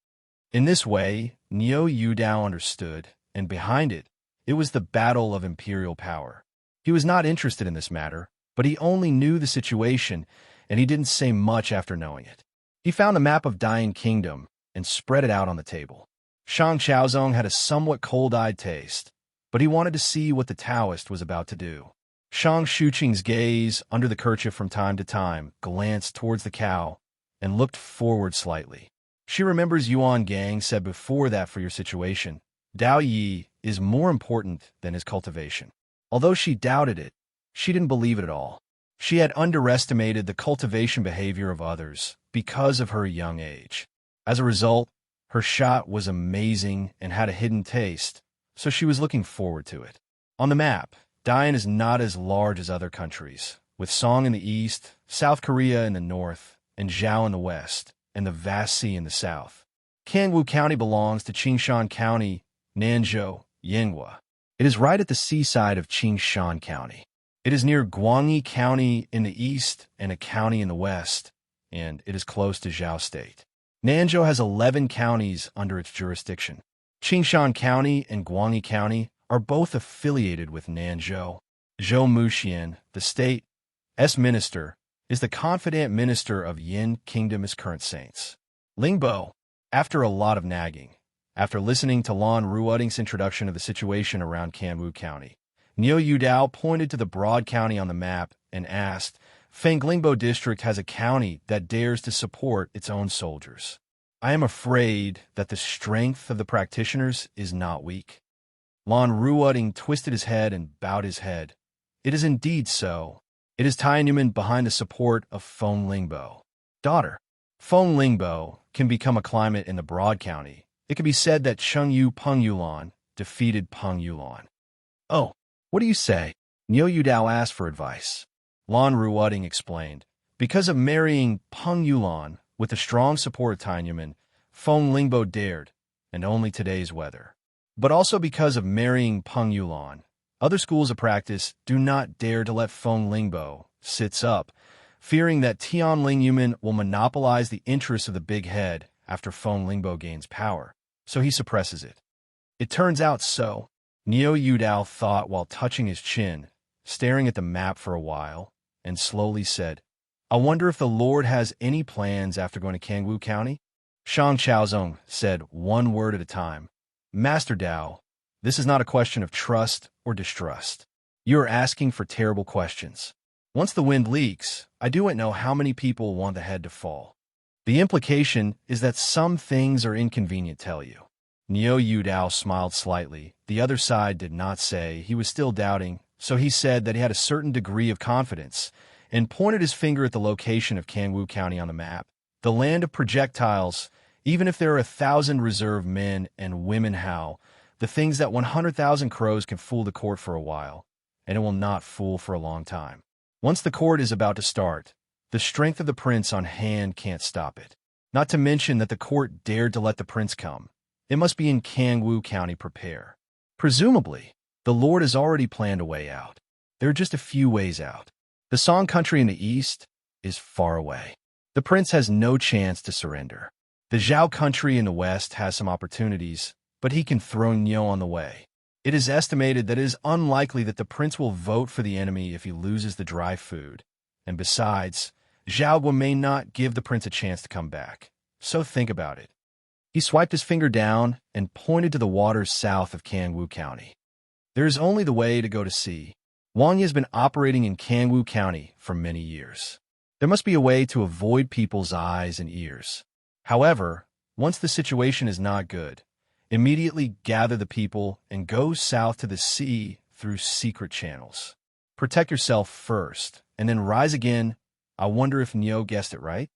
Speaker 1: In this way, Niu Yudao understood, and behind it, it was the battle of imperial power. He was not interested in this matter, but he only knew the situation, and he didn't say much after knowing it. He found a map of Dying Kingdom and spread it out on the table. Shang Xiaozong had a somewhat cold-eyed taste, but he wanted to see what the Taoist was about to do. Shang Shuqing's gaze, under the kerchief from time to time, glanced towards the cow and looked forward slightly. She remembers Yuan Gang said before that for your situation, Dao Yi is more important than his cultivation. Although she doubted it, she didn't believe it at all. She had underestimated the cultivation behavior of others because of her young age. As a result, her shot was amazing and had a hidden taste, so she was looking forward to it. On the map, Dian is not as large as other countries, with Song in the east, South Korea in the north, and Zhao in the west, and the vast sea in the south. Kangwu County belongs to Qingshan County, Nanzhou, Yinghua. It is right at the seaside of Qingshan County. It is near Guangyi County in the east and a county in the west, and it is close to Zhao State. Nanzhou has 11 counties under its jurisdiction. Qingshan County and Guangyi County are both affiliated with Nanzhou. Zhou Muxian, the state's minister, is the confidant minister of Yin Kingdom's current saints. Lingbo, after a lot of nagging, after listening to Lan Ruoting's introduction of the situation around Kanwu County, Niu Yudao pointed to the broad county on the map and asked, Fanglingbo District has a county that dares to support its own soldiers. I am afraid that the strength of the practitioners is not weak. Lan Ruoting twisted his head and bowed his head. It is indeed so. It is Tianyuman behind the support of Feng Lingbo. Daughter, Feng Lingbo can become a climate in the broad county. It can be said that Chengyu Peng Yulan defeated Peng Yulan. Oh, what do you say? Niu Yudao asked for advice. Lan Ruoting explained, because of marrying Peng Yulan with the strong support of Tianyuman, Feng Lingbo dared, and only today's weather. But also because of marrying Peng Yulan, other schools of practice do not dare to let Feng Lingbo sits up, fearing that Tian Ling Yuman will monopolize the interests of the big head after Feng Lingbo gains power, so he suppresses it. It turns out so. Niu Yudao thought while touching his chin, staring at the map for a while, and slowly said, I wonder if the Lord has any plans after going to Kangwu County? Shang Xiaozong said one word at a time, Master Dao, this is not a question of trust or distrust. You are asking for terrible questions. Once the wind leaks, I do not know how many people want the head to fall. The implication is that some things are inconvenient, tell you. Niu Yudao smiled slightly. The other side did not say. He was still doubting, so he said that he had a certain degree of confidence and pointed his finger at the location of Kangwu County on the map. The land of projectiles, even if there are 1,000 reserve men and women, how? The things that 100,000 crows can fool the court for a while, and it will not fool for a long time. Once the court is about to start, the strength of the prince on hand can't stop it. Not to mention that the court dared to let the prince come. It must be in Kangwu County prepare. Presumably, the Lord has already planned a way out. There are just a few ways out. The Song country in the east is far away. The prince has no chance to surrender. The Zhao country in the west has some opportunities, but he can throw Niu on the way. It is estimated that it is unlikely that the prince will vote for the enemy if he loses the dry food. And besides, Zhao may not give the prince a chance to come back. So think about it. He swiped his finger down and pointed to the waters south of Kangwu County. There is only the way to go to sea. Wang Yi has been operating in Kangwu County for many years. There must be a way to avoid people's eyes and ears. However, once the situation is not good, immediately gather the people and go south to the sea through secret channels. Protect yourself first, and then rise again. I wonder if Niu guessed it right?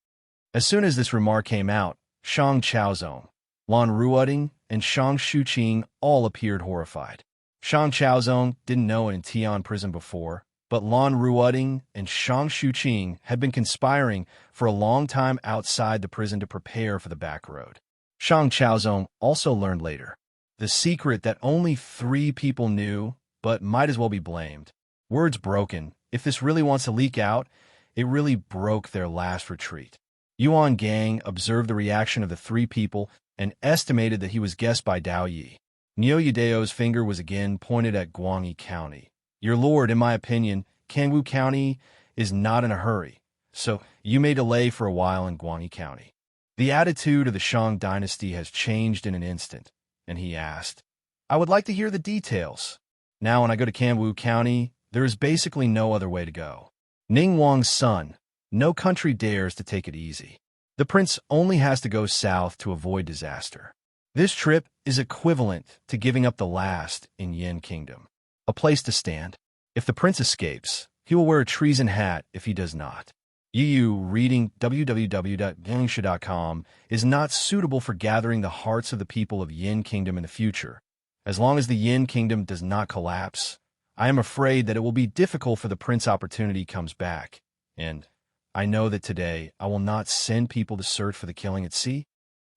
Speaker 1: As soon as this remark came out, Shang Xiaozong, Lan Ruoting, and Shang Shuqing all appeared horrified. Shang Chaozong didn't know it in Tian prison before, but Lan Ruoding and Shang Xuqing had been conspiring for a long time outside the prison to prepare for the back road. Shang Chaozong also learned later the secret that only 3 people knew, but might as well be blamed. Words broken. If this really wants to leak out, it really broke their last retreat. Yuan Gang observed the reaction of the 3 people and estimated that he was guessed by Dao Yi. Neo Yudeo's finger was again pointed at Guangyi County. Your lord, in my opinion, Kangwu County is not in a hurry, so you may delay for a while in Guangyi County. The attitude of the Shang dynasty has changed in an instant, and he asked, I would like to hear the details. Now when I go to Kangwu County, there is basically no other way to go. Ning Wang's son, no country dares to take it easy. The prince only has to go south to avoid disaster. This trip is equivalent to giving up the last in Yin Kingdom. A place to stand. If the prince escapes, he will wear a treason hat if he does not. Yu reading www.gangsha.com is not suitable for gathering the hearts of the people of Yin Kingdom in the future. As long as the Yin Kingdom does not collapse, I am afraid that it will be difficult for the prince opportunity comes back, and I know that today I will not send people to search for the killing at sea.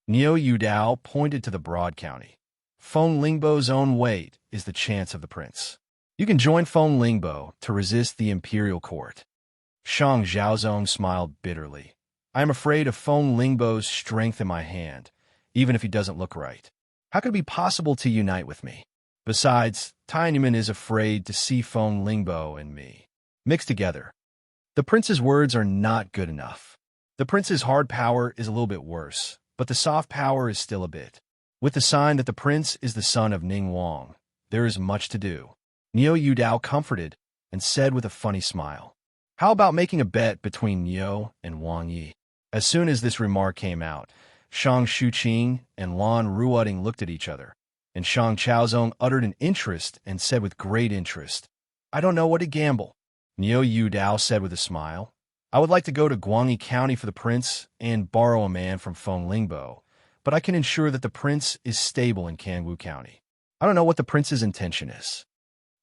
Speaker 1: Neo Yudao pointed to the broad county. Feng Lingbo's own weight is the chance of the prince. You can join Feng Lingbo to resist the imperial court. Shang Zhaozong smiled bitterly. I am afraid of Feng Lingbo's strength in my hand, even if he doesn't look right. How could it be possible to unite with me? Besides, Tiananmen is afraid to see Feng Lingbo and me mixed together. The prince's words are not good enough. The prince's hard power is a little bit worse, but the soft power is still a bit. With the sign that the prince is the son of Ning Wang, there is much to do. Neo Yudao comforted and said with a funny smile, how about making a bet between Neo and Wang Yi? As soon as this remark came out, Shang Xuqing and Lan Ruoding looked at each other, and Shang Chaozong uttered an interest and said with great interest, I don't know what to gamble. Neo Yudao said with a smile, I would like to go to Guangyi County for the prince and borrow a man from Feng Lingbo, but I can ensure that the prince is stable in Kangwu County. I don't know what the prince's intention is.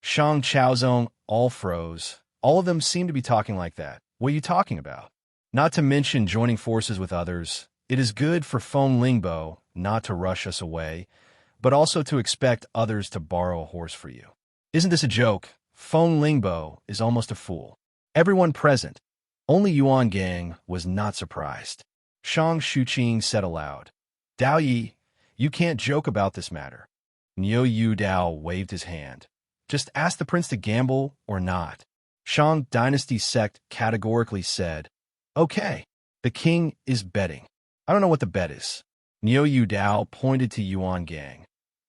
Speaker 1: Shang Chaozong all froze. All of them seemed to be talking like that. What are you talking about? Not to mention joining forces with others. It is good for Feng Lingbo not to rush us away, but also to expect others to borrow a horse for you. Isn't this a joke? Feng Lingbo is almost a fool. Everyone present, only Yuan Gang, was not surprised. Shang Xuqing said aloud, Dao Yi, you can't joke about this matter. Neo Yudao waved his hand. Just ask the prince to gamble or not. Shang Dynasty Sect categorically said, okay, the king is betting. I don't know what the bet is. Neo Yudao pointed to Yuan Gang.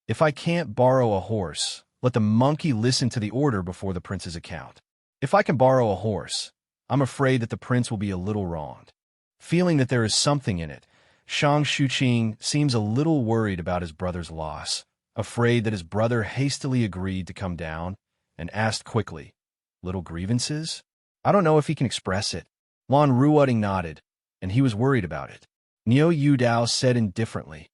Speaker 1: If I can't borrow a horse, let the monkey listen to the order before the prince's account. If I can borrow a horse, I'm afraid that the prince will be a little wronged. Feeling that there is something in it, Shang Xuqing seems a little worried about his brother's loss, afraid that his brother hastily agreed to come down, and asked quickly, little grievances? I don't know if he can express it. Lan Ruoding nodded, and he was worried about it. Neo Yudao said indifferently,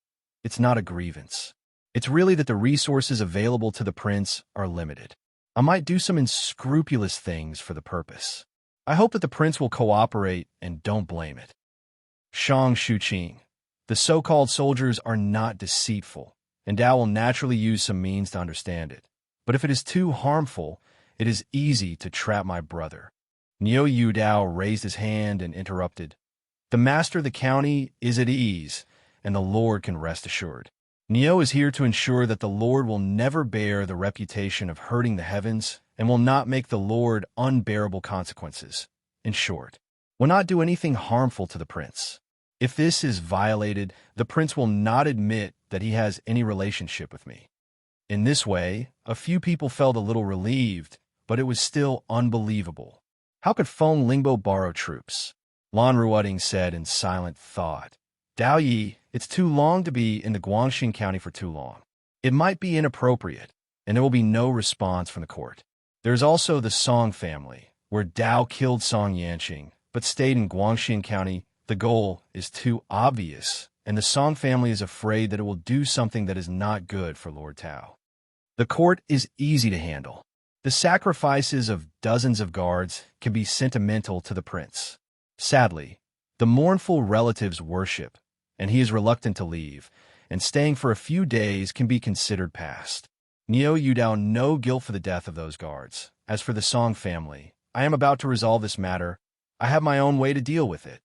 Speaker 1: it's not a grievance. It's really that the resources available to the prince are limited. I might do some unscrupulous things for the purpose. I hope that the prince will cooperate and don't blame it. Shang Xuqing. The so-called soldiers are not deceitful, and Dao will naturally use some means to understand it. But if it is too harmful, it is easy to trap my brother. Neo Yudao raised his hand and interrupted. The master of the county is at ease, and the Lord can rest assured. Neo is here to ensure that the Lord will never bear the reputation of hurting the heavens and will not make the Lord unbearable consequences. In short, will not do anything harmful to the prince. If this is violated, the prince will not admit that he has any relationship with me. In this way, a few people felt a little relieved, but it was still unbelievable. How could Feng Lingbo borrow troops? Lan Ruoding said in silent thought. Dao Yi, it's too long to be in the Guangxin County for too long. It might be inappropriate, and there will be no response from the court. There's also the Song family, where Dao killed Song Yanqing, but stayed in Guangxin County. The goal is too obvious, and the Song family is afraid that it will do something that is not good for Lord Dao. The court is easy to handle. The sacrifices of dozens of guards can be sentimental to the prince. Sadly, the mournful relatives worship, and he is reluctant to leave, and staying for a few days can be considered past. Neo Yudao no guilt for the death of those guards. As for the Song family, I am about to resolve this matter. I have my own way to deal with it.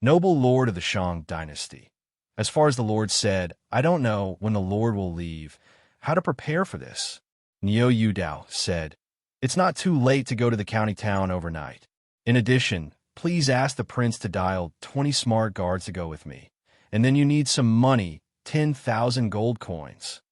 Speaker 1: Noble lord of the Shang dynasty. As far as the Lord said, I don't know when the Lord will leave, how to prepare for this. Neo Yudao said, it's not too late to go to the county town overnight. In addition, please ask the prince to dial 20 smart guards to go with me. And then you need some money, 10,000 gold coins.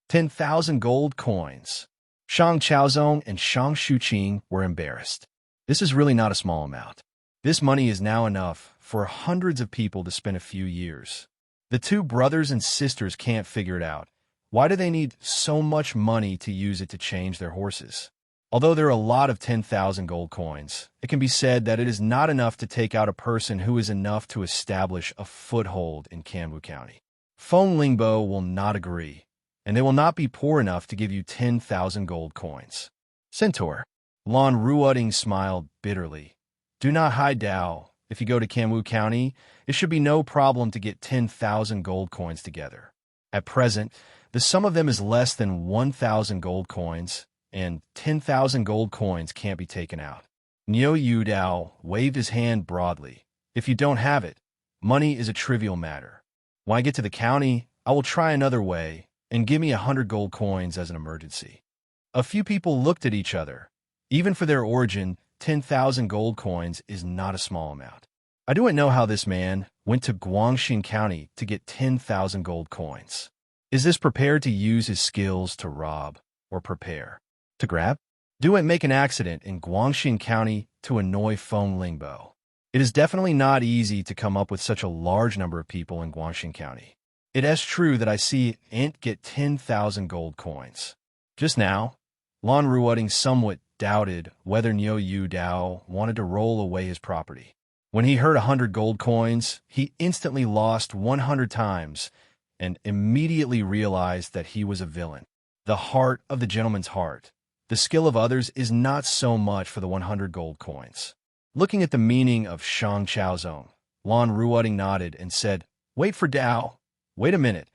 Speaker 1: 10,000 gold coins. Shang Chaozong and Shang Shuqing were embarrassed. This is really not a small amount. This money is now enough for hundreds of people to spend a few years. The two brothers and sisters can't figure it out. Why do they need so much money to use it to change their horses? Although there are a lot of 10,000 gold coins, it can be said that it is not enough to take out a person who is enough to establish a foothold in Kanwu County. Feng Lingbo will not agree, and they will not be poor enough to give you 10,000 gold coins. Centaur. Lan Ruoding smiled bitterly. Do not hide Dao. If you go to Kanwu County, it should be no problem to get 10,000 gold coins together. At present, the sum of them is less than 1,000 gold coins, and 10,000 gold coins can't be taken out. Neo Yudao waved his hand broadly. If you don't have it, money is a trivial matter. When I get to the county, I will try another way, and give me 100 gold coins as an emergency. A few people looked at each other. Even for their origin, 10,000 gold coins is not a small amount. I don't know how this man went to Guangxin County to get 10,000 gold coins. Is this prepared to use his skills to rob or prepare to grab? Do it make an accident in Guangxin County to annoy Feng Lingbo? It is definitely not easy to come up with such a large number of people in Guangxin County. It is true that I see Int get 10,000 gold coins. Just now, Lan Ruoding somewhat doubted whether Neo Yudao wanted to roll away his property. When he heard 100 gold coins, he instantly lost 100 times and immediately realized that he was a villain. The heart of the gentleman's heart. The skill of others is not so much for the 100 gold coins. Looking at the meaning of Shang Chaozong, Lan Ruoding nodded and said, Wait for Dao. Wait a minute.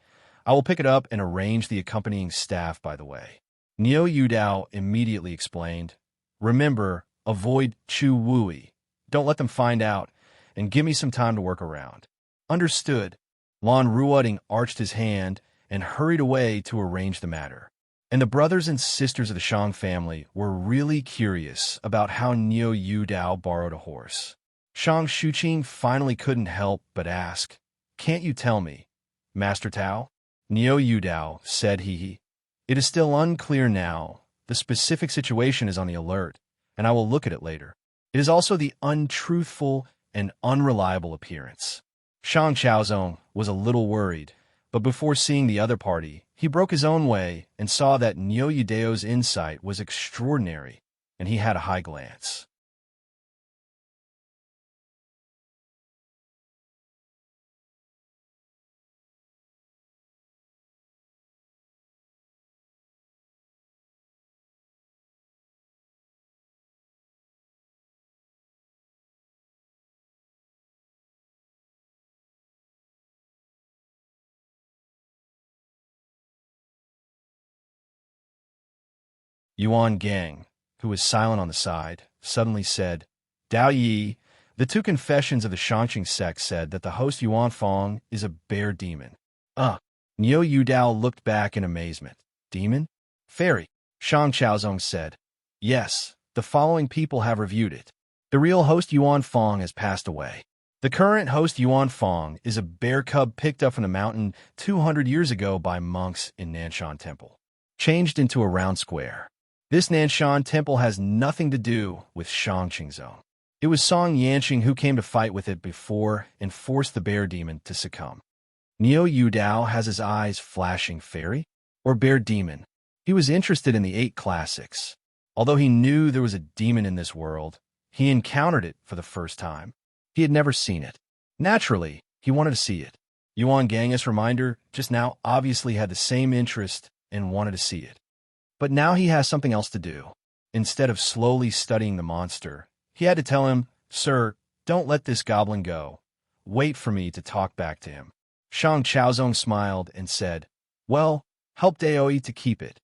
Speaker 1: I will pick it up and arrange the accompanying staff, by the way. Neo Yudao immediately explained, Remember, avoid Chu Wui. Don't let them find out, and give me some time to work around. Understood. Lan Ruoding arched his hand and hurried away to arrange the matter. And the brothers and sisters of the Shang family were really curious about how Neo Yudao borrowed a horse. Shang Shuqing finally couldn't help but ask, Can't you tell me, Master Tao? Neo Yudao said he. It is still unclear now. The specific situation is on the alert, and I will look at it later. It is also the untruthful and unreliable appearance. Shang Chaozong was a little worried, but before seeing the other party, he broke his own way and saw that Neo Yudao's insight was extraordinary, and he had a high glance. Yuan Gang, who was silent on the side, suddenly said, Dao Yi, the two confessions of the Shangqing sect said that the host Yuan Fong is a bear demon. Neo Yudao looked back in amazement. Demon? Fairy. Shang Chaozong said, Yes, the following people have reviewed it. The real host Yuan Fong has passed away. The current host Yuan Fong is a bear cub picked up from the mountain 200 years ago by monks in Nanshan Temple, changed into a round square. This Nanshan Temple has nothing to do with Shangqing Zone. It was Song Yanqing who came to fight with it before and forced the bear demon to succumb. Neo Yudao has his eyes flashing fairy or bear demon. He was interested in the 8 classics. Although he knew there was a demon in this world, he encountered it for the first time. He had never seen it. Naturally, he wanted to see it. Yuan Gang's reminder just now obviously had the same interest and wanted to see it. But now he has something else to do. Instead of slowly studying the monster, he had to tell him, "Sir, don't let this goblin go. Wait for me to talk back to him." Shang Chaozong smiled and said, "Well, help Daoi to keep it."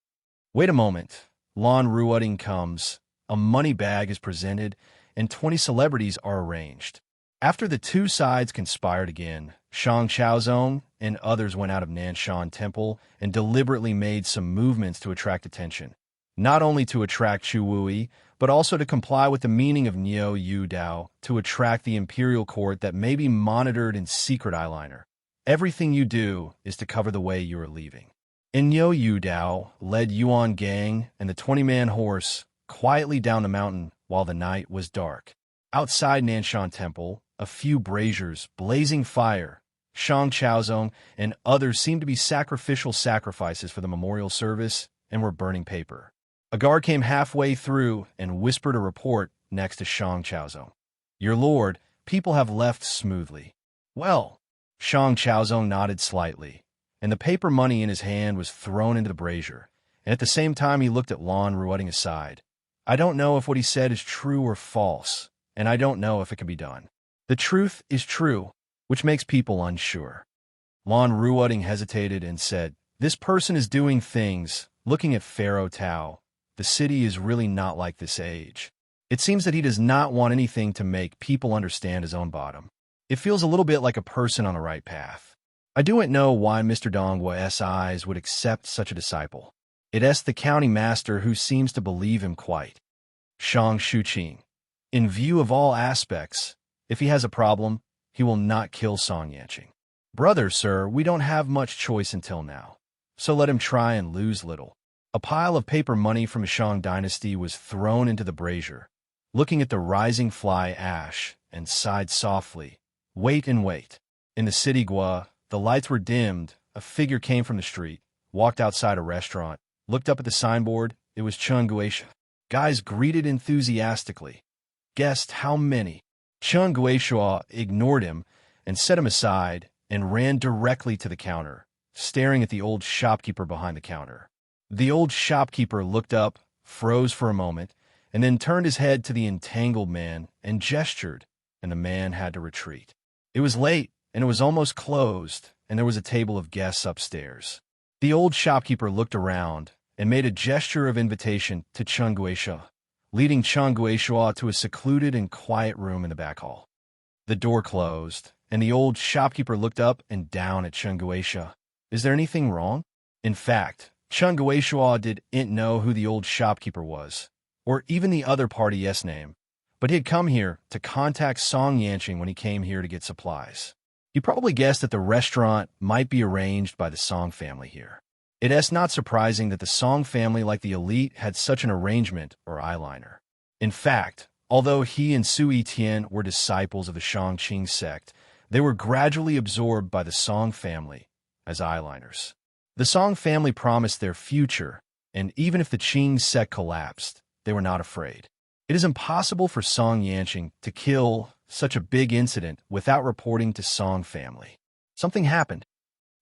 Speaker 1: Wait a moment. Lon Ruoding comes, a money bag is presented, and 20 celebrities are arranged. After the two sides conspired again, Shang Chaozong and others went out of Nanshan Temple and deliberately made some movements to attract attention. Not only to attract Chu Wui, but also to comply with the meaning of Niu Yu Dao, to attract the imperial court that may be monitored in secret eyeliner. Everything you do is to cover the way you are leaving. And Niu Yu Dao led Yuan Gang and the 20-man horse quietly down the mountain while the night was dark. Outside Nanshan Temple, a few braziers, blazing fire, Shang Chaozong and others seemed to be sacrificial sacrifices for the memorial service and were burning paper. A guard came halfway through and whispered a report next to Shang Chaozong. "Your lord, people have left smoothly." "Well," Shang Chaozong nodded slightly, and the paper money in his hand was thrown into the brazier, and at the same time he looked at Lon Ruoding aside. "I don't know if what he said is true or false, and I don't know if it can be done. The truth is true, which makes people unsure." Lon Ruoding hesitated and said, "This person is doing things, looking at Pharaoh Tao. The city is really not like this age. It seems that he does not want anything to make people understand his own bottom. It feels a little bit like a person on the right path. I don't know why Mr. Donghua's eyes would accept such a disciple. It is the county master who seems to believe him quite. Shang Shuqing. In view of all aspects, if he has a problem, he will not kill Song Yanqing. Brother, sir, we don't have much choice until now, so let him try and lose little." A pile of paper money from the Shang dynasty was thrown into the brazier, looking at the rising fly ash, and sighed softly, "Wait and wait." In the city Gua, the lights were dimmed. A figure came from the street, walked outside a restaurant, looked up at the signboard. It was Chun Guisha. Guys greeted enthusiastically. Guessed how many? Chun Guisha ignored him and set him aside and ran directly to the counter, staring at the old shopkeeper behind the counter. The old shopkeeper looked up, froze for a moment, and then turned his head to the entangled man and gestured, and the man had to retreat. It was late, and it was almost closed, and there was a table of guests upstairs. The old shopkeeper looked around and made a gesture of invitation to Chun Guisha, leading Chun Guisha to a secluded and quiet room in the back hall. The door closed, and the old shopkeeper looked up and down at Chun Guisha. "Is there anything wrong?" In fact, Chun Guisha didn't know who the old shopkeeper was, or even the other party's name, but he had come here to contact Song Yanqing when he came here to get supplies. He probably guessed that the restaurant might be arranged by the Song family here. It is not surprising that the Song family, like the elite, had such an arrangement or eyeliner. In fact, although he and Sui Tian were disciples of the Shangqing sect, they were gradually absorbed by the Song family as eyeliners. The Song family promised their future, and even if the Qing sect collapsed, they were not afraid. It is impossible for Song Yanqing to kill such a big incident without reporting to Song family. Something happened.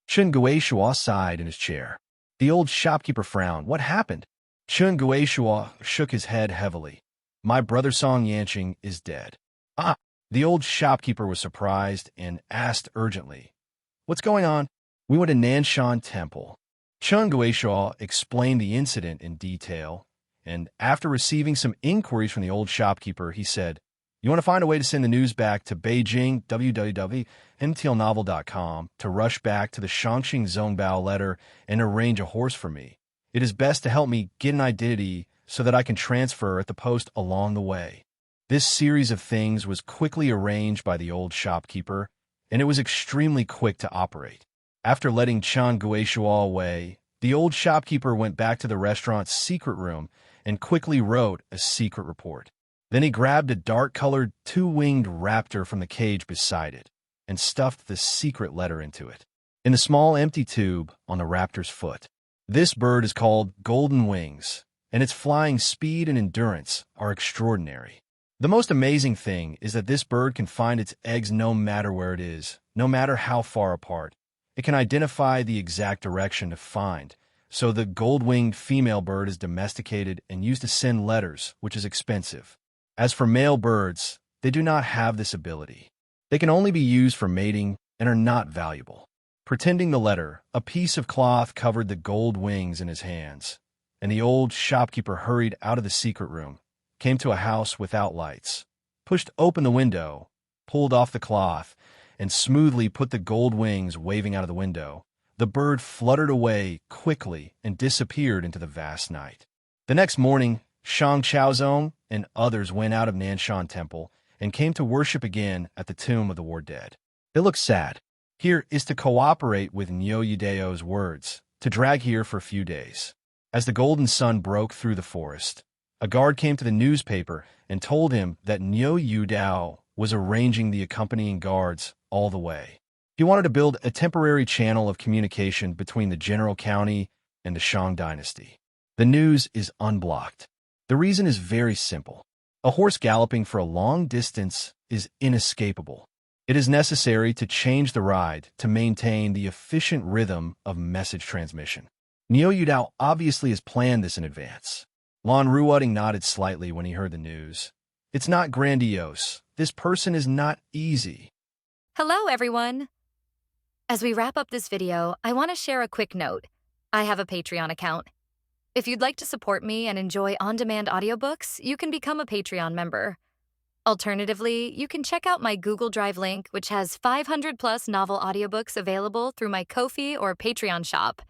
Speaker 1: Chun Guisha sighed in his chair. The old shopkeeper frowned. "What happened?" Chun Guisha shook his head heavily. "My brother Song Yanqing is dead." "Ah!" The old shopkeeper was surprised and asked urgently, "What's going on?" "We went to Nanshan Temple." Chun Guisha explained the incident in detail, and after receiving some inquiries from the old shopkeeper, he said, "You want to find a way to send the news back to Beijing, www.mtlnovel.com, to rush back to the Shangqing Zongbao letter and arrange a horse for me. It is best to help me get an identity so that I can transfer at the post along the way." This series of things was quickly arranged by the old shopkeeper, and it was extremely quick to operate. After letting Chun Guisha away, the old shopkeeper went back to the restaurant's secret room and quickly wrote a secret report. Then he grabbed a dark-colored, two-winged raptor from the cage beside it and stuffed the secret letter into it, in the small empty tube on the raptor's foot. This bird is called Golden Wings, and its flying speed and endurance are extraordinary. The most amazing thing is that this bird can find its eggs no matter where it is, no matter how far apart. It can identify the exact direction to find, So the gold-winged female bird is domesticated and used to send letters, which is expensive. As for male birds, they do not have this ability. They can only be used for mating and are not valuable. Pretending the letter, a piece of cloth covered the gold wings in his hands, and the old shopkeeper hurried out of the secret room, came to a house without lights, pushed open the window, pulled off the cloth, and smoothly put the gold wings waving out of the window. The bird fluttered away quickly and disappeared into the vast night. The next morning, Shang Chaozong and others went out of Nanshan Temple and came to worship again at the tomb of the war dead. They looked sad. Here is to cooperate with Nyo Yudeo's words, to drag here for a few days. As the golden sun broke through the forest, a guard came to the newspaper and told him that Nyo Yudao was arranging the accompanying guards all the way. He wanted to build a temporary channel of communication between the general county and the Shang dynasty. The news is unblocked. The reason is very simple. A horse galloping for a long distance is inescapable. It is necessary to change the ride to maintain the efficient rhythm of message transmission. Neo Yudao obviously has planned this in advance. Lan Ruoding nodded slightly when he heard the news. It's not grandiose. This person is not easy.
Speaker 3: Hello, everyone. As we wrap up this video, I want to share a quick note. I have a Patreon account. If you'd like to support me and enjoy on-demand audiobooks, you can become a Patreon member. Alternatively, you can check out my Google Drive link, which has 500-plus novel audiobooks available through my Ko-fi or Patreon shop.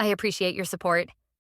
Speaker 3: I appreciate your support.